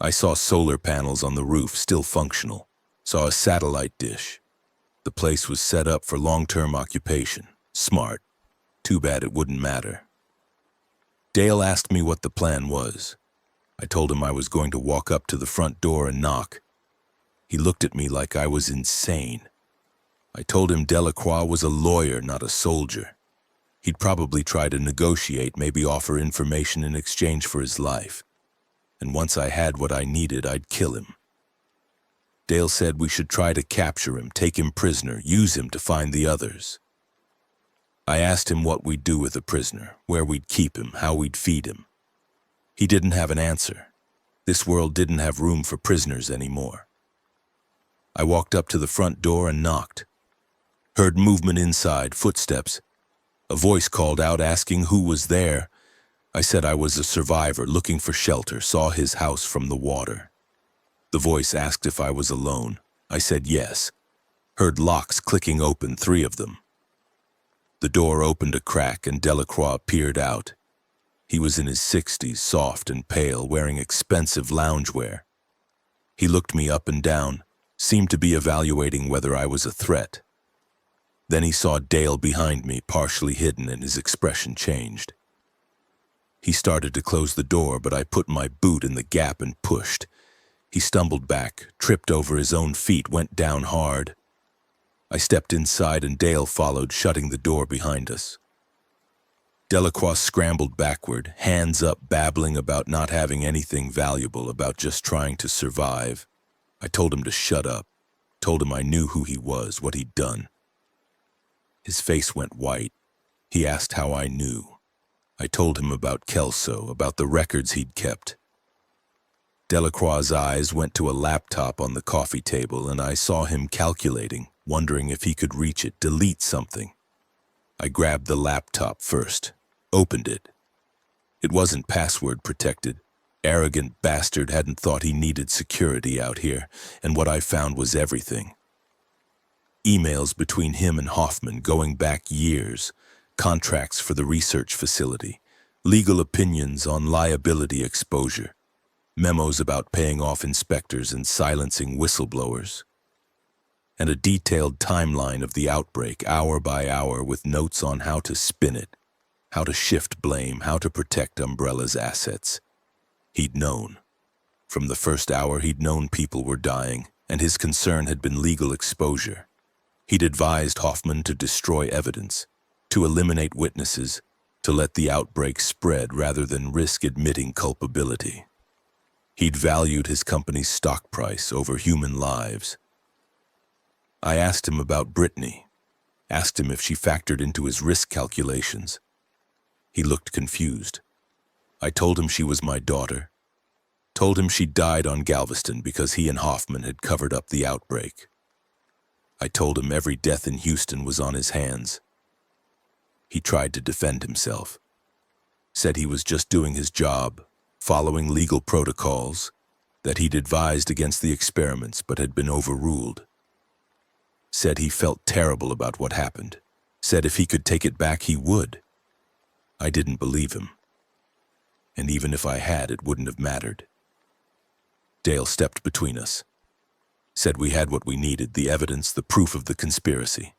I saw solar panels on the roof, still functional. Saw a satellite dish. The place was set up for long-term occupation. Smart. Too bad it wouldn't matter. Dale asked me what the plan was. I told him I was going to walk up to the front door and knock. He looked at me like I was insane. I told him Delacroix was a lawyer, not a soldier. He'd probably try to negotiate, maybe offer information in exchange for his life. and once I had what I needed, I'd kill him. Dale said we should try to capture him, take him prisoner, use him to find the others. I asked him what we'd do with a prisoner, where we'd keep him, how we'd feed him. He didn't have an answer. This world didn't have room for prisoners anymore. I walked up to the front door and knocked. Heard movement inside, footsteps. A voice called out asking who was there. I said I was a survivor looking for shelter, saw his house from the water. The voice asked if I was alone. I said yes. Heard locks clicking open, 3 of them. The door opened a crack and Delacroix peered out. He was in his 60s, soft and pale, wearing expensive loungewear. He looked me up and down, seemed to be evaluating whether I was a threat. Then he saw Dale behind me, partially hidden, and his expression changed. He started to close the door, but I put my boot in the gap and pushed. He stumbled back, tripped over his own feet, went down hard. I stepped inside and Dale followed, shutting the door behind us. Delacroix scrambled backward, hands up, babbling about not having anything valuable, about just trying to survive. I told him to shut up, told him I knew who he was, what he'd done. His face went white. He asked how I knew. I told him about Kelso, about the records he'd kept. Delacroix's eyes went to a laptop on the coffee table, and I saw him calculating, wondering if he could reach it, delete something. I grabbed the laptop first, opened it. It wasn't password protected. Arrogant bastard hadn't thought he needed security out here, and what I found was everything. Emails between him and Hoffman going back years, contracts for the research facility, legal opinions on liability exposure, memos about paying off inspectors and silencing whistleblowers, and a detailed timeline of the outbreak, hour by hour, with notes on how to spin it, how to shift blame, how to protect Umbrella's assets. He'd known. From the first hour, he'd known people were dying, and his concern had been legal exposure. He'd advised Hoffman to destroy evidence, to eliminate witnesses, to let the outbreak spread rather than risk admitting culpability. He'd valued his company's stock price over human lives. I asked him about Brittany, asked him if she factored into his risk calculations. He looked confused. I told him she was my daughter, told him she died on Galveston because he and Hoffman had covered up the outbreak. I told him every death in Houston was on his hands. He tried to defend himself, said he was just doing his job, following legal protocols, that he'd advised against the experiments but had been overruled. Said he felt terrible about what happened, said if he could take it back he would. I didn't believe him. And even if I had, it wouldn't have mattered. Dale stepped between us. Said we had what we needed, the evidence, the proof of the conspiracy.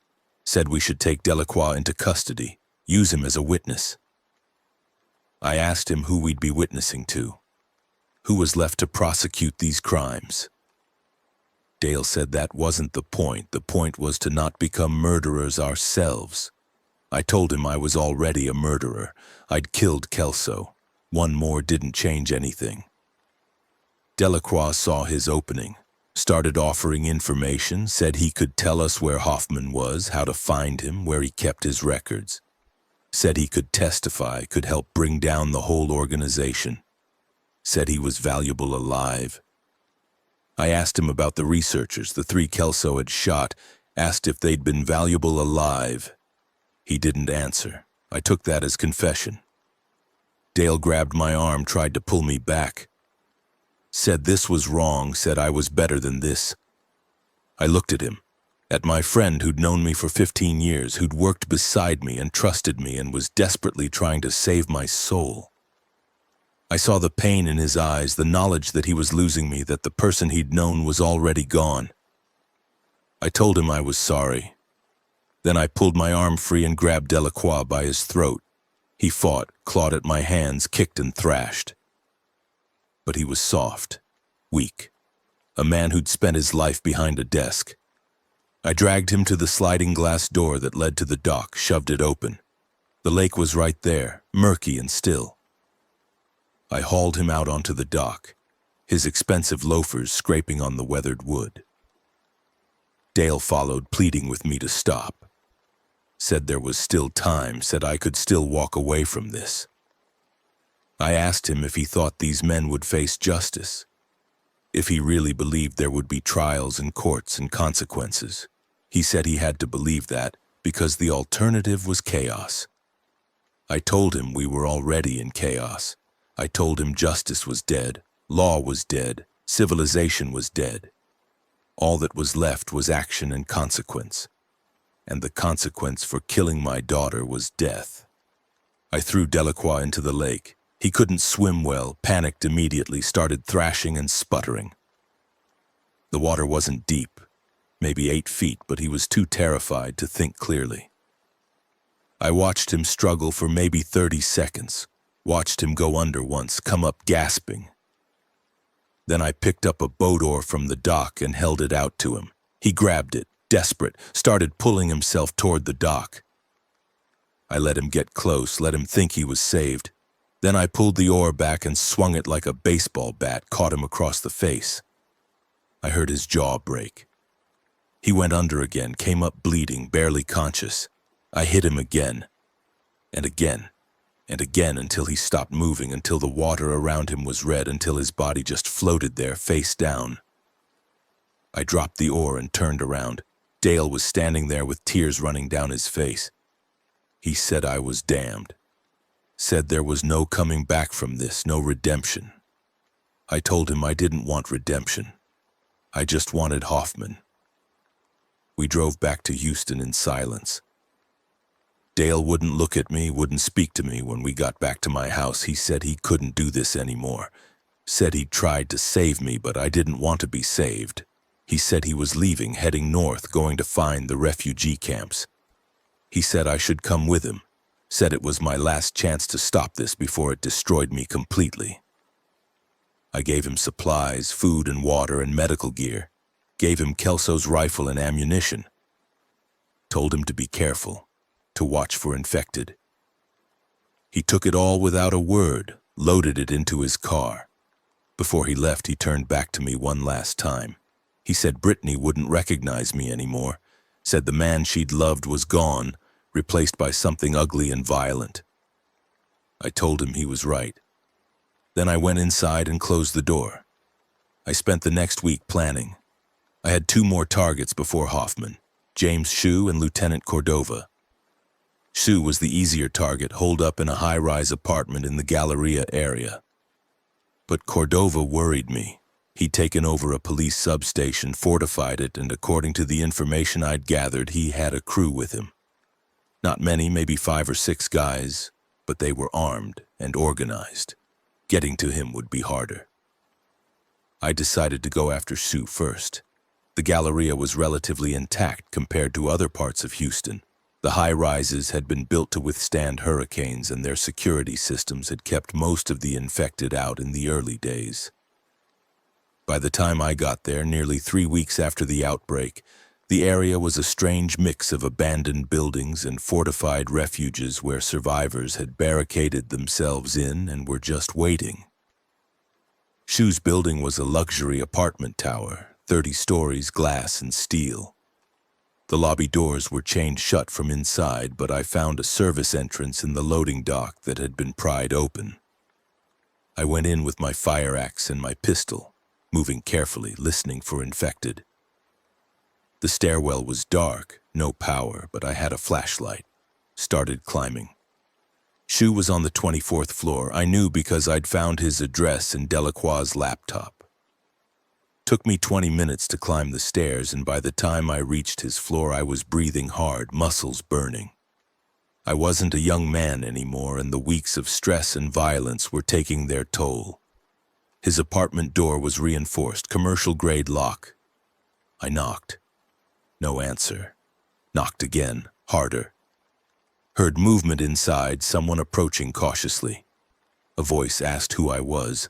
Said we should take Delacroix into custody, use him as a witness. I asked him who we'd be witnessing to, who was left to prosecute these crimes. Dale said that wasn't the point. The point was to not become murderers ourselves. I told him I was already a murderer. I'd killed Kelso. One more didn't change anything. Delacroix saw his opening, started offering information, said he could tell us where Hoffman was, how to find him, where he kept his records. Said he could testify, could help bring down the whole organization. Said he was valuable alive. I asked him about the researchers, the 3 Kelso had shot, asked if they'd been valuable alive. He didn't answer. I took that as confession. Dale grabbed my arm, tried to pull me back. Said this was wrong, said I was better than this. I looked at him, at my friend who'd known me for 15 years, who'd worked beside me and trusted me and was desperately trying to save my soul. I saw the pain in his eyes, the knowledge that he was losing me, that the person he'd known was already gone. I told him I was sorry. Then I pulled my arm free and grabbed Delacroix by his throat. He fought, clawed at my hands, kicked and thrashed. But he was soft, weak, a man who'd spent his life behind a desk. I dragged him to the sliding glass door that led to the dock, shoved it open. The lake was right there, murky and still. I hauled him out onto the dock, his expensive loafers scraping on the weathered wood. Dale followed, pleading with me to stop. Said there was still time, said I could still walk away from this. I asked him if he thought these men would face justice, if he really believed there would be trials and courts and consequences. He said he had to believe that because the alternative was chaos. I told him we were already in chaos. I told him justice was dead, law was dead, civilization was dead. All that was left was action and consequence. And the consequence for killing my daughter was death. I threw Delacroix into the lake. He couldn't swim well, panicked immediately, started thrashing and sputtering. The water wasn't deep, maybe 8 feet, but he was too terrified to think clearly. I watched him struggle for maybe 30 seconds, watched him go under once, come up gasping. Then I picked up a boat oar from the dock and held it out to him. He grabbed it, desperate, started pulling himself toward the dock. I let him get close, let him think he was saved. Then I pulled the oar back and swung it like a baseball bat, caught him across the face. I heard his jaw break. He went under again, came up bleeding, barely conscious. I hit him again, and again, and again until he stopped moving, until the water around him was red, until his body just floated there, face down. I dropped the oar and turned around. Dale was standing there with tears running down his face. He said I was damned. Said there was no coming back from this, no redemption. I told him I didn't want redemption. I just wanted Hoffman. We drove back to Houston in silence. Dale wouldn't look at me, wouldn't speak to me when we got back to my house. He said he couldn't do this anymore. Said he'd tried to save me, but I didn't want to be saved. He said he was leaving, heading north, going to find the refugee camps. He said I should come with him. Said it was my last chance to stop this before it destroyed me completely. I gave him supplies, food and water and medical gear. Gave him Kelso's rifle and ammunition. Told him to be careful, to watch for infected. He took it all without a word, loaded it into his car. Before he left, he turned back to me one last time. He said Brittany wouldn't recognize me anymore. Said the man she'd loved was gone, replaced by something ugly and violent. I told him he was right. Then I went inside and closed the door. I spent the next week planning. I had 2 more targets before Hoffman, James Shue and Lieutenant Cordova. Shue was the easier target, holed up in a high-rise apartment in the Galleria area. But Cordova worried me. He'd taken over a police substation, fortified it, and according to the information I'd gathered, he had a crew with him. Not many, maybe 5 or 6 guys, but they were armed and organized. Getting to him would be harder. I decided to go after Shue first. The Galleria was relatively intact compared to other parts of Houston. The high-rises had been built to withstand hurricanes, and their security systems had kept most of the infected out in the early days. By the time I got there, nearly 3 weeks after the outbreak, the area was a strange mix of abandoned buildings and fortified refuges where survivors had barricaded themselves in and were just waiting. Shue's building was a luxury apartment tower, 30 stories, glass and steel. The lobby doors were chained shut from inside, but I found a service entrance in the loading dock that had been pried open. I went in with my fire axe and my pistol, moving carefully, listening for infected. The stairwell was dark, no power, but I had a flashlight. Started climbing. Shue was on the 24th floor. I knew because I'd found his address in Delacroix's laptop. Took me 20 minutes to climb the stairs, and by the time I reached his floor, I was breathing hard, muscles burning. I wasn't a young man anymore, and the weeks of stress and violence were taking their toll. His apartment door was reinforced, commercial-grade lock. I knocked. No answer. Knocked again, harder. Heard movement inside, someone approaching cautiously. A voice asked who I was.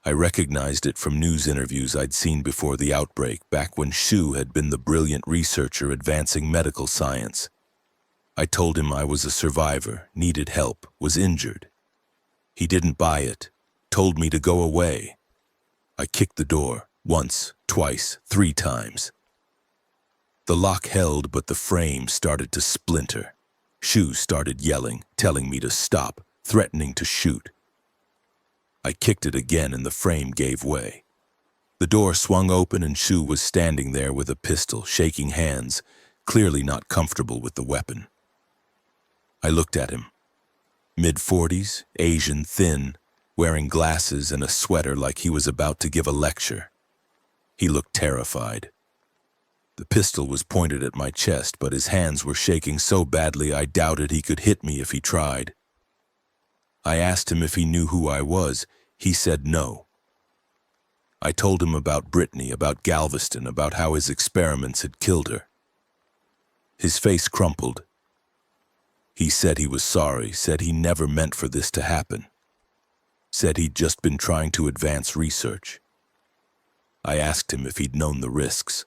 I recognized it from news interviews I'd seen before the outbreak, back when Shue had been the brilliant researcher advancing medical science. I told him I was a survivor, needed help, was injured. He didn't buy it, told me to go away. I kicked the door, once, twice, 3 times. The lock held, but the frame started to splinter. Shu started yelling, telling me to stop, threatening to shoot. I kicked it again and the frame gave way. The door swung open and Shu was standing there with a pistol, shaking hands, clearly not comfortable with the weapon. I looked at him. Mid-40s, Asian, thin, wearing glasses and a sweater like he was about to give a lecture. He looked terrified. The pistol was pointed at my chest, but his hands were shaking so badly I doubted he could hit me if he tried. I asked him if he knew who I was. He said no. I told him about Brittany, about Galveston, about how his experiments had killed her. His face crumpled. He said he was sorry, said he never meant for this to happen. Said he'd just been trying to advance research. I asked him if he'd known the risks.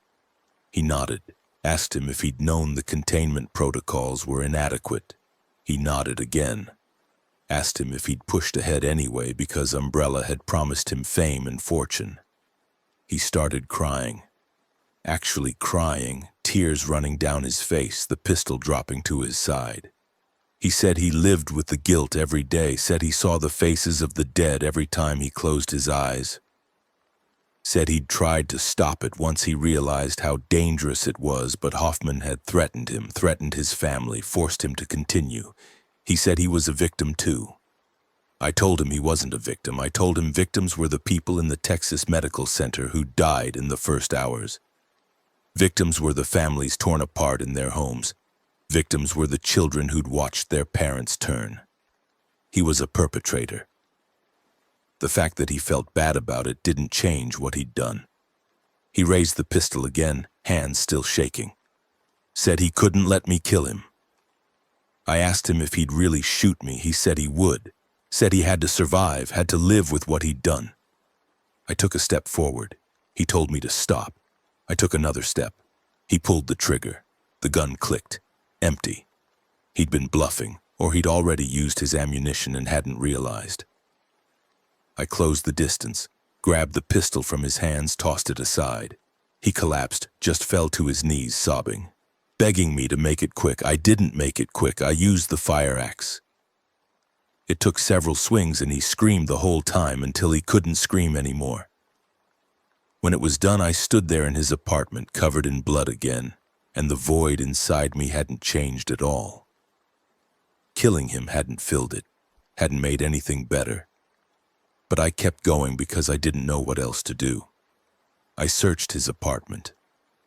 He nodded. Asked him if he'd known the containment protocols were inadequate. He nodded again. Asked him if he'd pushed ahead anyway because Umbrella had promised him fame and fortune. He started crying. Actually crying, tears running down his face, the pistol dropping to his side. He said he lived with the guilt every day, said he saw the faces of the dead every time he closed his eyes. Said he'd tried to stop it once he realized how dangerous it was, but Hoffman had threatened him, threatened his family, forced him to continue. He said he was a victim too. I told him he wasn't a victim. I told him victims were the people in the Texas Medical Center who died in the first hours. Victims were the families torn apart in their homes. Victims were the children who'd watched their parents turn. He was a perpetrator. The fact that he felt bad about it didn't change what he'd done. He raised the pistol again, hands still shaking. Said he couldn't let me kill him. I asked him if he'd really shoot me. He said he would. Said he had to survive, had to live with what he'd done. I took a step forward. He told me to stop. I took another step. He pulled the trigger. The gun clicked. Empty. He'd been bluffing, or he'd already used his ammunition and hadn't realized. I closed the distance, grabbed the pistol from his hands, tossed it aside. He collapsed, just fell to his knees, sobbing, begging me to make it quick. I didn't make it quick. I used the fire axe. It took several swings and he screamed the whole time until he couldn't scream anymore. When it was done, I stood there in his apartment, covered in blood again, and the void inside me hadn't changed at all. Killing him hadn't filled it, hadn't made anything better. But I kept going because I didn't know what else to do. I searched his apartment,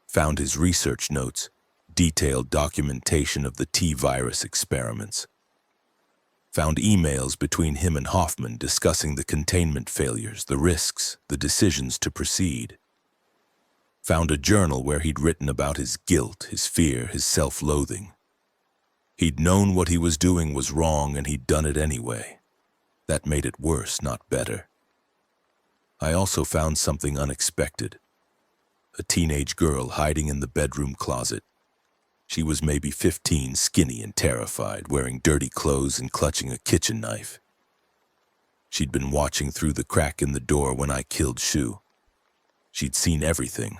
found his research notes, detailed documentation of the T-virus experiments. Found emails between him and Hoffman discussing the containment failures, the risks, the decisions to proceed. Found a journal where he'd written about his guilt, his fear, his self-loathing. He'd known what he was doing was wrong and he'd done it anyway. That made it worse, not better. I also found something unexpected. A teenage girl hiding in the bedroom closet. She was maybe 15, skinny and terrified, wearing dirty clothes and clutching a kitchen knife. She'd been watching through the crack in the door when I killed Shu. She'd seen everything.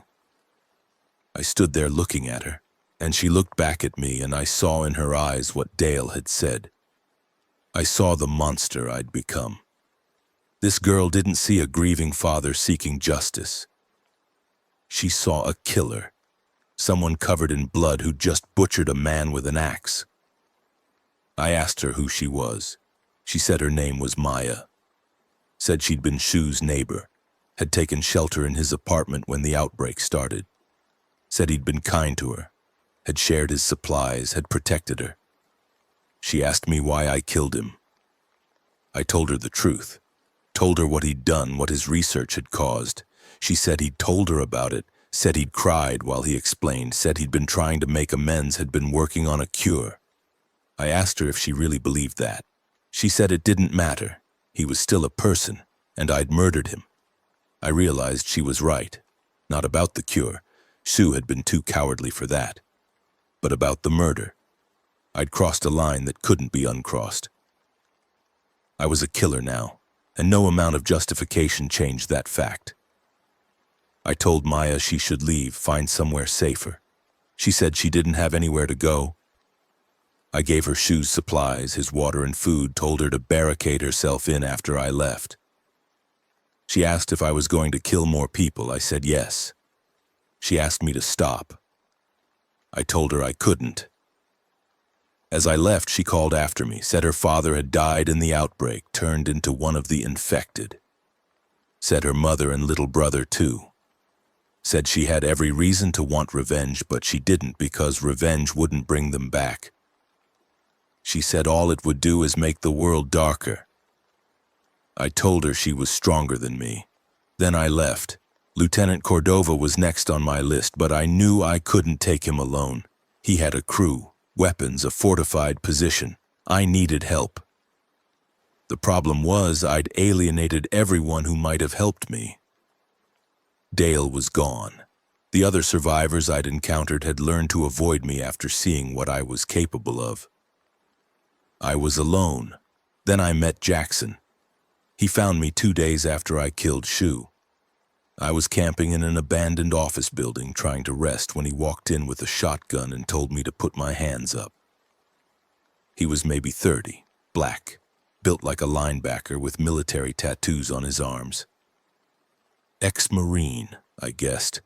I stood there looking at her, and she looked back at me, and I saw in her eyes what Dale had said. I saw the monster I'd become. This girl didn't see a grieving father seeking justice. She saw a killer, someone covered in blood who'd just butchered a man with an axe. I asked her who she was. She said her name was Maya. Said she'd been Shu's neighbor, had taken shelter in his apartment when the outbreak started. Said he'd been kind to her, had shared his supplies, had protected her. She asked me why I killed him. I told her the truth, told her what he'd done, what his research had caused. She said he'd told her about it, said he'd cried while he explained, said he'd been trying to make amends, had been working on a cure. I asked her if she really believed that. She said it didn't matter. He was still a person, and I'd murdered him. I realized she was right. Not about the cure. Sue had been too cowardly for that. But about the murder. I'd crossed a line that couldn't be uncrossed. I was a killer now, and no amount of justification changed that fact. I told Maya she should leave, find somewhere safer. She said she didn't have anywhere to go. I gave her shoes, supplies, his water and food, told her to barricade herself in after I left. She asked if I was going to kill more people. I said yes. She asked me to stop. I told her I couldn't. As I left, she called after me, said her father had died in the outbreak, turned into one of the infected. Said her mother and little brother too. Said she had every reason to want revenge, but she didn't because revenge wouldn't bring them back. She said all it would do is make the world darker. I told her she was stronger than me. Then I left. Lieutenant Cordova was next on my list, but I knew I couldn't take him alone. He had a crew, weapons, a fortified position. I needed help. The problem was I'd alienated everyone who might have helped me. Dale was gone. The other survivors I'd encountered had learned to avoid me after seeing what I was capable of. I was alone. Then I met Jackson. He found me 2 days after I killed Shu. I was camping in an abandoned office building trying to rest when he walked in with a shotgun and told me to put my hands up. He was maybe 30, black, built like a linebacker with military tattoos on his arms. Ex-Marine, I guessed.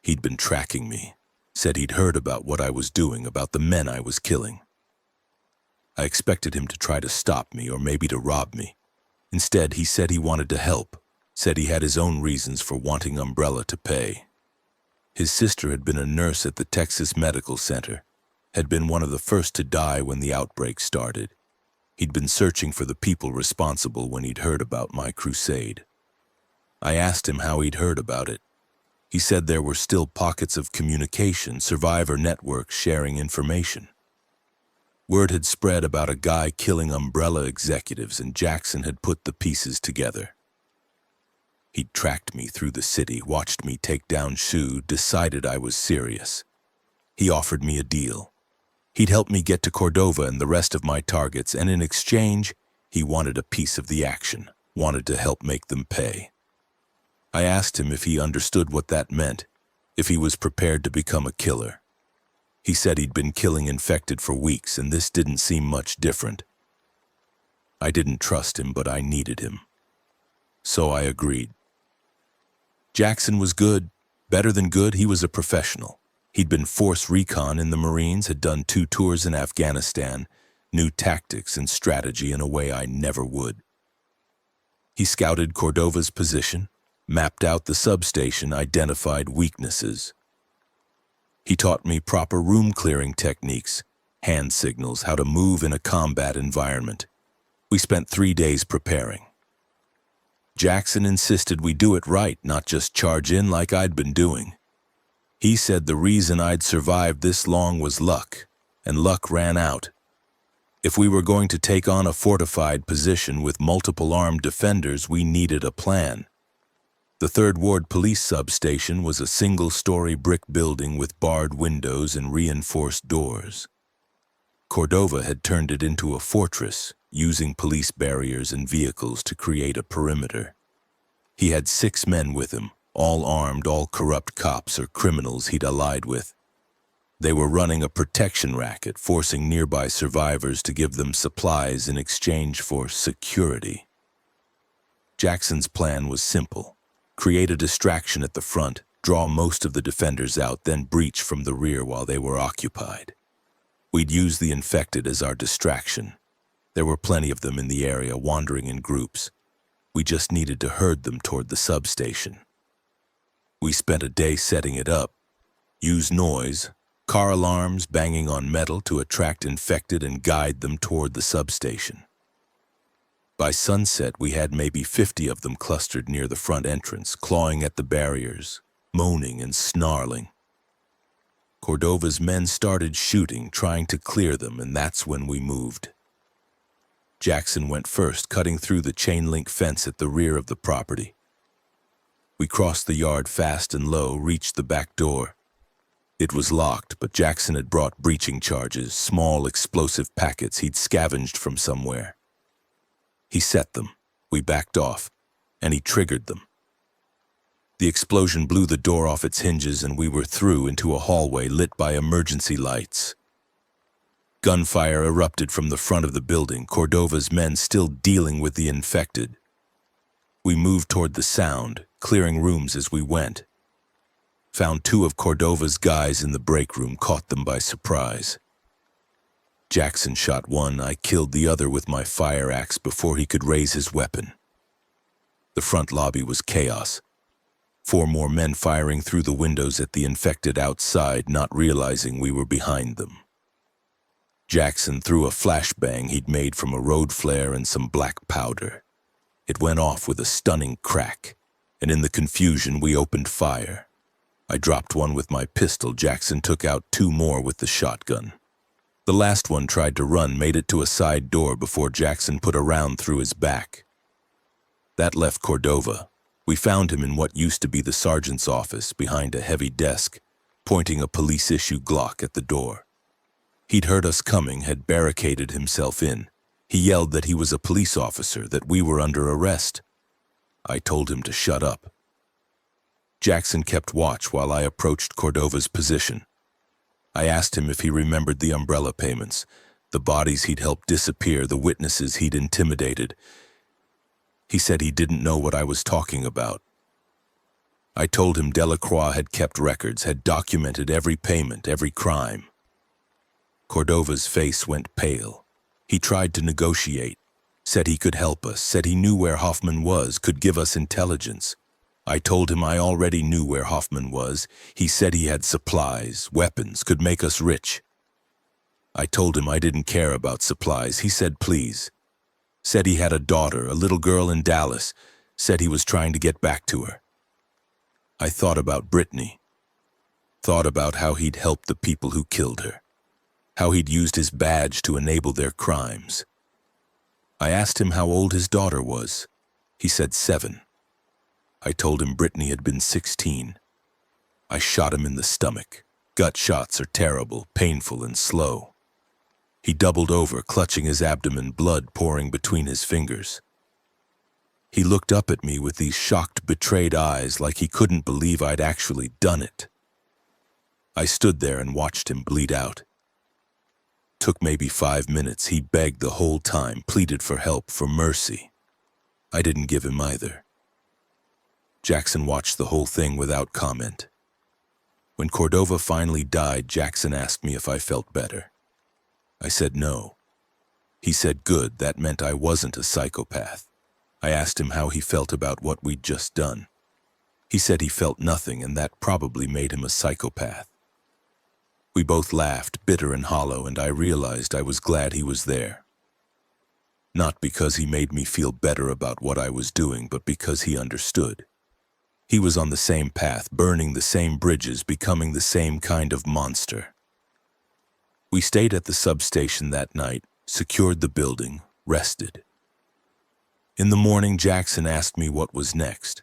He'd been tracking me, said he'd heard about what I was doing, about the men I was killing. I expected him to try to stop me or maybe to rob me. Instead, he said he wanted to help, said he had his own reasons for wanting Umbrella to pay. His sister had been a nurse at the Texas Medical Center, had been one of the first to die when the outbreak started. He'd been searching for the people responsible when he'd heard about my crusade. I asked him how he'd heard about it. He said there were still pockets of communication, survivor networks sharing information. Word had spread about a guy killing Umbrella executives, and Jackson had put the pieces together. He'd tracked me through the city, watched me take down Shu, decided I was serious. He offered me a deal. He'd help me get to Cordova and the rest of my targets, and in exchange, he wanted a piece of the action, wanted to help make them pay. I asked him if he understood what that meant, if he was prepared to become a killer. He said he'd been killing infected for weeks, and this didn't seem much different. I didn't trust him, but I needed him. So I agreed. Jackson was good, better than good. He was a professional. He'd been force recon in the Marines, had done 2 tours in Afghanistan, knew tactics and strategy in a way I never would. He scouted Cordova's position, mapped out the substation, identified weaknesses. He taught me proper room-clearing techniques, hand signals, how to move in a combat environment. We spent 3 days preparing. Jackson insisted we do it right, not just charge in like I'd been doing. He said the reason I'd survived this long was luck, and luck ran out. If we were going to take on a fortified position with multiple armed defenders, we needed a plan. The 3rd Ward Police Substation was a single-story brick building with barred windows and reinforced doors. Cordova had turned it into a fortress, using police barriers and vehicles to create a perimeter. He had 6 men with him, all armed, all corrupt cops or criminals he'd allied with. They were running a protection racket, forcing nearby survivors to give them supplies in exchange for security. Jackson's plan was simple. Create a distraction at the front, draw most of the defenders out, then breach from the rear while they were occupied. We'd use the infected as our distraction. There were plenty of them in the area, wandering in groups. We just needed to herd them toward the substation. We spent a day setting it up. Use noise, car alarms banging on metal to attract infected and guide them toward the substation. By sunset, we had maybe 50 of them clustered near the front entrance, clawing at the barriers, moaning and snarling. Cordova's men started shooting, trying to clear them, and that's when we moved. Jackson went first, cutting through the chain-link fence at the rear of the property. We crossed the yard fast and low, reached the back door. It was locked, but Jackson had brought breaching charges, small explosive packets he'd scavenged from somewhere. He set them. We backed off, and he triggered them. The explosion blew the door off its hinges and we were through into a hallway lit by emergency lights. Gunfire erupted from the front of the building, Cordova's men still dealing with the infected. We moved toward the sound, clearing rooms as we went. Found 2 of Cordova's guys in the break room, caught them by surprise. Jackson shot one, I killed the other with my fire axe before he could raise his weapon. The front lobby was chaos. 4 more men firing through the windows at the infected outside, not realizing we were behind them. Jackson threw a flashbang he'd made from a road flare and some black powder. It went off with a stunning crack, and in the confusion we opened fire. I dropped one with my pistol. Jackson took out 2 more with the shotgun. The last one tried to run, made it to a side door before Jackson put a round through his back. That left Cordova. We found him in what used to be the sergeant's office, behind a heavy desk, pointing a police-issue Glock at the door. He'd heard us coming, had barricaded himself in. He yelled that he was a police officer, that we were under arrest. I told him to shut up. Jackson kept watch while I approached Cordova's position. I asked him if he remembered the umbrella payments, the bodies he'd helped disappear, the witnesses he'd intimidated. He said he didn't know what I was talking about. I told him Delacroix had kept records, had documented every payment, every crime. Cordova's face went pale. He tried to negotiate, said he could help us, said he knew where Hoffman was, could give us intelligence. I told him I already knew where Hoffman was. He said he had supplies, weapons, could make us rich. I told him I didn't care about supplies. He said please. Said he had a daughter, a little girl in Dallas. Said he was trying to get back to her. I thought about Brittany. Thought about how he'd helped the people who killed her. How he'd used his badge to enable their crimes. I asked him how old his daughter was. He said 7. I told him Brittany had been 16. I shot him in the stomach. Gut shots are terrible, painful, and slow. He doubled over, clutching his abdomen, blood pouring between his fingers. He looked up at me with these shocked, betrayed eyes, like he couldn't believe I'd actually done it. I stood there and watched him bleed out. Took maybe 5 minutes. He begged the whole time, pleaded for help, for mercy. I didn't give him either. Jackson watched the whole thing without comment. When Cordova finally died, Jackson asked me if I felt better. I said no. He said good, that meant I wasn't a psychopath. I asked him how he felt about what we'd just done. He said he felt nothing, and that probably made him a psychopath. We both laughed, bitter and hollow, and I realized I was glad he was there. Not because he made me feel better about what I was doing, but because he understood. He was on the same path, burning the same bridges, becoming the same kind of monster. We stayed at the substation that night, secured the building, rested. In the morning, Jackson asked me what was next.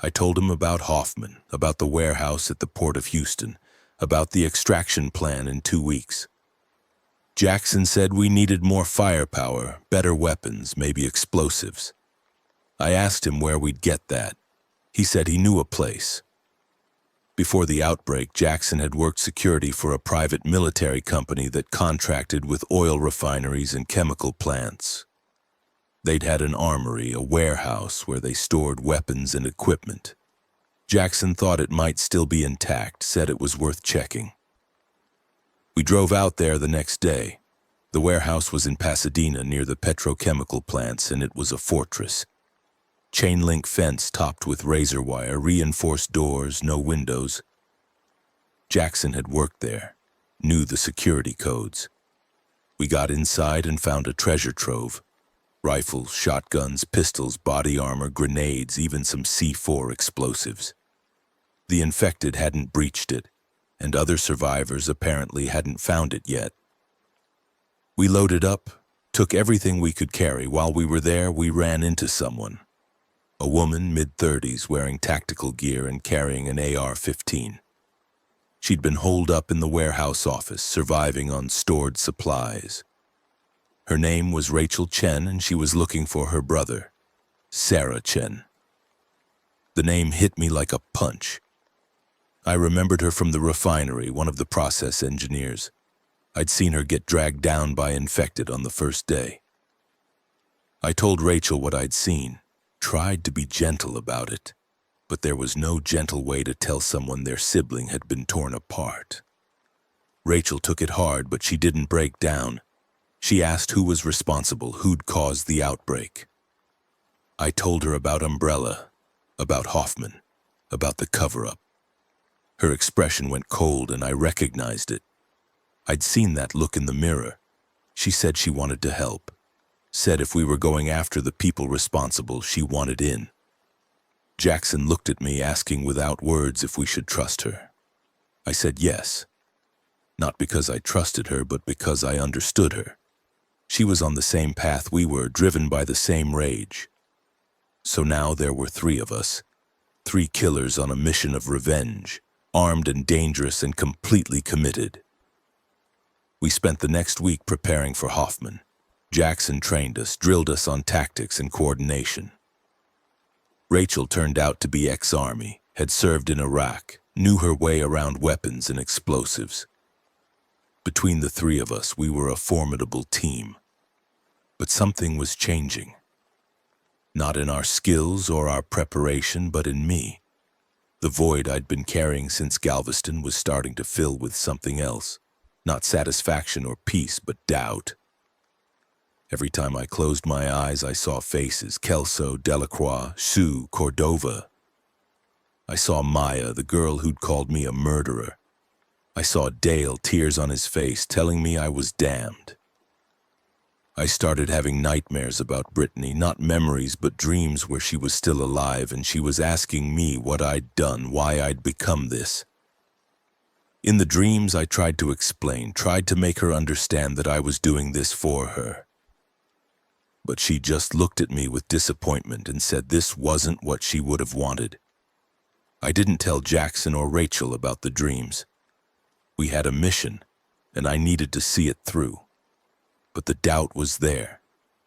I told him about Hoffman, about the warehouse at the Port of Houston, about the extraction plan in 2 weeks. Jackson said we needed more firepower, better weapons, maybe explosives. I asked him where we'd get that. He said he knew a place. Before the outbreak, Jackson had worked security for a private military company that contracted with oil refineries and chemical plants. They'd had an armory, a warehouse where they stored weapons and equipment. Jackson thought it might still be intact, said it was worth checking. We drove out there the next day. The warehouse was in Pasadena near the petrochemical plants, and it was a fortress. Chain-link fence topped with razor wire, reinforced doors, no windows. Jackson had worked there, knew the security codes. We got inside and found a treasure trove. Rifles, shotguns, pistols, body armor, grenades, even some C4 explosives. The infected hadn't breached it, and other survivors apparently hadn't found it yet. We loaded up, took everything we could carry. While we were there, we ran into someone. A woman, mid-30s, wearing tactical gear and carrying an AR-15. She'd been holed up in the warehouse office, surviving on stored supplies. Her name was Rachel Chen, and she was looking for her brother, Sarah Chen. The name hit me like a punch. I remembered her from the refinery, one of the process engineers. I'd seen her get dragged down by infected on the first day. I told Rachel what I'd seen, tried to be gentle about it, but there was no gentle way to tell someone their sibling had been torn apart. Rachel took it hard, but she didn't break down. She asked who was responsible, who'd caused the outbreak. I told her about Umbrella, about Hoffman, about the cover-up. Her expression went cold, and I recognized it. I'd seen that look in the mirror. She said she wanted to help. Said if we were going after the people responsible, she wanted in. Jackson looked at me, asking without words if we should trust her. I said yes. Not because I trusted her, but because I understood her. She was on the same path we were, driven by the same rage. So now there were 3 of us, 3 killers on a mission of revenge, armed and dangerous and completely committed. We spent the next week preparing for Hoffman. Jackson trained us, drilled us on tactics and coordination. Rachel turned out to be ex-Army, had served in Iraq, knew her way around weapons and explosives. Between the 3 of us, we were a formidable team. But something was changing. Not in our skills or our preparation, but in me. The void I'd been carrying since Galveston was starting to fill with something else. Not satisfaction or peace, but doubt. Every time I closed my eyes, I saw faces: Kelso, Delacroix, Sue, Cordova. I saw Maya, the girl who'd called me a murderer. I saw Dale, tears on his face, telling me I was damned. I started having nightmares about Brittany, not memories but dreams where she was still alive, and she was asking me what I'd done, why I'd become this. In the dreams, I tried to explain, tried to make her understand that I was doing this for her. But she just looked at me with disappointment and said this wasn't what she would have wanted. I didn't tell Jackson or Rachel about the dreams. We had a mission, and I needed to see it through. But the doubt was there,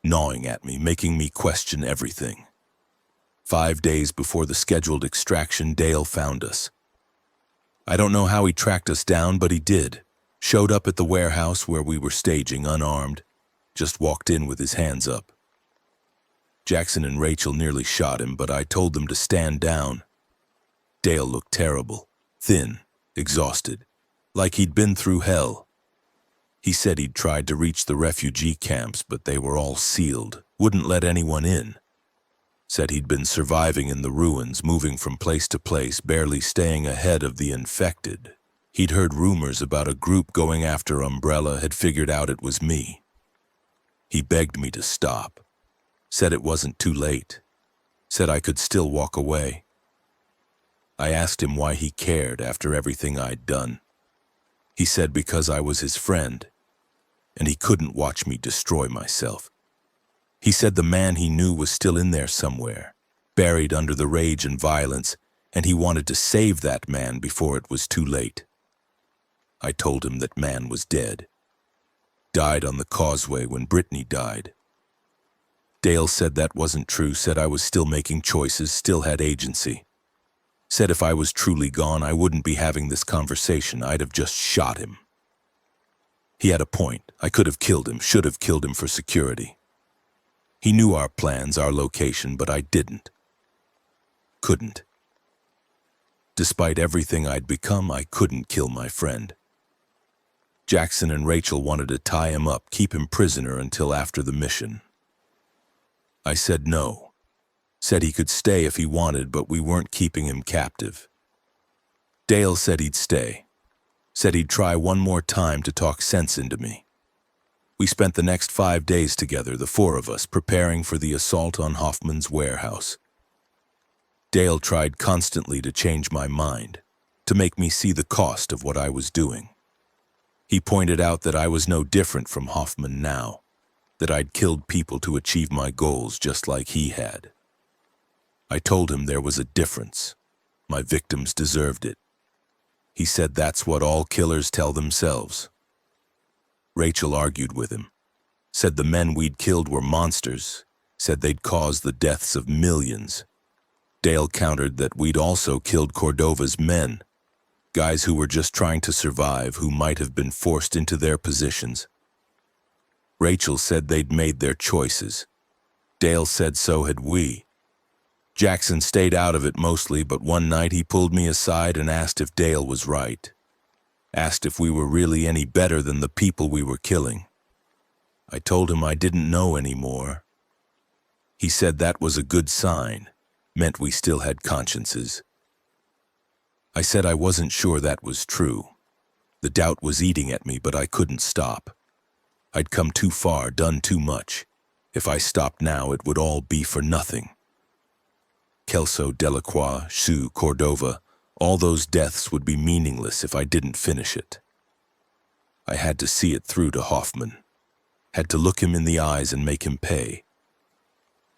gnawing at me, making me question everything. 5 days before the scheduled extraction, Dale found us. I don't know how he tracked us down, but he did. Showed up at the warehouse where we were staging, unarmed. Just walked in with his hands up. Jackson and Rachel nearly shot him, but I told them to stand down. Dale looked terrible, thin, exhausted, like he'd been through hell. He said he'd tried to reach the refugee camps, but they were all sealed, wouldn't let anyone in. Said he'd been surviving in the ruins, moving from place to place, barely staying ahead of the infected. He'd heard rumors about a group going after Umbrella, had figured out it was me. He begged me to stop. Said it wasn't too late. Said I could still walk away. I asked him why he cared after everything I'd done. He said because I was his friend, and he couldn't watch me destroy myself. He said the man he knew was still in there somewhere, buried under the rage and violence, and he wanted to save that man before it was too late. I told him that man was dead. Died on the causeway when Brittany died. Dale said that wasn't true, said I was still making choices, still had agency. Said if I was truly gone, I wouldn't be having this conversation, I'd have just shot him. He had a point. I could have killed him, should have killed him for security. He knew our plans, our location, but I didn't. Couldn't. Despite everything I'd become, I couldn't kill my friend. Jackson and Rachel wanted to tie him up, keep him prisoner until after the mission. I said no. Said he could stay if he wanted, but we weren't keeping him captive. Dale said he'd stay. Said he'd try one more time to talk sense into me. We spent the next 5 days together, the 4 of us, preparing for the assault on Hoffman's warehouse. Dale tried constantly to change my mind, to make me see the cost of what I was doing. He pointed out that I was no different from Hoffman now, that I'd killed people to achieve my goals just like he had. I told him there was a difference. My victims deserved it. He said that's what all killers tell themselves. Rachel argued with him. Said the men we'd killed were monsters. Said they'd caused the deaths of millions. Dale countered that we'd also killed Cordova's men, guys who were just trying to survive, who might have been forced into their positions. Rachel said they'd made their choices. Dale said so had we. Jackson stayed out of it mostly, but one night he pulled me aside and asked if Dale was right. Asked if we were really any better than the people we were killing. I told him I didn't know anymore. He said that was a good sign, meant we still had consciences. I said I wasn't sure that was true. The doubt was eating at me, but I couldn't stop. I'd come too far, done too much. If I stopped now, it would all be for nothing. Kelso, Delacroix, Sue, Cordova, all those deaths would be meaningless if I didn't finish it. I had to see it through to Hoffman. Had to look him in the eyes and make him pay.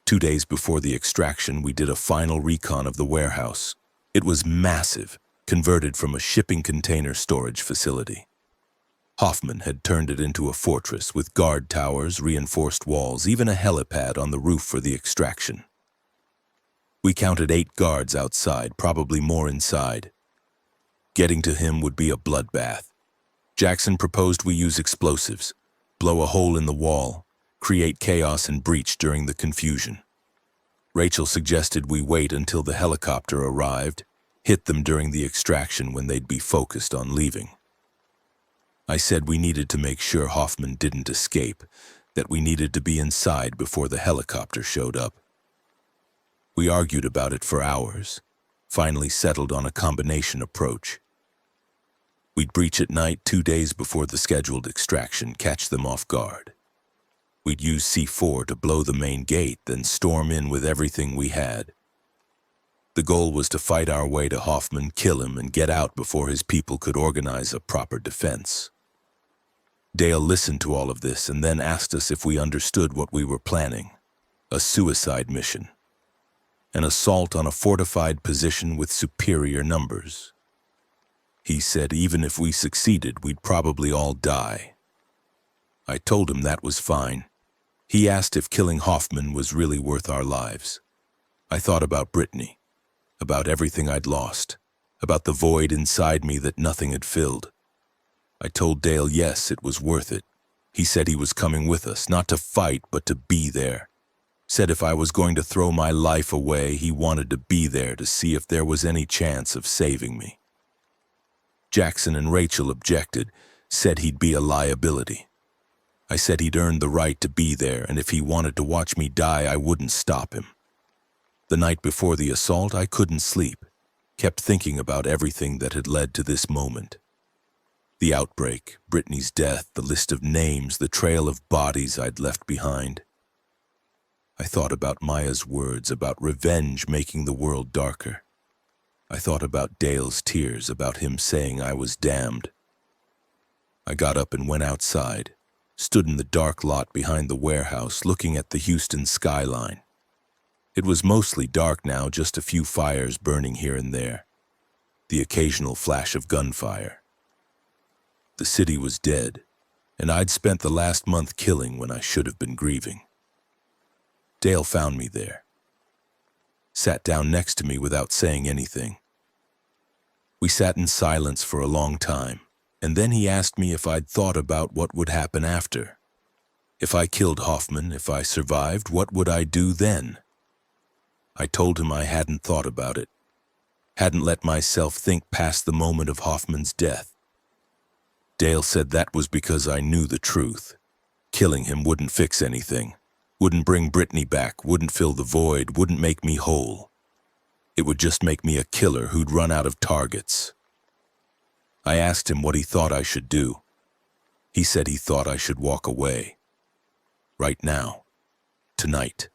2 days before the extraction, we did a final recon of the warehouse. It was massive, converted from a shipping container storage facility. Hoffman had turned it into a fortress with guard towers, reinforced walls, even a helipad on the roof for the extraction. We counted 8 guards outside, probably more inside. Getting to him would be a bloodbath. Jackson proposed we use explosives, blow a hole in the wall, create chaos and breach during the confusion. Rachel suggested we wait until the helicopter arrived, hit them during the extraction when they'd be focused on leaving. I said we needed to make sure Hoffman didn't escape, that we needed to be inside before the helicopter showed up. We argued about it for hours, finally settled on a combination approach. We'd breach at night 2 days before the scheduled extraction, catch them off guard. We'd use C4 to blow the main gate, then storm in with everything we had. The goal was to fight our way to Hoffman, kill him, and get out before his people could organize a proper defense. Dale listened to all of this and then asked us if we understood what we were planning. A suicide mission. An assault on a fortified position with superior numbers. He said even if we succeeded, we'd probably all die. I told him that was fine. He asked if killing Hoffman was really worth our lives. I thought about Brittany, about everything I'd lost, about the void inside me that nothing had filled. I told Dale yes, it was worth it. He said he was coming with us, not to fight, but to be there. Said if I was going to throw my life away, he wanted to be there to see if there was any chance of saving me. Jackson and Rachel objected, said he'd be a liability. I said he'd earned the right to be there, and if he wanted to watch me die, I wouldn't stop him. The night before the assault, I couldn't sleep. Kept thinking about everything that had led to this moment. The outbreak, Brittany's death, the list of names, the trail of bodies I'd left behind. I thought about Maya's words, about revenge making the world darker. I thought about Dale's tears, about him saying I was damned. I got up and went outside, stood in the dark lot behind the warehouse, looking at the Houston skyline. It was mostly dark now, just a few fires burning here and there. The occasional flash of gunfire. The city was dead, and I'd spent the last month killing when I should have been grieving. Dale found me there. Sat down next to me without saying anything. We sat in silence for a long time, and then he asked me if I'd thought about what would happen after. If I killed Hoffman, if I survived, what would I do then? I told him I hadn't thought about it. Hadn't let myself think past the moment of Hoffman's death. Dale said that was because I knew the truth. Killing him wouldn't fix anything. Wouldn't bring Brittany back, wouldn't fill the void, wouldn't make me whole. It would just make me a killer who'd run out of targets. I asked him what he thought I should do. He said he thought I should walk away. Right now. Tonight.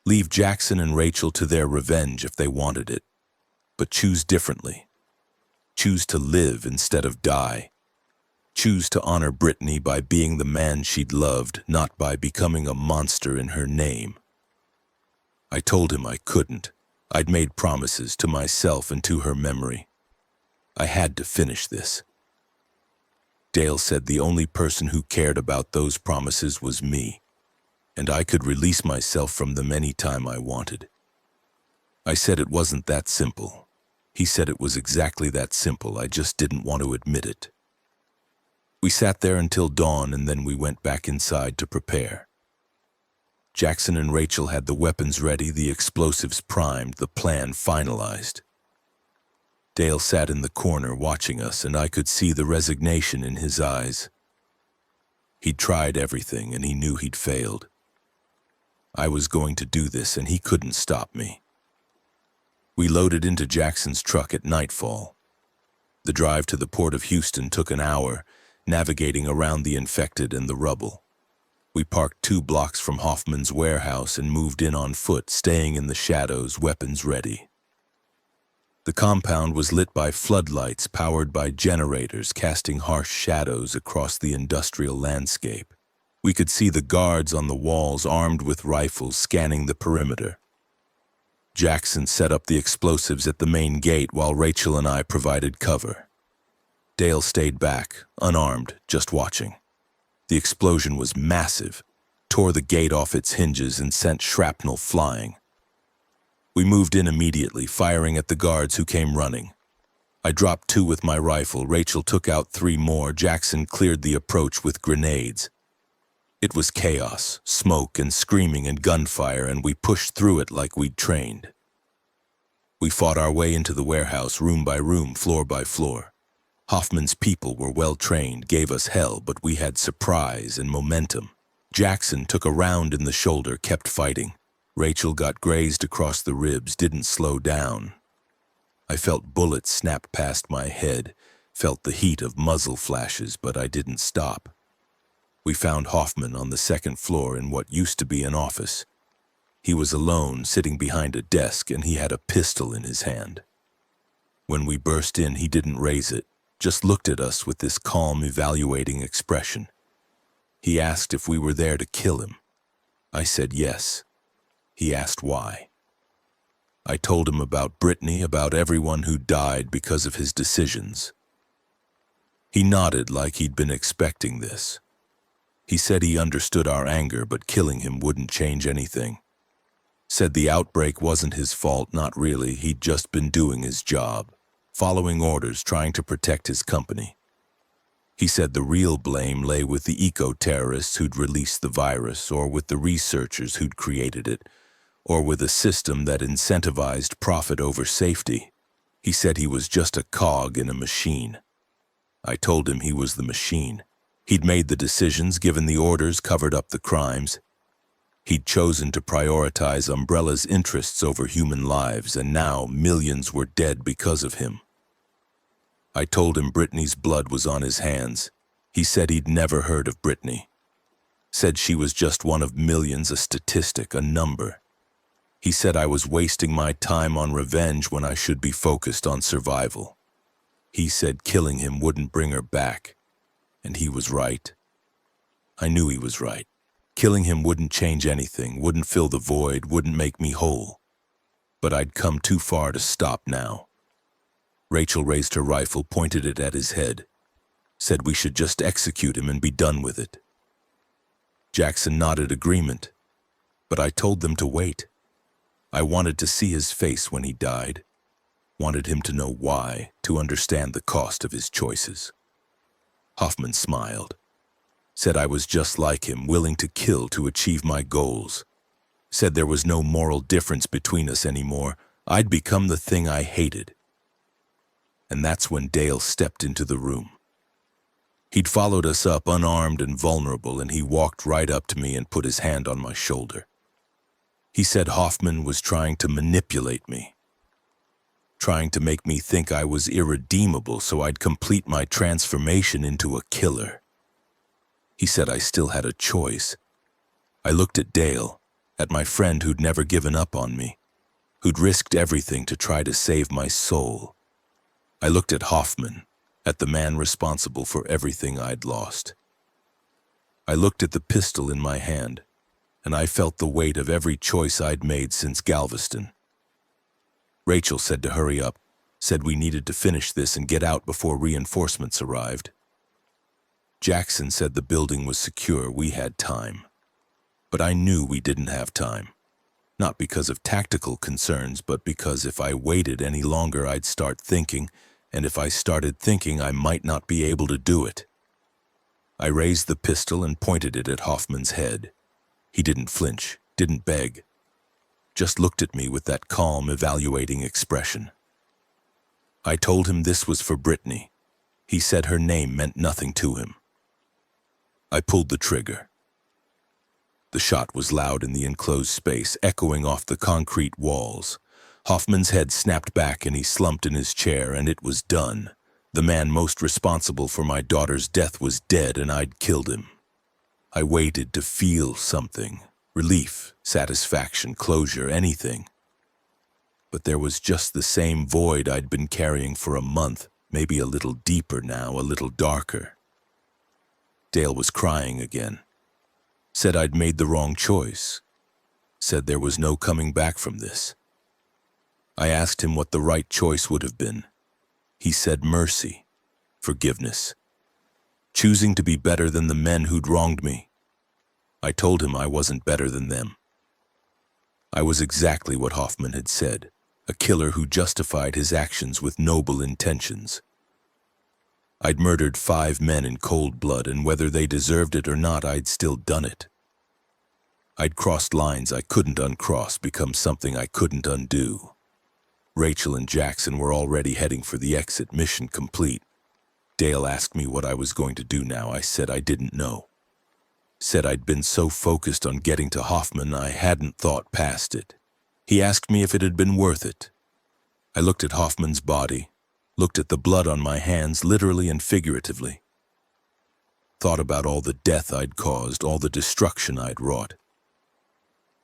Leave Jackson and Rachel to their revenge if they wanted it. But choose differently. Choose to live instead of die. Choose to honor Brittany by being the man she'd loved, not by becoming a monster in her name. I told him I couldn't. I'd made promises to myself and to her memory. I had to finish this. Dale said the only person who cared about those promises was me, and I could release myself from them any time I wanted. I said it wasn't that simple. He said it was exactly that simple, I just didn't want to admit it. We sat there until dawn, and then we went back inside to prepare. Jackson and Rachel had the weapons ready, the explosives primed, the plan finalized. Dale sat in the corner watching us, and I could see the resignation in his eyes. He'd tried everything, and he knew he'd failed. I was going to do this, and he couldn't stop me. We loaded into Jackson's truck at nightfall. The drive to the port of Houston took an hour, navigating around the infected and the rubble. We parked 2 blocks from Hoffman's warehouse and moved in on foot, staying in the shadows, weapons ready. The compound was lit by floodlights powered by generators, casting harsh shadows across the industrial landscape. We could see the guards on the walls armed with rifles scanning the perimeter. Jackson set up the explosives at the main gate while Rachel and I provided cover. Dale stayed back, unarmed, just watching. The explosion was massive, tore the gate off its hinges and sent shrapnel flying. We moved in immediately, firing at the guards who came running. I dropped 2 with my rifle, Rachel took out 3 more, Jackson cleared the approach with grenades. It was chaos, smoke and screaming and gunfire, and we pushed through it like we'd trained. We fought our way into the warehouse, room by room, floor by floor. Hoffman's people were well trained, gave us hell, but we had surprise and momentum. Jackson took a round in the shoulder, kept fighting. Rachel got grazed across the ribs, didn't slow down. I felt bullets snap past my head, felt the heat of muzzle flashes, but I didn't stop. We found Hoffman on the 2nd floor in what used to be an office. He was alone, sitting behind a desk, and he had a pistol in his hand. When we burst in, he didn't raise it, just looked at us with this calm, evaluating expression. He asked if we were there to kill him. I said yes. He asked why. I told him about Brittany, about everyone who died because of his decisions. He nodded like he'd been expecting this. He said he understood our anger, but killing him wouldn't change anything. Said the outbreak wasn't his fault, not really, he'd just been doing his job, following orders, trying to protect his company. He said the real blame lay with the eco-terrorists who'd released the virus, or with the researchers who'd created it, or with a system that incentivized profit over safety. He said he was just a cog in a machine. I told him he was the machine. He'd made the decisions, given the orders, covered up the crimes. He'd chosen to prioritize Umbrella's interests over human lives, and now millions were dead because of him. I told him Brittany's blood was on his hands. He said he'd never heard of Brittany. Said she was just one of millions, a statistic, a number. He said I was wasting my time on revenge when I should be focused on survival. He said killing him wouldn't bring her back, and he was right. I knew he was right. Killing him wouldn't change anything, wouldn't fill the void, wouldn't make me whole. But I'd come too far to stop now. Rachel raised her rifle, pointed it at his head, said we should just execute him and be done with it. Jackson nodded agreement, but I told them to wait. I wanted to see his face when he died, wanted him to know why, to understand the cost of his choices. Hoffman smiled, said I was just like him, willing to kill to achieve my goals. Said there was no moral difference between us anymore. I'd become the thing I hated. And that's when Dale stepped into the room. He'd followed us up unarmed and vulnerable, and he walked right up to me and put his hand on my shoulder. He said Hoffman was trying to manipulate me, trying to make me think I was irredeemable so I'd complete my transformation into a killer. He said I still had a choice. I looked at Dale, at my friend who'd never given up on me, who'd risked everything to try to save my soul. I looked at Hoffman, at the man responsible for everything I'd lost. I looked at the pistol in my hand, and I felt the weight of every choice I'd made since Galveston. Rachel said to hurry up, said we needed to finish this and get out before reinforcements arrived. Jackson said the building was secure, we had time. But I knew we didn't have time. Not because of tactical concerns, but because if I waited any longer, I'd start thinking, and if I started thinking, I might not be able to do it. I raised the pistol and pointed it at Hoffman's head. He didn't flinch, didn't beg, just looked at me with that calm, evaluating expression. I told him this was for Brittany. He said her name meant nothing to him. I pulled the trigger. The shot was loud in the enclosed space, echoing off the concrete walls. Hoffman's head snapped back and he slumped in his chair, and it was done. The man most responsible for my daughter's death was dead, and I'd killed him. I waited to feel something. Relief, satisfaction, closure, anything. But there was just the same void I'd been carrying for a month, maybe a little deeper now, a little darker. Dale was crying again. Said I'd made the wrong choice. Said there was no coming back from this. I asked him what the right choice would have been. He said mercy, forgiveness, choosing to be better than the men who'd wronged me. I told him I wasn't better than them. I was exactly what Hoffman had said, a killer who justified his actions with noble intentions. I'd murdered 5 men in cold blood, and whether they deserved it or not, I'd still done it. I'd crossed lines I couldn't uncross, become something I couldn't undo. Rachel and Jackson were already heading for the exit, mission complete. Dale asked me what I was going to do now. I said I didn't know. Said I'd been so focused on getting to Hoffman I hadn't thought past it. He asked me if it had been worth it. I looked at Hoffman's body, looked at the blood on my hands, literally and figuratively. Thought about all the death I'd caused, all the destruction I'd wrought.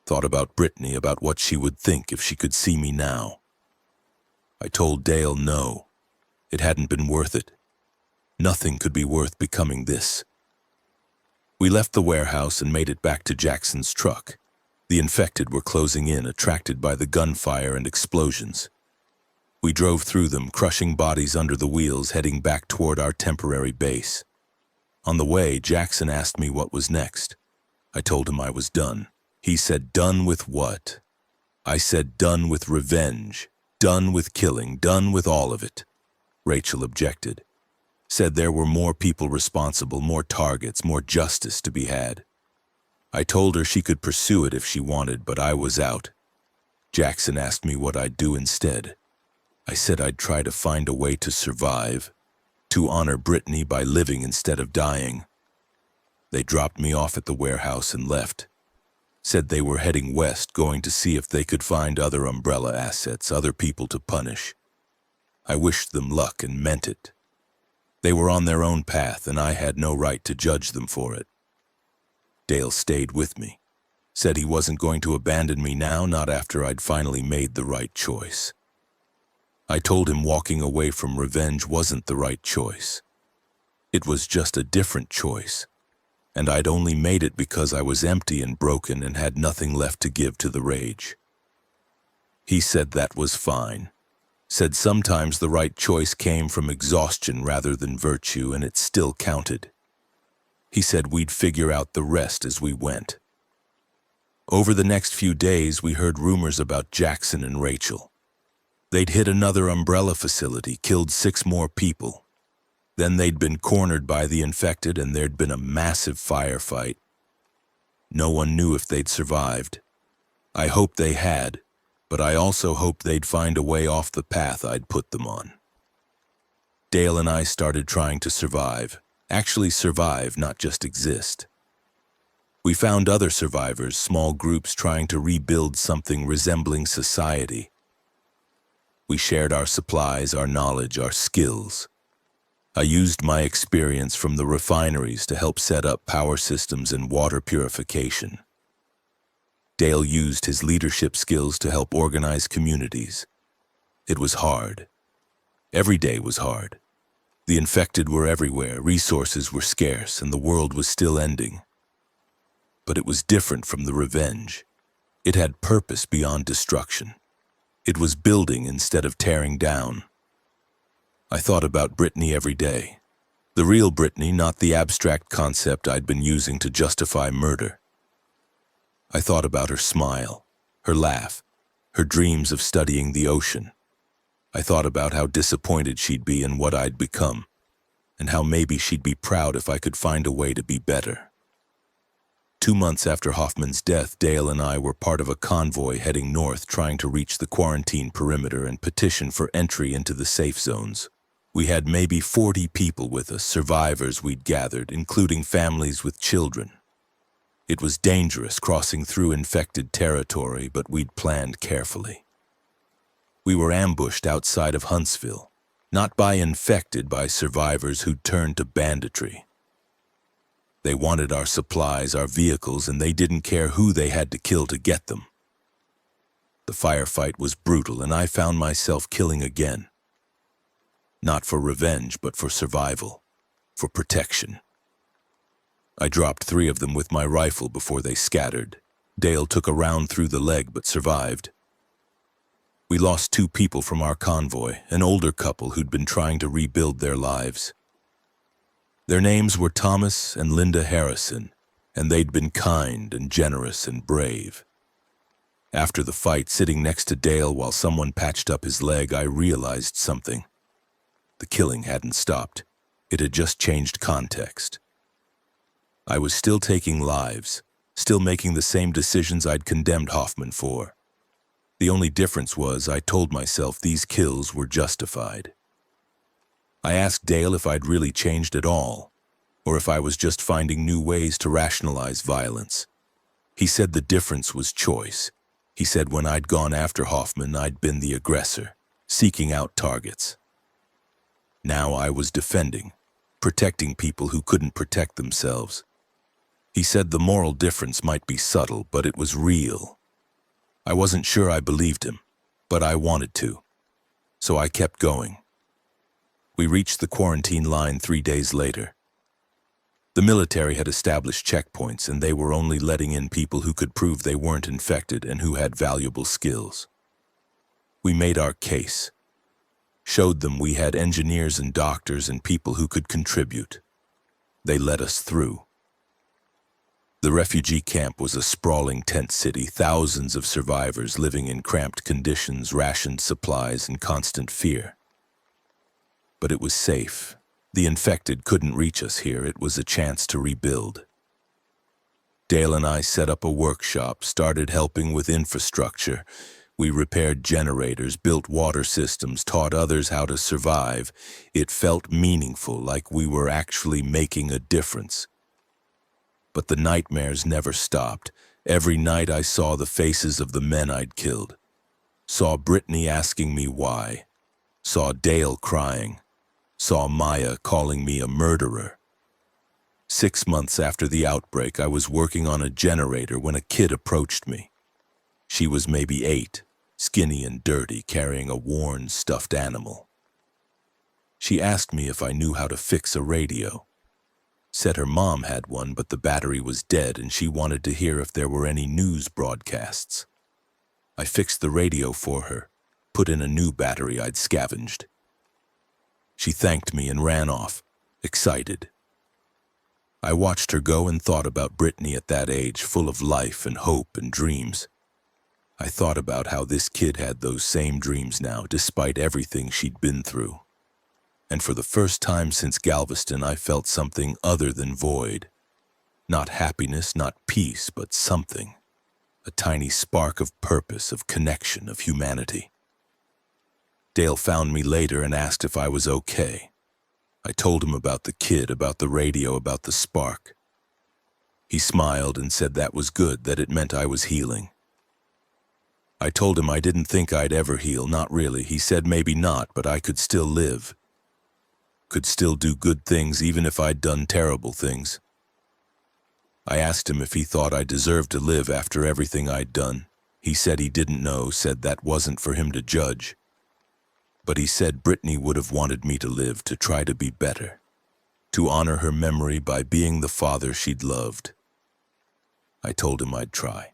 Thought about Brittany, about what she would think if she could see me now. I told Dale no, it hadn't been worth it. Nothing could be worth becoming this. We left the warehouse and made it back to Jackson's truck. The infected were closing in, attracted by the gunfire and explosions. We drove through them, crushing bodies under the wheels, heading back toward our temporary base. On the way, Jackson asked me what was next. I told him I was done. He said, done with what? I said, done with revenge. Done with killing, done with all of it. Rachel objected. Said there were more people responsible, more targets, more justice to be had. I told her she could pursue it if she wanted, but I was out. Jackson asked me what I'd do instead. I said I'd try to find a way to survive, to honor Brittany by living instead of dying. They dropped me off at the warehouse and left. Said they were heading west, going to see if they could find other Umbrella assets, other people to punish. I wished them luck and meant it. They were on their own path, and I had no right to judge them for it. Dale stayed with me. Said he wasn't going to abandon me now, not after I'd finally made the right choice. I told him walking away from revenge wasn't the right choice. It was just a different choice. And I'd only made it because I was empty and broken and had nothing left to give to the rage. He said that was fine. Said sometimes the right choice came from exhaustion rather than virtue, and it still counted. He said we'd figure out the rest as we went. Over the next few days, we heard rumors about Jackson and Rachel. They'd hit another Umbrella facility, killed 6 more people. Then they'd been cornered by the infected, and there'd been a massive firefight. No one knew if they'd survived. I hoped they had, but I also hoped they'd find a way off the path I'd put them on. Dale and I started trying to survive. Actually survive, not just exist. We found other survivors, small groups trying to rebuild something resembling society. We shared our supplies, our knowledge, our skills. I used my experience from the refineries to help set up power systems and water purification. Dale used his leadership skills to help organize communities. It was hard. Every day was hard. The infected were everywhere, resources were scarce, and the world was still ending. But it was different from the revenge. It had purpose beyond destruction. It was building instead of tearing down. I thought about Brittany every day. The real Brittany, not the abstract concept I'd been using to justify murder. I thought about her smile, her laugh, her dreams of studying the ocean. I thought about how disappointed she'd be in what I'd become, and how maybe she'd be proud if I could find a way to be better. 2 months after Hoffman's death, Dale and I were part of a convoy heading north trying to reach the quarantine perimeter and petition for entry into the safe zones. We had maybe 40 people with us, survivors we'd gathered, including families with children. It was dangerous crossing through infected territory, but we'd planned carefully. We were ambushed outside of Huntsville, not by infected, by survivors who'd turned to banditry. They wanted our supplies, our vehicles, and they didn't care who they had to kill to get them. The firefight was brutal, and I found myself killing again. Not for revenge, but for survival, for protection. I dropped 3 of them with my rifle before they scattered. Dale took a round through the leg but survived. We lost 2 people from our convoy, an older couple who'd been trying to rebuild their lives. Their names were Thomas and Linda Harrison, and they'd been kind and generous and brave. After the fight, sitting next to Dale while someone patched up his leg, I realized something. The killing hadn't stopped. It had just changed context. I was still taking lives, still making the same decisions I'd condemned Hoffman for. The only difference was I told myself these kills were justified. I asked Dale if I'd really changed at all, or if I was just finding new ways to rationalize violence. He said the difference was choice. He said when I'd gone after Hoffman, I'd been the aggressor, seeking out targets. Now I was defending, protecting people who couldn't protect themselves. He said the moral difference might be subtle, but it was real. I wasn't sure I believed him, but I wanted to. So I kept going. We reached the quarantine line 3 days later. The military had established checkpoints, and they were only letting in people who could prove they weren't infected and who had valuable skills. We made our case, showed them we had engineers and doctors and people who could contribute. They let us through. The refugee camp was a sprawling tent city, thousands of survivors living in cramped conditions, rationed supplies, and constant fear. But it was safe. The infected couldn't reach us here. It was a chance to rebuild. Dale and I set up a workshop, started helping with infrastructure. We repaired generators, built water systems, taught others how to survive. It felt meaningful, like we were actually making a difference. But the nightmares never stopped. Every night I saw the faces of the men I'd killed. Saw Brittany asking me why. Saw Dale crying. Saw Maya calling me a murderer. 6 months after the outbreak, I was working on a generator when a kid approached me. She was maybe 8, skinny and dirty, carrying a worn, stuffed animal. She asked me if I knew how to fix a radio. Said her mom had one, but the battery was dead and she wanted to hear if there were any news broadcasts. I fixed the radio for her, put in a new battery I'd scavenged. She thanked me and ran off, excited. I watched her go and thought about Brittany at that age, full of life and hope and dreams. I thought about how this kid had those same dreams now, despite everything she'd been through. And for the first time since Galveston, I felt something other than void. Not happiness, not peace, but something. A tiny spark of purpose, of connection, of humanity. Dale found me later and asked if I was okay. I told him about the kid, about the radio, about the spark. He smiled and said that was good, that it meant I was healing. I told him I didn't think I'd ever heal, not really. He said maybe not, but I could still live. Could still do good things even if I'd done terrible things. I asked him if he thought I deserved to live after everything I'd done. He said he didn't know, said that wasn't for him to judge. But he said Brittany would have wanted me to live, to try to be better, to honor her memory by being the father she'd loved. I told him I'd try.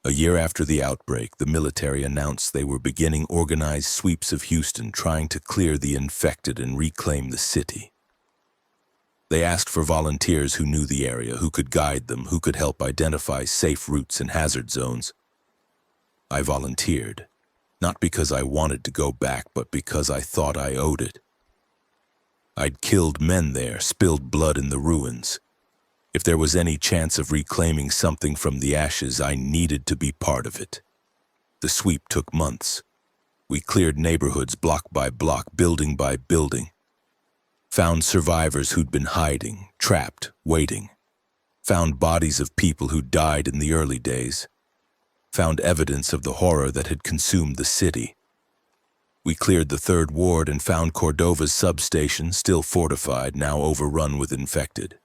A year after the outbreak, the military announced they were beginning organized sweeps of Houston, trying to clear the infected and reclaim the city. They asked for volunteers who knew the area, who could guide them, who could help identify safe routes and hazard zones. I volunteered, not because I wanted to go back, but because I thought I owed it. I'd killed men there, spilled blood in the ruins. If there was any chance of reclaiming something from the ashes, I needed to be part of it. The sweep took months. We cleared neighborhoods block by block, building by building. Found survivors who'd been hiding, trapped, waiting. Found bodies of people who died in the early days. Found evidence of the horror that had consumed the city. We cleared the 3rd Ward and found Cordova's substation, still fortified, now overrun with infected.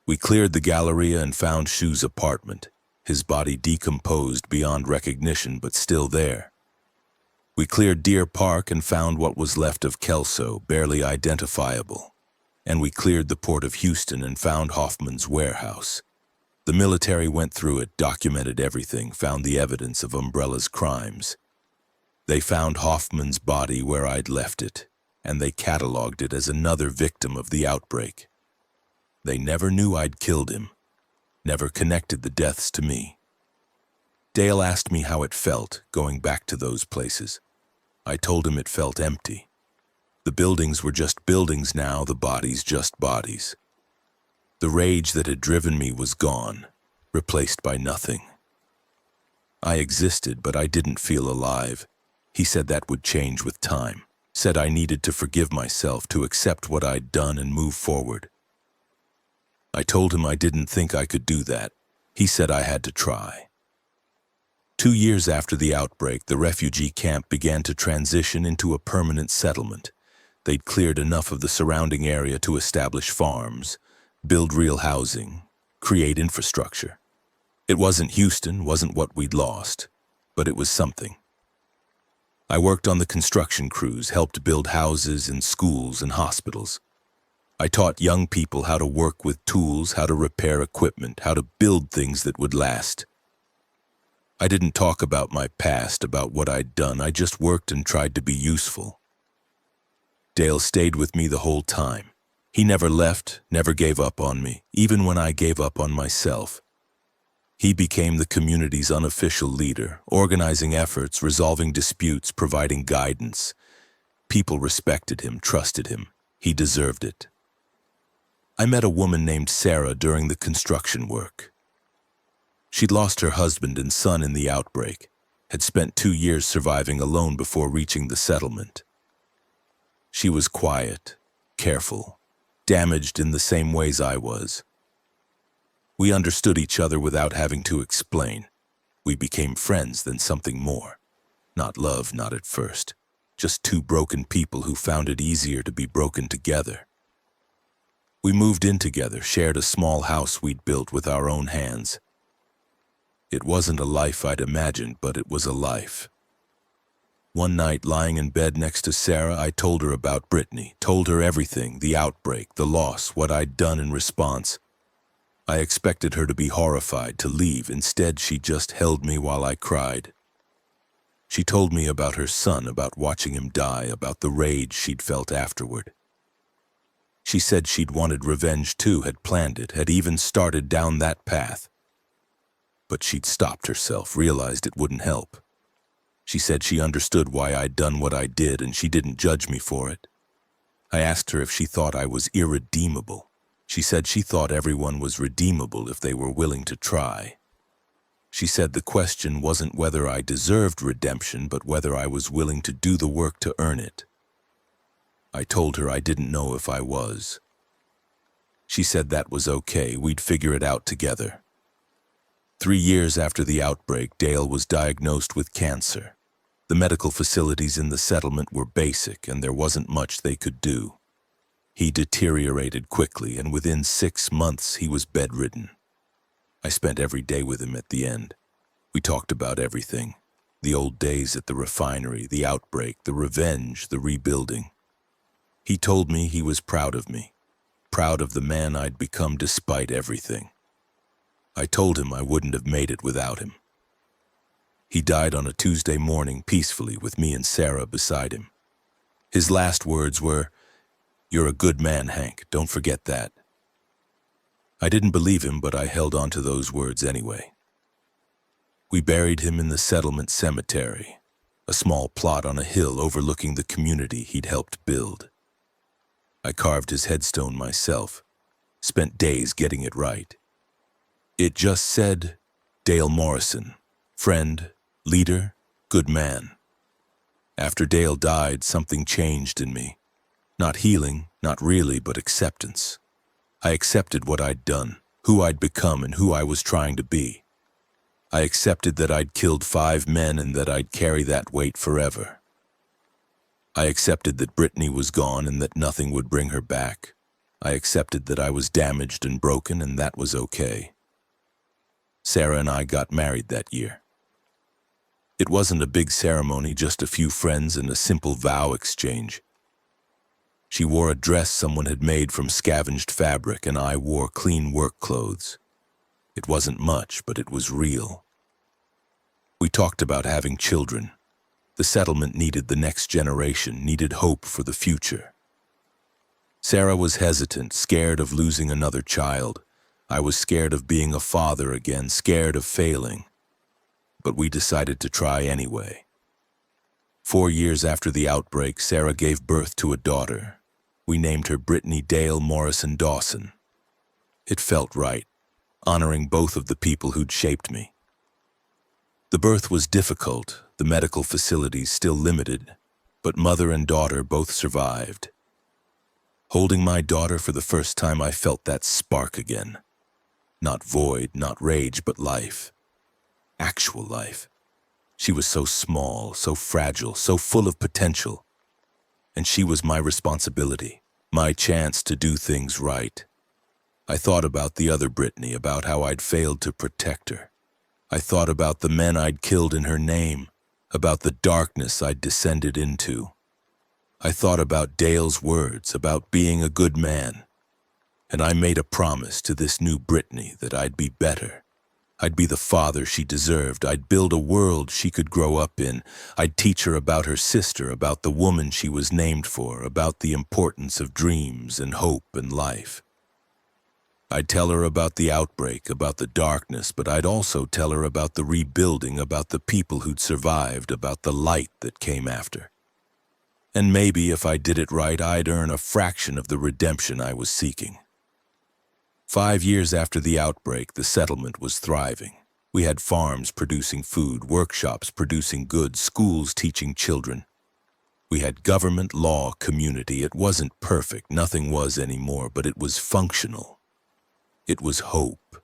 We cleared the Galleria and found Shu's apartment, his body decomposed beyond recognition but still there. We cleared Deer Park and found what was left of Kelso, barely identifiable. And we cleared the port of Houston and found Hoffman's warehouse. The military went through it, documented everything, found the evidence of Umbrella's crimes. They found Hoffman's body where I'd left it, and they cataloged it as another victim of the outbreak. They never knew I'd killed him, never connected the deaths to me. Dale asked me how it felt, going back to those places. I told him it felt empty. The buildings were just buildings now, the bodies just bodies. The rage that had driven me was gone, replaced by nothing. I existed, but I didn't feel alive. He said that would change with time, said I needed to forgive myself, to accept what I'd done and move forward. I told him I didn't think I could do that. He said I had to try. 2 years after the outbreak, the refugee camp began to transition into a permanent settlement. They'd cleared enough of the surrounding area to establish farms, build real housing, create infrastructure. It wasn't Houston, wasn't what we'd lost, but it was something. I worked on the construction crews, helped build houses and schools and hospitals. I taught young people how to work with tools, how to repair equipment, how to build things that would last. I didn't talk about my past, about what I'd done. I just worked and tried to be useful. Dale stayed with me the whole time. He never left, never gave up on me, even when I gave up on myself. He became the community's unofficial leader, organizing efforts, resolving disputes, providing guidance. People respected him, trusted him. He deserved it. I met a woman named Sarah during the construction work. She'd lost her husband and son in the outbreak, had spent 2 years surviving alone before reaching the settlement. She was quiet, careful, damaged in the same ways I was. We understood each other without having to explain. We became friends, then something more. Not love, not at first. Just 2 broken people who found it easier to be broken together. We moved in together, shared a small house we'd built with our own hands. It wasn't a life I'd imagined, but it was a life. One night, lying in bed next to Sarah, I told her about Brittany, told her everything, the outbreak, the loss, what I'd done in response. I expected her to be horrified, to leave. Instead, she just held me while I cried. She told me about her son, about watching him die, about the rage she'd felt afterward. She said she'd wanted revenge too, had planned it, had even started down that path. But she'd stopped herself, realized it wouldn't help. She said she understood why I'd done what I did, and she didn't judge me for it. I asked her if she thought I was irredeemable. She said she thought everyone was redeemable if they were willing to try. She said the question wasn't whether I deserved redemption, but whether I was willing to do the work to earn it. I told her I didn't know if I was. She said that was okay, we'd figure it out together. 3 years after the outbreak, Dale was diagnosed with cancer. The medical facilities in the settlement were basic, and there wasn't much they could do. He deteriorated quickly, and within 6 months he was bedridden. I spent every day with him at the end. We talked about everything. The old days at the refinery, the outbreak, the revenge, the rebuilding. He told me he was proud of me, proud of the man I'd become despite everything. I told him I wouldn't have made it without him. He died on a Tuesday morning peacefully with me and Sarah beside him. His last words were, You're a good man, Hank. Don't forget that. I didn't believe him, but I held on to those words anyway. We buried him in the settlement cemetery, a small plot on a hill overlooking the community he'd helped build. I carved his headstone myself, spent days getting it right. It just said, Dale Morrison, friend, leader, good man. After Dale died, something changed in me. Not healing, not really, but acceptance. I accepted what I'd done, who I'd become, and who I was trying to be. I accepted that I'd killed 5 men and that I'd carry that weight forever. I accepted that Brittany was gone and that nothing would bring her back. I accepted that I was damaged and broken, and that was okay. Sarah and I got married that year. It wasn't a big ceremony, just a few friends and a simple vow exchange. She wore a dress someone had made from scavenged fabric, and I wore clean work clothes. It wasn't much, but it was real. We talked about having children. The settlement needed the next generation, needed hope for the future. Sarah was hesitant, scared of losing another child. I was scared of being a father again, scared of failing. But we decided to try anyway. 4 years after the outbreak, Sarah gave birth to a daughter. We named her Brittany Dale Morrison Dawson. It felt right, honoring both of the people who'd shaped me. The birth was difficult, the medical facilities still limited, but mother and daughter both survived. Holding my daughter for the first time, I felt that spark again. Not void, not rage, but life. Actual life. She was so small, so fragile, so full of potential. And she was my responsibility, my chance to do things right. I thought about the other Brittany, about how I'd failed to protect her. I thought about the men I'd killed in her name, about the darkness I'd descended into. I thought about Dale's words, about being a good man. And I made a promise to this new Brittany that I'd be better. I'd be the father she deserved. I'd build a world she could grow up in. I'd teach her about her sister, about the woman she was named for, about the importance of dreams and hope and life. I'd tell her about the outbreak, about the darkness, but I'd also tell her about the rebuilding, about the people who'd survived, about the light that came after. And maybe if I did it right, I'd earn a fraction of the redemption I was seeking. 5 years after the outbreak, the settlement was thriving. We had farms producing food, workshops producing goods, schools teaching children. We had government, law, community. It wasn't perfect, nothing was anymore, but it was functional. It was hope.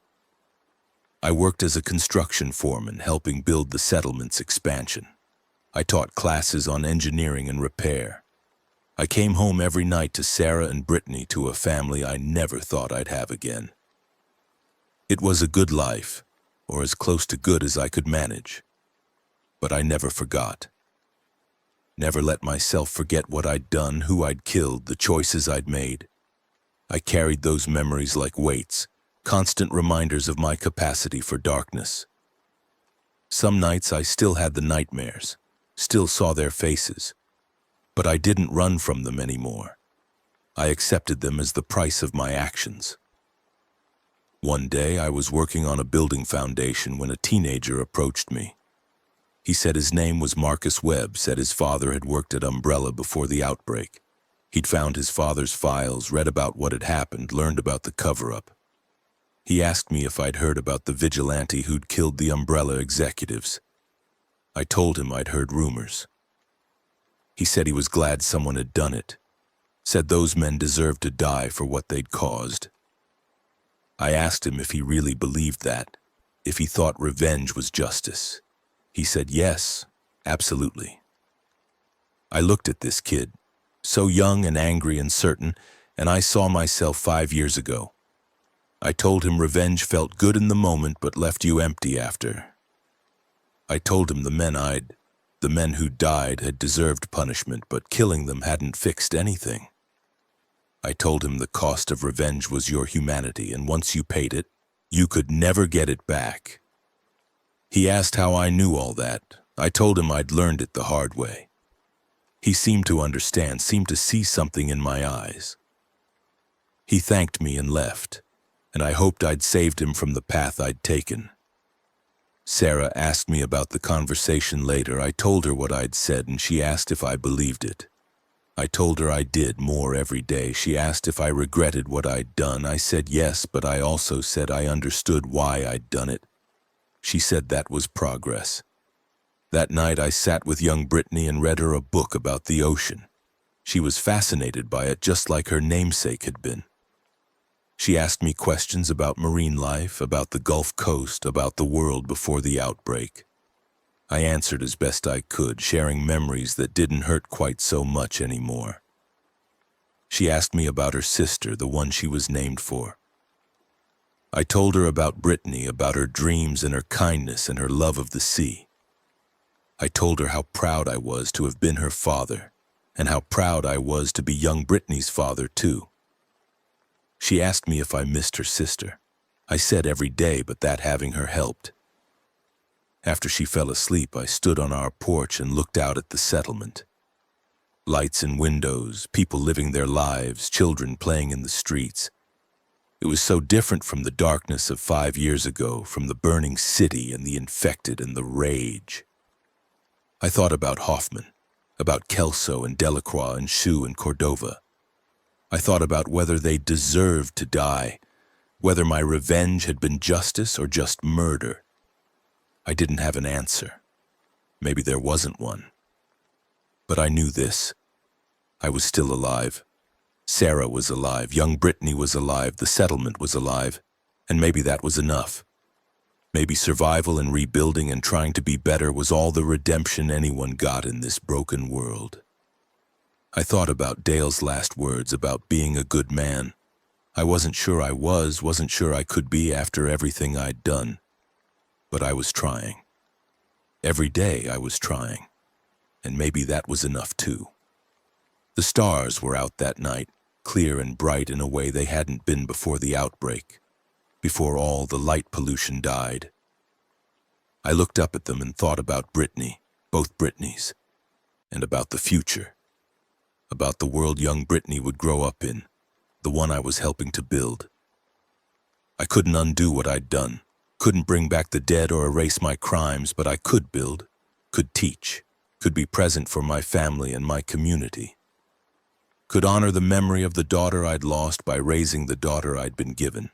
I worked as a construction foreman, helping build the settlement's expansion. I taught classes on engineering and repair. I came home every night to Sarah and Brittany, to a family I never thought I'd have again. It was a good life, or as close to good as I could manage. But I never forgot. Never let myself forget what I'd done, who I'd killed, the choices I'd made. I carried those memories like weights, constant reminders of my capacity for darkness. Some nights I still had the nightmares, still saw their faces, but I didn't run from them anymore. I accepted them as the price of my actions. One day I was working on a building foundation when a teenager approached me. He said his name was Marcus Webb, said his father had worked at Umbrella before the outbreak. He'd found his father's files, read about what had happened, learned about the cover-up. He asked me if I'd heard about the vigilante who'd killed the Umbrella executives. I told him I'd heard rumors. He said he was glad someone had done it, said those men deserved to die for what they'd caused. I asked him if he really believed that, if he thought revenge was justice. He said yes, absolutely. I looked at this kid, so young and angry and certain, and I saw myself 5 years ago. I told him revenge felt good in the moment but left you empty after. I told him the men who died had deserved punishment, but killing them hadn't fixed anything. I told him the cost of revenge was your humanity, and once you paid it, you could never get it back. He asked how I knew all that. I told him I'd learned it the hard way. He seemed to understand, seemed to see something in my eyes. He thanked me and left, and I hoped I'd saved him from the path I'd taken. Sarah asked me about the conversation later. I told her what I'd said, and she asked if I believed it. I told her I did more every day. She asked if I regretted what I'd done. I said yes, but I also said I understood why I'd done it. She said that was progress. That night I sat with young Brittany and read her a book about the ocean. She was fascinated by it, just like her namesake had been. She asked me questions about marine life, about the Gulf Coast, about the world before the outbreak. I answered as best I could, sharing memories that didn't hurt quite so much anymore. She asked me about her sister, the one she was named for. I told her about Brittany, about her dreams and her kindness and her love of the sea. I told her how proud I was to have been her father, and how proud I was to be young Brittany's father too. She asked me if I missed her sister. I said every day, but that having her helped. After she fell asleep, I stood on our porch and looked out at the settlement. Lights in windows, people living their lives, children playing in the streets. It was so different from the darkness of 5 years ago, from the burning city and the infected and the rage. I thought about Hoffman, about Kelso and Delacroix and Shu and Cordova. I thought about whether they deserved to die, whether my revenge had been justice or just murder. I didn't have an answer. Maybe there wasn't one. But I knew this. I was still alive. Sarah was alive, young Brittany was alive, the settlement was alive, and maybe that was enough. Maybe survival and rebuilding and trying to be better was all the redemption anyone got in this broken world. I thought about Dale's last words about being a good man. I wasn't sure I wasn't sure I could be after everything I'd done. But I was trying. Every day I was trying, and maybe that was enough too. The stars were out that night, clear and bright in a way they hadn't been before the outbreak, before all the light pollution died. I looked up at them and thought about Brittany, both Brittnys, and about the future, about the world young Brittany would grow up in, the one I was helping to build. I couldn't undo what I'd done, couldn't bring back the dead or erase my crimes, but I could build, could teach, could be present for my family and my community, could honor the memory of the daughter I'd lost by raising the daughter I'd been given,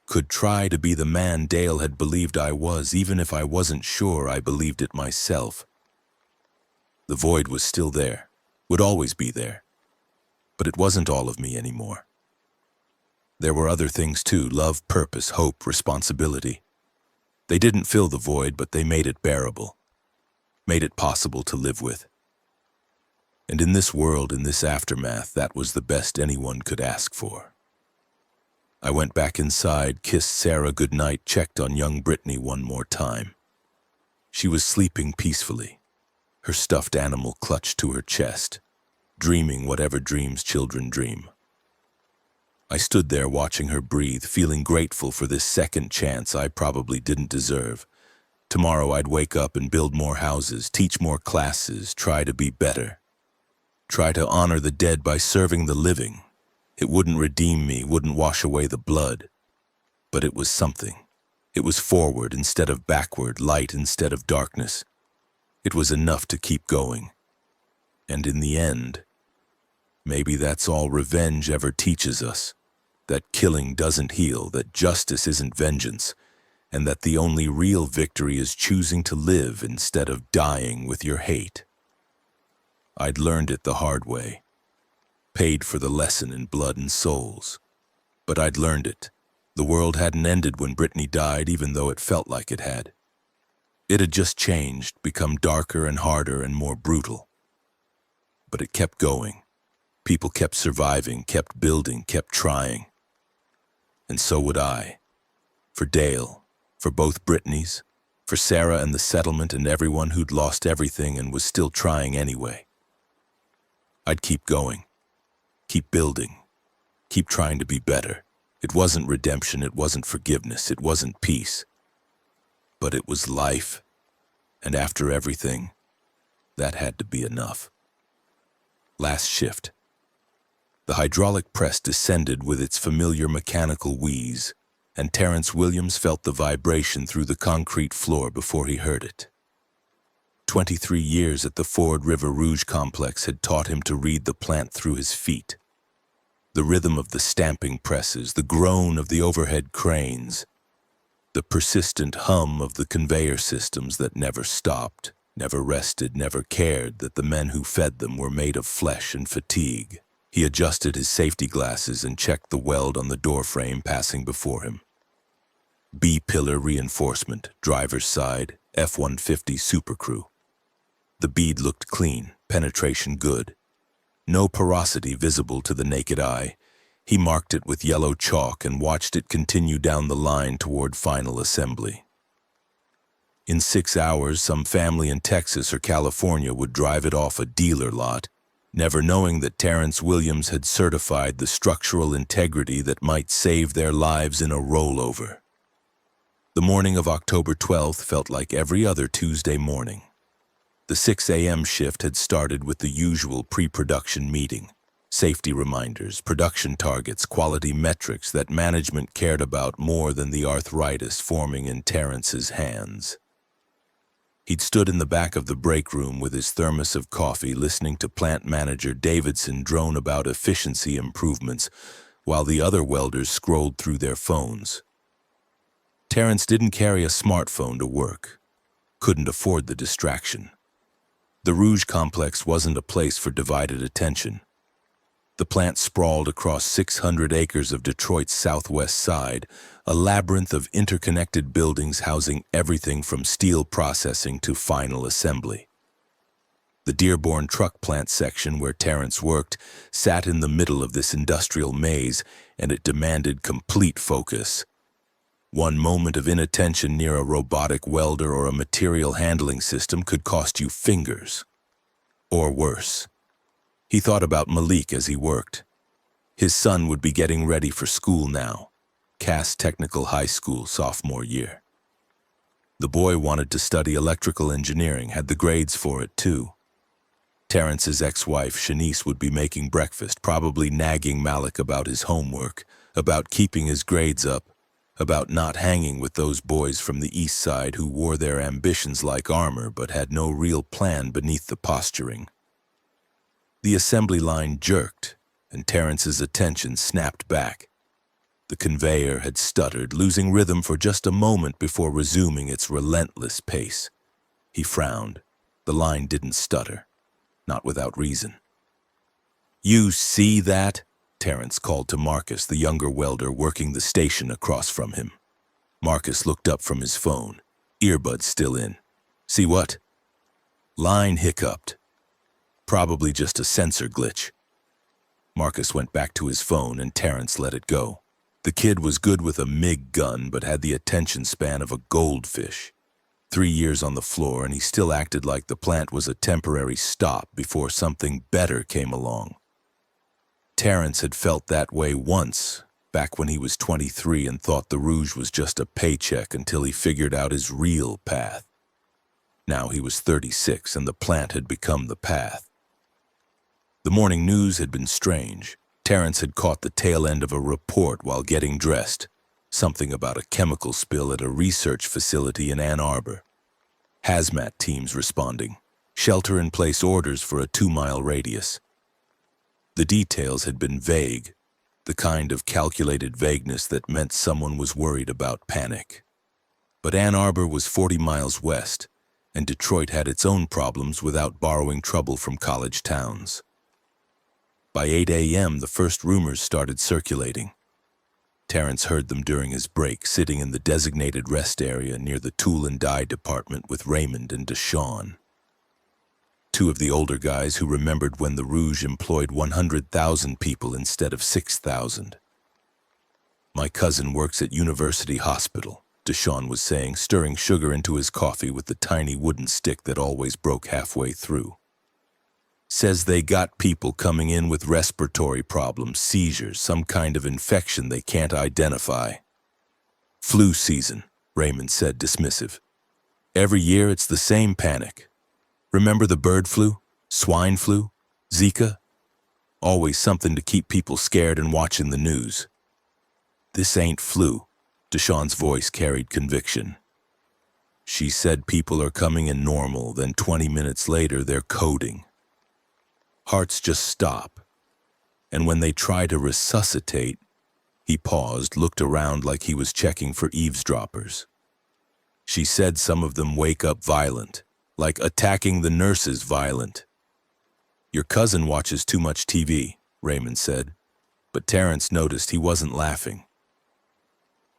could try to be the man Dale had believed I was, even if I wasn't sure I believed it myself. The void was still there, would always be there, but it wasn't all of me anymore. There were other things too: love, purpose, hope, responsibility. They didn't fill the void, but they made it bearable, made it possible to live with. And in this world, in this aftermath, that was the best anyone could ask for. I went back inside, kissed Sarah goodnight, checked on young Brittany one more time. She was sleeping peacefully, her stuffed animal clutched to her chest, dreaming whatever dreams children dream. I stood there watching her breathe, feeling grateful for this second chance I probably didn't deserve. Tomorrow I'd wake up and build more houses, teach more classes, try to be better. Try to honor the dead by serving the living. It wouldn't redeem me, wouldn't wash away the blood. But it was something. It was forward instead of backward, light instead of darkness. It was enough to keep going. And in the end, maybe that's all revenge ever teaches us. That killing doesn't heal, that justice isn't vengeance, and that the only real victory is choosing to live instead of dying with your hate. I'd learned it the hard way, paid for the lesson in blood and souls. But I'd learned it. The world hadn't ended when Brittany died, even though it felt like it had. It had just changed, become darker and harder and more brutal. But it kept going. People kept surviving, kept building, kept trying. And so would I. For Dale, for both Brittnys, for Sarah and the settlement and everyone who'd lost everything and was still trying anyway. I'd keep going, keep building, keep trying to be better. It wasn't redemption, it wasn't forgiveness, it wasn't peace. But it was life, and after everything, that had to be enough. Last shift. The hydraulic press descended with its familiar mechanical wheeze, and Terrence Williams felt the vibration through the concrete floor before he heard it. 23 years at the Ford River Rouge complex had taught him to read the plant through his feet. The rhythm of the stamping presses, the groan of the overhead cranes, the persistent hum of the conveyor systems that never stopped, never rested, never cared that the men who fed them were made of flesh and fatigue. He adjusted his safety glasses and checked the weld on the doorframe passing before him. B-pillar reinforcement, driver's side, F-150 supercrew. The bead looked clean, penetration good. No porosity visible to the naked eye. He marked it with yellow chalk and watched it continue down the line toward final assembly. In 6 hours, some family in Texas or California would drive it off a dealer lot, never knowing that Terrence Williams had certified the structural integrity that might save their lives in a rollover. The morning of October 12th felt like every other Tuesday morning. The 6 a.m. shift had started with the usual pre-production meeting, safety reminders, production targets, quality metrics that management cared about more than the arthritis forming in Terrence's hands. He'd stood in the back of the break room with his thermos of coffee, listening to plant manager Davidson drone about efficiency improvements while the other welders scrolled through their phones. Terrence didn't carry a smartphone to work, couldn't afford the distraction. The Rouge complex wasn't a place for divided attention. The plant sprawled across 600 acres of Detroit's southwest side, a labyrinth of interconnected buildings housing everything from steel processing to final assembly. The Dearborn truck plant section where Terrence worked sat in the middle of this industrial maze, and it demanded complete focus. One moment of inattention near a robotic welder or a material handling system could cost you fingers. Or worse. He thought about Malik as he worked. His son would be getting ready for school now, Cass Technical High School sophomore year. The boy wanted to study electrical engineering, had the grades for it too. Terrence's ex-wife, Shanice, would be making breakfast, probably nagging Malik about his homework, about keeping his grades up, about not hanging with those boys from the east side who wore their ambitions like armor but had no real plan beneath the posturing. The assembly line jerked, and Terrence's attention snapped back. The conveyor had stuttered, losing rhythm for just a moment before resuming its relentless pace. He frowned. The line didn't stutter, not without reason. "You see that?" Terrence called to Marcus, the younger welder working the station across from him. Marcus looked up from his phone, earbuds still in. "See what?" Line hiccuped. Probably just a sensor glitch. Marcus went back to his phone and Terrence let it go. The kid was good with a MiG gun but had the attention span of a goldfish. 3 years on the floor and he still acted like the plant was a temporary stop before something better came along. Terrence had felt that way once, back when he was 23 and thought the Rouge was just a paycheck until he figured out his real path. Now he was 36 and the plant had become the path. The morning news had been strange. Terrence had caught the tail end of a report while getting dressed, something about a chemical spill at a research facility in Ann Arbor. Hazmat teams responding, shelter-in-place orders for a 2-mile radius. The details had been vague, the kind of calculated vagueness that meant someone was worried about panic. But Ann Arbor was 40 miles west, and Detroit had its own problems without borrowing trouble from college towns. By 8 a.m., the first rumors started circulating. Terrence heard them during his break, sitting in the designated rest area near the tool and die department with Raymond and Deshawn. Two of the older guys who remembered when the Rouge employed 100,000 people instead of 6,000. "My cousin works at University Hospital," Deshawn was saying, stirring sugar into his coffee with the tiny wooden stick that always broke halfway through. "Says they got people coming in with respiratory problems, seizures, some kind of infection they can't identify." "Flu season," Raymond said, dismissive. "Every year it's the same panic. Remember the bird flu, swine flu, Zika?" Always something to keep people scared and watching the news. This ain't flu. Deshawn's voice carried conviction. She said people are coming in normal, then 20 minutes later they're coding. Hearts just stop. And when they try to resuscitate, he paused, looked around like he was checking for eavesdroppers. She said some of them wake up violent, like attacking the nurses violent. Your cousin watches too much TV, Raymond said, but Terrence noticed he wasn't laughing.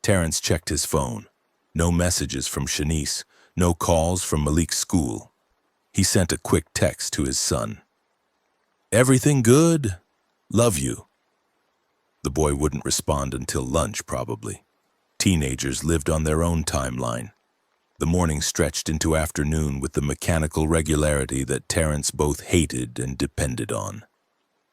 Terrence checked his phone. No messages from Shanice, no calls from Malik's school. He sent a quick text to his son. "Everything good? Love you." The boy wouldn't respond until lunch, probably. Teenagers lived on their own timeline. The morning stretched into afternoon with the mechanical regularity that Terrence both hated and depended on.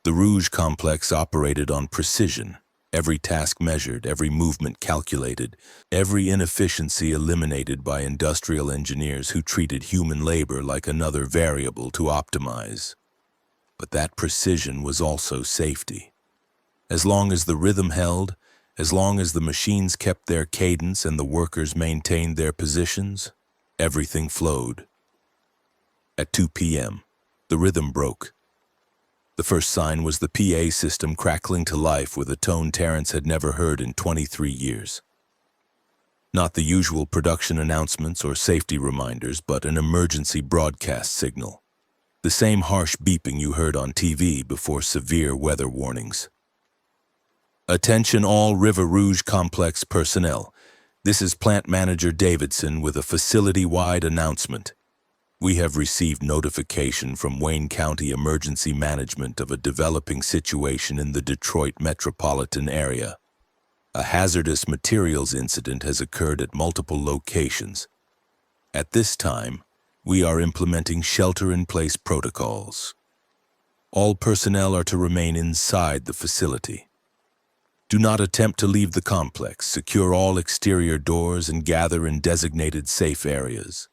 The Rouge complex operated on precision, every task measured, every movement calculated, every inefficiency eliminated by industrial engineers who treated human labor like another variable to optimize. But that precision was also safety. As long as the rhythm held, as long as the machines kept their cadence and the workers maintained their positions, everything flowed. At 2 p.m., the rhythm broke. The first sign was the PA system crackling to life with a tone Terrence had never heard in 23 years. Not the usual production announcements or safety reminders, but an emergency broadcast signal. The same harsh beeping you heard on TV before severe weather warnings. "Attention all River Rouge Complex personnel. This is Plant Manager Davidson with a facility-wide announcement. We have received notification from Wayne County Emergency Management of a developing situation in the Detroit metropolitan area. A hazardous materials incident has occurred at multiple locations. At this time, we are implementing shelter-in-place protocols. All personnel are to remain inside the facility. Do not attempt to leave the complex. Secure all exterior doors and gather in designated safe areas.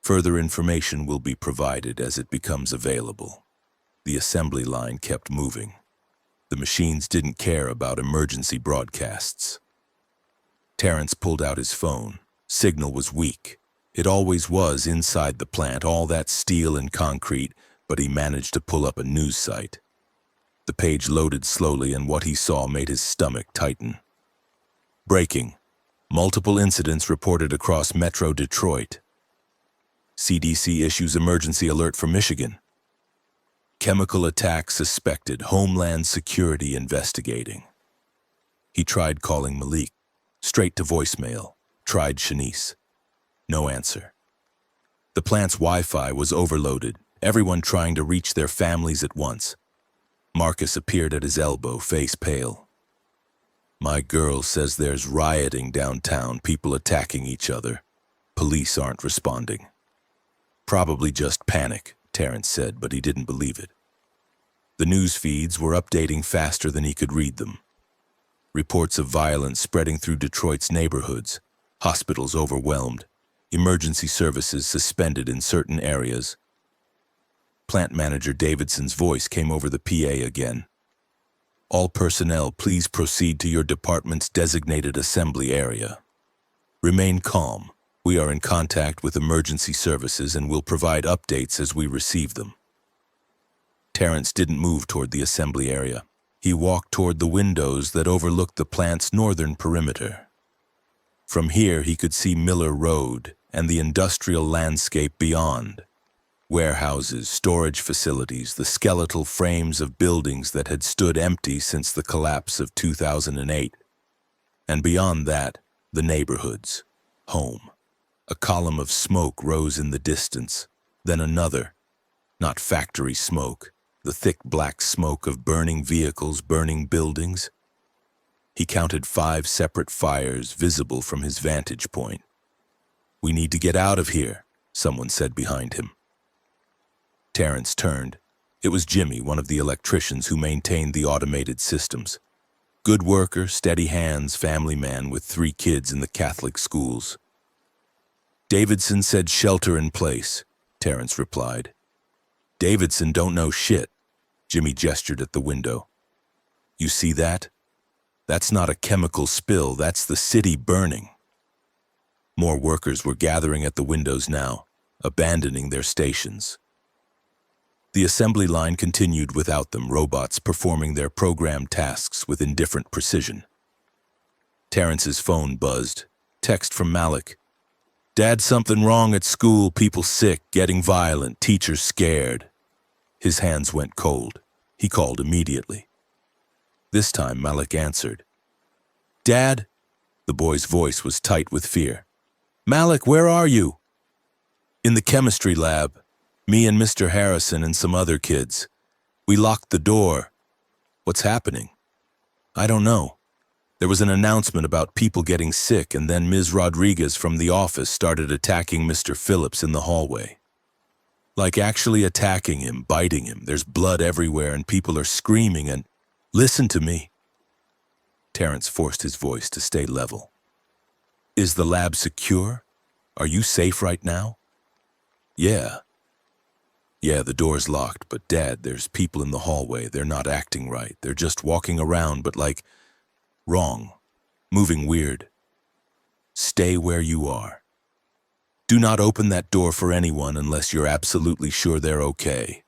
Further information will be provided as it becomes available." The assembly line kept moving. The machines didn't care about emergency broadcasts. Terrence pulled out his phone. Signal was weak. It always was inside the plant, all that steel and concrete, but he managed to pull up a news site. The page loaded slowly, and what he saw made his stomach tighten. Breaking. Multiple incidents reported across Metro Detroit. CDC issues emergency alert for Michigan. Chemical attack suspected. Homeland Security investigating. He tried calling Malik. Straight to voicemail. Tried Shanice. No answer. The plant's Wi-Fi was overloaded, everyone trying to reach their families at once. Marcus appeared at his elbow, face pale. "My girl says there's rioting downtown, people attacking each other. Police aren't responding." "Probably just panic," Terrence said, but he didn't believe it. The news feeds were updating faster than he could read them. Reports of violence spreading through Detroit's neighborhoods, hospitals overwhelmed, emergency services suspended in certain areas. Plant Manager Davidson's voice came over the PA again. "All personnel, please proceed to your department's designated assembly area. Remain calm. We are in contact with emergency services and will provide updates as we receive them." Terrence didn't move toward the assembly area. He walked toward the windows that overlooked the plant's northern perimeter. From here, he could see Miller Road and the industrial landscape beyond. Warehouses, storage facilities, the skeletal frames of buildings that had stood empty since the collapse of 2008. And beyond that, the neighborhoods, home. A column of smoke rose in the distance, then another. Not factory smoke, the thick black smoke of burning vehicles, burning buildings. He counted 5 separate fires visible from his vantage point. "We need to get out of here," someone said behind him. Terrence turned. It was Jimmy, one of the electricians who maintained the automated systems. Good worker, steady hands, family man with 3 kids in the Catholic schools. "Davidson said shelter in place," Terrence replied. "Davidson don't know shit. Jimmy gestured at the window. You see that? That's not a chemical spill, that's the city burning. More workers were gathering at the windows now, abandoning their stations. The assembly line continued without them, robots performing their programmed tasks with indifferent precision. Terrence's phone buzzed. Text from Malik. Dad, something wrong at school, people sick, getting violent, teachers scared. His hands went cold. He called immediately. This time Malik answered. Dad? The boy's voice was tight with fear. Malik, where are you? In the chemistry lab. Me and Mr. Harrison and some other kids. We locked the door. What's happening? I don't know. There was an announcement about people getting sick, and then Ms. Rodriguez from the office started attacking Mr. Phillips in the hallway. Like actually attacking him, biting him. There's blood everywhere and people are screaming and... Listen to me. Terrence forced his voice to stay level. Is the lab secure? Are you safe right now? Yeah. Yeah, the door's locked, but Dad, there's people in the hallway. They're not acting right. They're just walking around, but like... wrong. Moving weird. Stay where you are. Do not open that door for anyone unless you're absolutely sure they're okay.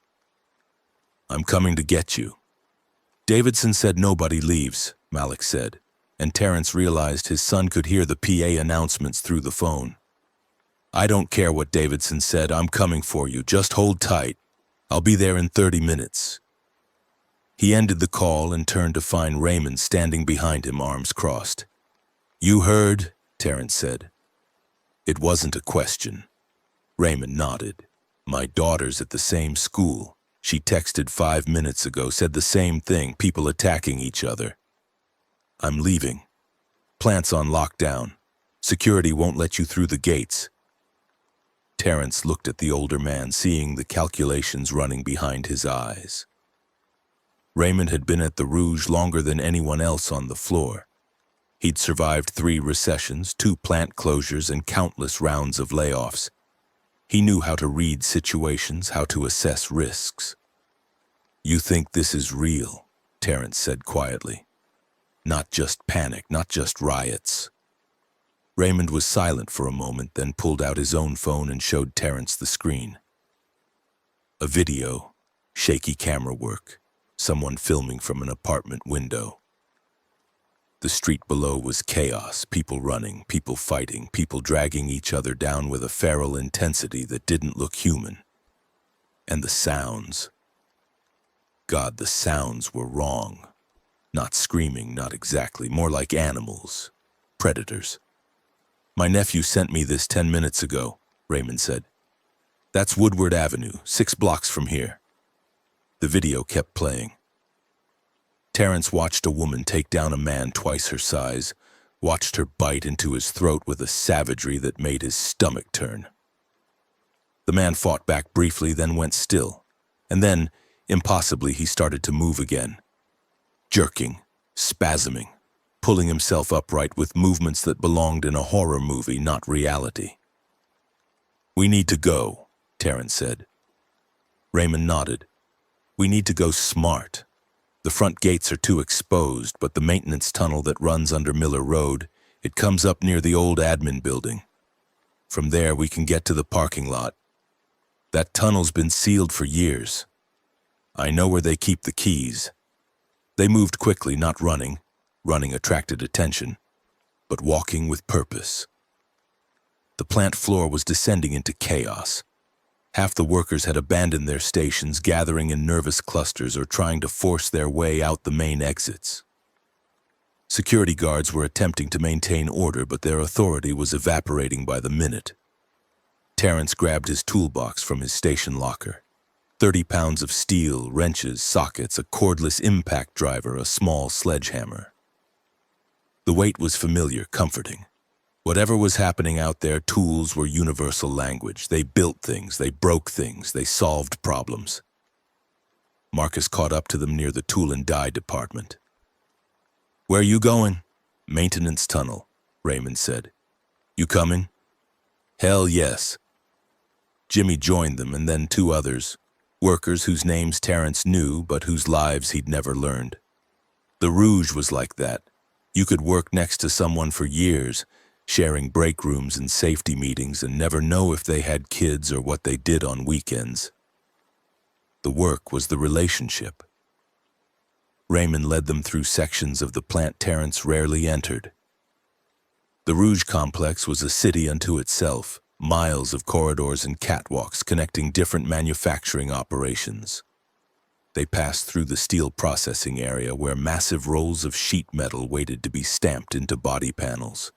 I'm coming to get you. Davidson said nobody leaves, Malik said, and Terrence realized his son could hear the PA announcements through the phone. I don't care what Davidson said, I'm coming for you. Just hold tight. I'll be there in 30 minutes. He ended the call and turned to find Raymond standing behind him, arms crossed. You heard, Terrence said. It wasn't a question. Raymond nodded. My daughter's at the same school. She texted 5 minutes ago, said the same thing, people attacking each other. I'm leaving. Plant's on lockdown. Security won't let you through the gates. Terrence looked at the older man, seeing the calculations running behind his eyes. Raymond had been at the Rouge longer than anyone else on the floor. He'd survived 3 recessions, 2 plant closures, and countless rounds of layoffs. He knew how to read situations, how to assess risks. You think this is real, Terrence said quietly. Not just panic, not just riots. Raymond was silent for a moment, then pulled out his own phone and showed Terrence the screen. A video, shaky camera work, someone filming from an apartment window. The street below was chaos, people running, people fighting, people dragging each other down with a feral intensity that didn't look human. And the sounds. God, the sounds were wrong. Not screaming, not exactly, more like animals, predators. My nephew sent me this 10 minutes ago, Raymond said. That's Woodward Avenue, 6 blocks from here. The video kept playing. Terrence watched a woman take down a man twice her size, watched her bite into his throat with a savagery that made his stomach turn. The man fought back briefly, then went still, and then, impossibly, he started to move again. Jerking, spasming, pulling himself upright with movements that belonged in a horror movie, not reality. We need to go, Terrence said. Raymond nodded. We need to go smart. The front gates are too exposed, but the maintenance tunnel that runs under Miller Road, it comes up near the old admin building. From there, we can get to the parking lot. That tunnel's been sealed for years. I know where they keep the keys. They moved quickly, not running. Running attracted attention, but walking with purpose. The plant floor was descending into chaos. Half the workers had abandoned their stations, gathering in nervous clusters or trying to force their way out the main exits. Security guards were attempting to maintain order, but their authority was evaporating by the minute. Terrence grabbed his toolbox from his station locker. 30 pounds of steel, wrenches, sockets, a cordless impact driver, a small sledgehammer. The weight was familiar, comforting. Whatever was happening out there, tools were universal language. They built things, they broke things, they solved problems. Marcus caught up to them near the tool and die department. Where are you going? Maintenance tunnel, Raymond said. You coming? Hell yes. Jimmy joined them, and then 2 others. Workers whose names Terrence knew but whose lives he'd never learned. The Rouge was like that. You could work next to someone for years, sharing break rooms and safety meetings, and never know if they had kids or what they did on weekends. The work was the relationship. Raymond led them through sections of the plant Terrence rarely entered. The Rouge complex was a city unto itself, miles of corridors and catwalks connecting different manufacturing operations. They passed through the steel processing area where massive rolls of sheet metal waited to be stamped into body panels.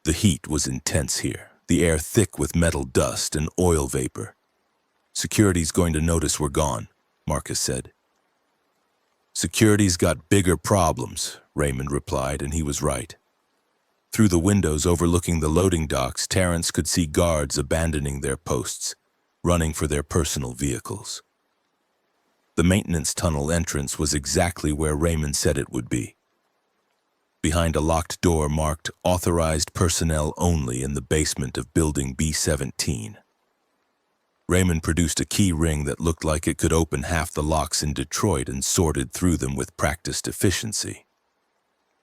The heat was intense here, the air thick with metal dust and oil vapor. "Security's going to notice we're gone," Marcus said. "Security's got bigger problems," Raymond replied, and he was right. Through the windows overlooking the loading docks, Terrence could see guards abandoning their posts, running for their personal vehicles. The maintenance tunnel entrance was exactly where Raymond said it would be. Behind a locked door marked "Authorized Personnel Only" in the basement of Building B-17. Raymond produced a key ring that looked like it could open half the locks in Detroit and sorted through them with practiced efficiency.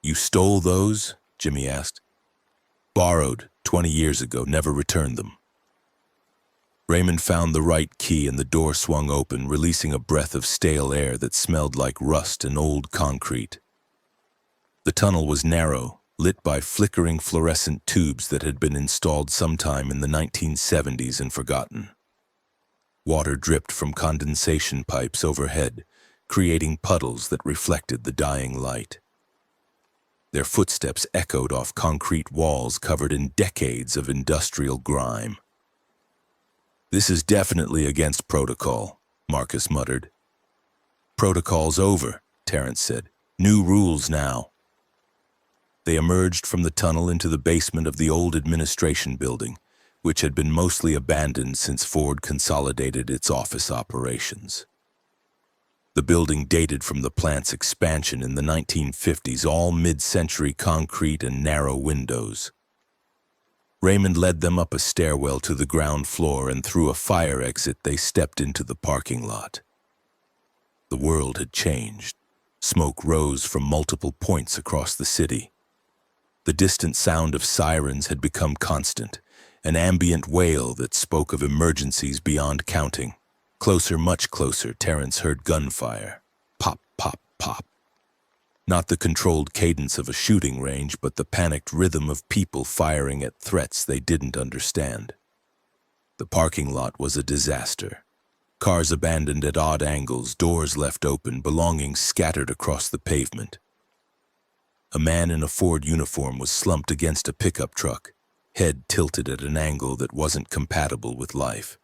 "You stole those?" Jimmy asked. "Borrowed 20 years ago, never returned them." Raymond found the right key and the door swung open, releasing a breath of stale air that smelled like rust and old concrete. The tunnel was narrow, lit by flickering fluorescent tubes that had been installed sometime in the 1970s and forgotten. Water dripped from condensation pipes overhead, creating puddles that reflected the dying light. Their footsteps echoed off concrete walls covered in decades of industrial grime. "This is definitely against protocol," Marcus muttered. "Protocol's over," Terrence said. "New rules now." They emerged from the tunnel into the basement of the old administration building, which had been mostly abandoned since Ford consolidated its office operations. The building dated from the plant's expansion in the 1950s, all mid-century concrete and narrow windows. Raymond led them up a stairwell to the ground floor, and through a fire exit they stepped into the parking lot. The world had changed. Smoke rose from multiple points across the city. The distant sound of sirens had become constant, an ambient wail that spoke of emergencies beyond counting. Closer, much closer, Terrence heard gunfire. Pop, pop, pop. Not the controlled cadence of a shooting range, but the panicked rhythm of people firing at threats they didn't understand. The parking lot was a disaster. Cars abandoned at odd angles, doors left open, belongings scattered across the pavement. A man in a Ford uniform was slumped against a pickup truck, head tilted at an angle that wasn't compatible with life.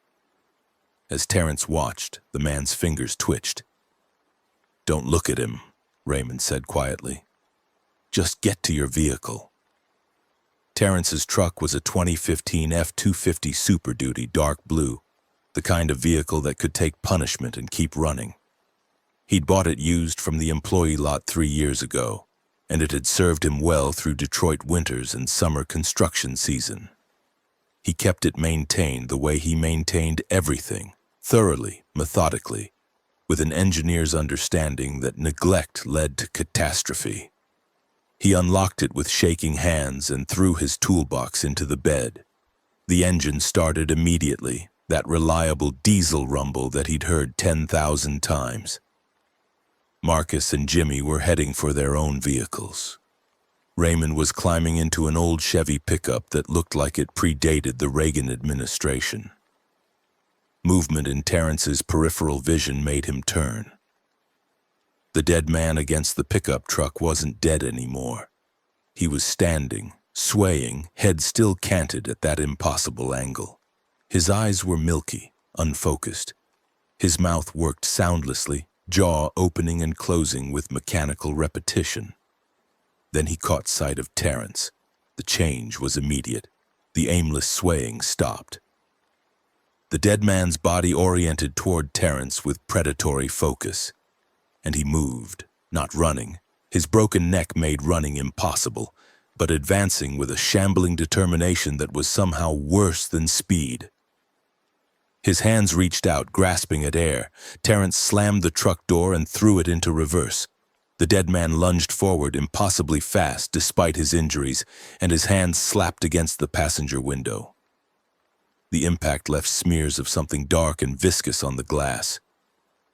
As Terrence watched, the man's fingers twitched. "Don't look at him," Raymond said quietly. "Just get to your vehicle." Terrence's truck was a 2015 F-250 Super Duty, dark blue, the kind of vehicle that could take punishment and keep running. He'd bought it used from the employee lot 3 years ago, and it had served him well through Detroit winters and summer construction season. He kept it maintained the way he maintained everything, thoroughly, methodically, with an engineer's understanding that neglect led to catastrophe. He unlocked it with shaking hands and threw his toolbox into the bed. The engine started immediately, that reliable diesel rumble that he'd heard 10,000 times. Marcus and Jimmy were heading for their own vehicles. Raymond was climbing into an old Chevy pickup that looked like it predated the Reagan administration. Movement in Terrence's peripheral vision made him turn. The dead man against the pickup truck wasn't dead anymore. He was standing, swaying, head still canted at that impossible angle. His eyes were milky, unfocused. His mouth worked soundlessly, jaw opening and closing with mechanical repetition. Then he caught sight of Terrence. The change was immediate. The aimless swaying stopped. The dead man's body oriented toward Terrence with predatory focus. And he moved, not running. His broken neck made running impossible, but advancing with a shambling determination that was somehow worse than speed. His hands reached out, grasping at air. Terrence slammed the truck door and threw it into reverse. The dead man lunged forward impossibly fast despite his injuries, and his hands slapped against the passenger window. The impact left smears of something dark and viscous on the glass.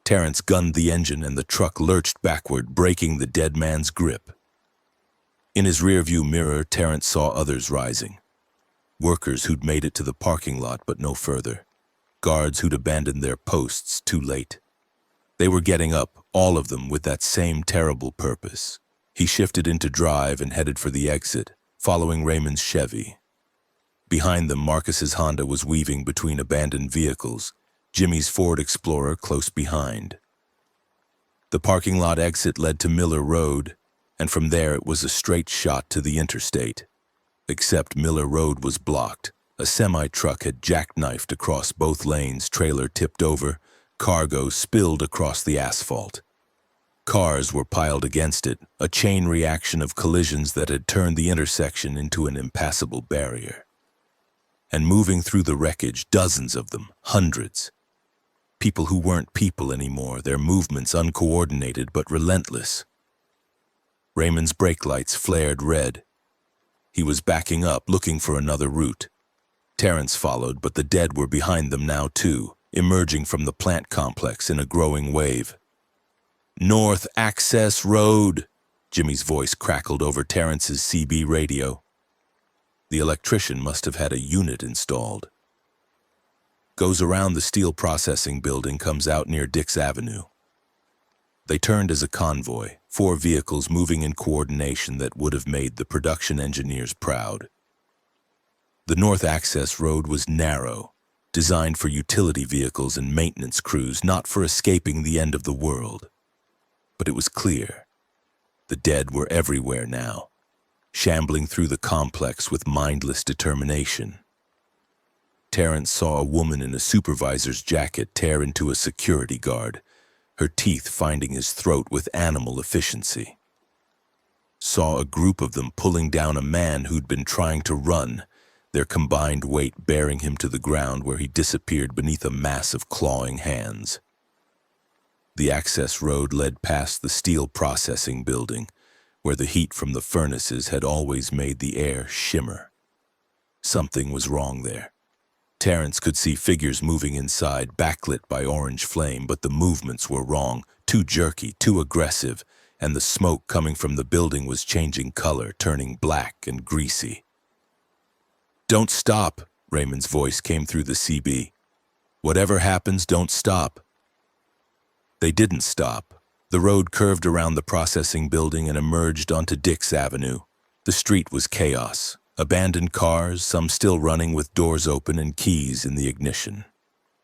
Terrence gunned the engine and the truck lurched backward, breaking the dead man's grip. In his rearview mirror, Terrence saw others rising. Workers who'd made it to the parking lot but no further. Guards who'd abandoned their posts too late. They were getting up, all of them, with that same terrible purpose. He shifted into drive and headed for the exit, following Raymond's Chevy. Behind them, Marcus's Honda was weaving between abandoned vehicles, Jimmy's Ford Explorer close behind. The parking lot exit led to Miller Road, and from there it was a straight shot to the interstate. Except Miller Road was blocked. A semi-truck had jackknifed across both lanes, trailer tipped over, cargo spilled across the asphalt. Cars were piled against it, a chain reaction of collisions that had turned the intersection into an impassable barrier. And moving through the wreckage, dozens of them, hundreds. People who weren't people anymore, their movements uncoordinated but relentless. Raymond's brake lights flared red. He was backing up, looking for another route. Terrence followed, but the dead were behind them now too, emerging from the plant complex in a growing wave. "North Access Road," Jimmy's voice crackled over Terrence's CB radio. The electrician must have had a unit installed. Goes around the steel processing building, comes out near Dix Avenue. They turned as a convoy, 4 vehicles moving in coordination that would have made the production engineers proud. The North Access Road was narrow, designed for utility vehicles and maintenance crews, not for escaping the end of the world. But it was clear. The dead were everywhere now, shambling through the complex with mindless determination. Terrence saw a woman in a supervisor's jacket tear into a security guard, her teeth finding his throat with animal efficiency. Saw a group of them pulling down a man who'd been trying to run, their combined weight bearing him to the ground where he disappeared beneath a mass of clawing hands. The access road led past the steel processing building, where the heat from the furnaces had always made the air shimmer. Something was wrong there. Terrence could see figures moving inside, backlit by orange flame, but the movements were wrong, too jerky, too aggressive, and the smoke coming from the building was changing color, turning black and greasy. "Don't stop," Raymond's voice came through the CB. "Whatever happens, don't stop." They didn't stop. The road curved around the processing building and emerged onto Dix Avenue. The street was chaos. Abandoned cars, some still running with doors open and keys in the ignition.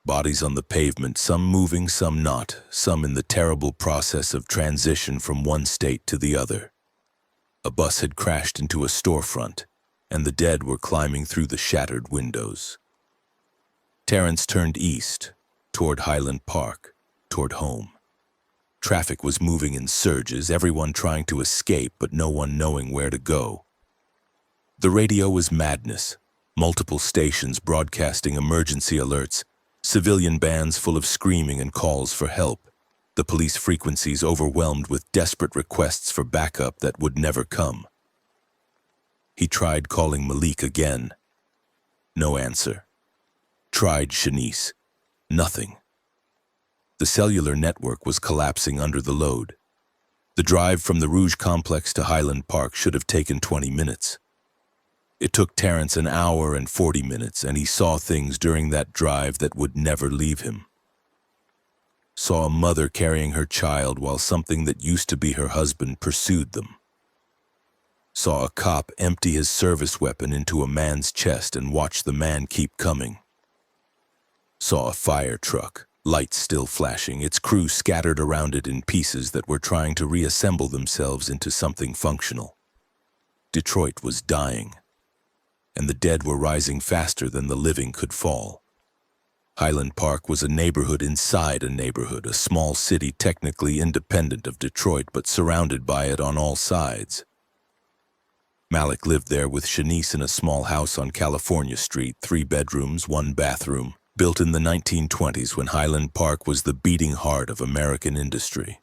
Bodies on the pavement, some moving, some not, some in the terrible process of transition from one state to the other. A bus had crashed into a storefront, and the dead were climbing through the shattered windows. Terrence turned east, toward Highland Park, toward home. Traffic was moving in surges, everyone trying to escape, but no one knowing where to go. The radio was madness, multiple stations broadcasting emergency alerts, civilian bands full of screaming and calls for help, the police frequencies overwhelmed with desperate requests for backup that would never come. He tried calling Malik again. No answer. Tried Shanice. Nothing. The cellular network was collapsing under the load. The drive from the Rouge complex to Highland Park should have taken 20 minutes. It took Terrence an hour and 40 minutes, and he saw things during that drive that would never leave him. Saw a mother carrying her child while something that used to be her husband pursued them. Saw a cop empty his service weapon into a man's chest and watch the man keep coming. Saw a fire truck, lights still flashing, its crew scattered around it in pieces that were trying to reassemble themselves into something functional. Detroit was dying, and the dead were rising faster than the living could fall. Highland Park was a neighborhood inside a neighborhood, a small city technically independent of Detroit but surrounded by it on all sides. Malik lived there with Shanice in a small house on California Street, 3 bedrooms, 1 bathroom. built in the 1920s when Highland Park was the beating heart of American industry.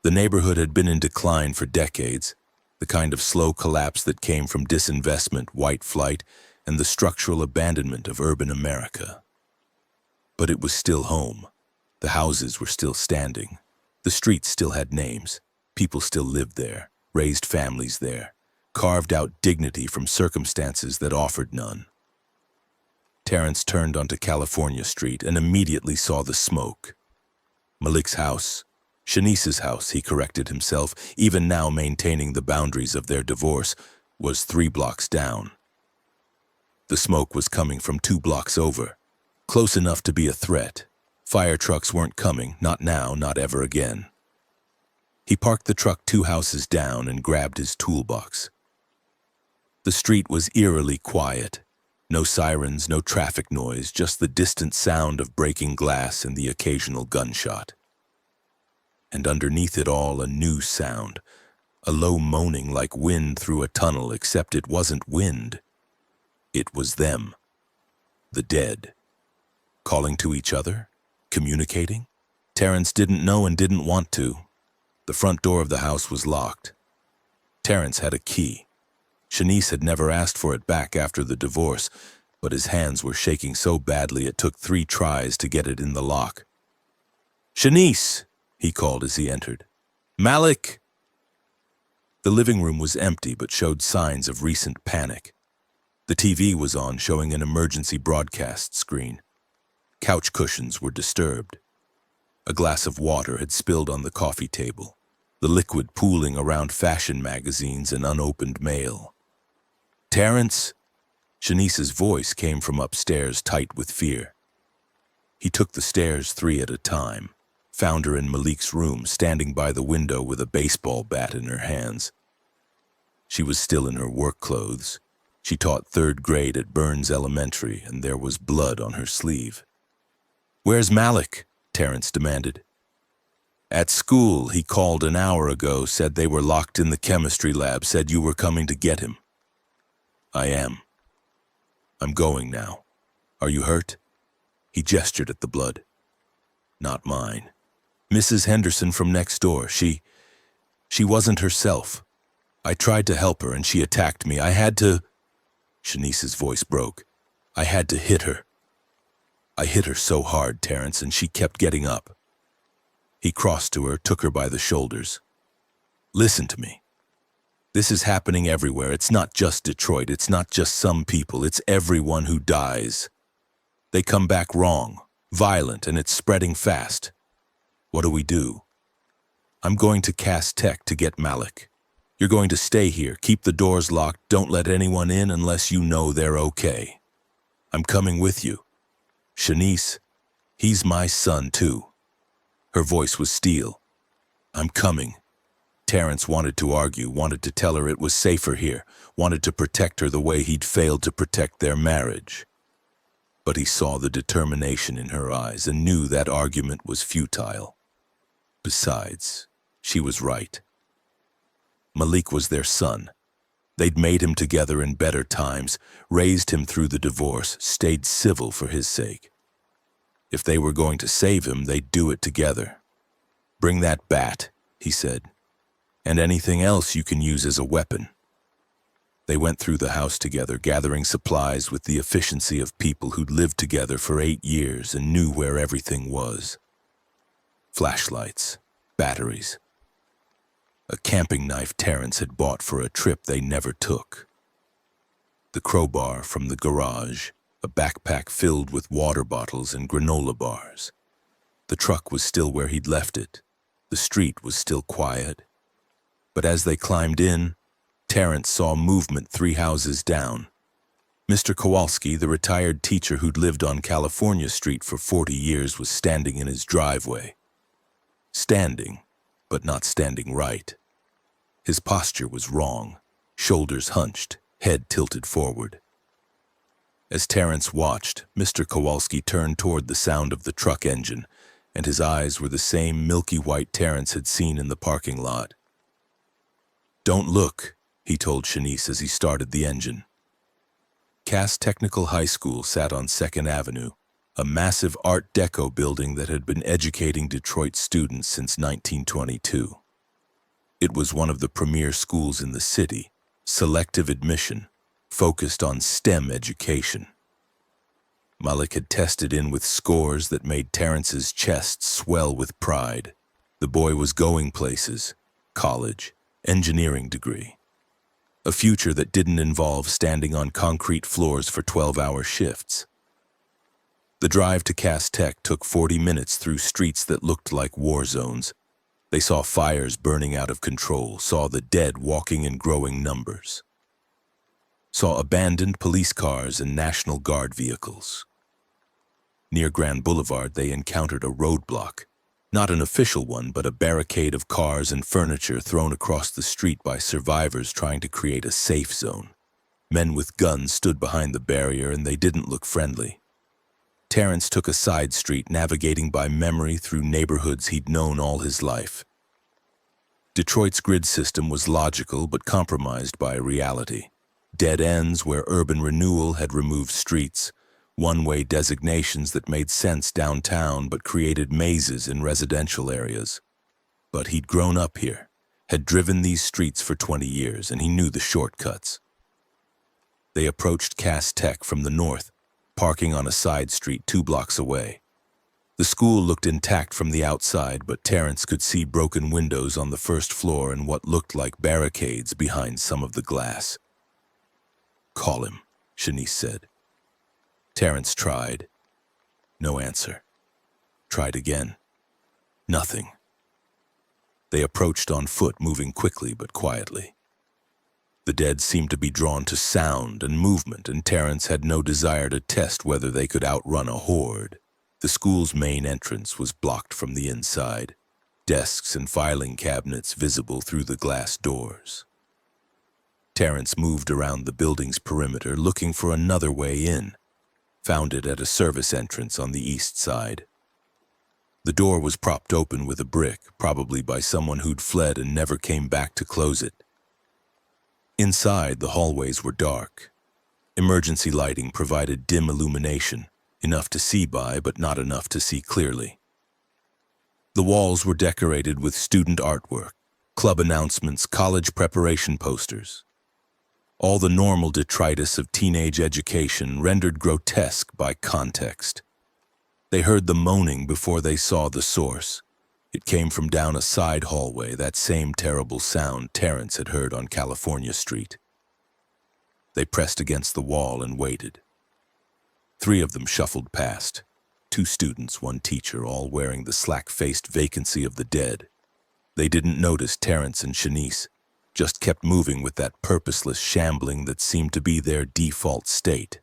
The neighborhood had been in decline for decades, the kind of slow collapse that came from disinvestment, white flight, and the structural abandonment of urban America. But it was still home. The houses were still standing. The streets still had names. People still lived there, raised families there, carved out dignity from circumstances that offered none. Terrence turned onto California Street and immediately saw the smoke. Malik's house, Shanice's house, he corrected himself, even now maintaining the boundaries of their divorce, was 3 blocks down. The smoke was coming from 2 blocks over, close enough to be a threat. Fire trucks weren't coming, not now, not ever again. He parked the truck 2 houses down and grabbed his toolbox. The street was eerily quiet. No sirens, no traffic noise, just the distant sound of breaking glass and the occasional gunshot. And underneath it all, a new sound, a low moaning like wind through a tunnel, except it wasn't wind. It was them, the dead, calling to each other, communicating. Terrence didn't know and didn't want to. The front door of the house was locked. Terrence had a key. Shanice had never asked for it back after the divorce, but his hands were shaking so badly it took 3 tries to get it in the lock. "Shanice!" he called as he entered. "Malik!" The living room was empty but showed signs of recent panic. The TV was on, showing an emergency broadcast screen. Couch cushions were disturbed. A glass of water had spilled on the coffee table, the liquid pooling around fashion magazines and unopened mail. "Terrence!" Shanice's voice came from upstairs, tight with fear. He took the stairs 3 at a time, found her in Malik's room, standing by the window with a baseball bat in her hands. She was still in her work clothes. She taught 3rd grade at Burns Elementary, and there was blood on her sleeve. "Where's Malik?" Terrence demanded. "At school. He called an hour ago, said they were locked in the chemistry lab, said you were coming to get him." "I am. I'm going now. Are you hurt?" He gestured at the blood. "Not mine. Mrs. Henderson from next door, she wasn't herself. I tried to help her and she attacked me. I had to..." Shanice's voice broke. "I had to hit her. I hit her so hard, Terrence, and she kept getting up." He crossed to her, took her by the shoulders. "Listen to me. This is happening everywhere. It's not just Detroit. It's not just some people. It's everyone who dies. They come back wrong, violent, and it's spreading fast. What do we do? I'm going to Cass Tech to get Malik. You're going to stay here, keep the doors locked, don't let anyone in unless you know they're okay. I'm coming with you. Shanice, he's my son too." Her voice was steel. "I'm coming." Terrence wanted to argue, wanted to tell her it was safer here, wanted to protect her the way he'd failed to protect their marriage. But he saw the determination in her eyes and knew that argument was futile. Besides, she was right. Malik was their son. They'd made him together in better times, raised him through the divorce, stayed civil for his sake. If they were going to save him, they'd do it together. "Bring that bat," he said, "and anything else you can use as a weapon." They went through the house together, gathering supplies with the efficiency of people who'd lived together for 8 years and knew where everything was. Flashlights, batteries. A camping knife Terrence had bought for a trip they never took. The crowbar from the garage, a backpack filled with water bottles and granola bars. The truck was still where he'd left it. The street was still quiet. But as they climbed in, Terrence saw movement 3 houses down. Mr. Kowalski, the retired teacher who'd lived on California Street for 40 years, was standing in his driveway. Standing, but not standing right. His posture was wrong, shoulders hunched, head tilted forward. As Terrence watched, Mr. Kowalski turned toward the sound of the truck engine, and his eyes were the same milky white Terrence had seen in the parking lot. "Don't look," he told Shanice as he started the engine. Cass Technical High School sat on 2nd Avenue, a massive Art Deco building that had been educating Detroit students since 1922. It was one of the premier schools in the city, selective admission, focused on STEM education. Malik had tested in with scores that made Terrence's chest swell with pride. The boy was going places, college, engineering degree. A future that didn't involve standing on concrete floors for 12-hour shifts. The drive to Cass Tech took 40 minutes through streets that looked like war zones. They saw fires burning out of control, saw the dead walking in growing numbers, saw abandoned police cars and National Guard vehicles. Near Grand Boulevard, they encountered a roadblock. Not an official one, but a barricade of cars and furniture thrown across the street by survivors trying to create a safe zone. Men with guns stood behind the barrier, and they didn't look friendly. Terrence took a side street, navigating by memory through neighborhoods he'd known all his life. Detroit's grid system was logical but compromised by reality. Dead ends where urban renewal had removed streets, one-way designations that made sense downtown but created mazes in residential areas. But he'd grown up here, had driven these streets for 20 years, and he knew the shortcuts. They approached Cass Tech from the north, parking on a side street 2 blocks away. The school looked intact from the outside, but Terrence could see broken windows on the first floor and what looked like barricades behind some of the glass. "Call him," Shanice said. Terrence tried. No answer. Tried again. Nothing. They approached on foot, moving quickly but quietly. The dead seemed to be drawn to sound and movement, and Terrence had no desire to test whether they could outrun a horde. The school's main entrance was blocked from the inside, desks and filing cabinets visible through the glass doors. Terrence moved around the building's perimeter, looking for another way in. Found it at a service entrance on the east side. The door was propped open with a brick, probably by someone who'd fled and never came back to close it. Inside, the hallways were dark. Emergency lighting provided dim illumination, enough to see by but not enough to see clearly. The walls were decorated with student artwork, club announcements, college preparation posters. All the normal detritus of teenage education rendered grotesque by context. They heard the moaning before they saw the source. It came from down a side hallway, that same terrible sound Terrence had heard on California Street. They pressed against the wall and waited. 3 of them shuffled past. 2 students, 1 teacher, all wearing the slack-faced vacancy of the dead. They didn't notice Terrence and Shanice, just kept moving with that purposeless shambling that seemed to be their default state.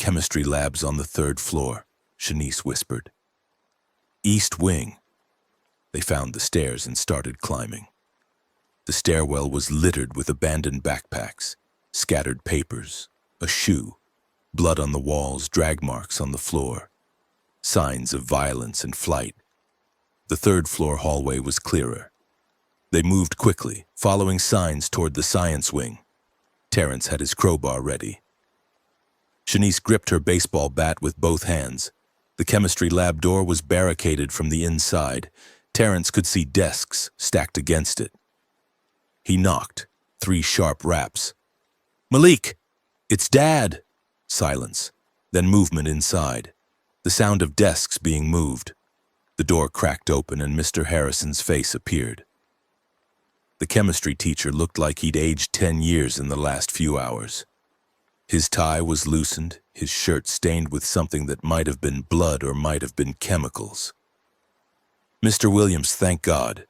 "Chemistry lab's on the 3rd floor," Shanice whispered. "East wing." They found the stairs and started climbing. The stairwell was littered with abandoned backpacks, scattered papers, a shoe, blood on the walls, drag marks on the floor, signs of violence and flight. The 3rd floor hallway was clearer. They moved quickly, following signs toward the science wing. Terrence had his crowbar ready. Shanice gripped her baseball bat with both hands. The chemistry lab door was barricaded from the inside. Terrence could see desks stacked against it. He knocked, 3 sharp raps. "Malik! It's Dad!" Silence, then movement inside. The sound of desks being moved. The door cracked open and Mr. Harrison's face appeared. The chemistry teacher looked like he'd aged 10 years in the last few hours. His tie was loosened, his shirt stained with something that might have been blood or might have been chemicals. "Mr. Williams, thank God."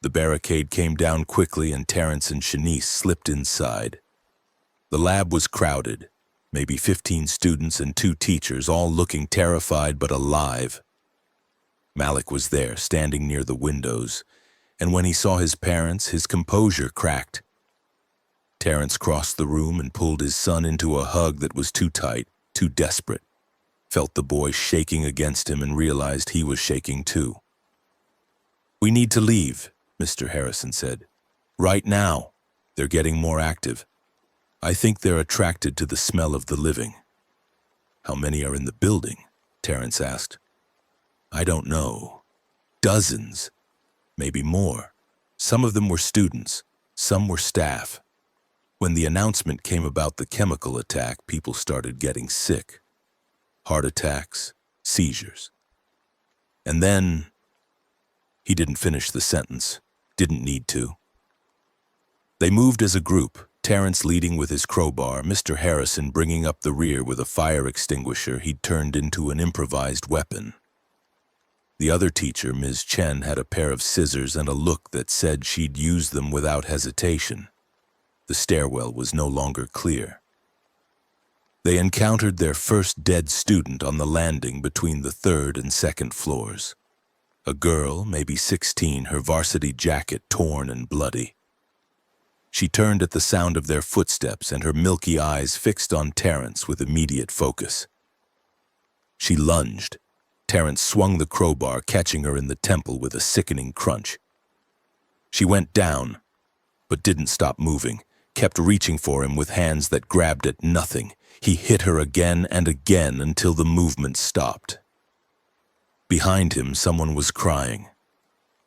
The barricade came down quickly and Terrence and Shanice slipped inside. The lab was crowded, maybe 15 students and 2 teachers, all looking terrified but alive. Malik was there, standing near the windows, and when he saw his parents, his composure cracked. Terrence crossed the room and pulled his son into a hug that was too tight, too desperate. Felt the boy shaking against him and realized he was shaking too. "We need to leave," Mr. Harrison said. "Right now. They're getting more active." I think they're attracted to the smell of the living. How many are in the building? Terrence asked. I don't know. Dozens. Maybe more. Some of them were students. Some were staff. When the announcement came about the chemical attack, people started getting sick. Heart attacks, seizures. And then... He didn't finish the sentence. Didn't need to. They moved as a group, Terrence leading with his crowbar, Mr. Harrison bringing up the rear with a fire extinguisher he'd turned into an improvised weapon. The other teacher, Ms. Chen, had a pair of scissors and a look that said she'd use them without hesitation. The stairwell was no longer clear. They encountered their first dead student on the landing between the third and second floors. A girl, maybe 16, her varsity jacket torn and bloody. She turned at the sound of their footsteps and her milky eyes fixed on Terrence with immediate focus. She lunged. Terrence swung the crowbar, catching her in the temple with a sickening crunch. She went down, but didn't stop moving, kept reaching for him with hands that grabbed at nothing. He hit her again and again until the movement stopped. Behind him, someone was crying.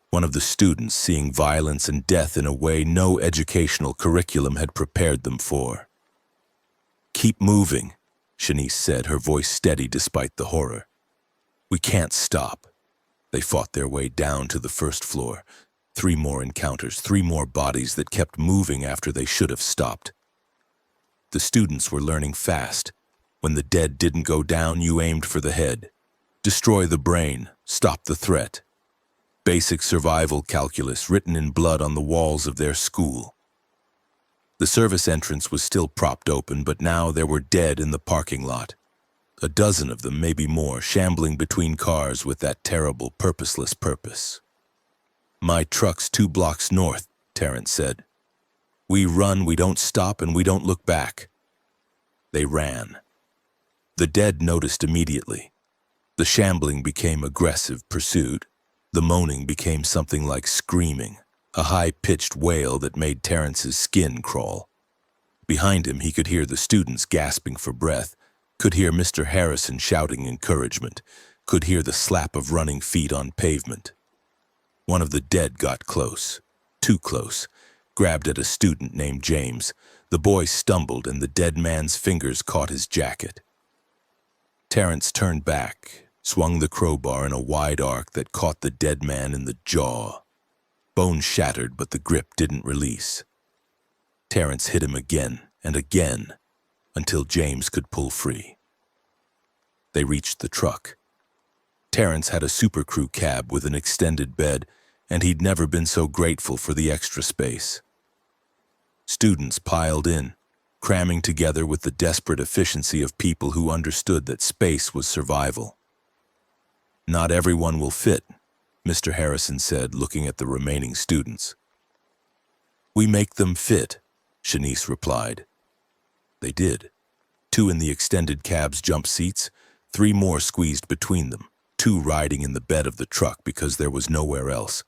One of the students seeing violence and death in a way no educational curriculum had prepared them for. Keep moving, Shanice said, her voice steady despite the horror. We can't stop. They fought their way down to the first floor. 3 more encounters, 3 more bodies that kept moving after they should have stopped. The students were learning fast. When the dead didn't go down, you aimed for the head. Destroy the brain, stop the threat. Basic survival calculus written in blood on the walls of their school. The service entrance was still propped open, but now there were dead in the parking lot. A dozen of them, maybe more, shambling between cars with that terrible, purposeless purpose. My truck's 2 blocks north, Terrence said. We run, we don't stop, and we don't look back. They ran. The dead noticed immediately. The shambling became aggressive pursuit. The moaning became something like screaming, a high-pitched wail that made Terrence's skin crawl. Behind him, he could hear the students gasping for breath, could hear Mr. Harrison shouting encouragement, could hear the slap of running feet on pavement. One of the dead got close, too close, grabbed at a student named James. The boy stumbled and the dead man's fingers caught his jacket. Terrence turned back, swung the crowbar in a wide arc that caught the dead man in the jaw. Bone shattered, but the grip didn't release. Terrence hit him again and again until James could pull free. They reached the truck. Terrence had a Super Crew cab with an extended bed, and he'd never been so grateful for the extra space. Students piled in, cramming together with the desperate efficiency of people who understood that space was survival. Not everyone will fit, Mr. Harrison said, looking at the remaining students. We make them fit, Shanice replied. They did. 2 in the extended cab's jump seats, 3 more squeezed between them, 2 riding in the bed of the truck because there was nowhere else.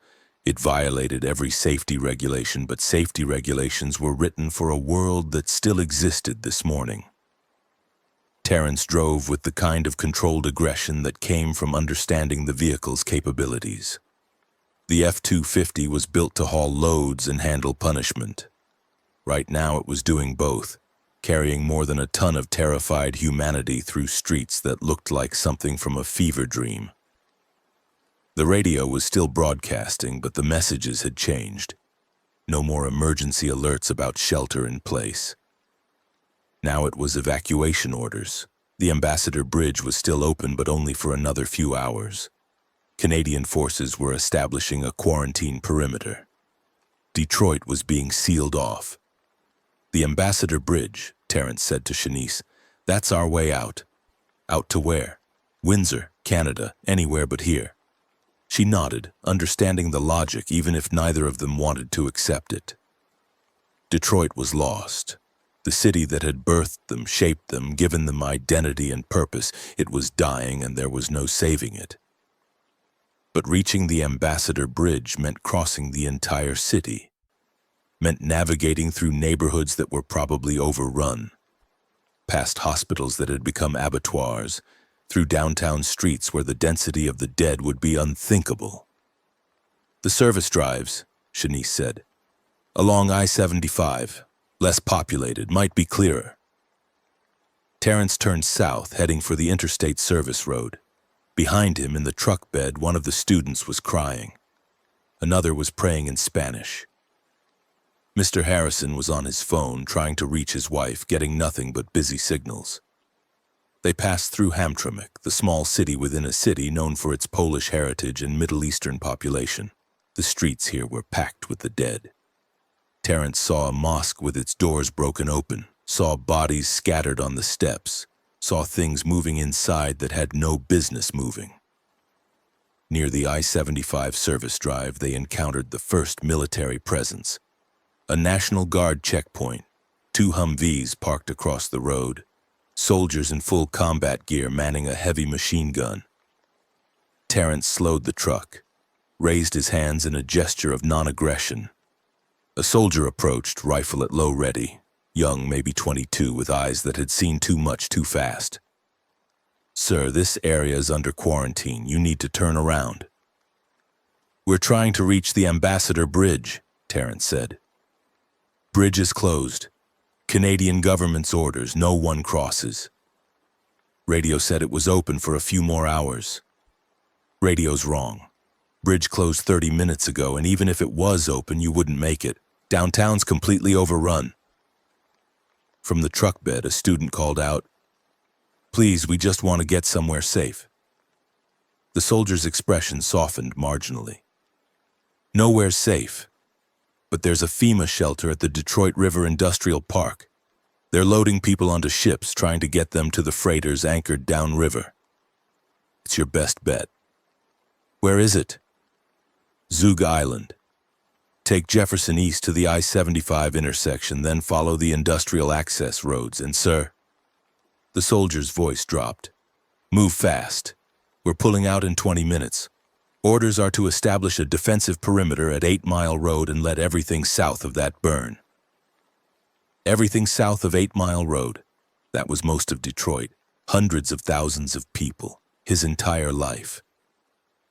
It violated every safety regulation, but safety regulations were written for a world that still existed this morning. Terrence drove with the kind of controlled aggression that came from understanding the vehicle's capabilities. The F-250 was built to haul loads and handle punishment. Right now it was doing both, carrying more than a ton of terrified humanity through streets that looked like something from a fever dream. The radio was still broadcasting, but the messages had changed. No more emergency alerts about shelter in place. Now it was evacuation orders. The Ambassador Bridge was still open, but only for another few hours. Canadian forces were establishing a quarantine perimeter. Detroit was being sealed off. The Ambassador Bridge, Terrence said to Shanice, that's our way out. Out to where? Windsor, Canada, anywhere but here. She nodded, understanding the logic even if neither of them wanted to accept it. Detroit was lost. The city that had birthed them, shaped them, given them identity and purpose, it was dying and there was no saving it. But reaching the Ambassador Bridge meant crossing the entire city. meant navigating through neighborhoods that were probably overrun, past hospitals that had become abattoirs, through downtown streets where the density of the dead would be unthinkable. The service drives, Shanice said, along I-75, less populated, might be clearer. Terrence turned south, heading for the interstate service road. Behind him, in the truck bed, one of the students was crying. Another was praying in Spanish. Mr. Harrison was on his phone, trying to reach his wife, getting nothing but busy signals. They passed through Hamtramck, the small city within a city known for its Polish heritage and Middle Eastern population. The streets here were packed with the dead. Terrence saw a mosque with its doors broken open, saw bodies scattered on the steps, saw things moving inside that had no business moving. Near the I-75 service drive, they encountered the first military presence. A National Guard checkpoint, 2 Humvees parked across the road, soldiers in full combat gear manning a heavy machine gun. Terrence slowed the truck, raised his hands in a gesture of non-aggression. A soldier approached, rifle at low ready, young, maybe 22, with eyes that had seen too much too fast. "Sir, this area is under quarantine. You need to turn around." "We're trying to reach the Ambassador Bridge," Terrence said. "Bridge is closed. Canadian government's orders, no one crosses." Radio said it was open for a few more hours. Radio's wrong. Bridge closed 30 minutes ago, and even if it was open, you wouldn't make it. Downtown's completely overrun. From the truck bed, a student called out, "Please, we just want to get somewhere safe." The soldier's expression softened marginally. "Nowhere's safe. But there's a FEMA shelter at the Detroit River Industrial Park. They're loading people onto ships, trying to get them to the freighters anchored downriver. It's your best bet." "Where is it?" "Zug Island. Take Jefferson East to the I-75 intersection, then follow the industrial access roads, and sir..." The soldier's voice dropped. "Move fast. We're pulling out in 20 minutes. Orders are to establish a defensive perimeter at 8 Mile Road and let everything south of that burn." Everything south of 8 Mile Road. That was most of Detroit. Hundreds of thousands of people. His entire life.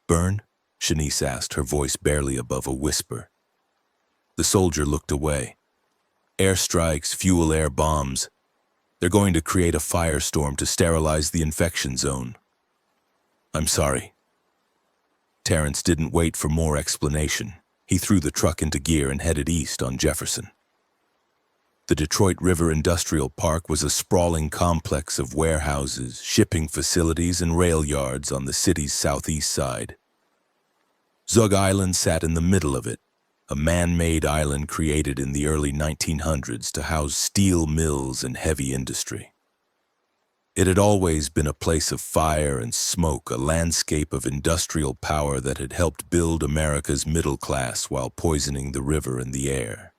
"Burn?" Shanice asked, her voice barely above a whisper. The soldier looked away. "Airstrikes, fuel-air bombs. They're going to create a firestorm to sterilize the infection zone." "I'm sorry." Terrence didn't wait for more explanation. He threw the truck into gear and headed east on Jefferson. The Detroit River Industrial Park was a sprawling complex of warehouses, shipping facilities, and rail yards on the city's southeast side. Zug Island sat in the middle of it, a man-made island created in the early 1900s to house steel mills and heavy industry. It had always been a place of fire and smoke, a landscape of industrial power that had helped build America's middle class while poisoning the river and the air.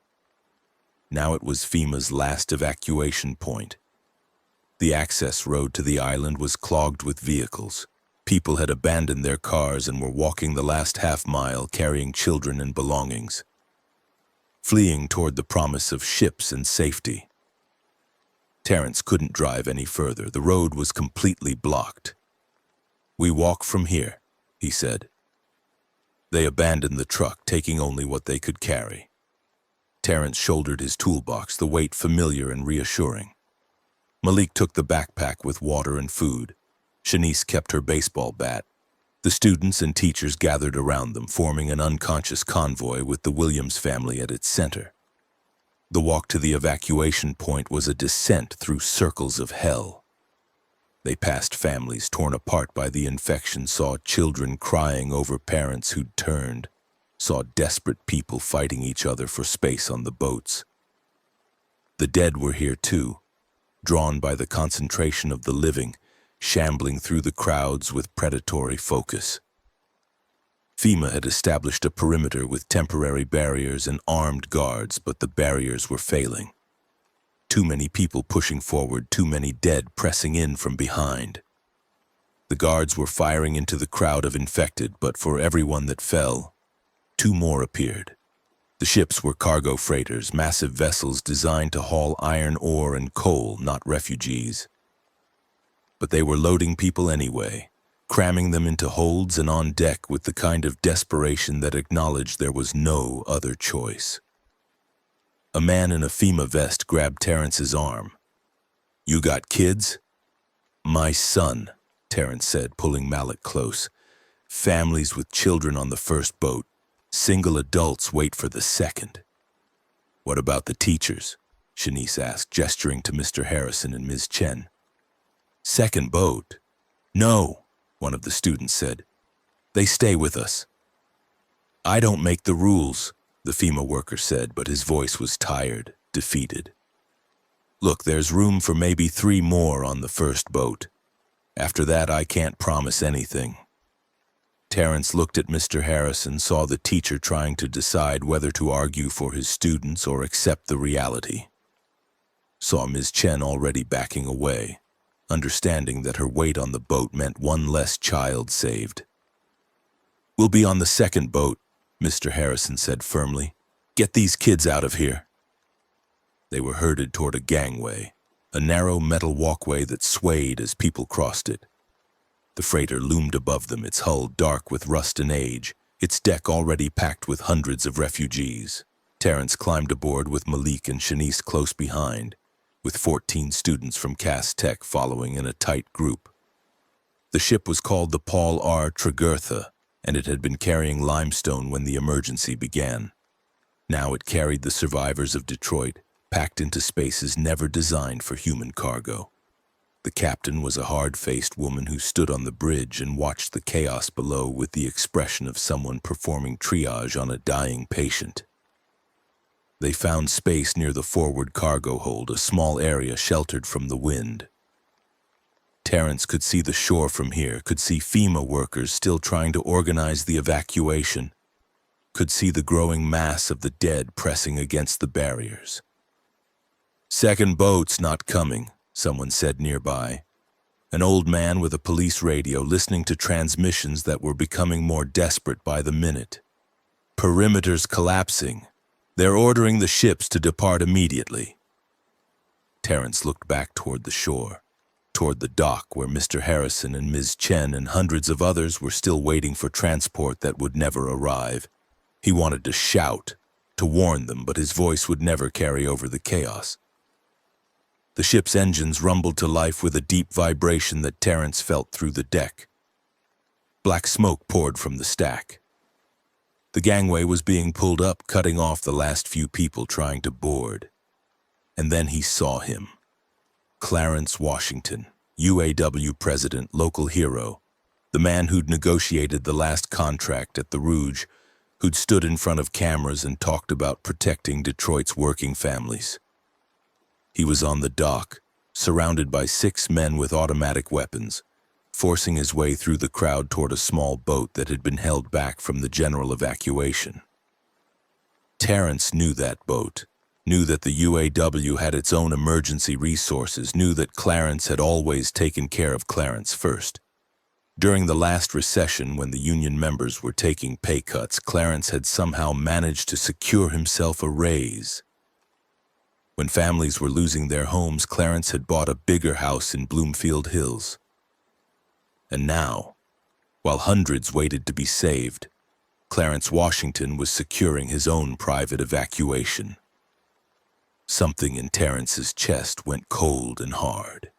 Now it was FEMA's last evacuation point. The access road to the island was clogged with vehicles. People had abandoned their cars and were walking the last half-mile carrying children and belongings, fleeing toward the promise of ships and safety. Terrence couldn't drive any further. The road was completely blocked. "We walk from here," he said. They abandoned the truck, taking only what they could carry. Terrence shouldered his toolbox, the weight familiar and reassuring. Malik took the backpack with water and food. Shanice kept her baseball bat. The students and teachers gathered around them, forming an unconscious convoy with the Williams family at its center. The walk to the evacuation point was a descent through circles of hell. They passed families torn apart by the infection, saw children crying over parents who'd turned, saw desperate people fighting each other for space on the boats. The dead were here too, drawn by the concentration of the living, shambling through the crowds with predatory focus. FEMA had established a perimeter with temporary barriers and armed guards, but the barriers were failing. Too many people pushing forward, too many dead pressing in from behind. The guards were firing into the crowd of infected, but for every one that fell, 2 more appeared. The ships were cargo freighters, massive vessels designed to haul iron ore and coal, not refugees. But they were loading people anyway, cramming them into holds and on deck with the kind of desperation that acknowledged there was no other choice. A man in a FEMA vest grabbed Terrence's arm. "You got kids?" "My son," Terrence said, pulling Malik close. "Families with children on the first boat. Single adults wait for the second." "What about the teachers?" Shanice asked, gesturing to Mr. Harrison and Ms. Chen. "Second boat?" "No," one of the students said. "They stay with us." "I don't make the rules," the FEMA worker said, but his voice was tired, defeated. "Look, there's room for maybe 3 more on the first boat. After that, I can't promise anything." Terrence looked at Mr. Harrison, saw the teacher trying to decide whether to argue for his students or accept the reality. Saw Ms. Chen already backing away, understanding that her weight on the boat meant one less child saved. "We'll be on the second boat," Mr. Harrison said firmly. "Get these kids out of here." They were herded toward a gangway, a narrow metal walkway that swayed as people crossed it. The freighter loomed above them, its hull dark with rust and age, its deck already packed with hundreds of refugees. Terrence climbed aboard with Malik and Shanice close behind, with 14 students from Cass Tech following in a tight group. The ship was called the Paul R. Tregurtha, and it had been carrying limestone when the emergency began. Now it carried the survivors of Detroit, packed into spaces never designed for human cargo. The captain was a hard-faced woman who stood on the bridge and watched the chaos below with the expression of someone performing triage on a dying patient. They found space near the forward cargo hold, a small area sheltered from the wind. Terrence could see the shore from here, could see FEMA workers still trying to organize the evacuation, could see the growing mass of the dead pressing against the barriers. "Second boat's not coming," someone said nearby. An old man with a police radio listening to transmissions that were becoming more desperate by the minute. "Perimeter's collapsing. They're ordering the ships to depart immediately." Terrence looked back toward the shore, toward the dock where Mr. Harrison and Ms. Chen and hundreds of others were still waiting for transport that would never arrive. He wanted to shout, to warn them, but his voice would never carry over the chaos. The ship's engines rumbled to life with a deep vibration that Terrence felt through the deck. Black smoke poured from the stack. The gangway was being pulled up, cutting off the last few people trying to board. And then he saw him. Clarence Washington, UAW president, local hero, the man who'd negotiated the last contract at the Rouge, who'd stood in front of cameras and talked about protecting Detroit's working families. He was on the dock, surrounded by 6 men with automatic weapons, forcing his way through the crowd toward a small boat that had been held back from the general evacuation. Terrence knew that boat, knew that the UAW had its own emergency resources, knew that Clarence had always taken care of Clarence first. During the last recession, when the union members were taking pay cuts, Clarence had somehow managed to secure himself a raise. When families were losing their homes, Clarence had bought a bigger house in Bloomfield Hills. And now, while hundreds waited to be saved, Clarence Washington was securing his own private evacuation. Something in Terrence's chest went cold and hard.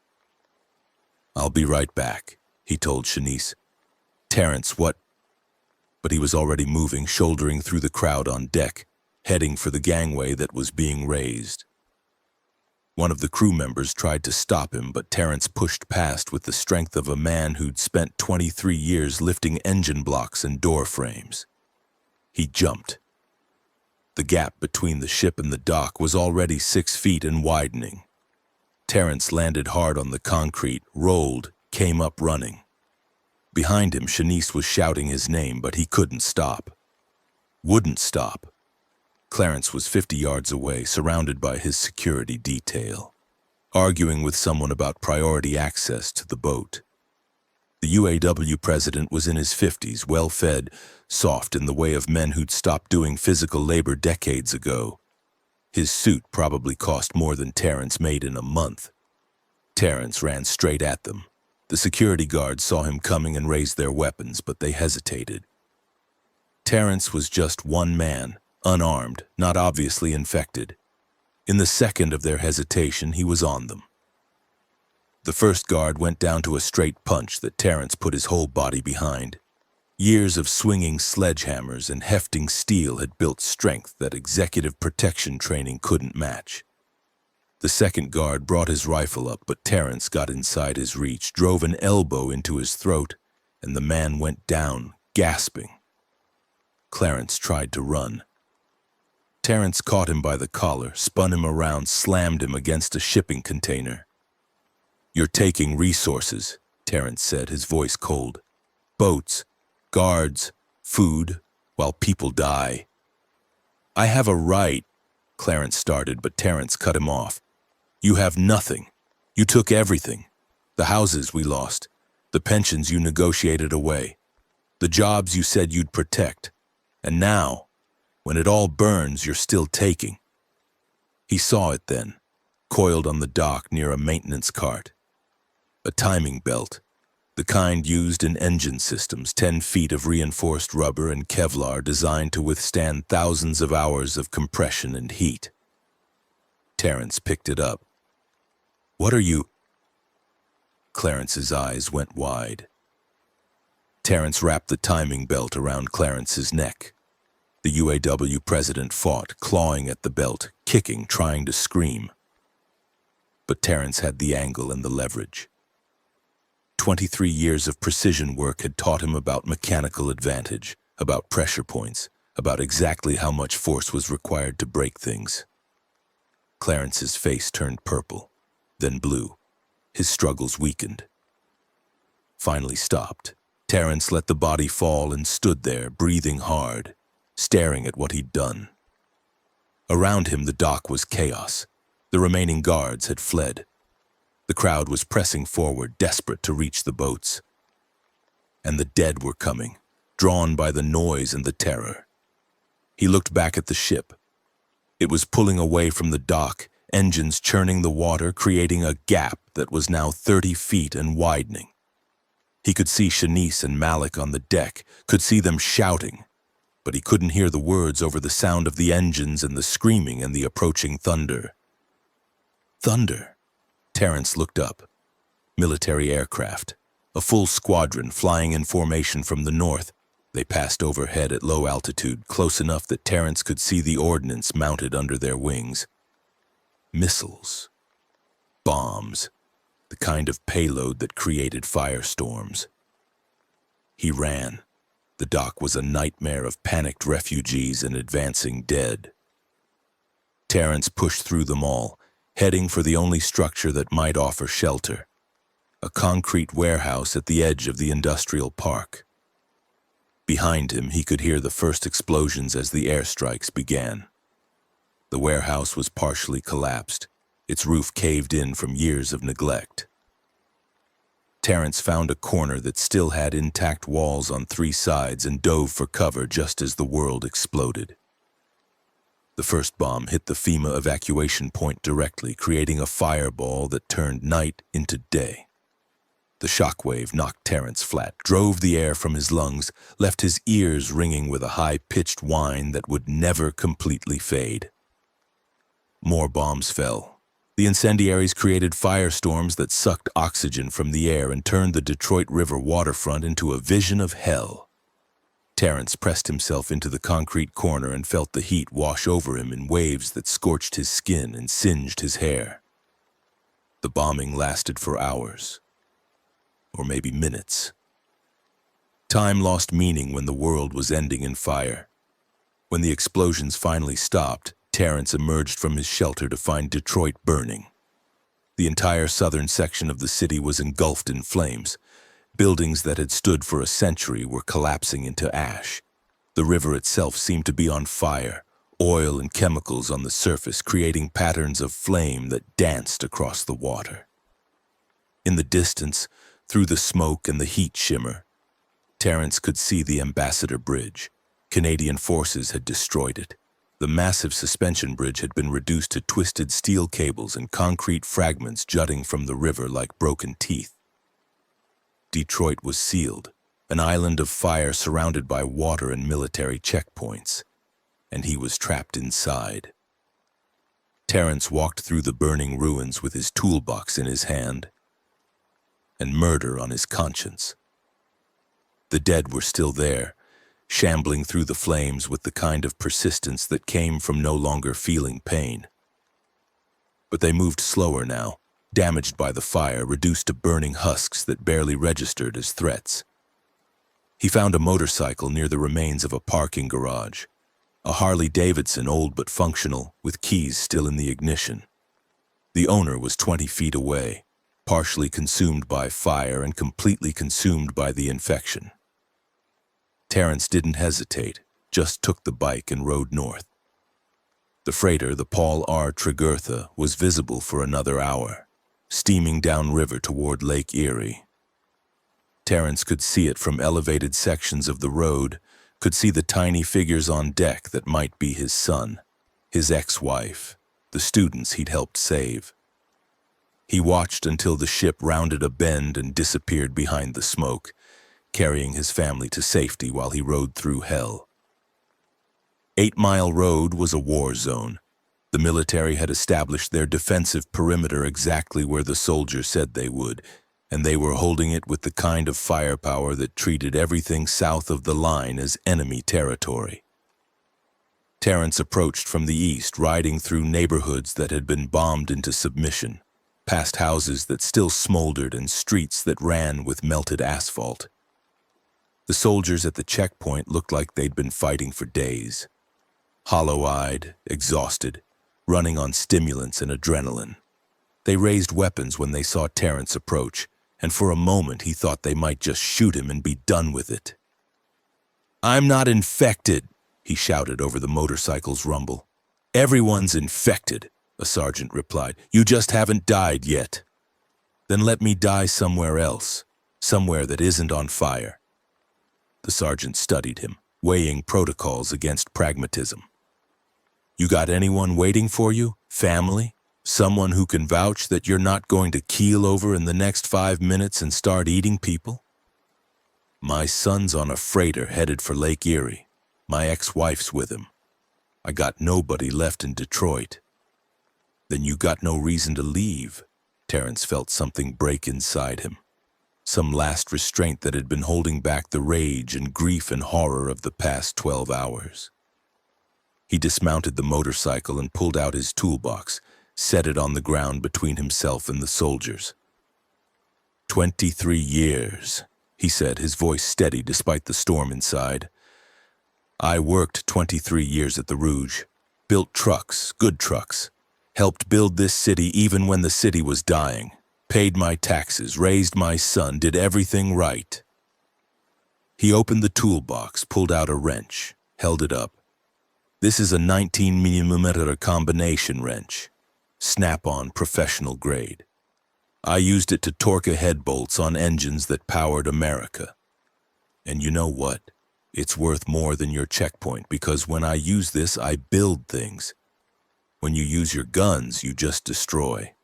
"I'll be right back," he told Shanice. "Terrence, what?" But he was already moving, shouldering through the crowd on deck, heading for the gangway that was being raised. One of the crew members tried to stop him, but Terrence pushed past with the strength of a man who'd spent 23 years lifting engine blocks and door frames. He jumped. The gap between the ship and the dock was already 6 feet and widening. Terrence landed hard on the concrete, rolled, came up running. Behind him, Shanice was shouting his name, but he couldn't stop. Wouldn't stop. Clarence was 50 yards away, surrounded by his security detail, arguing with someone about priority access to the boat. The UAW president was in his 50s, well-fed, soft in the way of men who'd stopped doing physical labor decades ago. His suit probably cost more than Terrence made in a month. Terrence ran straight at them. The security guards saw him coming and raised their weapons, but they hesitated. Terrence was just one man, unarmed, not obviously infected. In the second of their hesitation, he was on them. The first guard went down to a straight punch that Terrence put his whole body behind. Years of swinging sledgehammers and hefting steel had built strength that executive protection training couldn't match. The second guard brought his rifle up, but Terrence got inside his reach, drove an elbow into his throat, and the man went down, gasping. Clarence tried to run. Terrence caught him by the collar, spun him around, slammed him against a shipping container. "You're taking resources," Terrence said, his voice cold. "Boats, guards, food, while people die." "I have a right," Clarence started, but Terrence cut him off. "You have nothing. You took everything. The houses we lost, the pensions you negotiated away, the jobs you said you'd protect. And now, when it all burns, you're still taking." He saw it then, coiled on the dock near a maintenance cart. A timing belt, the kind used in engine systems, 10 feet of reinforced rubber and Kevlar designed to withstand thousands of hours of compression and heat. Terrence picked it up. "What are you—" Clarence's eyes went wide. Terrence wrapped the timing belt around Clarence's neck. The UAW president fought, clawing at the belt, kicking, trying to scream. But Terrence had the angle and the leverage. 23 years of precision work had taught him about mechanical advantage, about pressure points, about exactly how much force was required to break things. Clarence's face turned purple, then blue. His struggles weakened. Finally stopped. Terrence let the body fall and stood there, breathing hard, staring at what he'd done. Around him, the dock was chaos. The remaining guards had fled. The crowd was pressing forward, desperate to reach the boats. And the dead were coming, drawn by the noise and the terror. He looked back at the ship. It was pulling away from the dock, engines churning the water, creating a gap that was now 30 feet and widening. He could see Shanice and Malik on the deck, could see them shouting, but he couldn't hear the words over the sound of the engines and the screaming and the approaching thunder. Thunder. Terrence looked up. Military aircraft. A full squadron flying in formation from the north. They passed overhead at low altitude, close enough that Terrence could see the ordnance mounted under their wings. Missiles. Bombs. The kind of payload that created firestorms. He ran. The dock was a nightmare of panicked refugees and advancing dead. Terrence pushed through them all, heading for the only structure that might offer shelter, a concrete warehouse at the edge of the industrial park. Behind him, he could hear the first explosions as the airstrikes began. The warehouse was partially collapsed, its roof caved in from years of neglect. Terrence found a corner that still had intact walls on 3 sides and dove for cover just as the world exploded. The first bomb hit the FEMA evacuation point directly, creating a fireball that turned night into day. The shockwave knocked Terrence flat, drove the air from his lungs, left his ears ringing with a high-pitched whine that would never completely fade. More bombs fell. The incendiaries created firestorms that sucked oxygen from the air and turned the Detroit River waterfront into a vision of hell. Terrence pressed himself into the concrete corner and felt the heat wash over him in waves that scorched his skin and singed his hair. The bombing lasted for hours, or maybe minutes. Time lost meaning when the world was ending in fire. When the explosions finally stopped, Terrence emerged from his shelter to find Detroit burning. The entire southern section of the city was engulfed in flames. Buildings that had stood for a century were collapsing into ash. The river itself seemed to be on fire, oil and chemicals on the surface creating patterns of flame that danced across the water. In the distance, Through the smoke and the heat shimmer, Terrence could see the Ambassador Bridge. Canadian forces had destroyed it. The massive suspension bridge had been reduced to twisted steel cables and concrete fragments jutting from the river like broken teeth. Detroit was sealed, an island of fire surrounded by water and military checkpoints, and he was trapped inside. Terrence walked through the burning ruins with his toolbox in his hand and murder on his conscience. The dead were still there, shambling through the flames with the kind of persistence that came from no longer feeling pain. But they moved slower now, damaged by the fire, reduced to burning husks that barely registered as threats. He found a motorcycle near the remains of a parking garage, a Harley-Davidson, old but functional, with keys still in the ignition. The owner was 20 feet away, partially consumed by fire and completely consumed by the infection. Terrence didn't hesitate, just took the bike and rode north. The freighter, the Paul R. Tregurtha, was visible for another hour, steaming downriver toward Lake Erie. Terrence could see it from elevated sections of the road, could see the tiny figures on deck that might be his son, his ex-wife, the students he'd helped save. He watched until the ship rounded a bend and disappeared behind the smoke, carrying his family to safety while he rode through hell. 8 Mile Road was a war zone. The military had established their defensive perimeter exactly where the soldiers said they would, and they were holding it with the kind of firepower that treated everything south of the line as enemy territory. Terrence approached from the east, riding through neighborhoods that had been bombed into submission, past houses that still smoldered and streets that ran with melted asphalt. The soldiers at the checkpoint looked like they'd been fighting for days. Hollow-eyed, exhausted, running on stimulants and adrenaline. They raised weapons when they saw Terrence approach, and for a moment he thought they might just shoot him and be done with it. "I'm not infected," he shouted over the motorcycle's rumble. "Everyone's infected," a sergeant replied. "You just haven't died yet." "Then let me die somewhere else, somewhere that isn't on fire." The sergeant studied him, weighing protocols against pragmatism. "You got anyone waiting for you? Family? Someone who can vouch that you're not going to keel over in the next 5 minutes and start eating people?" "My son's on a freighter headed for Lake Erie. My ex-wife's with him. I got nobody left in Detroit." "Then you got no reason to leave." Terrence felt something break inside him. Some last restraint that had been holding back the rage and grief and horror of the past 12 hours. He dismounted the motorcycle and pulled out his toolbox, set it on the ground between himself and the soldiers. 23 years, he said, his voice steady despite the storm inside. "I worked 23 years at the Rouge, built trucks, good trucks, helped build this city even when the city was dying. Paid my taxes, raised my son, did everything right." He opened the toolbox, pulled out a wrench, held it up. "This is a 19mm combination wrench. Snap-on, professional grade. I used it to torque ahead bolts on engines that powered America. And you know what? It's worth more than your checkpoint, because when I use this, I build things. When you use your guns, you just destroy."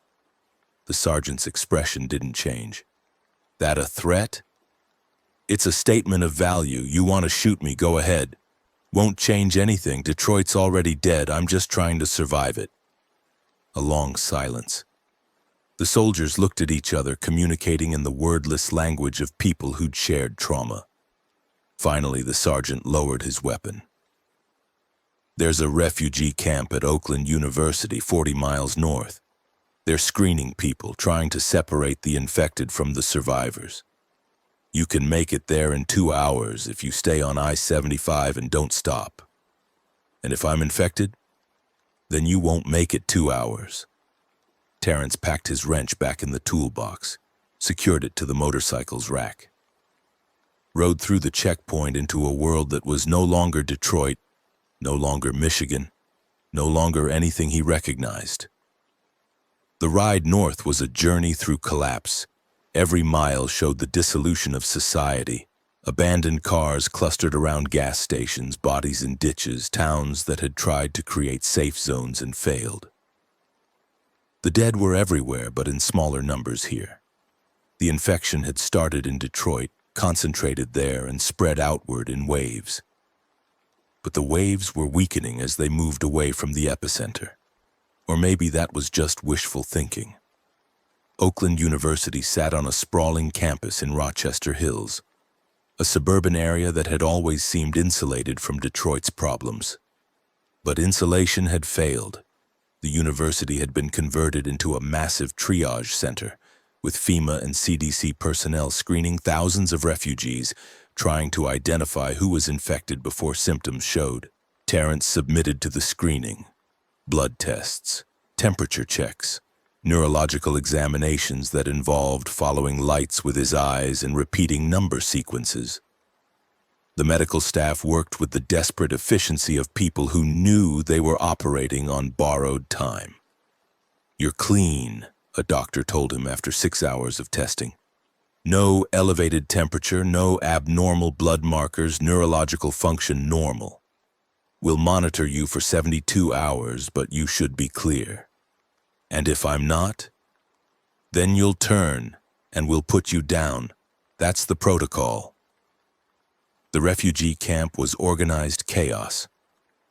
The sergeant's expression didn't change. "That a threat?" "It's a statement of value. You want to shoot me, go ahead. Won't change anything. Detroit's already dead. I'm just trying to survive it." A long silence. The soldiers looked at each other, communicating in the wordless language of people who'd shared trauma. Finally, the sergeant lowered his weapon. "There's a refugee camp at Oakland University, 40 miles north. They're screening people, trying to separate the infected from the survivors. You can make it there in 2 hours if you stay on I-75 and don't stop. And if I'm infected, then you won't make it 2 hours." Terrence packed his wrench back in the toolbox, secured it to the motorcycle's rack. Rode through the checkpoint into a world that was no longer Detroit, no longer Michigan, no longer anything he recognized. The ride north was a journey through collapse, Every mile showed the dissolution of society. Abandoned cars clustered around gas stations, bodies in ditches, towns that had tried to create safe zones and failed. The dead were everywhere, but in smaller numbers here. The infection had started in Detroit, concentrated there, and spread outward in waves. But the waves were weakening as they moved away from the epicenter. Or maybe that was just wishful thinking. Oakland University sat on a sprawling campus in Rochester Hills, a suburban area that had always seemed insulated from Detroit's problems. But insulation had failed. The university had been converted into a massive triage center, with FEMA and CDC personnel screening thousands of refugees, trying to identify who was infected before symptoms showed. Terrence submitted to the screening. Blood tests, temperature checks, neurological examinations that involved following lights with his eyes and repeating number sequences. The medical staff worked with the desperate efficiency of people who knew they were operating on borrowed time. "You're clean," a doctor told him after 6 hours of testing. "No elevated temperature, no abnormal blood markers, neurological function normal. We'll monitor you for 72 hours, but you should be clear. And if I'm not, then you'll turn and we'll put you down. That's the protocol." The refugee camp was organized chaos.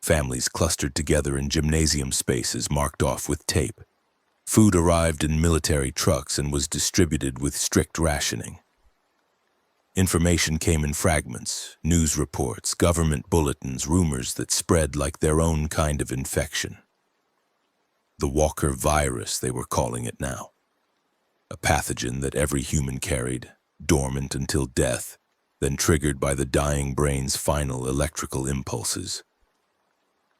Families clustered together in gymnasium spaces marked off with tape. Food arrived in military trucks and was distributed with strict rationing. Information came in fragments, news reports, government bulletins, rumors that spread like their own kind of infection. The Walker virus, they were calling it now. A pathogen that every human carried, dormant until death, then triggered by the dying brain's final electrical impulses.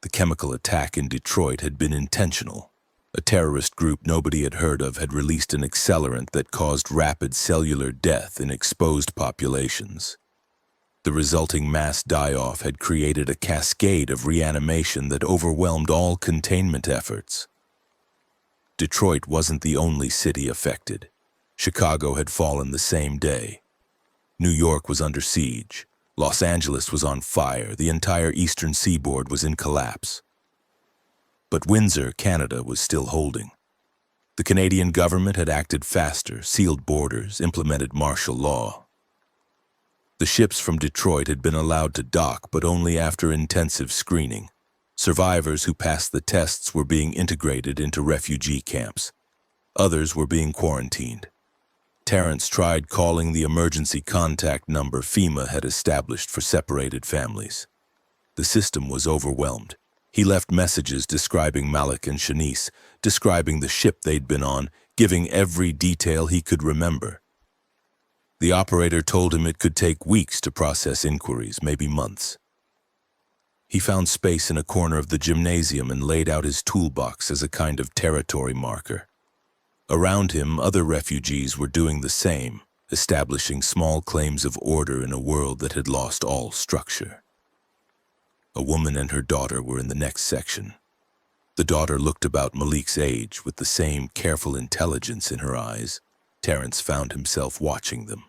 The chemical attack in Detroit had been intentional. A terrorist group nobody had heard of had released an accelerant that caused rapid cellular death in exposed populations. The resulting mass die-off had created a cascade of reanimation that overwhelmed all containment efforts. Detroit wasn't the only city affected. Chicago had fallen the same day. New York was under siege. Los Angeles was on fire. The entire eastern seaboard was in collapse. But Windsor, Canada, was still holding. The Canadian government had acted faster, sealed borders, implemented martial law. The ships from Detroit had been allowed to dock, but only after intensive screening. Survivors who passed the tests were being integrated into refugee camps. Others were being quarantined. Terrence tried calling the emergency contact number FEMA had established for separated families. The system was overwhelmed. He left messages describing Malik and Shanice, describing the ship they'd been on, giving every detail he could remember. The operator told him it could take weeks to process inquiries, maybe months. He found space in a corner of the gymnasium and laid out his toolbox as a kind of territory marker. Around him, other refugees were doing the same, establishing small claims of order in a world that had lost all structure. A woman and her daughter were in the next section. The daughter looked about Malik's age with the same careful intelligence in her eyes. Terrence found himself watching them,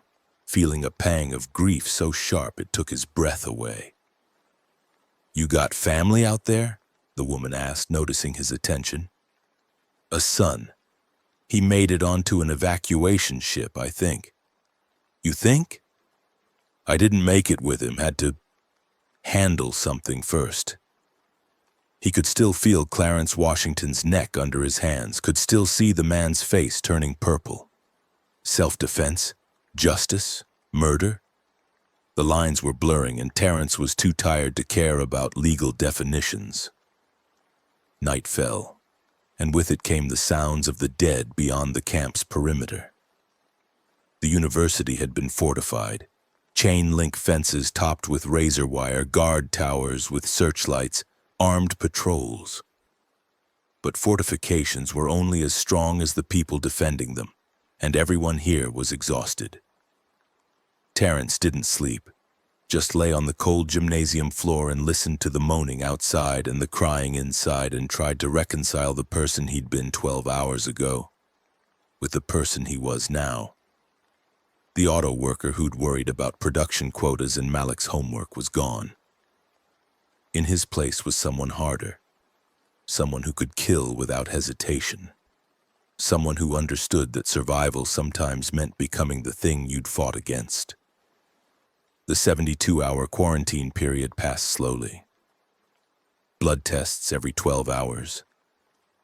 feeling a pang of grief so sharp it took his breath away. "You got family out there?" the woman asked, noticing his attention. "A son. He made it onto an evacuation ship, I think." "You think?" "I didn't make it with him, had to handle something first." He could still feel Clarence Washington's neck under his hands, could still see the man's face turning purple. Self-defense? Justice? Murder? The lines were blurring, and Terrence was too tired to care about legal definitions. Night fell, and with it came the sounds of the dead beyond the camp's perimeter. The university had been fortified. Chain-link fences topped with razor wire, guard towers with searchlights, armed patrols. But fortifications were only as strong as the people defending them, and everyone here was exhausted. Terrence didn't sleep, just lay on the cold gymnasium floor and listened to the moaning outside and the crying inside and tried to reconcile the person he'd been 12 hours ago with the person he was now. The auto worker who'd worried about production quotas and Malik's homework was gone. In his place was someone harder, someone who could kill without hesitation, someone who understood that survival sometimes meant becoming the thing you'd fought against. The 72-hour quarantine period passed slowly. Blood tests every 12 hours,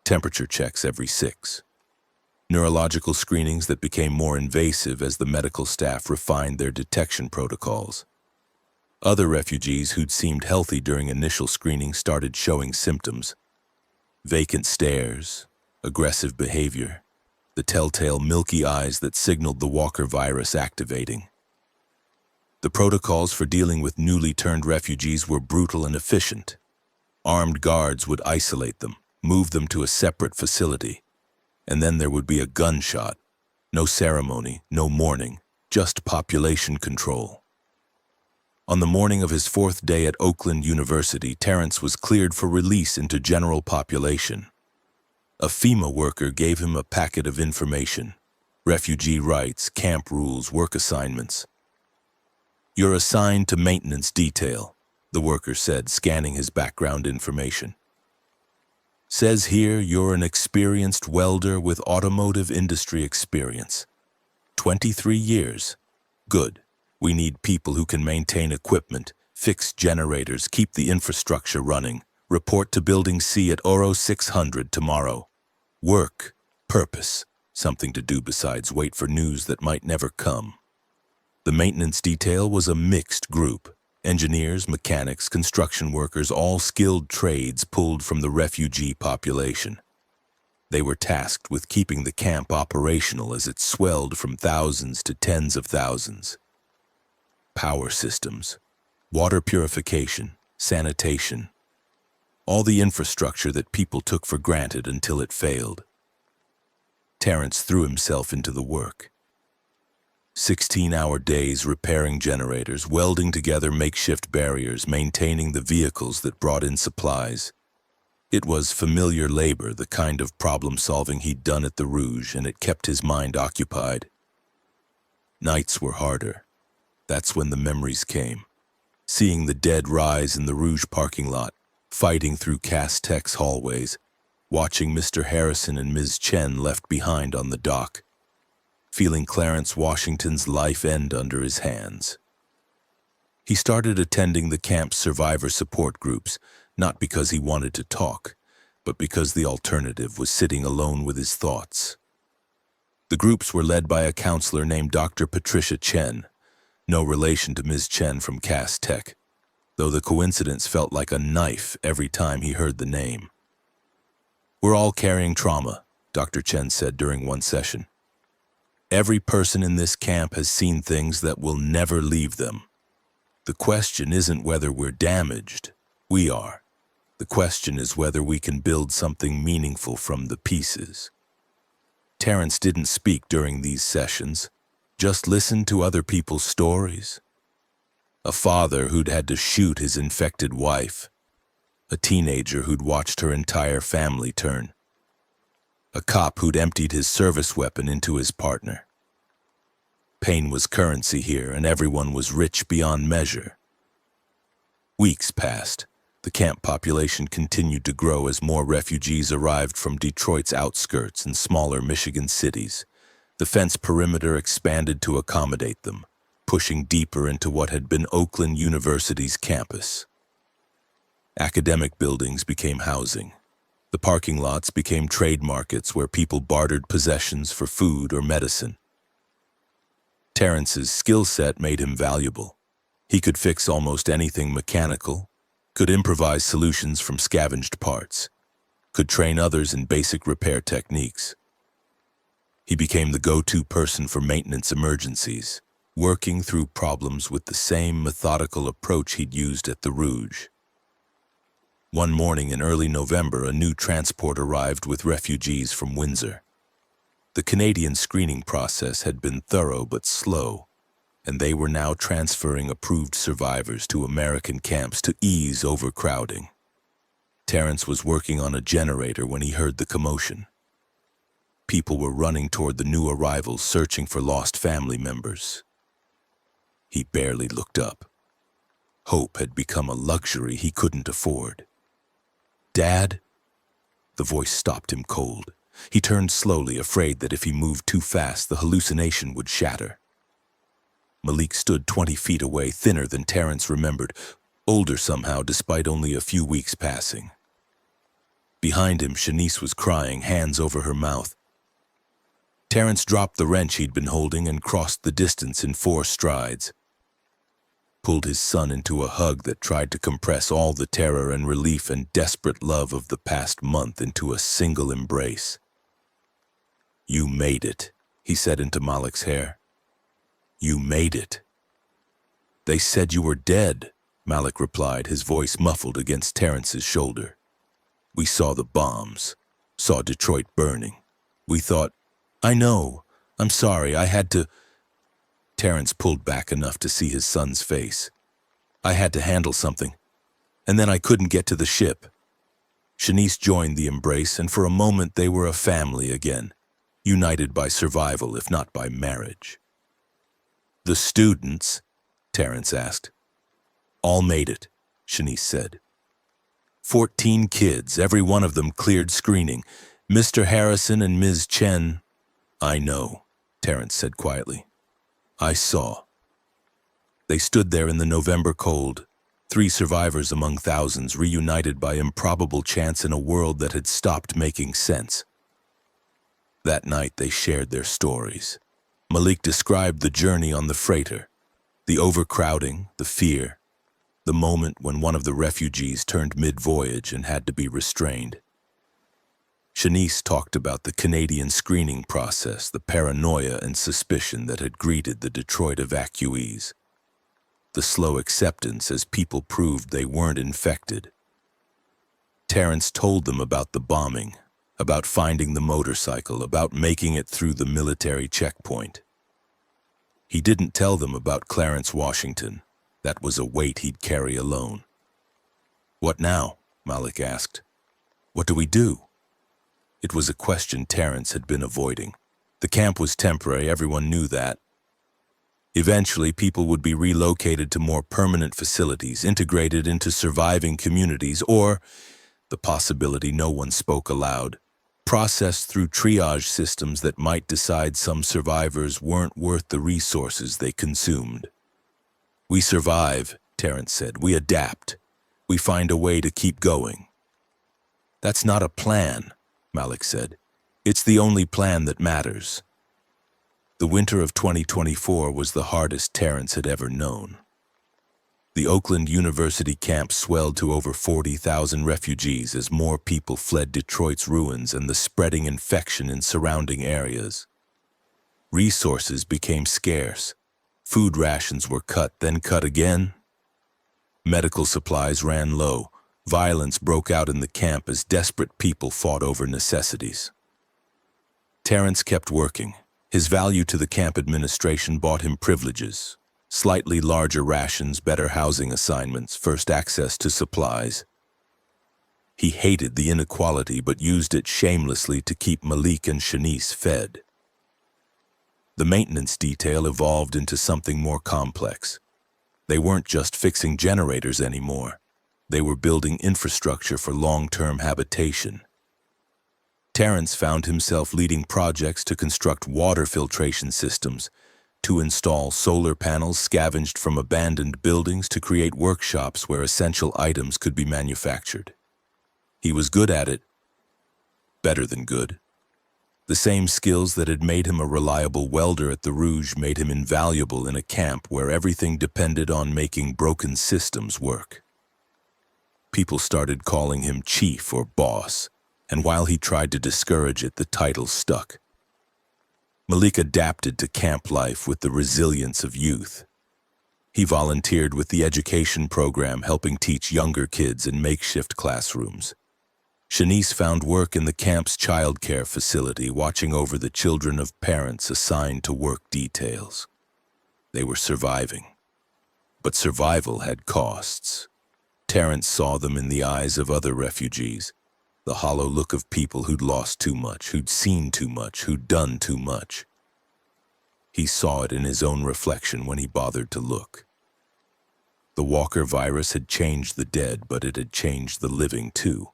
temperature checks every 6. Neurological screenings that became more invasive as the medical staff refined their detection protocols. Other refugees who'd seemed healthy during initial screening started showing symptoms: vacant stares, aggressive behavior, the telltale milky eyes that signaled the Walker virus activating. The protocols for dealing with newly turned refugees were brutal and efficient. Armed guards would isolate them, move them to a separate facility, and then there would be a gunshot. No ceremony, no mourning, just population control. On the morning of his 4th day at Oakland University, Terrence was cleared for release into general population. A FEMA worker gave him a packet of information: refugee rights, camp rules, work assignments. "You're assigned to maintenance detail," the worker said, scanning his background information. "Says here you're an experienced welder with automotive industry experience. 23 years. Good. We need people who can maintain equipment, fix generators, keep the infrastructure running. Report to Building C at Oro 600 tomorrow. Work, purpose, something to do besides wait for news that might never come." The maintenance detail was a mixed group. Engineers, mechanics, construction workers, all skilled trades pulled from the refugee population. They were tasked with keeping the camp operational as it swelled from thousands to tens of thousands. Power systems, water purification, sanitation, all the infrastructure that people took for granted until it failed. Terrence threw himself into the work. 16-hour days repairing generators, welding together makeshift barriers, maintaining the vehicles that brought in supplies. It was familiar labor, the kind of problem-solving he'd done at the Rouge, and it kept his mind occupied. Nights were harder. That's when the memories came. Seeing the dead rise in the Rouge parking lot, fighting through Cass-Tech's hallways, watching Mr. Harrison and Ms. Chen left behind on the dock, feeling Clarence Washington's life end under his hands. He started attending the camp's survivor support groups, not because he wanted to talk, but because the alternative was sitting alone with his thoughts. The groups were led by a counselor named Dr. Patricia Chen, no relation to Ms. Chen from Cass-Tech, though the coincidence felt like a knife every time he heard the name. "We're all carrying trauma," Dr. Chen said during one session. "Every person in this camp has seen things that will never leave them. The question isn't whether we're damaged. We are. The question is whether we can build something meaningful from the pieces." Terrence didn't speak during these sessions, just listened to other people's stories. A father who'd had to shoot his infected wife. A teenager who'd watched her entire family turn. A cop who'd emptied his service weapon into his partner. Pain was currency here, and everyone was rich beyond measure. Weeks passed. The camp population continued to grow as more refugees arrived from Detroit's outskirts and smaller Michigan cities. The fence perimeter expanded to accommodate them, pushing deeper into what had been Oakland University's campus. Academic buildings became housing. The parking lots became trade markets where people bartered possessions for food or medicine. Terrence's skill set made him valuable. He could fix almost anything mechanical, could improvise solutions from scavenged parts, could train others in basic repair techniques. He became the go-to person for maintenance emergencies, working through problems with the same methodical approach he'd used at the Rouge. One morning in early November, a new transport arrived with refugees from Windsor. The Canadian screening process had been thorough but slow, and they were now transferring approved survivors to American camps to ease overcrowding. Terrence was working on a generator when he heard the commotion. People were running toward the new arrivals, searching for lost family members. He barely looked up. Hope had become a luxury he couldn't afford. "Dad?" The voice stopped him cold. He turned slowly, afraid that if he moved too fast, the hallucination would shatter. Malik stood 20 feet away, thinner than Terrence remembered, older somehow despite only a few weeks passing. Behind him, Shanice was crying, hands over her mouth. Terrence dropped the wrench he'd been holding and crossed the distance in 4 strides. Pulled his son into a hug that tried to compress all the terror and relief and desperate love of the past month into a single embrace. "You made it," he said into Malik's hair. "You made it." "They said you were dead," Malik replied, his voice muffled against Terrence's shoulder. "We saw the bombs, saw Detroit burning. We thought, I know, I'm sorry, I had to—" Terrence pulled back enough to see his son's face. "I had to handle something, and then I couldn't get to the ship." Shanice joined the embrace, and for a moment they were a family again, united by survival if not by marriage. "The students?" Terrence asked. "All made it," Shanice said. 14 kids, every one of them cleared screening. Mr. Harrison and Ms. Chen— "I know," Terrence said quietly. "I saw." They stood there in the November cold, 3 survivors among thousands, reunited by improbable chance in a world that had stopped making sense. That night they shared their stories. Malik described the journey on the freighter, the overcrowding, the fear, the moment when one of the refugees turned mid-voyage and had to be restrained. Shanice talked about the Canadian screening process, the paranoia and suspicion that had greeted the Detroit evacuees, the slow acceptance as people proved they weren't infected. Terrence told them about the bombing, about finding the motorcycle, about making it through the military checkpoint. He didn't tell them about Clarence Washington. That was a weight he'd carry alone. "What now?" Malik asked. "What do we do?" It was a question Terrence had been avoiding. The camp was temporary, everyone knew that. Eventually, people would be relocated to more permanent facilities, integrated into surviving communities, or, the possibility no one spoke aloud, processed through triage systems that might decide some survivors weren't worth the resources they consumed. "We survive," Terrence said. "We adapt. We find a way to keep going." "That's not a plan," Malik said. "It's the only plan that matters." The winter of 2024 was the hardest Terrence had ever known. The Oakland University camp swelled to over 40,000 refugees as more people fled Detroit's ruins and the spreading infection in surrounding areas. Resources became scarce. Food rations were cut, then cut again. Medical supplies ran low. Violence broke out in the camp as desperate people fought over necessities. Terrence kept working. His value to the camp administration bought him privileges: slightly larger rations, better housing assignments, first access to supplies. He hated the inequality but used it shamelessly to keep Malik and Shanice fed. The maintenance detail evolved into something more complex. They weren't just fixing generators anymore. They were building infrastructure for long-term habitation. Terrence found himself leading projects to construct water filtration systems, to install solar panels scavenged from abandoned buildings, to create workshops where essential items could be manufactured. He was good at it, better than good. The same skills that had made him a reliable welder at the Rouge made him invaluable in a camp where everything depended on making broken systems work. People started calling him chief or boss, and while he tried to discourage it, the title stuck. Malik adapted to camp life with the resilience of youth. He volunteered with the education program, helping teach younger kids in makeshift classrooms. Shanice found work in the camp's child care facility, watching over the children of parents assigned to work details. They were surviving. But survival had costs. Terrence saw them in the eyes of other refugees. the hollow look of people who'd lost too much, who'd seen too much, who'd done too much. He saw it in his own reflection when he bothered to look. The Walker virus had changed the dead, but it had changed the living too.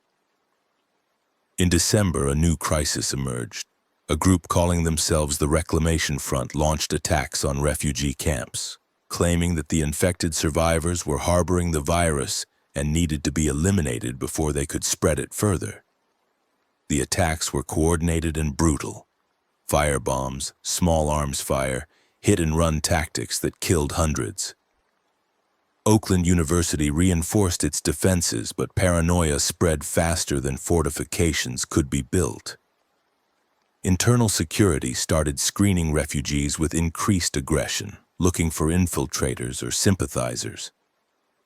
In December, a new crisis emerged. A group calling themselves the Reclamation Front launched attacks on refugee camps, claiming that the infected survivors were harboring the virus and needed to be eliminated before they could spread it further. The attacks were coordinated and brutal. Firebombs, small arms fire, hit-and-run tactics that killed hundreds. Oakland University reinforced its defenses, but paranoia spread faster than fortifications could be built. Internal security started screening refugees with increased aggression, looking for infiltrators or sympathizers.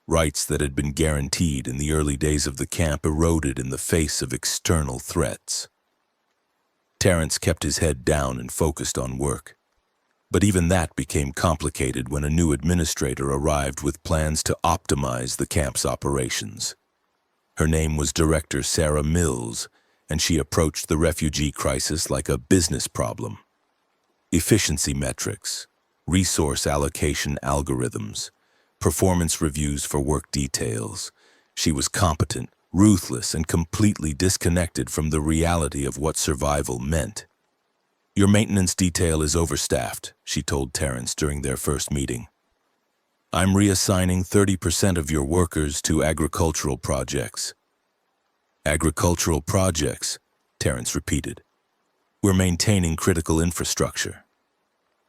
Rights that had been guaranteed in the early days of the camp eroded in the face of external threats. Terrence kept his head down and focused on work. But even that became complicated when a new administrator arrived with plans to optimize the camp's operations. Her name was Director Sarah Mills, and she approached the refugee crisis like a business problem. Efficiency metrics, resource allocation algorithms, performance reviews for work details. She was competent, ruthless, and completely disconnected from the reality of what survival meant. "Your maintenance detail is overstaffed," she told Terrence during their first meeting. "I'm reassigning 30% of your workers to agricultural projects." "Agricultural projects," Terrence repeated. "We're maintaining critical infrastructure.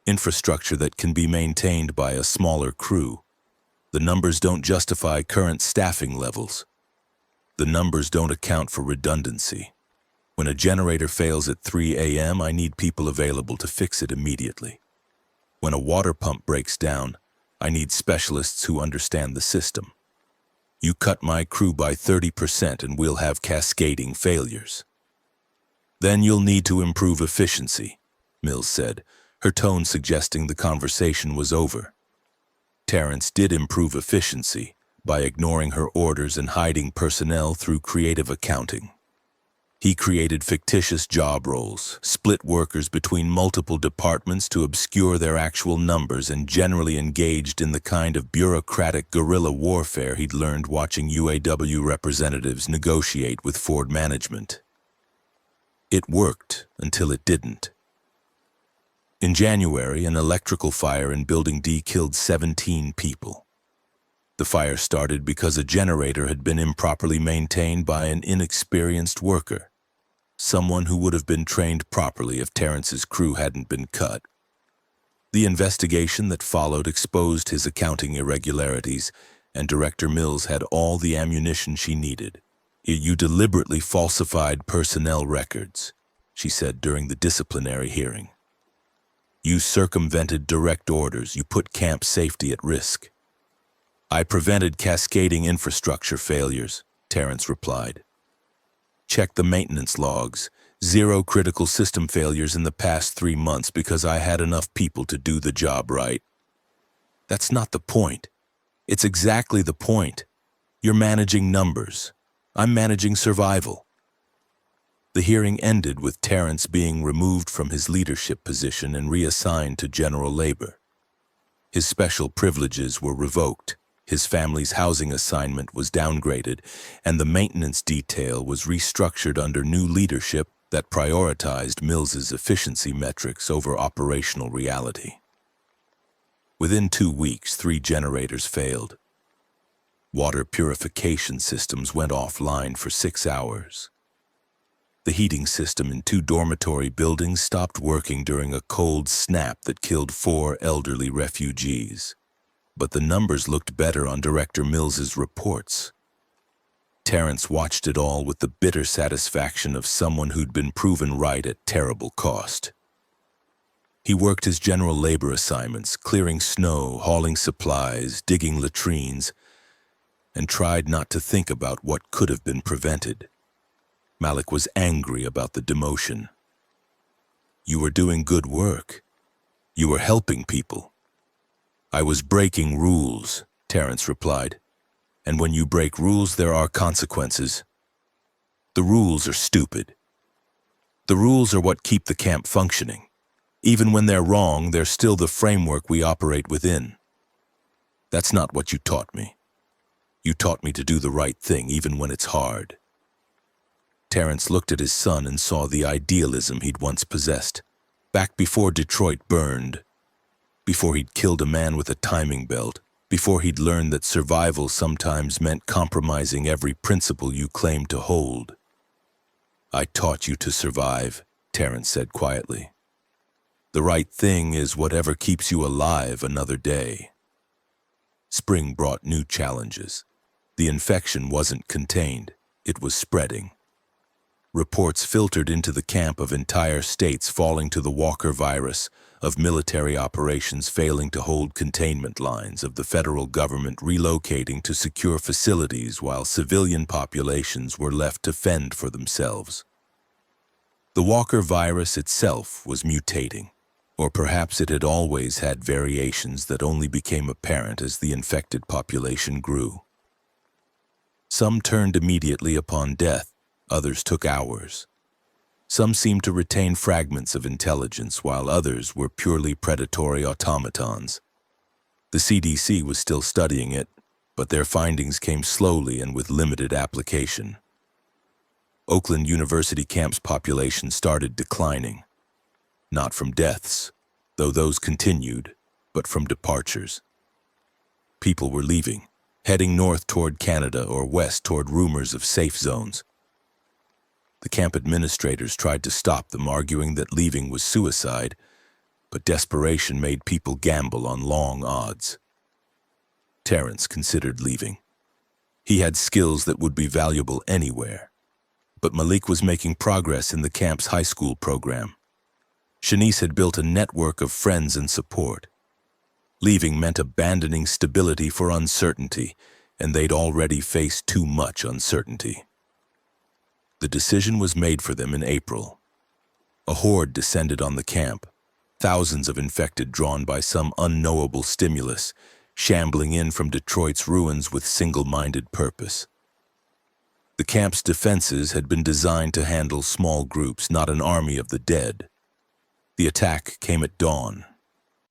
Infrastructure that can be maintained by a smaller crew. The numbers don't justify current staffing levels. The numbers don't account for redundancy. When a generator fails at 3 a.m., I need people available to fix it immediately. When a water pump breaks down, I need specialists who understand the system. You cut my crew by 30% and we'll have cascading failures." "Then you'll need to improve efficiency," Mills said, her tone suggesting the conversation was over. Terrence did improve efficiency by ignoring her orders and hiding personnel through creative accounting. He created fictitious job roles, split workers between multiple departments to obscure their actual numbers, and generally engaged in the kind of bureaucratic guerrilla warfare he'd learned watching UAW representatives negotiate with Ford management. It worked until it didn't. In January, an electrical fire in Building D killed 17 people. The fire started because a generator had been improperly maintained by an inexperienced worker, someone who would have been trained properly if Terrence's crew hadn't been cut. The investigation that followed exposed his accounting irregularities, and Director Mills had all the ammunition she needed. "You deliberately falsified personnel records," she said during the disciplinary hearing. "You circumvented direct orders. You put camp safety at risk." "I prevented cascading infrastructure failures," Terrence replied. "Check the maintenance logs. 0 critical system failures in the past 3 months because I had enough people to do the job right." "That's not the point." "It's exactly the point. You're managing numbers. I'm managing survival." The hearing ended with Terrence being removed from his leadership position and reassigned to general labor. His special privileges were revoked, his family's housing assignment was downgraded, and the maintenance detail was restructured under new leadership that prioritized Mills's efficiency metrics over operational reality. Within 2 weeks, 3 generators failed. Water purification systems went offline for 6 hours. The heating system in 2 dormitory buildings stopped working during a cold snap that killed 4 elderly refugees. But the numbers looked better on Director Mills's reports. Terrence watched it all with the bitter satisfaction of someone who'd been proven right at terrible cost. He worked his general labor assignments, clearing snow, hauling supplies, digging latrines, and tried not to think about what could have been prevented. Malik was angry about the demotion. "You were doing good work. You were helping people." "I was breaking rules," Terrence replied. "And when you break rules, there are consequences." The rules are stupid. The rules are what keep the camp functioning. Even when they're wrong, they're still the framework we operate within. That's not what you taught me. You taught me to do the right thing, even when it's hard. Terrence looked at his son and saw the idealism he'd once possessed. Back before Detroit burned, before he'd killed a man with a timing belt, before he'd learned that survival sometimes meant compromising every principle you claimed to hold. I taught you to survive, Terrence said quietly. The right thing is whatever keeps you alive another day. Spring brought new challenges. The infection wasn't contained, it was spreading. Reports filtered into the camp of entire states falling to the Walker virus, of military operations failing to hold containment lines, of the federal government relocating to secure facilities while civilian populations were left to fend for themselves. The Walker virus itself was mutating, or perhaps it had always had variations that only became apparent as the infected population grew. Some turned immediately upon death, others took hours. Some seemed to retain fragments of intelligence, while others were purely predatory automatons. The CDC was still studying it, but their findings came slowly and with limited application. Oakland University camp's population started declining. Not from deaths, though those continued, but from departures. People were leaving, heading north toward Canada or west toward rumors of safe zones. The camp administrators tried to stop them, arguing that leaving was suicide, but desperation made people gamble on long odds. Terrence considered leaving. He had skills that would be valuable anywhere, but Malik was making progress in the camp's high school program. Shanice had built a network of friends and support. Leaving meant abandoning stability for uncertainty, and they'd already faced too much uncertainty. The decision was made for them in April. A horde descended on the camp, thousands of infected drawn by some unknowable stimulus, shambling in from Detroit's ruins with single-minded purpose. The camp's defenses had been designed to handle small groups, not an army of the dead. The attack came at dawn.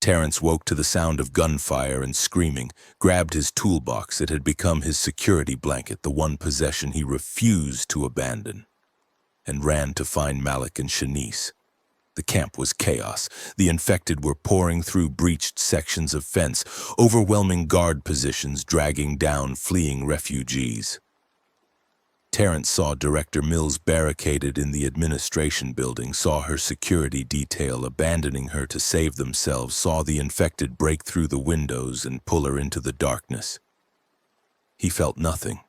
Terrence woke to the sound of gunfire and screaming, grabbed his toolbox that had become his security blanket, the one possession he refused to abandon, and ran to find Malik and Shanice. The camp was chaos. The infected were pouring through breached sections of fence, overwhelming guard positions, dragging down fleeing refugees. Terrence saw Director Mills barricaded in the administration building, saw her security detail abandoning her to save themselves, saw the infected break through the windows and pull her into the darkness. He felt nothing.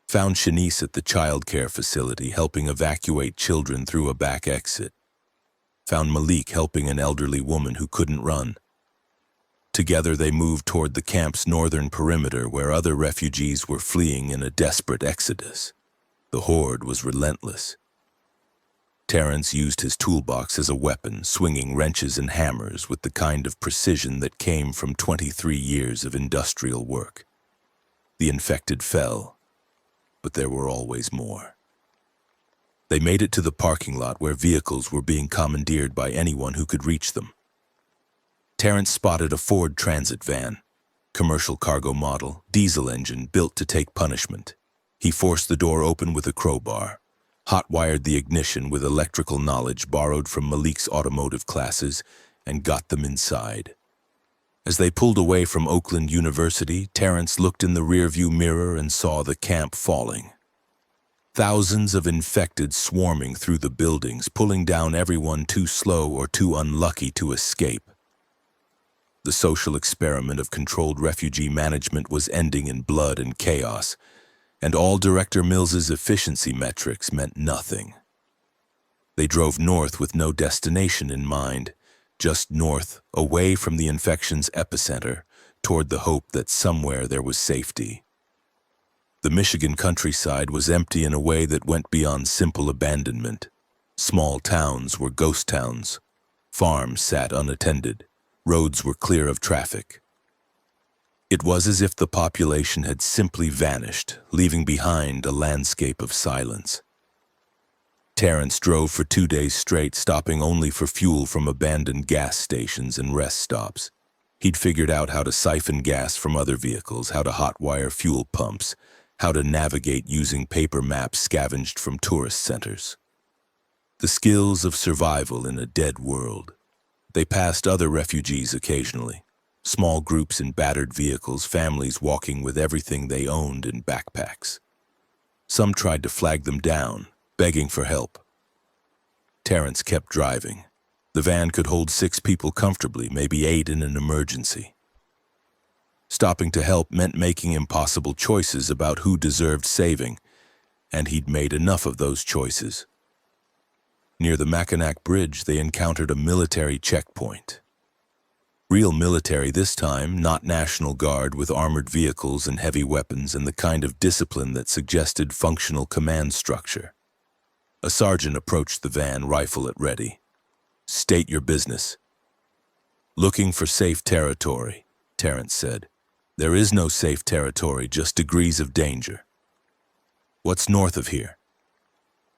Found Shanice at the child care facility, helping evacuate children through a back exit. Found Malik helping an elderly woman who couldn't run. Together they moved toward the camp's northern perimeter, where other refugees were fleeing in a desperate exodus. The horde was relentless. Terrence used his toolbox as a weapon, swinging wrenches and hammers with the kind of precision that came from 23 years of industrial work. The infected fell, but there were always more. They made it to the parking lot where vehicles were being commandeered by anyone who could reach them. Terrence spotted a Ford Transit van, commercial cargo model, diesel engine built to take punishment. He forced the door open with a crowbar, hot-wired the ignition with electrical knowledge borrowed from Malik's automotive classes, and got them inside. As they pulled away from Oakland University, Terrence looked in the rearview mirror and saw the camp falling. Thousands of infected swarming through the buildings, pulling down everyone too slow or too unlucky to escape. The social experiment of controlled refugee management was ending in blood and chaos, and all Director Mills's efficiency metrics meant nothing. They drove north with no destination in mind, just north, away from the infection's epicenter, toward the hope that somewhere there was safety. The Michigan countryside was empty in a way that went beyond simple abandonment. Small towns were ghost towns. Farms sat unattended. Roads were clear of traffic. It was as if the population had simply vanished, leaving behind a landscape of silence. Terrence drove for 2 days straight, stopping only for fuel from abandoned gas stations and rest stops. He'd figured out how to siphon gas from other vehicles, how to hotwire fuel pumps, how to navigate using paper maps scavenged from tourist centers. The skills of survival in a dead world. They passed other refugees occasionally, small groups in battered vehicles, families walking with everything they owned in backpacks. Some tried to flag them down, begging for help. Terrence kept driving. The van could hold 6 people comfortably, maybe 8 in an emergency. Stopping to help meant making impossible choices about who deserved saving, and he'd made enough of those choices. Near the Mackinac Bridge, they encountered a military checkpoint. Real military this time, not National Guard with armored vehicles and heavy weapons and the kind of discipline that suggested functional command structure. A sergeant approached the van, rifle at ready. "State your business." "Looking for safe territory," Terrence said. "There is no safe territory, just degrees of danger." "What's north of here?"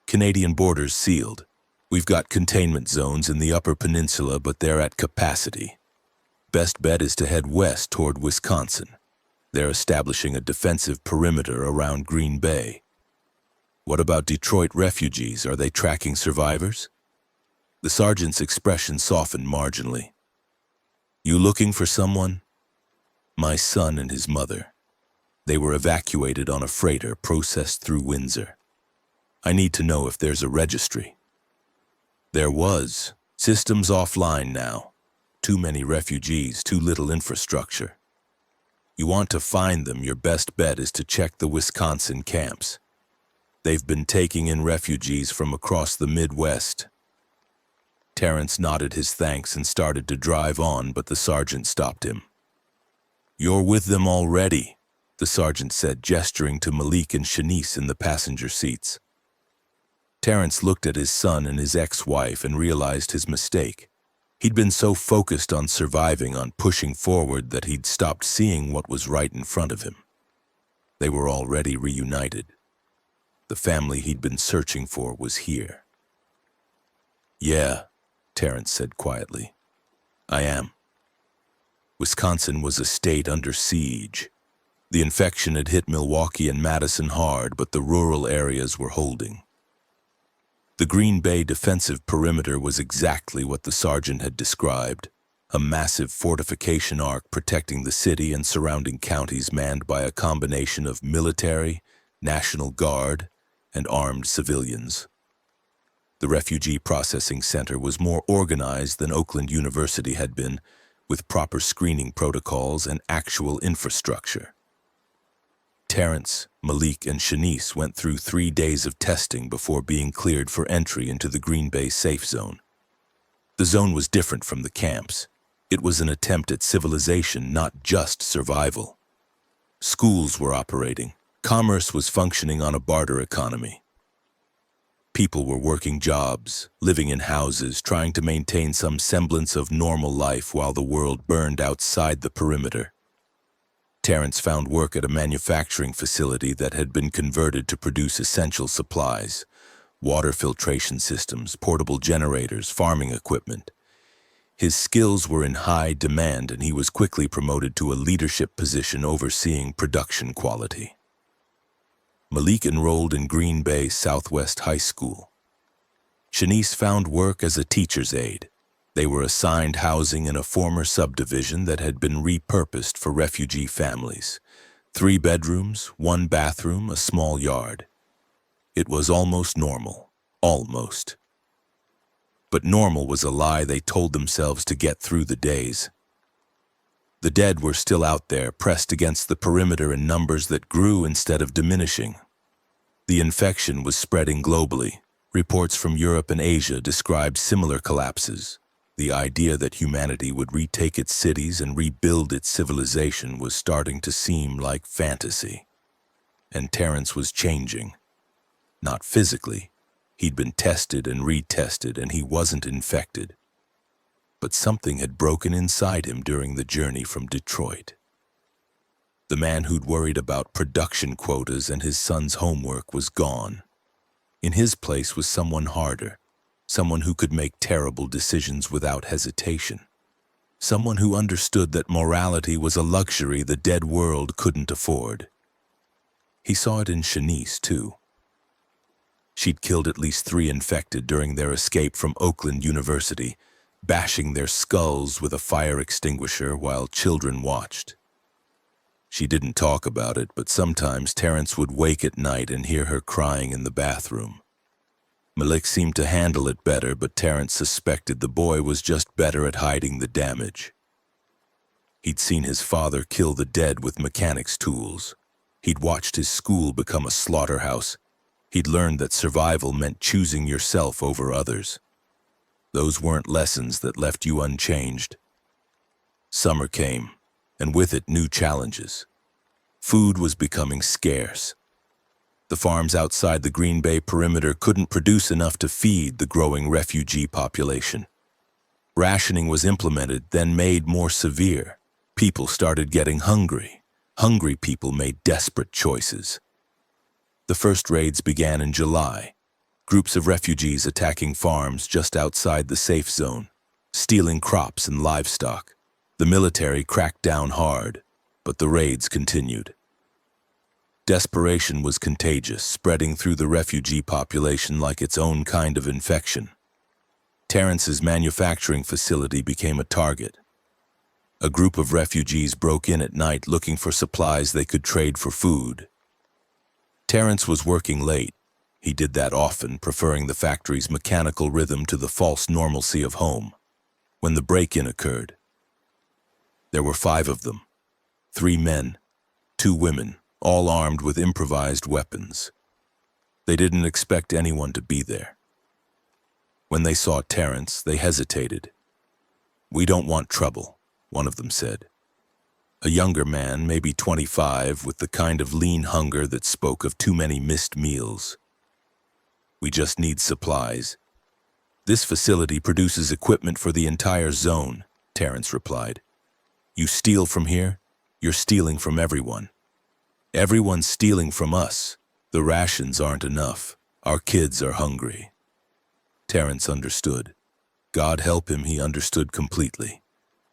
"Canadian borders sealed. We've got containment zones in the Upper Peninsula, but they're at capacity. Best bet is to head west toward Wisconsin. They're establishing a defensive perimeter around Green Bay." "What about Detroit refugees? Are they tracking survivors?" The sergeant's expression softened marginally. "You looking for someone?" "My son and his mother. They were evacuated on a freighter processed through Windsor. I need to know if there's a registry." "There was. Systems offline now. Too many refugees, too little infrastructure. You want to find them, your best bet is to check the Wisconsin camps. They've been taking in refugees from across the Midwest." Terrence nodded his thanks and started to drive on, but the sergeant stopped him. "You're with them already," the sergeant said, gesturing to Malik and Shanice in the passenger seats. Terrence looked at his son and his ex-wife and realized his mistake. He'd been so focused on surviving, on pushing forward, that he'd stopped seeing what was right in front of him. They were already reunited. The family he'd been searching for was here. "Yeah," Terrence said quietly. "I am." Wisconsin was a state under siege. The infection had hit Milwaukee and Madison hard, but the rural areas were holding. The Green Bay defensive perimeter was exactly what the sergeant had described, a massive fortification arc protecting the city and surrounding counties manned by a combination of military, National Guard, and armed civilians. The Refugee Processing Center was more organized than Oakland University had been, with proper screening protocols and actual infrastructure. Terrence, Malik, and Shanice went through 3 days of testing before being cleared for entry into the Green Bay safe zone. The zone was different from the camps. It was an attempt at civilization, not just survival. Schools were operating. Commerce was functioning on a barter economy. People were working jobs, living in houses, trying to maintain some semblance of normal life while the world burned outside the perimeter. Terrence found work at a manufacturing facility that had been converted to produce essential supplies, water filtration systems, portable generators, farming equipment. His skills were in high demand, and he was quickly promoted to a leadership position overseeing production quality. Malik enrolled in Green Bay Southwest High School. Shanice found work as a teacher's aide. They were assigned housing in a former subdivision that had been repurposed for refugee families. 3 bedrooms, 1 bathroom, a small yard. It was almost normal. Almost. But normal was a lie they told themselves to get through the days. The dead were still out there, pressed against the perimeter in numbers that grew instead of diminishing. The infection was spreading globally. Reports from Europe and Asia described similar collapses. The idea that humanity would retake its cities and rebuild its civilization was starting to seem like fantasy. And Terrence was changing. Not physically. He'd been tested and retested, and he wasn't infected. But something had broken inside him during the journey from Detroit. The man who'd worried about production quotas and his son's homework was gone. In his place was someone harder, someone who could make terrible decisions without hesitation. Someone who understood that morality was a luxury the dead world couldn't afford. He saw it in Shanice, too. She'd killed at least 3 infected during their escape from Oakland University, bashing their skulls with a fire extinguisher while children watched. She didn't talk about it, but sometimes Terrence would wake at night and hear her crying in the bathroom. Malik seemed to handle it better, but Terrence suspected the boy was just better at hiding the damage. He'd seen his father kill the dead with mechanics' tools. He'd watched his school become a slaughterhouse. He'd learned that survival meant choosing yourself over others. Those weren't lessons that left you unchanged. Summer came, and with it new challenges. Food was becoming scarce. The farms outside the Green Bay perimeter couldn't produce enough to feed the growing refugee population. Rationing was implemented, then made more severe. People started getting hungry. Hungry people made desperate choices. The first raids began in July. Groups of refugees attacking farms just outside the safe zone, stealing crops and livestock. The military cracked down hard, but the raids continued. Desperation was contagious, spreading through the refugee population like its own kind of infection. Terrence's manufacturing facility became a target. A group of refugees broke in at night looking for supplies they could trade for food. Terrence was working late. He did that often, preferring the factory's mechanical rhythm to the false normalcy of home. When the break-in occurred, there were 5 of them. 3 men, 2 women, all armed with improvised weapons. They didn't expect anyone to be there. When they saw Terrence, they hesitated. "We don't want trouble," one of them said. A younger man, maybe 25, with the kind of lean hunger that spoke of too many missed meals. "We just need supplies. This facility produces equipment for the entire zone," Terrence replied. "You steal from here, you're stealing from everyone. Everyone's stealing from us. The rations aren't enough. Our kids are hungry." Terrence understood. God help him, he understood completely.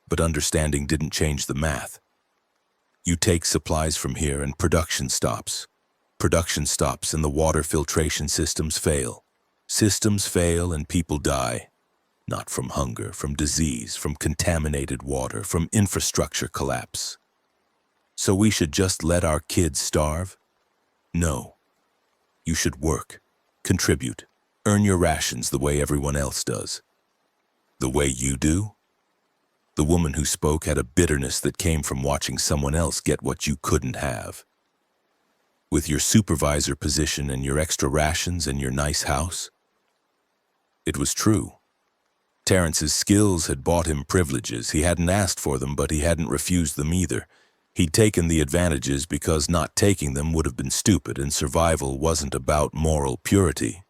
But understanding didn't change the math. You take supplies from here and production stops. Production stops and the water filtration systems fail. Systems fail and people die. Not from hunger, from disease, from contaminated water, from infrastructure collapse. So we should just let our kids starve? No. You should work, contribute, earn your rations the way everyone else does. The way you do? The woman who spoke had a bitterness that came from watching someone else get what you couldn't have. With your supervisor position and your extra rations and your nice house? It was true. Terrence's skills had bought him privileges. He hadn't asked for them, but he hadn't refused them either. He'd taken the advantages because not taking them would have been stupid, and survival wasn't about moral purity.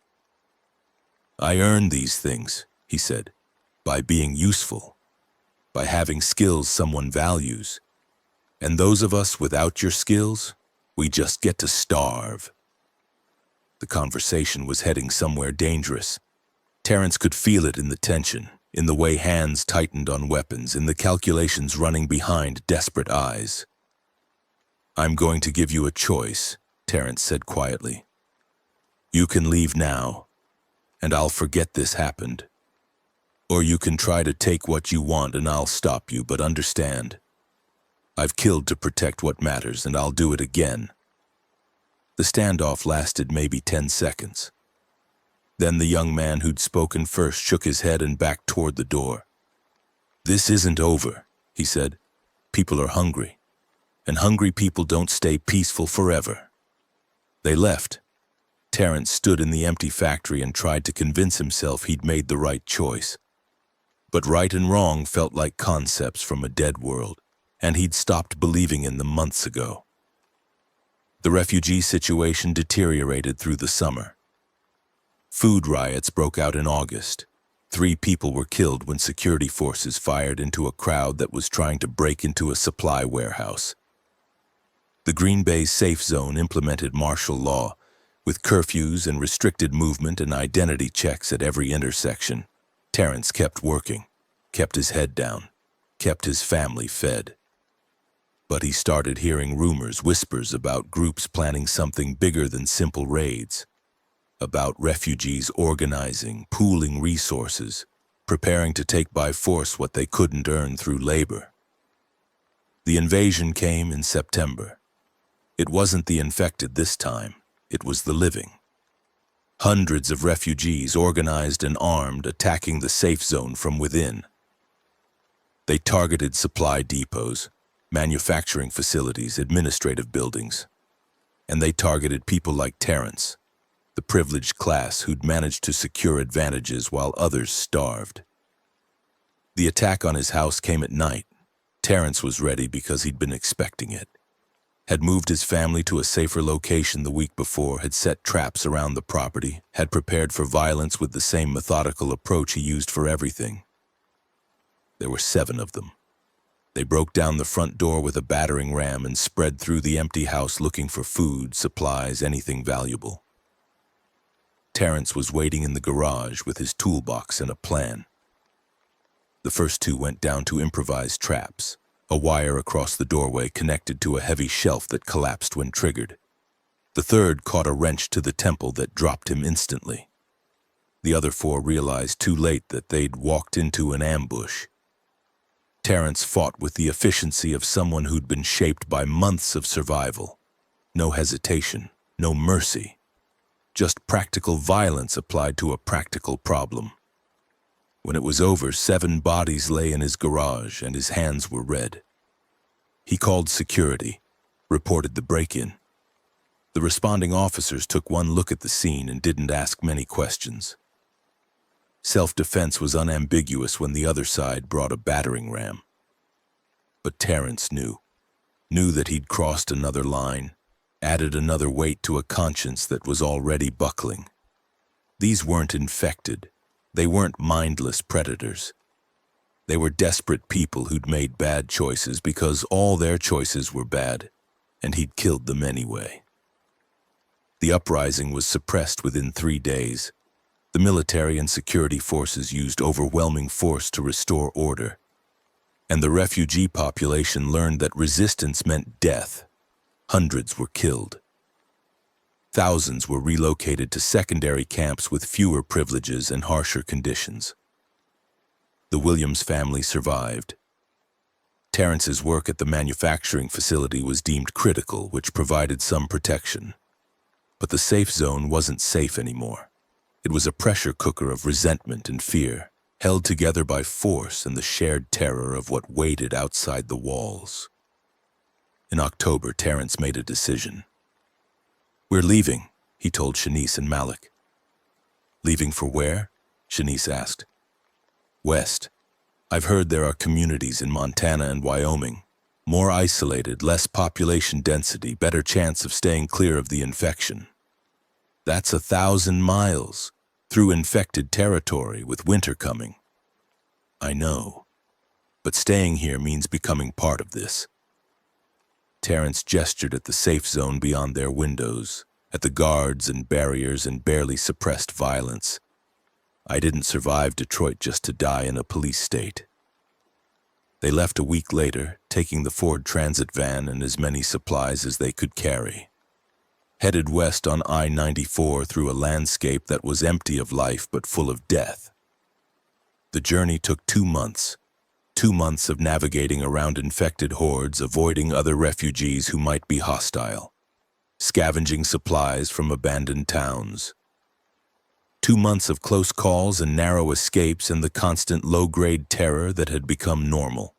"I earned these things," he said, "by being useful, by having skills someone values. And those of us without your skills, we just get to starve." The conversation was heading somewhere dangerous. Terrence could feel it in the tension, in the way hands tightened on weapons, in the calculations running behind desperate eyes. "I'm going to give you a choice," Terrence said quietly. "You can leave now, and I'll forget this happened. Or you can try to take what you want and I'll stop you, but understand, I've killed to protect what matters and I'll do it again." The standoff lasted maybe 10 seconds. Then the young man who'd spoken first shook his head and backed toward the door. "This isn't over," he said. "People are hungry. And hungry people don't stay peaceful forever." They left. Terrence stood in the empty factory and tried to convince himself he'd made the right choice. But right and wrong felt like concepts from a dead world, and he'd stopped believing in them months ago. The refugee situation deteriorated through the summer. Food riots broke out in August. 3 people were killed when security forces fired into a crowd that was trying to break into a supply warehouse. The Green Bay Safe Zone implemented martial law, with curfews and restricted movement and identity checks at every intersection. Terrence kept working, kept his head down, kept his family fed. But he started hearing rumors, whispers about groups planning something bigger than simple raids, about refugees organizing, pooling resources, preparing to take by force what they couldn't earn through labor. The invasion came in September. It wasn't the infected this time, it was the living. Hundreds of refugees, organized and armed, attacking the safe zone from within. They targeted supply depots, manufacturing facilities, administrative buildings. And they targeted people like Terrence, the privileged class who'd managed to secure advantages while others starved. The attack on his house came at night. Terrence was ready because he'd been expecting it. Had moved his family to a safer location the week before, had set traps around the property, had prepared for violence with the same methodical approach he used for everything. There were 7 of them. They broke down the front door with a battering ram and spread through the empty house looking for food, supplies, anything valuable. Terrence was waiting in the garage with his toolbox and a plan. The first 2 went down to improvised traps, a wire across the doorway connected to a heavy shelf that collapsed when triggered. The third caught a wrench to the temple that dropped him instantly. The other 4 realized too late that they'd walked into an ambush. Terrence fought with the efficiency of someone who'd been shaped by months of survival. No hesitation, no mercy. Just practical violence applied to a practical problem. When it was over, 7 bodies lay in his garage and his hands were red. He called security, reported the break-in. The responding officers took one look at the scene and didn't ask many questions. Self-defense was unambiguous when the other side brought a battering ram. But Terrence knew that he'd crossed another line, added another weight to a conscience that was already buckling. These weren't infected. They weren't mindless predators. They were desperate people who'd made bad choices because all their choices were bad, and he'd killed them anyway. The uprising was suppressed within 3 days. The military and security forces used overwhelming force to restore order, and the refugee population learned that resistance meant death. Hundreds were killed. Thousands were relocated to secondary camps with fewer privileges and harsher conditions. The Williams family survived. Terrence's work at the manufacturing facility was deemed critical, which provided some protection. But the safe zone wasn't safe anymore. It was a pressure cooker of resentment and fear, held together by force and the shared terror of what waited outside the walls. In October, Terrence made a decision. "We're leaving," he told Shanice and Malik. "Leaving for where?" Shanice asked. "West. I've heard there are communities in Montana and Wyoming. More isolated, less population density, better chance of staying clear of the infection. That's 1,000 miles, through infected territory with winter coming." "I know. But staying here means becoming part of this." Terrence gestured at the safe zone beyond their windows, at the guards and barriers and barely suppressed violence. "I didn't survive Detroit just to die in a police state." They left a week later, taking the Ford Transit van and as many supplies as they could carry. Headed west on I-94 through a landscape that was empty of life but full of death. The journey took 2 months. 2 months of navigating around infected hordes, avoiding other refugees who might be hostile, scavenging supplies from abandoned towns. 2 months of close calls and narrow escapes and the constant low-grade terror that had become normal.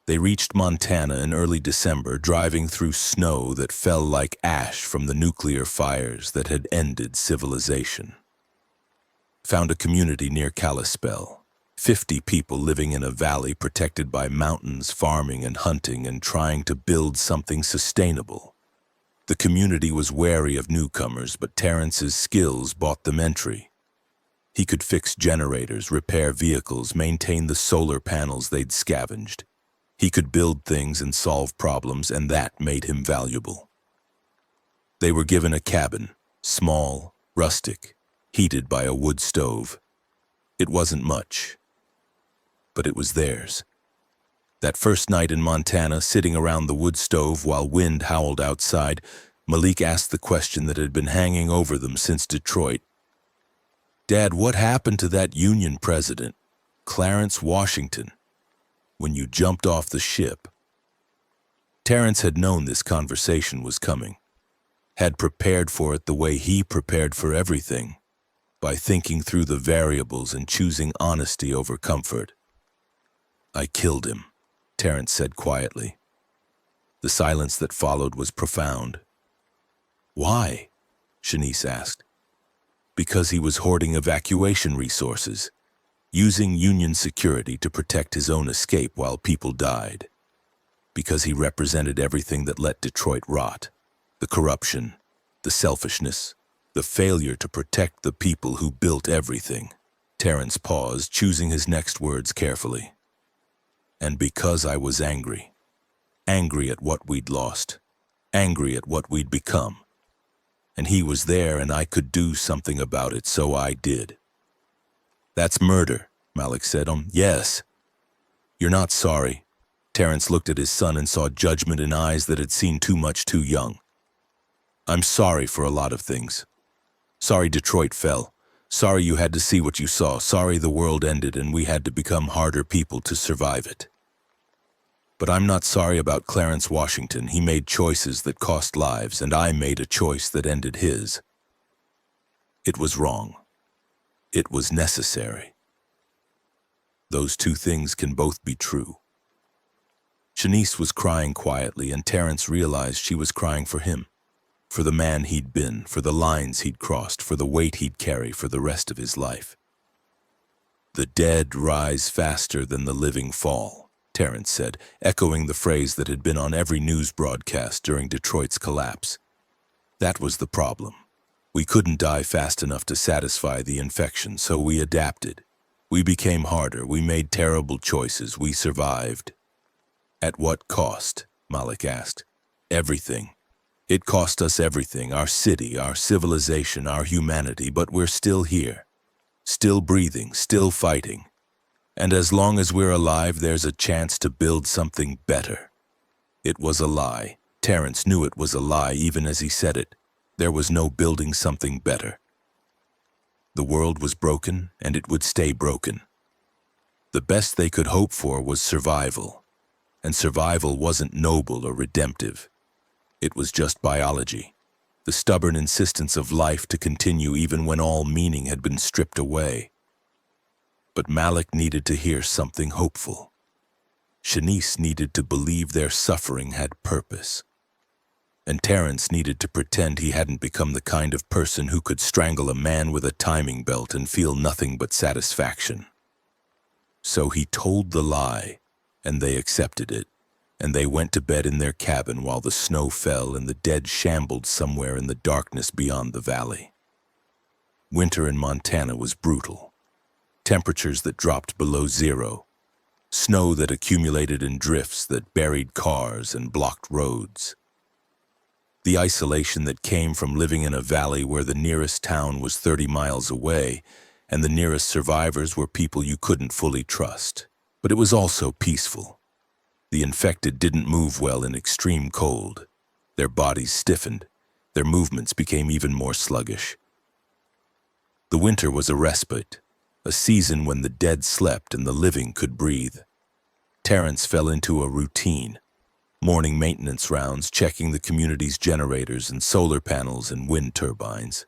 They reached Montana in early December, driving through snow that fell like ash from the nuclear fires that had ended civilization. Found a community near Kalispell. 50 people living in a valley protected by mountains, farming and hunting and trying to build something sustainable. The community was wary of newcomers, but Terrence's skills bought them entry. He could fix generators, repair vehicles, maintain the solar panels they'd scavenged. He could build things and solve problems, and that made him valuable. They were given a cabin, small, rustic, heated by a wood stove. It wasn't much, but it was theirs. That first night in Montana, sitting around the wood stove while wind howled outside, Malik asked the question that had been hanging over them since Detroit. "Dad, what happened to that Union president, Clarence Washington, when you jumped off the ship?" Terrence had known this conversation was coming, had prepared for it the way he prepared for everything, by thinking through the variables and choosing honesty over comfort. "I killed him," Terrence said quietly. The silence that followed was profound. "Why?" Shanice asked. "Because he was hoarding evacuation resources, using Union security to protect his own escape while people died. Because he represented everything that let Detroit rot, the corruption, the selfishness, the failure to protect the people who built everything." Terrence paused, choosing his next words carefully. "And because I was angry. Angry at what we'd lost. Angry at what we'd become. And he was there and I could do something about it, so I did." "That's murder," Malik said. Yes." "You're not sorry." Terrence looked at his son and saw judgment in eyes that had seen too much too young. "I'm sorry for a lot of things. Sorry Detroit fell. Sorry you had to see what you saw. Sorry the world ended and we had to become harder people to survive it. But I'm not sorry about Clarence Washington. He made choices that cost lives, and I made a choice that ended his. It was wrong. It was necessary. Those two things can both be true." Shanice was crying quietly, and Terrence realized she was crying for him, for the man he'd been, for the lines he'd crossed, for the weight he'd carry for the rest of his life. "The dead rise faster than the living fall," Terrence said, echoing the phrase that had been on every news broadcast during Detroit's collapse. That was the problem. We couldn't die fast enough to satisfy the infection, so we adapted. We became harder, we made terrible choices, we survived. "At what cost?" Malik asked. "Everything. It cost us everything, our city, our civilization, our humanity, but we're still here. Still breathing, still fighting. And as long as we're alive, there's a chance to build something better." It was a lie. Terrence knew it was a lie even as he said it. There was no building something better. The world was broken, and it would stay broken. The best they could hope for was survival. And survival wasn't noble or redemptive. It was just biology. The stubborn insistence of life to continue even when all meaning had been stripped away. But Malik needed to hear something hopeful. Shanice needed to believe their suffering had purpose. And Terrence needed to pretend he hadn't become the kind of person who could strangle a man with a timing belt and feel nothing but satisfaction. So he told the lie, and they accepted it, and they went to bed in their cabin while the snow fell and the dead shambled somewhere in the darkness beyond the valley. Winter in Montana was brutal. Temperatures that dropped below zero, snow that accumulated in drifts that buried cars and blocked roads. The isolation that came from living in a valley where the nearest town was 30 miles away, and the nearest survivors were people you couldn't fully trust. But it was also peaceful. The infected didn't move well in extreme cold. Their bodies stiffened. Their movements became even more sluggish. The winter was a respite. A season when the dead slept and the living could breathe. Terrence fell into a routine. Morning maintenance rounds, checking the community's generators and solar panels and wind turbines.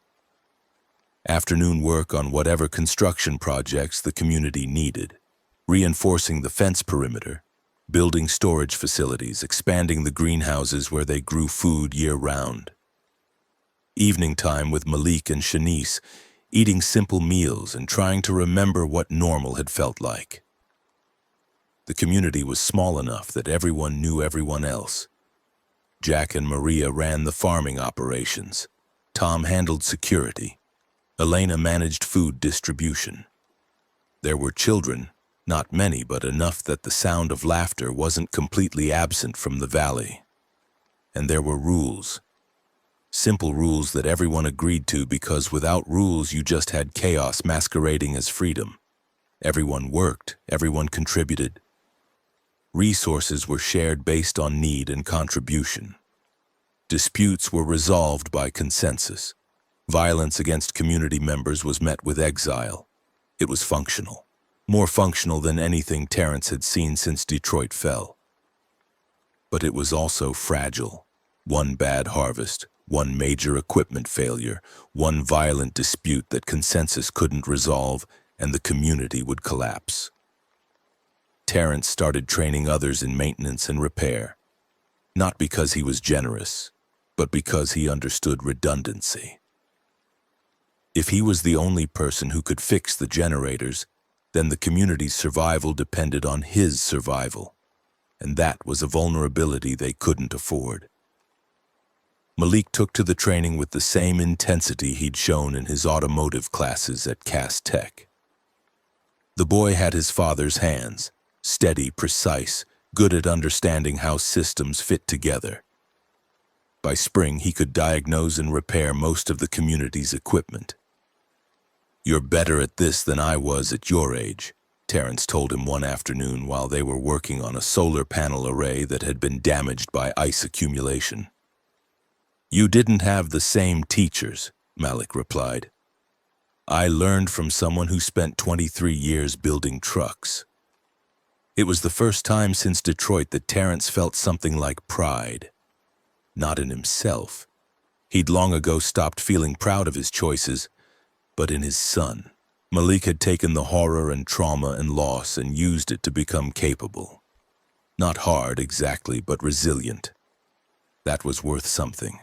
Afternoon work on whatever construction projects the community needed. Reinforcing the fence perimeter, building storage facilities, expanding the greenhouses where they grew food year-round. Evening time with Malik and Shanice, eating simple meals and trying to remember what normal had felt like. The community was small enough that everyone knew everyone else. Jack and Maria ran the farming operations. Tom handled security. Elena managed food distribution. There were children, Not many, but enough that the sound of laughter wasn't completely absent from the valley. And there were rules. Simple rules that everyone agreed to, because without rules you just had chaos masquerading as freedom. Everyone worked, everyone contributed. Resources were shared based on need and contribution. Disputes were resolved by consensus. Violence against community members was met with exile. It was functional. More functional than anything Terrence had seen since Detroit fell. But it was also fragile. One bad harvest, one major equipment failure, one violent dispute that consensus couldn't resolve, and the community would collapse. Terrence started training others in maintenance and repair, not because he was generous, but because he understood redundancy. If he was the only person who could fix the generators, then the community's survival depended on his survival, and that was a vulnerability they couldn't afford. Malik took to the training with the same intensity he'd shown in his automotive classes at Cass Tech. The boy had his father's hands, steady, precise, good at understanding how systems fit together. By spring, he could diagnose and repair most of the community's equipment. "You're better at this than I was at your age," Terrence told him one afternoon while they were working on a solar panel array that had been damaged by ice accumulation. "You didn't have the same teachers," Malik replied. "I learned from someone who spent 23 years building trucks." It was the first time since Detroit that Terrence felt something like pride. Not in himself. He'd long ago stopped feeling proud of his choices, but in his son. Malik had taken the horror and trauma and loss and used it to become capable. Not hard exactly, but resilient. That was worth something.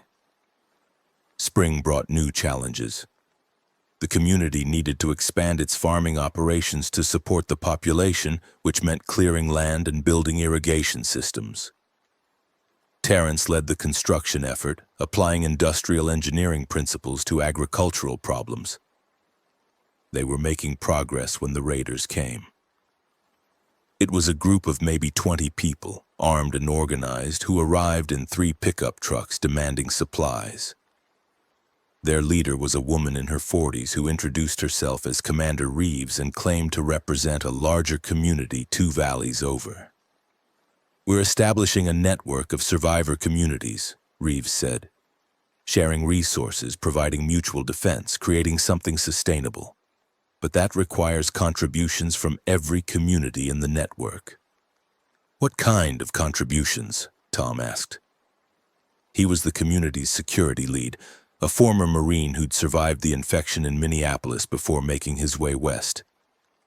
Spring brought new challenges. The community needed to expand its farming operations to support the population, which meant clearing land and building irrigation systems. Terrence led the construction effort, applying industrial engineering principles to agricultural problems. They were making progress when the raiders came. It was a group of maybe 20 people, armed and organized, who arrived in 3 pickup trucks demanding supplies. Their leader was a woman in her 40s who introduced herself as Commander Reeves and claimed to represent a larger community 2 valleys over. "We're establishing a network of survivor communities," Reeves said. "Sharing resources, providing mutual defense, creating something sustainable. But that requires contributions from every community in the network." "What kind of contributions?" Tom asked. He was the community's security lead, a former Marine who'd survived the infection in Minneapolis before making his way west.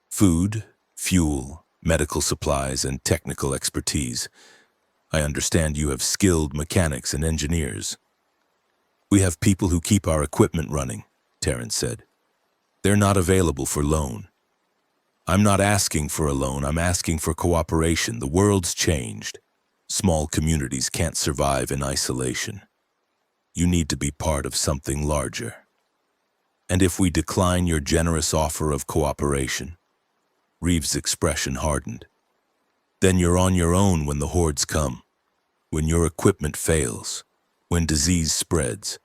"Food, fuel, medical supplies, and technical expertise. I understand you have skilled mechanics and engineers." "We have people who keep our equipment running," Terrence said. "They're not available for loan." "I'm not asking for a loan, I'm asking for cooperation. The world's changed. Small communities can't survive in isolation. You need to be part of something larger. And if we decline your generous offer of cooperation," Reeves' expression hardened, "then you're on your own when the hordes come, when your equipment fails, when disease spreads.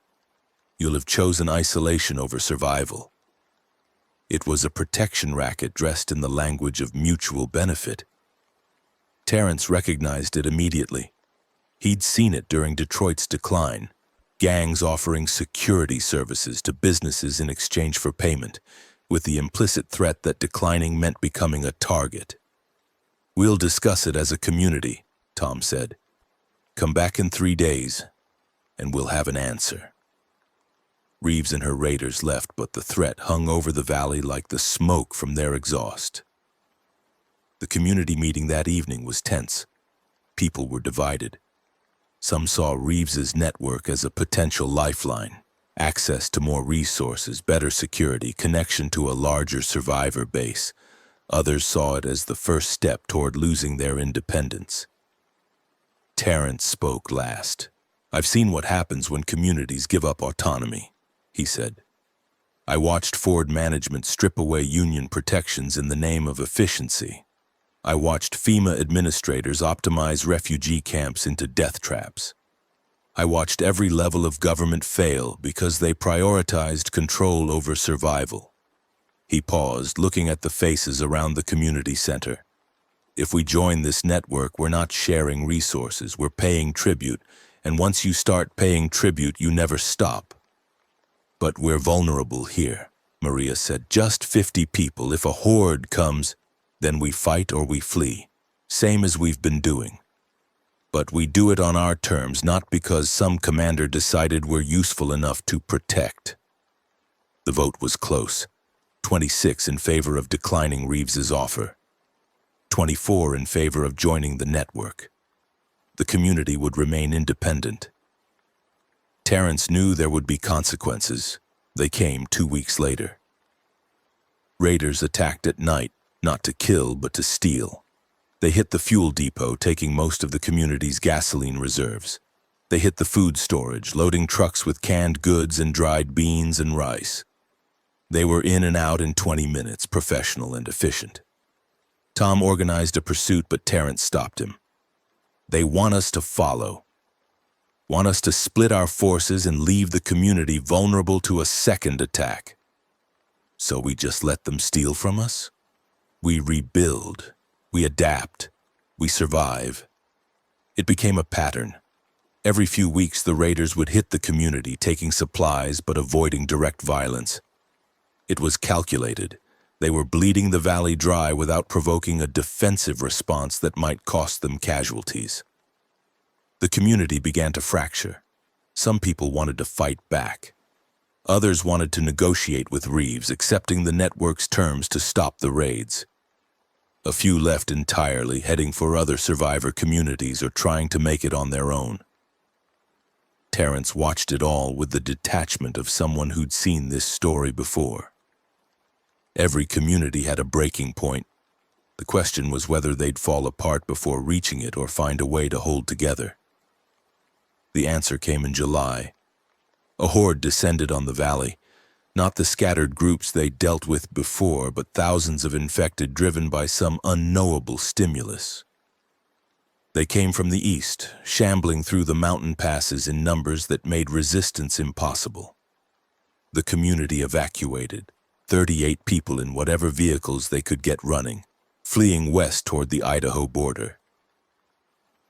You'll have chosen isolation over survival." It was a protection racket dressed in the language of mutual benefit. Terrence recognized it immediately. He'd seen it during Detroit's decline. Gangs offering security services to businesses in exchange for payment, with the implicit threat that declining meant becoming a target. "We'll discuss it as a community," Tom said. "Come back in 3 days, and we'll have an answer." Reeves and her raiders left, but the threat hung over the valley like the smoke from their exhaust. The community meeting that evening was tense. People were divided. Some saw Reeves's network as a potential lifeline, access to more resources, better security, connection to a larger survivor base. Others saw it as the first step toward losing their independence. Terrence spoke last. "I've seen what happens when communities give up autonomy," he said. "I watched Ford management strip away union protections in the name of efficiency. I watched FEMA administrators optimize refugee camps into death traps. I watched every level of government fail because they prioritized control over survival. He paused, looking at the faces around the community center. If we join this network, we're not sharing resources, we're paying tribute, and once you start paying tribute, you never stop. But we're vulnerable here, Maria said. Just 50 people. If a horde comes, then we fight or we flee, same as we've been doing. But we do it on our terms, not because some commander decided we're useful enough to protect. The vote was close. 26 in favor of declining Reeves's offer. 24 in favor of joining the network. The community would remain independent. Terrence knew there would be consequences. They came 2 weeks later. Raiders attacked at night, not to kill, but to steal. They hit the fuel depot, taking most of the community's gasoline reserves. They hit the food storage, loading trucks with canned goods and dried beans and rice. They were in and out in 20 minutes, professional and efficient. Tom organized a pursuit, but Terrence stopped him. They want us to follow. Want us to split our forces and leave the community vulnerable to a second attack. So we just let them steal from us? We rebuild. We adapt. We survive. It became a pattern. Every few weeks, the raiders would hit the community, taking supplies but avoiding direct violence. It was calculated. They were bleeding the valley dry without provoking a defensive response that might cost them casualties. The community began to fracture. Some people wanted to fight back. Others wanted to negotiate with Reeves, accepting the network's terms to stop the raids. A few left entirely, heading for other survivor communities or trying to make it on their own. Terrence watched it all with the detachment of someone who'd seen this story before. Every community had a breaking point. The question was whether they'd fall apart before reaching it or find a way to hold together. The answer came in July. A horde descended on the valley. Not the scattered groups they dealt with before, but thousands of infected driven by some unknowable stimulus. They came from the east, shambling through the mountain passes in numbers that made resistance impossible. The community evacuated, 38 people in whatever vehicles they could get running, fleeing west toward the Idaho border.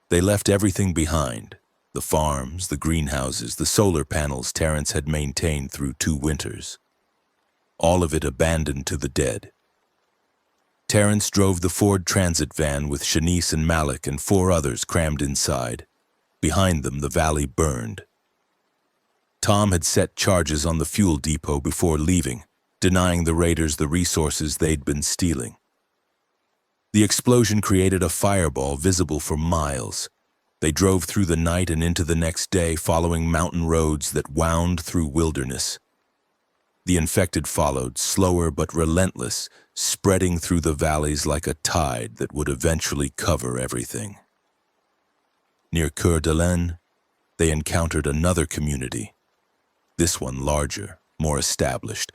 They left everything behind. The farms, the greenhouses, the solar panels Terrence had maintained through 2 winters. All of it abandoned to the dead. Terrence drove the Ford Transit van with Shanice and Malik and 4 others crammed inside. Behind them, the valley burned. Tom had set charges on the fuel depot before leaving, denying the raiders the resources they'd been stealing. The explosion created a fireball visible for miles. They drove through the night and into the next day, following mountain roads that wound through wilderness. The infected followed, slower but relentless, spreading through the valleys like a tide that would eventually cover everything. Near Coeur d'Alene, they encountered another community. This one larger, more established,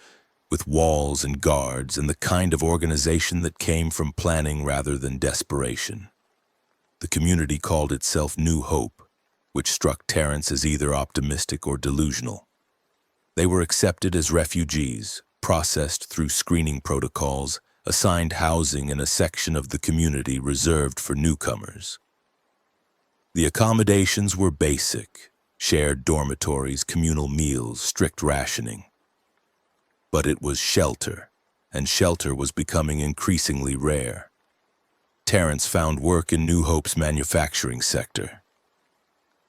with walls and guards and the kind of organization that came from planning rather than desperation. The community called itself New Hope, which struck Terrence as either optimistic or delusional. They were accepted as refugees, processed through screening protocols, assigned housing in a section of the community reserved for newcomers. The accommodations were basic: shared dormitories, communal meals, strict rationing. But it was shelter, and shelter was becoming increasingly rare. Terrence found work in New Hope's manufacturing sector.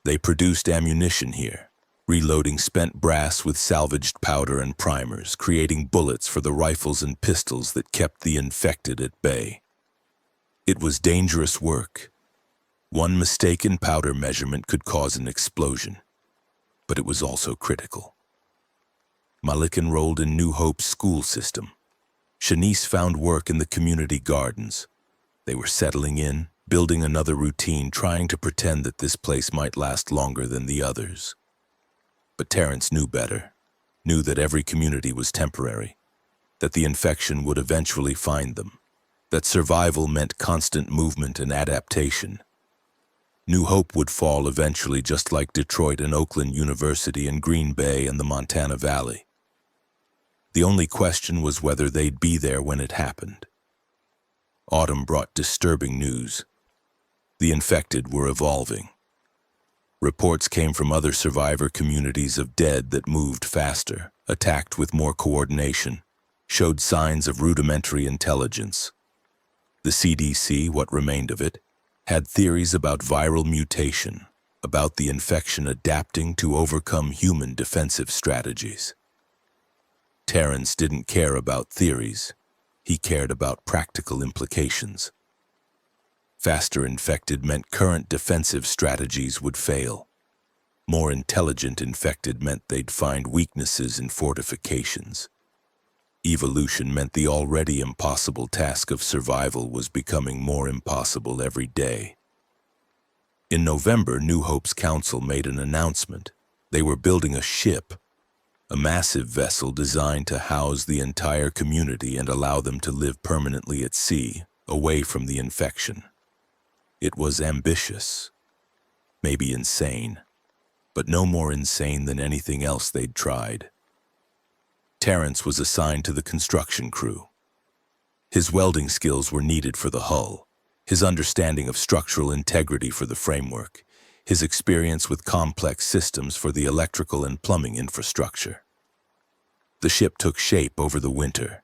They produced ammunition here, reloading spent brass with salvaged powder and primers, creating bullets for the rifles and pistols that kept the infected at bay. It was dangerous work. One mistaken powder measurement could cause an explosion, but it was also critical. Malik enrolled in New Hope's school system. Shanice found work in the community gardens. They were settling in, building another routine, trying to pretend that this place might last longer than the others. But Terrence knew better, knew that every community was temporary, that the infection would eventually find them, that survival meant constant movement and adaptation. New Hope would fall eventually, just like Detroit and Oakland University and Green Bay and the Montana Valley. The only question was whether they'd be there when it happened. Autumn brought disturbing news. The infected were evolving. Reports came from other survivor communities of dead that moved faster, attacked with more coordination, showed signs of rudimentary intelligence. The CDC, what remained of it, had theories about viral mutation, about the infection adapting to overcome human defensive strategies. Terrence didn't care about theories. He cared about practical implications. Faster infected meant current defensive strategies would fail. More intelligent infected meant they'd find weaknesses in fortifications. Evolution meant the already impossible task of survival was becoming more impossible every day. In November, New Hope's council made an announcement. They were building a ship, a massive vessel designed to house the entire community and allow them to live permanently at sea, away from the infection. It was ambitious, maybe insane, but no more insane than anything else they'd tried. Terrence was assigned to the construction crew. His welding skills were needed for the hull, his understanding of structural integrity for the framework, his experience with complex systems for the electrical and plumbing infrastructure. The ship took shape over the winter.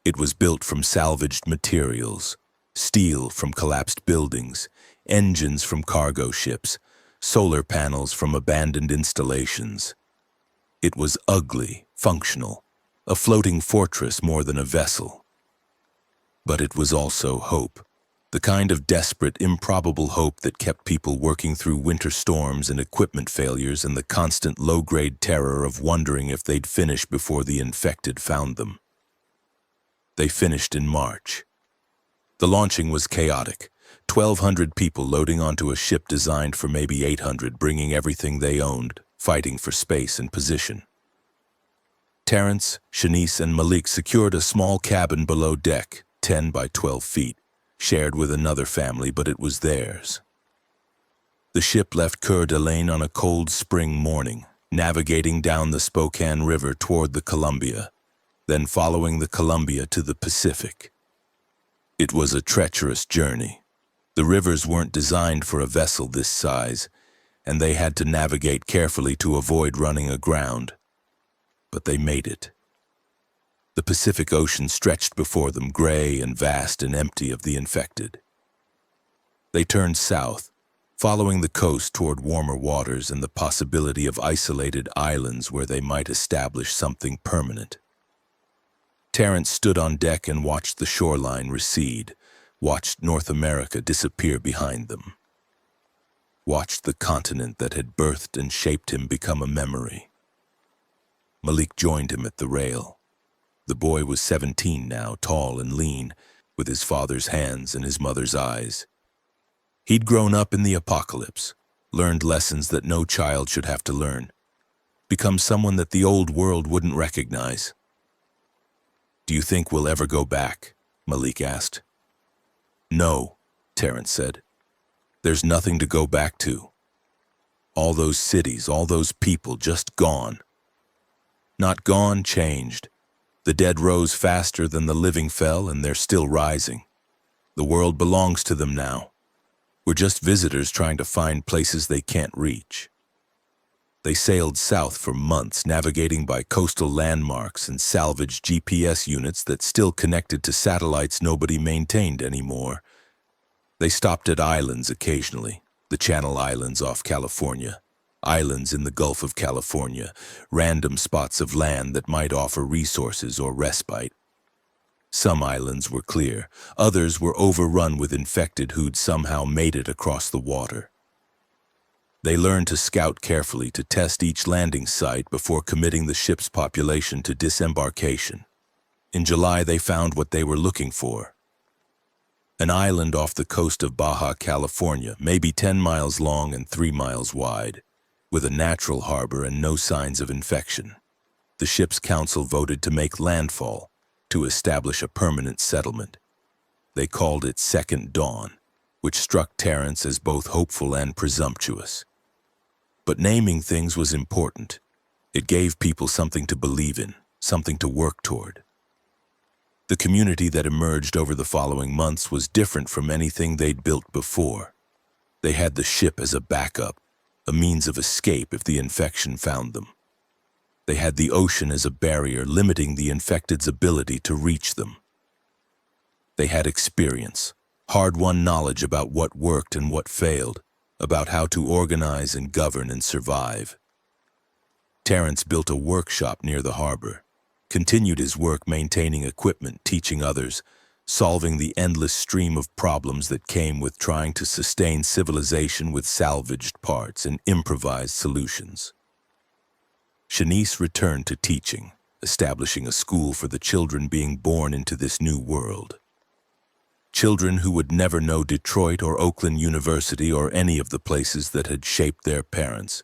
It was built from salvaged materials, steel from collapsed buildings, engines from cargo ships, solar panels from abandoned installations. It was ugly, functional, a floating fortress more than a vessel. But it was also hope, the kind of desperate, improbable hope that kept people working through winter storms and equipment failures and the constant low-grade terror of wondering if they'd finish before the infected found them. They finished in March. The launching was chaotic. 1,200 people loading onto a ship designed for maybe 800, bringing everything they owned, fighting for space and position. Terrence, Shanice, and Malik secured a small cabin below deck, 10 by 12 feet, shared with another family, but it was theirs. The ship left Coeur d'Alene on a cold spring morning, navigating down the Spokane River toward the Columbia, then following the Columbia to the Pacific. It was a treacherous journey. The rivers weren't designed for a vessel this size, and they had to navigate carefully to avoid running aground. But they made it. The Pacific Ocean stretched before them, gray and vast and empty of the infected. They turned south, following the coast toward warmer waters and the possibility of isolated islands where they might establish something permanent. Terrence stood on deck and watched the shoreline recede, watched North America disappear behind them. Watched the continent that had birthed and shaped him become a memory. Malik joined him at the rail. The boy was 17 now, tall and lean, with his father's hands and his mother's eyes. He'd grown up in the apocalypse, learned lessons that no child should have to learn, become someone that the old world wouldn't recognize. "Do you think we'll ever go back?" Malik asked. "No," Terrence said. "There's nothing to go back to. All those cities, all those people, just gone. Not gone, changed. The dead rose faster than the living fell, and they're still rising. The world belongs to them now. We're just visitors trying to find places they can't reach." They sailed south for months, navigating by coastal landmarks and salvaged GPS units that still connected to satellites nobody maintained anymore. They stopped at islands occasionally, the Channel Islands off California, islands in the Gulf of California, random spots of land that might offer resources or respite. Some islands were clear, others were overrun with infected who'd somehow made it across the water. They learned to scout carefully, to test each landing site before committing the ship's population to disembarkation. In July, they found what they were looking for. An island off the coast of Baja California, maybe 10 miles long and 3 miles wide, with a natural harbor and no signs of infection. The ship's council voted to make landfall, to establish a permanent settlement. They called it Second Dawn, which struck Terence as both hopeful and presumptuous. But naming things was important. It gave people something to believe in, something to work toward. The community that emerged over the following months was different from anything they'd built before. They had the ship as a backup, a means of escape if the infection found them. They had the ocean as a barrier, limiting the infected's ability to reach them. They had experience, hard-won knowledge about what worked and what failed, about how to organize and govern and survive. Terence built a workshop near the harbor, continued his work maintaining equipment, teaching others, solving the endless stream of problems that came with trying to sustain civilization with salvaged parts and improvised solutions. Shanice returned to teaching, establishing a school for the children being born into this new world. Children who would never know Detroit or Oakland University or any of the places that had shaped their parents.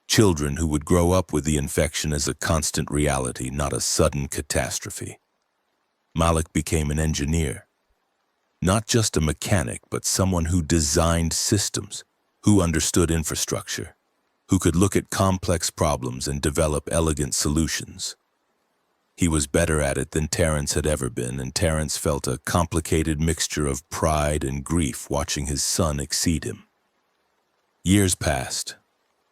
Children who would grow up with the infection as a constant reality, not a sudden catastrophe. Malik became an engineer. Not just a mechanic, but someone who designed systems, who understood infrastructure, who could look at complex problems and develop elegant solutions. He was better at it than Terence had ever been, and Terence felt a complicated mixture of pride and grief watching his son exceed him. Years passed.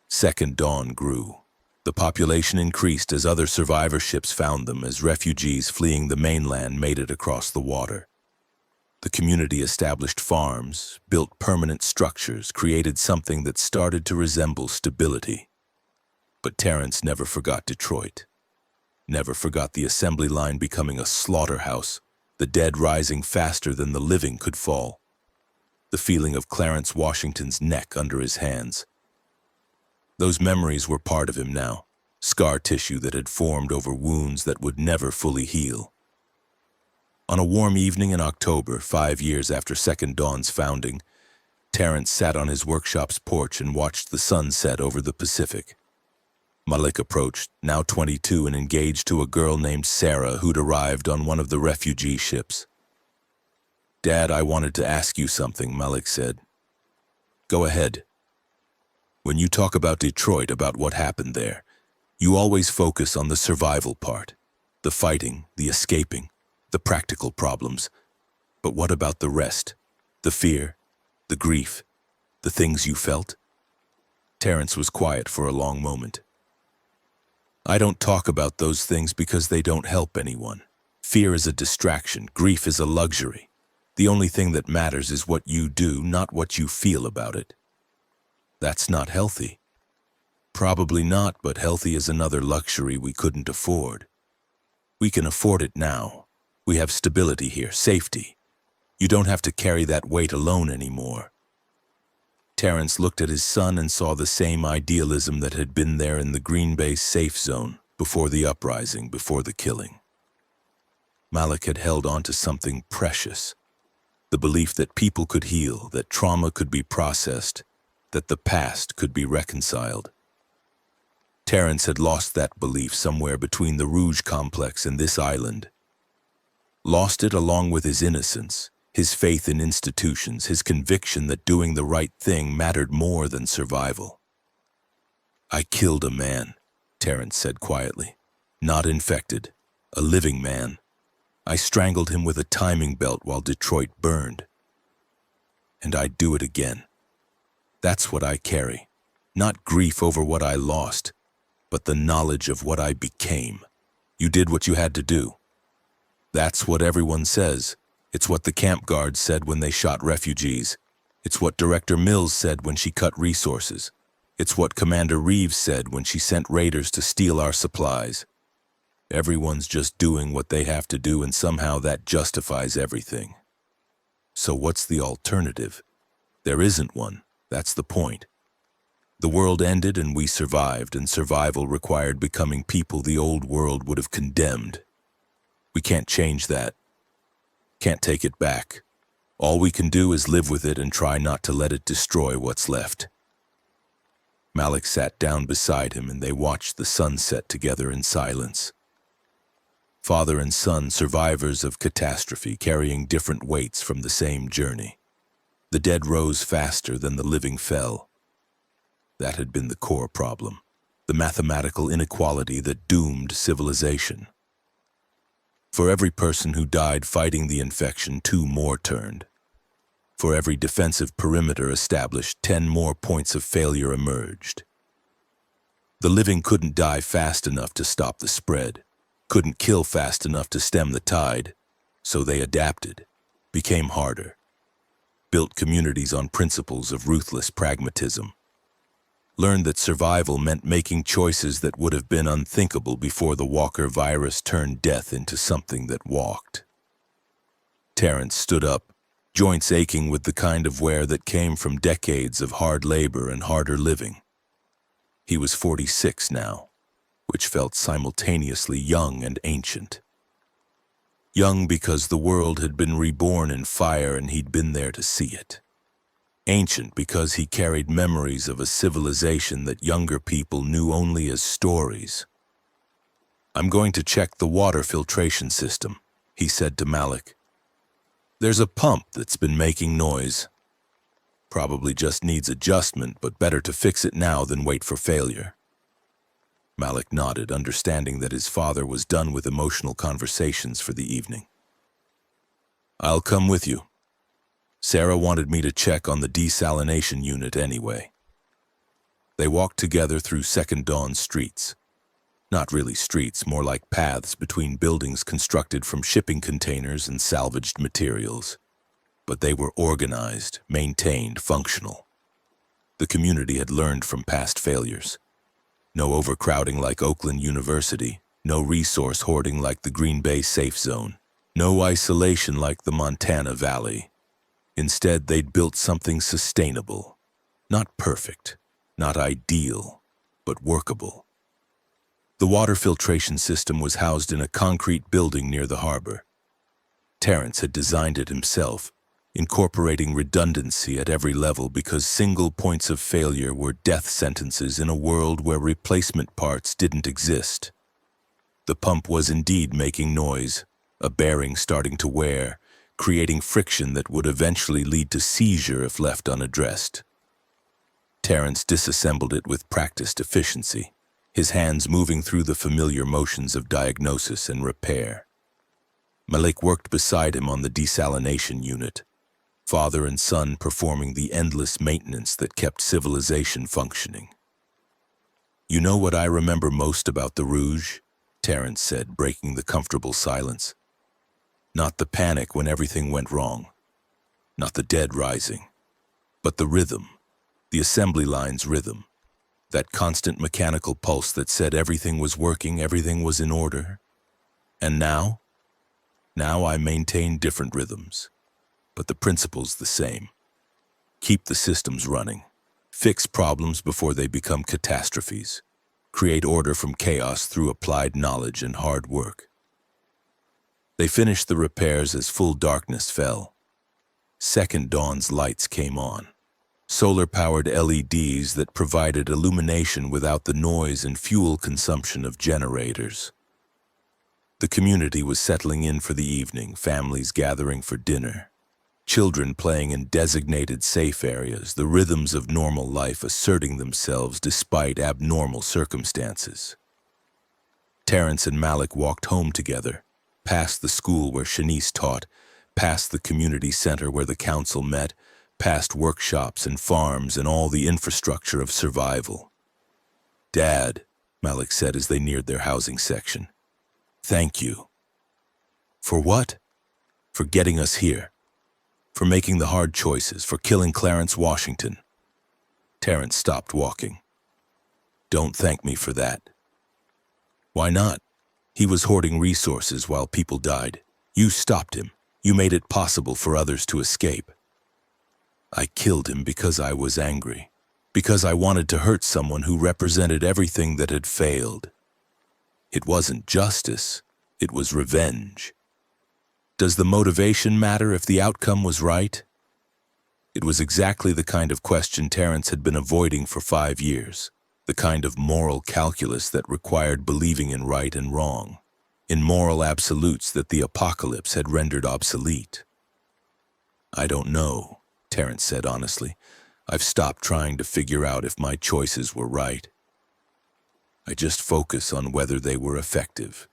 Second Dawn grew. The population increased as other survivor ships found them, as refugees fleeing the mainland made it across the water. The community established farms, built permanent structures, created something that started to resemble stability. But Terence never forgot Detroit. Never forgot the assembly line becoming a slaughterhouse, the dead rising faster than the living could fall. The feeling of Clarence Washington's neck under his hands. Those memories were part of him now, scar tissue that had formed over wounds that would never fully heal. On a warm evening in October, 5 years after Second Dawn's founding, Terence sat on his workshop's porch and watched the sun set over the Pacific. Malik approached, now 22 and engaged to a girl named Sarah who'd arrived on one of the refugee ships. "Dad, I wanted to ask you something," Malik said. "Go ahead." "When you talk about Detroit, about what happened there, you always focus on the survival part, the fighting, the escaping, the practical problems. But what about the rest? The fear, the grief, the things you felt?" Terence was quiet for a long moment. "I don't talk about those things because they don't help anyone. Fear is a distraction, grief is a luxury. The only thing that matters is what you do, not what you feel about it." "That's not healthy." "Probably not, but healthy is another luxury we couldn't afford. We can afford it now. We have stability here, safety. You don't have to carry that weight alone anymore." Terence looked at his son and saw the same idealism that had been there in the Green Bay safe zone, before the uprising, before the killing. Malik had held on to something precious. The belief that people could heal, that trauma could be processed, that the past could be reconciled. Terence had lost that belief somewhere between the Rouge complex and this island. Lost it along with his innocence, his faith in institutions, his conviction that doing the right thing mattered more than survival. "I killed a man," Terence said quietly. "Not infected, a living man. I strangled him with a timing belt while Detroit burned. And I'd do it again. That's what I carry. Not grief over what I lost, but the knowledge of what I became. You did what you had to do. That's what everyone says. It's what the camp guards said when they shot refugees. It's what Director Mills said when she cut resources. It's what Commander Reeves said when she sent raiders to steal our supplies. Everyone's just doing what they have to do, and somehow that justifies everything. So what's the alternative? There isn't one. That's the point. The world ended and we survived, and survival required becoming people the old world would have condemned. We can't change that. Can't take it back. All we can do is live with it and try not to let it destroy what's left." Malik sat down beside him and they watched the sun set together in silence. Father and son, survivors of catastrophe, carrying different weights from the same journey. The dead rose faster than the living fell. That had been the core problem, the mathematical inequality that doomed civilization. For every person who died fighting the infection, 2 more turned. For every defensive perimeter established, 10 more points of failure emerged. The living couldn't die fast enough to stop the spread, couldn't kill fast enough to stem the tide, so they adapted, became harder, built communities on principles of ruthless pragmatism, learned that survival meant making choices that would have been unthinkable before the Walker virus turned death into something that walked. Terrence stood up, joints aching with the kind of wear that came from decades of hard labor and harder living. He was 46 now, which felt simultaneously young and ancient. Young because the world had been reborn in fire and he'd been there to see it. Ancient because he carried memories of a civilization that younger people knew only as stories. "I'm going to check the water filtration system," he said to Malik. "There's a pump that's been making noise. Probably just needs adjustment, but better to fix it now than wait for failure." Malik nodded, understanding that his father was done with emotional conversations for the evening. "I'll come with you. Sarah wanted me to check on the desalination unit anyway." They walked together through Second Dawn streets. Not really streets, more like paths between buildings constructed from shipping containers and salvaged materials. But they were organized, maintained, functional. The community had learned from past failures. No overcrowding like Oakland University, no resource hoarding like the Green Bay Safe Zone, no isolation like the Montana Valley. Instead, they'd built something sustainable. Not perfect, not ideal, but workable. The water filtration system was housed in a concrete building near the harbor. Terrence had designed it himself, incorporating redundancy at every level because single points of failure were death sentences in a world where replacement parts didn't exist. The pump was indeed making noise, a bearing starting to wear, creating friction that would eventually lead to seizure if left unaddressed. Terrence disassembled it with practiced efficiency, his hands moving through the familiar motions of diagnosis and repair. Malik worked beside him on the desalination unit, father and son performing the endless maintenance that kept civilization functioning. "You know what I remember most about the Rouge?" Terrence said, breaking the comfortable silence. "Not the panic when everything went wrong, not the dead rising, but the rhythm, the assembly line's rhythm, that constant mechanical pulse that said everything was working, everything was in order. And now? Now I maintain different rhythms, but the principle's the same. Keep the systems running, fix problems before they become catastrophes, create order from chaos through applied knowledge and hard work." They finished the repairs as full darkness fell. Second Dawn's lights came on, solar-powered LEDs that provided illumination without the noise and fuel consumption of generators. The community was settling in for the evening, families gathering for dinner, children playing in designated safe areas, the rhythms of normal life asserting themselves despite abnormal circumstances. Terrence and Malik walked home together, past the school where Shanice taught, past the community center where the council met, past workshops and farms and all the infrastructure of survival. "Dad," Malik said as they neared their housing section, "thank you." "For what?" "For getting us here. For making the hard choices, for killing Clarence Washington." Terrence stopped walking. "Don't thank me for that." "Why not? He was hoarding resources while people died. You stopped him. You made it possible for others to escape." "I killed him because I was angry, because I wanted to hurt someone who represented everything that had failed. It wasn't justice, it was revenge. Does the motivation matter if the outcome was right?" It was exactly the kind of question Terrence had been avoiding for 5 years, the kind of moral calculus that required believing in right and wrong. in moral absolutes that the apocalypse had rendered obsolete. "I don't know," Terence said honestly. "I've stopped trying to figure out if my choices were right. I just focus on whether they were effective."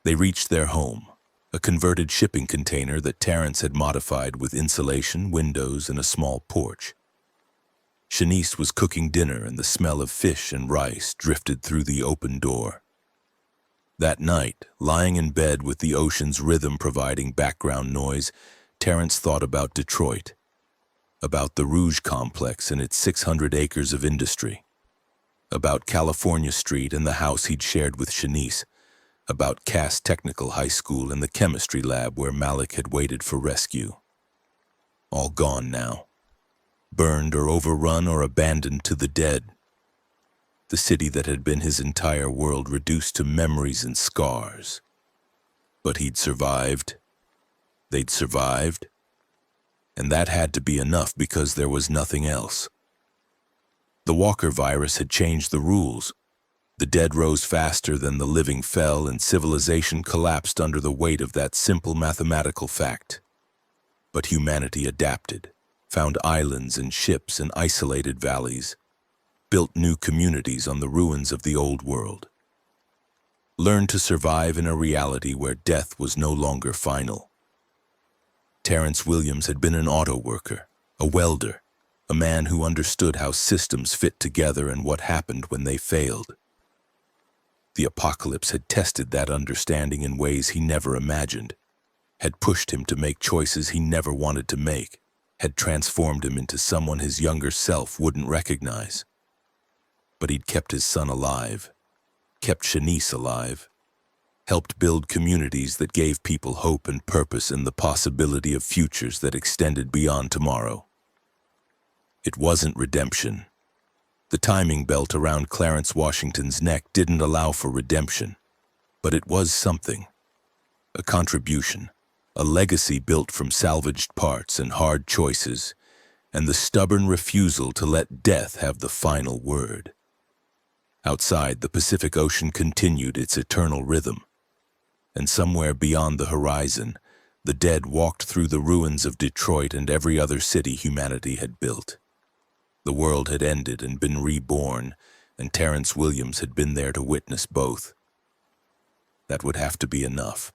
They reached their home, a converted shipping container that Terence had modified with insulation, windows, and a small porch. Shanice was cooking dinner, and the smell of fish and rice drifted through the open door. That night, lying in bed with the ocean's rhythm providing background noise, Terence thought about Detroit, about the Rouge complex and its 600 acres of industry, about California Street and the house he'd shared with Shanice, about Cass Technical High School and the chemistry lab where Malik had waited for rescue. All gone now. Burned or overrun or abandoned to the dead. The city that had been his entire world reduced to memories and scars. But he'd survived. They'd survived. And that had to be enough because there was nothing else. The Walker virus had changed the rules. The dead rose faster than the living fell, and civilization collapsed under the weight of that simple mathematical fact. But humanity adapted, found islands and ships and isolated valleys, built new communities on the ruins of the old world. Learned to survive in a reality where death was no longer final. Terence Williams had been an auto worker, a welder, a man who understood how systems fit together and what happened when they failed. The apocalypse had tested that understanding in ways he never imagined, had pushed him to make choices he never wanted to make, had transformed him into someone his younger self wouldn't recognize. But he'd kept his son alive, kept Shanice alive, helped build communities that gave people hope and purpose in the possibility of futures that extended beyond tomorrow. It wasn't redemption. The timing belt around Clarence Washington's neck didn't allow for redemption, but it was something. A contribution, a legacy built from salvaged parts and hard choices, and the stubborn refusal to let death have the final word. Outside, the Pacific Ocean continued its eternal rhythm, and somewhere beyond the horizon, the dead walked through the ruins of Detroit and every other city humanity had built. The world had ended and been reborn, and Terence Williams had been there to witness both. That would have to be enough.